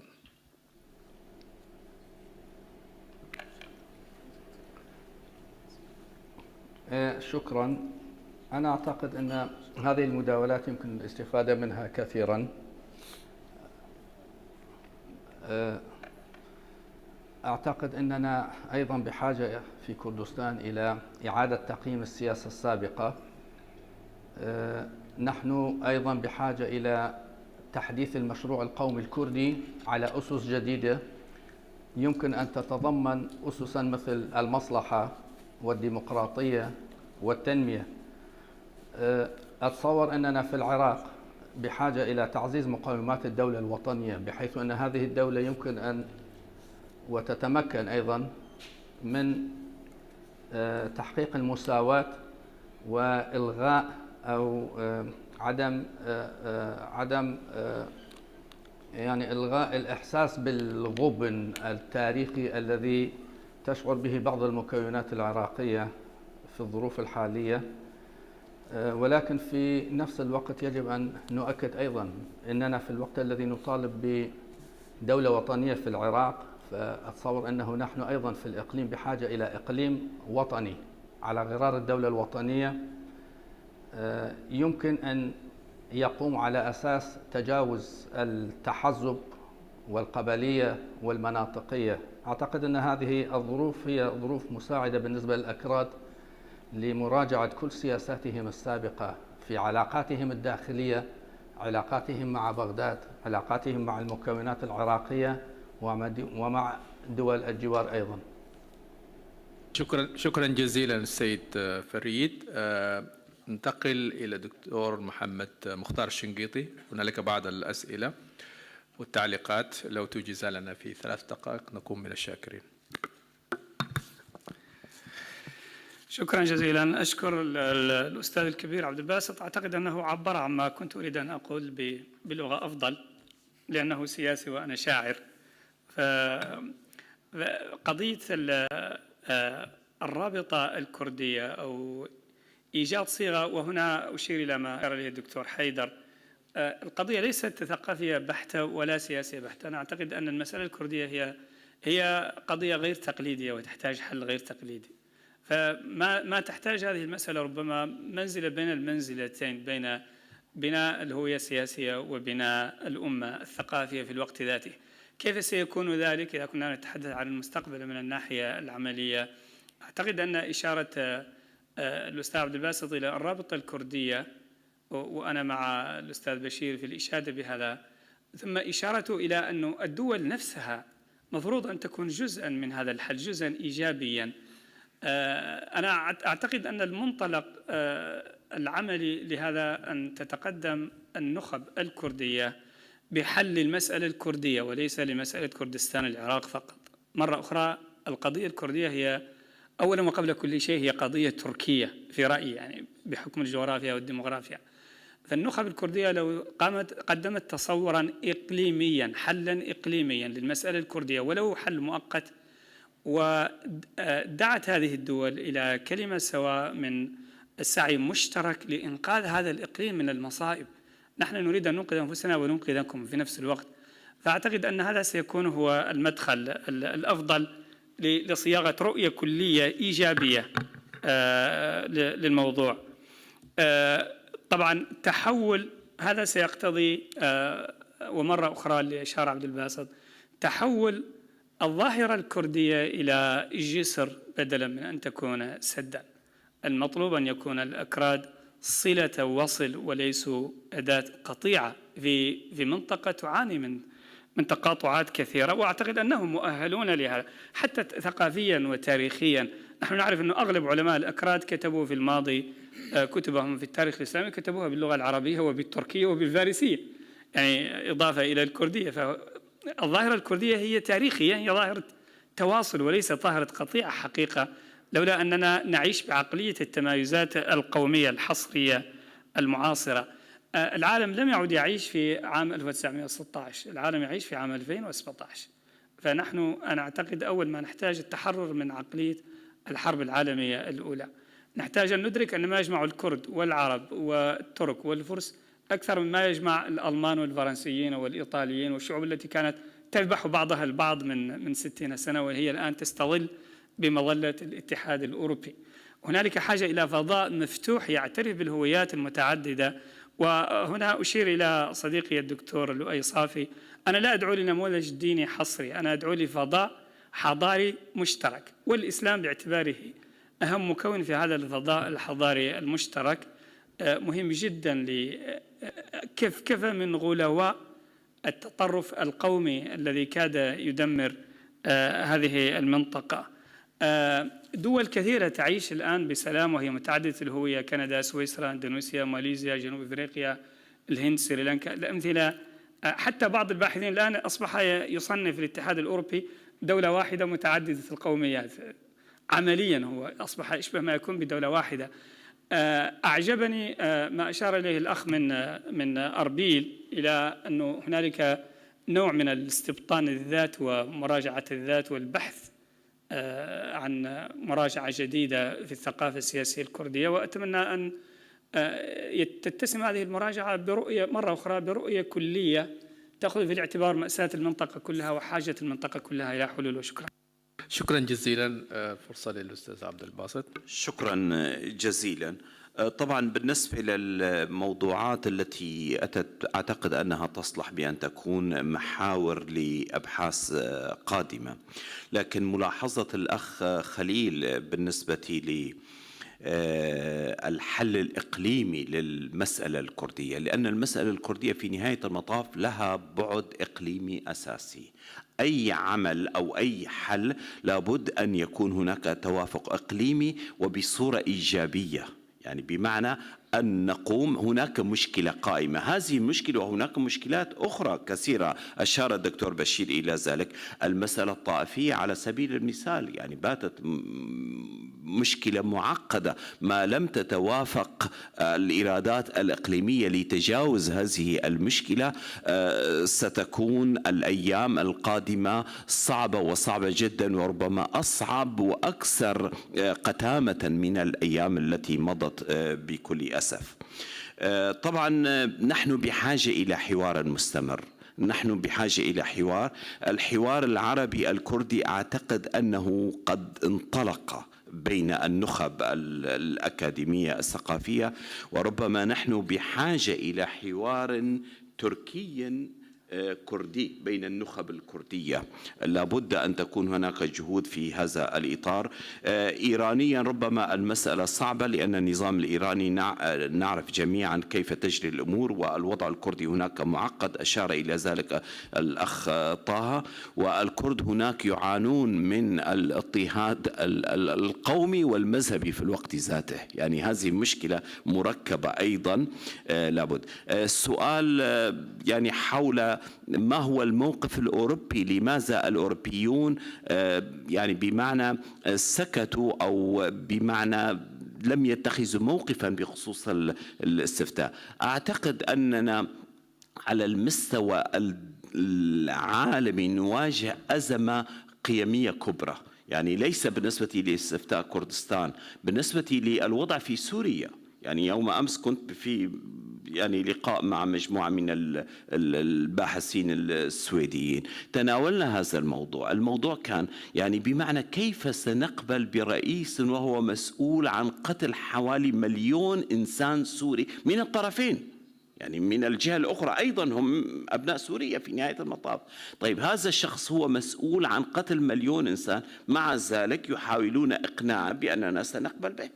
شكرا. أنا أعتقد أن هذه المداولات يمكن الاستفادة منها كثيرا. أعتقد أننا أيضا بحاجة في كردستان إلى إعادة تقييم السياسة السابقة. نحن أيضا بحاجة إلى تحديث المشروع القومي الكردي على أسس جديدة يمكن أن تتضمن أسسا مثل المصلحة والديمقراطية والتنمية. أتصور أننا في العراق بحاجة إلى تعزيز مقومات الدولة الوطنية، بحيث أن هذه الدولة يمكن أن وتتمكن أيضا من تحقيق المساواة وإلغاء أو عدم يعني إلغاء الإحساس بالغبن التاريخي الذي تشعر به بعض المكونات العراقية في الظروف الحالية. ولكن في نفس الوقت يجب أن نؤكد أيضا أننا في الوقت الذي نطالب بدولة وطنية في العراق، فأتصور أنه نحن أيضا في الإقليم بحاجة إلى إقليم وطني على غرار الدولة الوطنية، يمكن أن يقوم على أساس تجاوز التحزب والقبلية والمناطقية. أعتقد أن هذه الظروف هي ظروف مساعدة بالنسبة للأكراد لمراجعة كل سياساتهم السابقة في علاقاتهم الداخلية، علاقاتهم مع بغداد، علاقاتهم مع المكونات العراقية ومع دول الجوار أيضا. شكرا جزيلا السيد فريد. ننتقل إلى دكتور محمد مختار الشنقيطي. هنالك بعض الأسئلة والتعليقات، لو توجز لنا في 3 دقائق نكون من الشاكرين. شكرا جزيلا. أشكر الأستاذ الكبير عبد الباسط، أعتقد أنه عبر عما كنت أريد أن أقول بلغة أفضل، لأنه سياسي وأنا شاعر. قضية الرابطة الكردية أو إيجاد صيغة، وهنا أشير إلى ما أرى الدكتور حيدر، القضية ليست ثقافية بحتة ولا سياسية بحتة. أنا أعتقد أن المسألة الكردية هي قضية غير تقليدية وتحتاج حل غير تقليدي. فما تحتاج هذه المسألة ربما منزلة بين المنزلتين، بين بناء الهوية السياسية وبناء الأمة الثقافية في الوقت ذاته. كيف سيكون ذلك إذا كنا نتحدث عن المستقبل من الناحية العملية؟ أعتقد أن إشارة الأستاذ عبد الباسط إلى الرابطة الكردية، وأنا مع الأستاذ بشير في الإشادة بهذا، ثم إشارته إلى أن الدول نفسها مفروض أن تكون جزءا من هذا الحل، جزءا إيجابيا. أنا أعتقد أن المنطلق العملي لهذا أن تتقدم النخب الكردية بحل المسألة الكردية وليس لمسألة كردستان العراق فقط. مرة أخرى القضية الكردية هي أولا وقبل كل شيء هي قضية تركية في رأيي، يعني بحكم الجغرافيا والديموغرافيا. فالنخب الكردية لو قدمت تصورا إقليميا، حلا إقليميا للمسألة الكردية ولو حل مؤقت، ودعت هذه الدول إلى كلمة سواء من السعي مشترك لإنقاذ هذا الإقليم من المصائب. نحن نريد أن ننقذ أنفسنا وننقذكم في نفس الوقت. فأعتقد أن هذا سيكون هو المدخل الأفضل لصياغة رؤية كلية إيجابية للموضوع. طبعا تحول هذا سيقتضي، ومرة أخرى اللي أشار عبد الباسط، تحول الظاهرة الكردية إلى جسر بدلا من أن تكون سدا. المطلوب أن يكون الأكراد صلة وصل وليسوا أداة قطيعة في منطقة تعاني من تقاطعات كثيرة، وأعتقد أنهم مؤهلون لهذا حتى ثقافيا وتاريخيا. نحن نعرف أن أغلب علماء الأكراد كتبوا في الماضي كتبهم في التاريخ الإسلامي كتبوها باللغة العربية وبالتركية وبالفارسية، يعني إضافة إلى الكردية. فالظاهرة الكردية هي تاريخيا هي ظاهرة تواصل وليس ظاهرة قطيعة حقيقة، لولا أننا نعيش بعقلية التمايزات القومية الحصرية المعاصرة. العالم لم يعد يعيش في عام 1916، العالم يعيش في عام 2017. فنحن أنا أعتقد أول ما نحتاج التحرر من عقلية الحرب العالمية الأولى. نحتاج أن ندرك أن ما يجمع الكرد والعرب والترك والفرس أكثر مما يجمع الألمان والفرنسيين والإيطاليين والشعوب التي كانت تذبح بعضها البعض من 60 سنة وهي الآن تستظل بمظلة الاتحاد الأوروبي. هنالك حاجة إلى فضاء مفتوح يعترف بالهويات المتعددة. وهنا أشير إلى صديقي الدكتور لؤي صافي، أنا لا أدعو لنموذج ديني حصري، أنا أدعو لفضاء حضاري مشترك، والإسلام باعتباره أهم مكون في هذا الفضاء الحضاري المشترك مهم جدا كيف من غلواء التطرف القومي الذي كاد يدمر هذه المنطقة. دول كثيرة تعيش الآن بسلام وهي متعددة الهوية، كندا، سويسرا، اندونيسيا، ماليزيا، جنوب افريقيا، الهند، سريلانكا، الأمثلة. حتى بعض الباحثين الآن أصبح يصنف الاتحاد الأوروبي دولة واحدة متعددة القوميات، عمليا هو أصبح يشبه ما يكون بدولة واحدة. أعجبني ما أشار إليه الأخ من أربيل إلى أنه هنالك نوع من الاستبطان الذات ومراجعة الذات والبحث عن مراجعة جديدة في الثقافة السياسية الكردية، وأتمنى أن تتسم هذه المراجعة برؤية مرة أخرى برؤية كلية تأخذ في الاعتبار مأساة المنطقة كلها وحاجة المنطقة كلها إلى حلول. وشكرا. شكرا جزيلا. فرصة للأستاذ عبد الباسط. شكرا جزيلا. طبعا بالنسبة للموضوعات التي أتت أعتقد أنها تصلح بأن تكون محاور لأبحاث قادمة، لكن ملاحظة الأخ خليل بالنسبة لي الحل الإقليمي للمسألة الكردية، لأن المسألة الكردية في نهاية المطاف لها بعد إقليمي أساسي. أي عمل أو أي حل لابد أن يكون هناك توافق إقليمي وبصورة إيجابية، يعني بمعنى أن نقوم هناك مشكلة قائمة، هذه المشكلة وهناك مشكلات أخرى كثيرة أشار الدكتور بشير إلى ذلك. المسألة الطائفية على سبيل المثال يعني باتت مشكلة معقدة، ما لم تتوافق الإرادات الإقليمية لتجاوز هذه المشكلة ستكون الأيام القادمة صعبة وصعبة جدا، وربما أصعب وأكثر قتامة من الأيام التي مضت بكل أسف. طبعا نحن بحاجة إلى حوار مستمر، نحن بحاجة إلى الحوار العربي الكردي أعتقد أنه قد انطلق بين النخب الأكاديمية الثقافية، وربما نحن بحاجة إلى حوار تركي كردي بين النخب الكردية. لابد أن تكون هناك جهود في هذا الإطار. إيرانيا ربما المسألة صعبة لأن النظام الإيراني نعرف جميعا كيف تجري الأمور، والوضع الكردي هناك معقد، أشار إلى ذلك الأخ طه. والكرد هناك يعانون من الاضطهاد القومي والمذهبي في الوقت ذاته، يعني هذه مشكلة مركبة أيضا. لابد السؤال يعني حول ما هو الموقف الأوروبي، لماذا الأوروبيون يعني بمعنى سكتوا أو بمعنى لم يتخذوا موقفا بخصوص الاستفتاء. أعتقد أننا على المستوى العالمي نواجه أزمة قيمية كبرى، يعني ليس بالنسبة لاستفتاء كردستان، بالنسبة للوضع في سوريا. يعني يوم أمس كنت في يعني لقاء مع مجموعة من الباحثين السويديين، تناولنا هذا الموضوع. الموضوع كان يعني بمعنى كيف سنقبل برئيس وهو مسؤول عن قتل حوالي 1,000,000 إنسان سوري من الطرفين، يعني من الجهة الأخرى أيضا هم أبناء سوريا في نهاية المطاف. طيب هذا الشخص هو مسؤول عن قتل 1,000,000 إنسان، مع ذلك يحاولون إقناعه بأننا سنقبل به،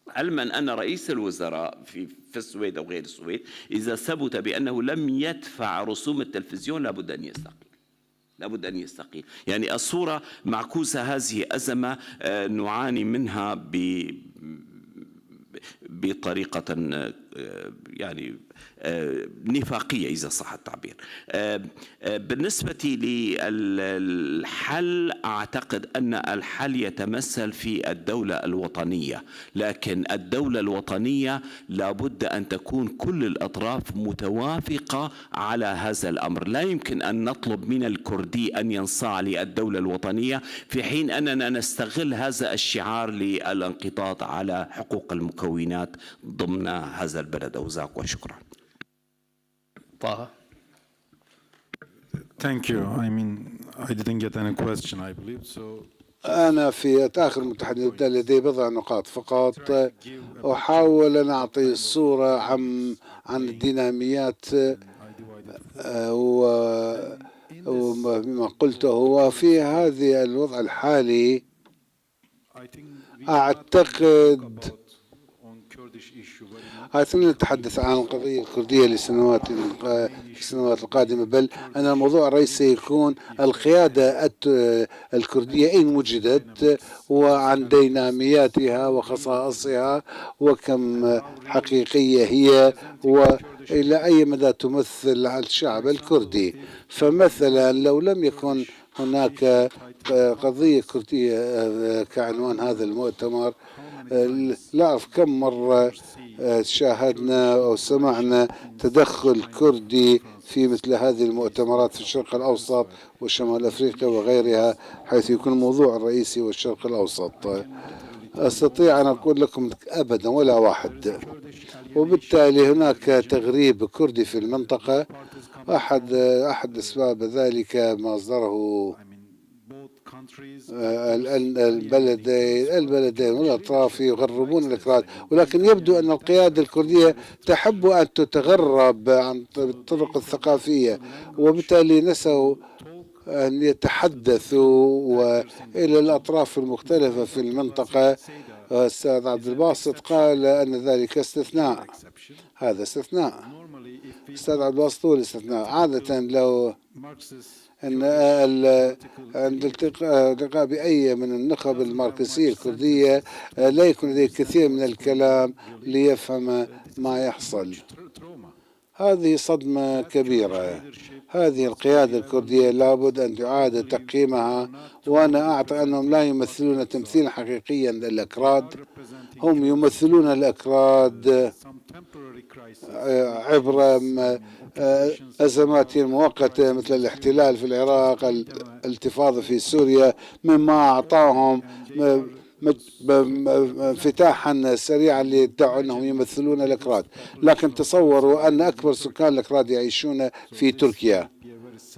علما أن رئيس الوزراء في السويد أو غير السويد إذا ثبت بأنه لم يدفع رسوم التلفزيون لابد أن يستقيل، لابد أن يستقيل. يعني الصورة معكوسة. هذه أزمة نعاني منها بطريقة يعني نفاقية إذا صح التعبير. بالنسبة للحل، أعتقد أن الحل يتمثل في الدولة الوطنية، لكن الدولة الوطنية لابد أن تكون كل الأطراف متوافقة على هذا الأمر. لا يمكن أن نطلب من الكردي أن ينصاع للدولة الوطنية في حين أننا نستغل هذا الشعار للانقضاض على حقوق المكونات ضمن هذا البلد أو ذاك. وشكرا. طه. Thank you. I mean, I didn't get any question, I believe. So أنا في آخر المتحدث لدي بضع نقاط فقط. أحاول أن أعطي صورة عن الديناميات وما قلته. وفي هذه الوضع الحالي أعتقد نتحدث عن القضية الكردية للسنوات القادمة، بل أن الموضوع الرئيسي يكون القيادة الكردية إن وجدت، وعن دينامياتها وخصائصها وكم حقيقية هي وإلى أي مدى تمثل الشعب الكردي. فمثلا لو لم يكن هناك قضية كردية كعنوان هذا المؤتمر، لا أعرف كم مرة شاهدنا أو سمعنا تدخل كردي في مثل هذه المؤتمرات في الشرق الأوسط وشمال أفريقيا وغيرها، حيث يكون الموضوع الرئيسي والشرق الأوسط. أستطيع أن أقول لكم أبدا ولا واحد. وبالتالي هناك تغريب كردي في المنطقة. أحد أسباب ذلك ما أصدره البلدين والأطراف يغربون الأكراد، ولكن يبدو أن القيادة الكردية تحب أن تتغرب عن الطرق الثقافية، وبالتالي نسوا أن يتحدثوا إلى الأطراف المختلفة في المنطقة. الأستاذ عبد الباسط قال أن ذلك استثناء. هذا استثناء. الأستاذ عبد الباسط هو الاستثناء. عادة لو أن عند التقاء بأي من النخب الماركسية الكردية لا يكون لديه كثير من الكلام ليفهم ما يحصل. هذه صدمة كبيرة. هذه القيادة الكردية لابد أن تعاد تقييمها، وأنا أعتقد أنهم لا يمثلون تمثيلا حقيقيا للأكراد. هم يمثلون الأكراد عبر أزمات مؤقتة مثل الاحتلال في العراق، الانتفاضة في سوريا، مما أعطاهم انفتاحا سريعا ليدعوا أنهم يمثلون الأكراد. لكن تصوروا أن أكبر سكان الأكراد يعيشون في تركيا،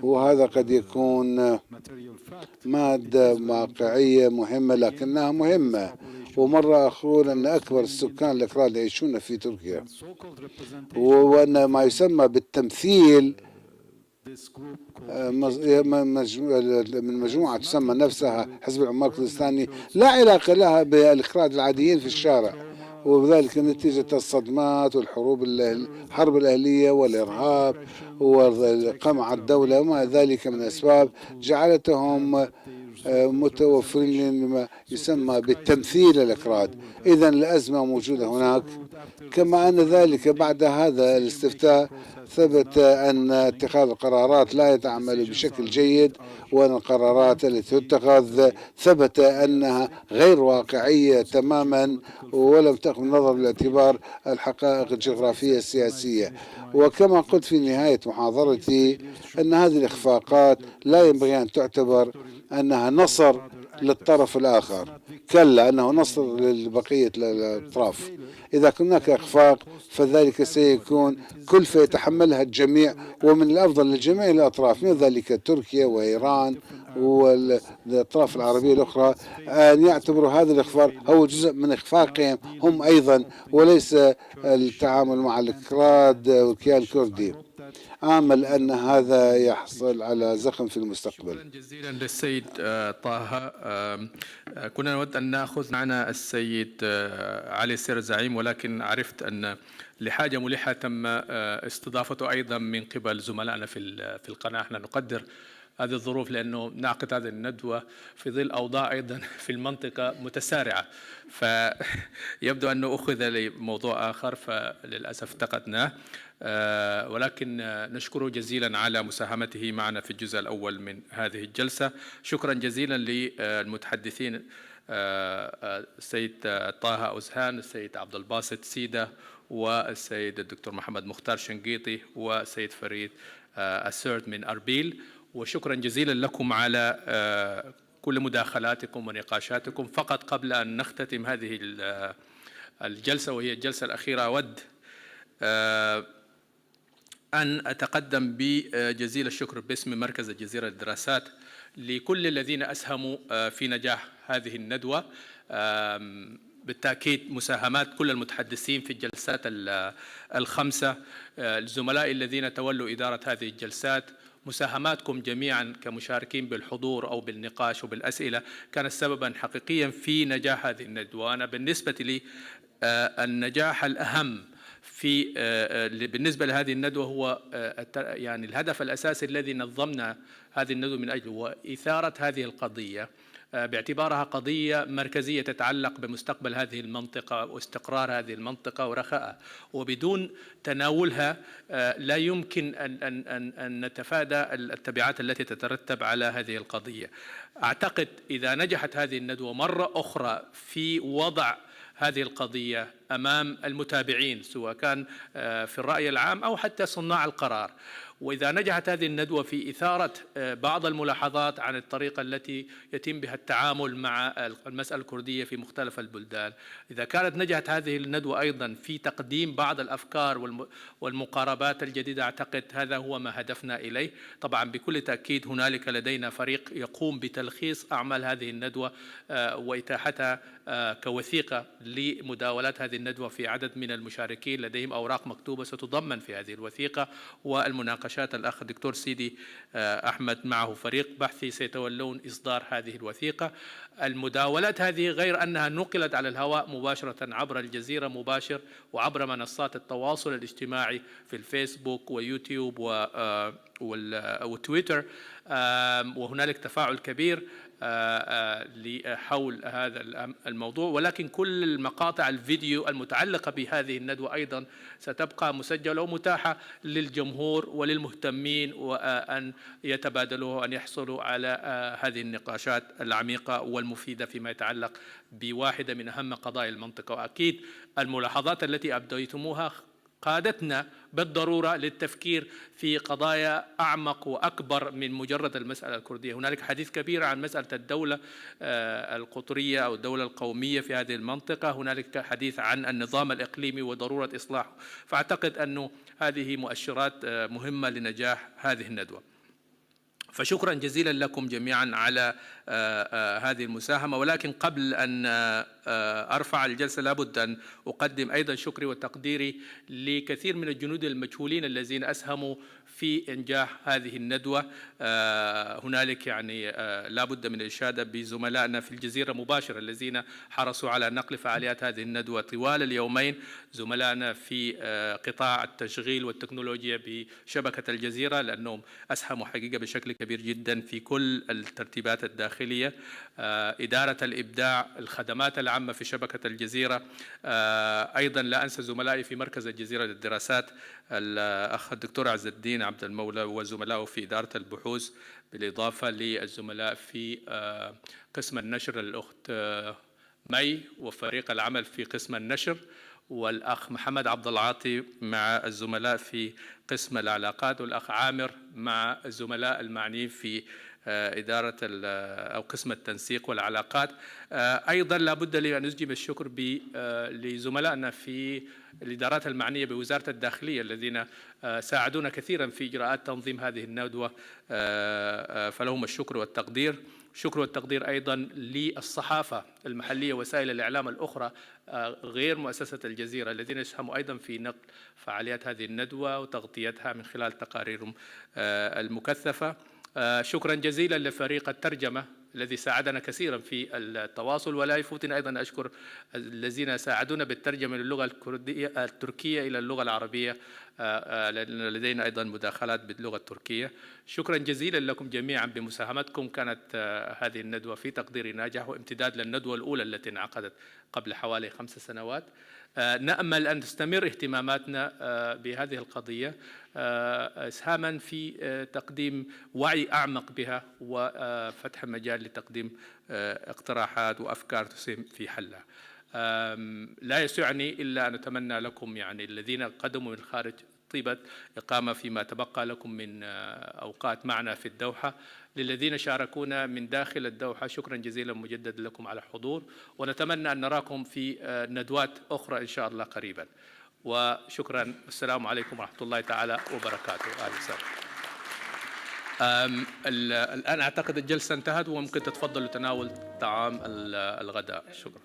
وهذا قد يكون مادة واقعية مهمة لكنها مهمة. ومرة أقول أن أكبر السكان الأكراد يعيشون في تركيا، وأن ما يسمى بالتمثيل من مجموعة تسمى نفسها حزب العمال الكردستاني لا علاقة لها بالإخراج العاديين في الشارع، وذلك نتيجة الصدمات والحروب الحرب الأهلية والإرهاب وقمع الدولة وما ذلك من أسباب جعلتهم متوفرين لما يسمى بالتمثيل الإكراد. إذن الأزمة موجودة هناك، كما أن ذلك بعد هذا الاستفتاء ثبت أن اتخاذ القرارات لا يتعمل بشكل جيد، وأن القرارات التي تتخذ ثبت أنها غير واقعية تماما ولم تأخذ النظر بالاعتبار الحقائق الجغرافية السياسية. وكما قلت في نهاية محاضرتي أن هذه الإخفاقات لا ينبغي أن تعتبر أنها نصر للطرف الآخر، كلا أنه نصر لبقية الأطراف. إذا كان هناك إخفاق فذلك سيكون كلفة يتحملها الجميع، ومن الأفضل لجميع الأطراف من ذلك تركيا وإيران والأطراف العربية الأخرى أن يعتبروا هذا الإخفاق هو جزء من إخفاقهم هم أيضا، وليس التعامل مع الإكراد والكيان الكردي. آمل أن هذا يحصل على زخم في المستقبل. شكرا جزيلا للسيد طه. كنا نود أن نأخذ معنا السيد علي سير زعيم، ولكن عرفت أن لحاجة ملحة تم استضافته أيضا من قبل زملائنا في القناة. احنا نقدر هذه الظروف لأنه نعقد هذه الندوة في ظل أوضاع أيضا في المنطقة متسارعة، فيبدو أنه أخذ لموضوع آخر فللأسف افتقدناه، ولكن نشكره جزيلا على مساهمته معنا في الجزء الأول من هذه الجلسة. شكرا جزيلا للمتحدثين السيد طه أزهان، السيد عبد الباسط سيدة، والسيد الدكتور محمد مختار شنقيطي، والسيد فريد السرد من أربيل. وشكرا جزيلا لكم على كل مداخلاتكم ونقاشاتكم. فقط قبل أن نختتم هذه الجلسة وهي الجلسة الأخيرة، أود أن أتقدم بجزيل الشكر باسم مركز الجزيرة للدراسات لكل الذين أسهموا في نجاح هذه الندوة. بالتأكيد مساهمات كل المتحدثين في الجلسات الخمسة، الزملاء الذين تولوا إدارة هذه الجلسات، مساهماتكم جميعا كمشاركين بالحضور أو بالنقاش وبالأسئلة كانت سببا حقيقيا في نجاح هذه الندوة. أنا بالنسبة لي النجاح الأهم بالنسبة لهذه الندوة هو يعني الهدف الأساسي الذي نظمنا هذه الندوة من أجله، وإثارة هذه القضية باعتبارها قضية مركزية تتعلق بمستقبل هذه المنطقة واستقرار هذه المنطقة ورخائها، وبدون تناولها لا يمكن أن نتفادى التبعات التي تترتب على هذه القضية. أعتقد إذا نجحت هذه الندوة مرة أخرى في وضع هذه القضية أمام المتابعين سواء كان في الرأي العام أو حتى صناع القرار، وإذا نجحت هذه الندوة في إثارة بعض الملاحظات عن الطريقة التي يتم بها التعامل مع المسألة الكردية في مختلف البلدان، إذا كانت نجحت هذه الندوة أيضا في تقديم بعض الأفكار والمقاربات الجديدة، أعتقد هذا هو ما هدفنا إليه. طبعا بكل تأكيد هنالك لدينا فريق يقوم بتلخيص أعمال هذه الندوة وإتاحتها كوثيقة لمداولات هذه الندوة في عدد من المشاركين، لديهم أوراق مكتوبة ستضمن في هذه الوثيقة، والمناقشات الأخ الدكتور سيدي أحمد معه فريق بحثي سيتولون إصدار هذه الوثيقة. المداولات هذه غير أنها نقلت على الهواء مباشرة عبر الجزيرة مباشر وعبر منصات التواصل الاجتماعي في الفيسبوك ويوتيوب وتويتر، وهنالك تفاعل كبير حول هذا الموضوع، ولكن كل المقاطع الفيديو المتعلقة بهذه الندوة أيضا ستبقى مسجلة ومتاحة للجمهور وللمهتمين وأن يتبادلوا وأن يحصلوا على هذه النقاشات العميقة والمفيدة فيما يتعلق بواحدة من أهم قضايا المنطقة. وأكيد الملاحظات التي أبديتموها قادتنا بالضرورة للتفكير في قضايا أعمق وأكبر من مجرد المسألة الكردية. هنالك حديث كبير عن مسألة الدولة القطرية أو الدولة القومية في هذه المنطقة، هنالك حديث عن النظام الإقليمي وضرورة إصلاحه، فأعتقد أن هذه مؤشرات مهمة لنجاح هذه الندوة. فشكرا جزيلا لكم جميعا على هذه المساهمة. ولكن قبل أن أرفع الجلسة لابد أن أقدم أيضا شكري وتقديري لكثير من الجنود المجهولين الذين أسهموا في إنجاح هذه الندوة. هنالك يعني لابد من الإشادة بزملائنا في الجزيرة مباشرة الذين حرصوا على نقل فعاليات هذه الندوة طوال اليومين، زملائنا في قطاع التشغيل والتكنولوجيا بشبكة الجزيرة لأنهم أسهموا حقيقة بشكل كبير جدا في كل الترتيبات الداخلية، إدارة الإبداع، الخدمات العامة في شبكة الجزيرة. أيضا لا أنسى زملائي في مركز الجزيرة للدراسات الأخ الدكتور عز الدين عبد المولى وزملائه في إدارة البحوث، بالإضافة للزملاء في قسم النشر الأخت مي وفريق العمل في قسم النشر، والأخ محمد عبد العاطي مع الزملاء في قسم العلاقات، والأخ عامر مع الزملاء المعنيين في إدارة أو قسم التنسيق والعلاقات. أيضا لابد لي أن أسجم الشكر لزملائنا في الإدارات المعنية بوزارة الداخلية الذين ساعدونا كثيرا في إجراءات تنظيم هذه الندوة، فلهم الشكر والتقدير. الشكر والتقدير أيضا للصحافة المحلية وسائل الإعلام الأخرى غير مؤسسة الجزيرة الذين يساهموا أيضا في نقل فعاليات هذه الندوة وتغطيتها من خلال تقاريرهم المكثفة. شكرا جزيلا لفريق الترجمة الذي ساعدنا كثيرا في التواصل، ولا يفوتني أيضا أشكر الذين ساعدونا بالترجمة للغة التركية إلى اللغة العربية، لأن لدينا أيضا مداخلات باللغة التركية. شكرا جزيلا لكم جميعا بمساهمتكم. كانت هذه الندوة في تقديري ناجحة وامتداد للندوة الأولى التي انعقدت قبل حوالي 5 سنوات. نأمل أن تستمر اهتماماتنا بهذه القضية إسهاما في تقديم وعي أعمق بها وفتح مجال لتقديم اقتراحات وأفكار تسهم في حلها. لا يسعني إلا أن أتمنى لكم يعني الذين قدموا من خارج طيبة إقامة فيما تبقى لكم من أوقات معنا في الدوحة. للذين شاركونا من داخل الدوحة شكرا جزيلا مجددا لكم على الحضور، ونتمنى أن نراكم في ندوات أخرى إن شاء الله قريبا. وشكرا، السلام عليكم ورحمة الله تعالى وبركاته. أهلا وسهلا. الآن أعتقد الجلسة انتهت وممكن تتفضلوا تناول طعام الغداء. شكرا.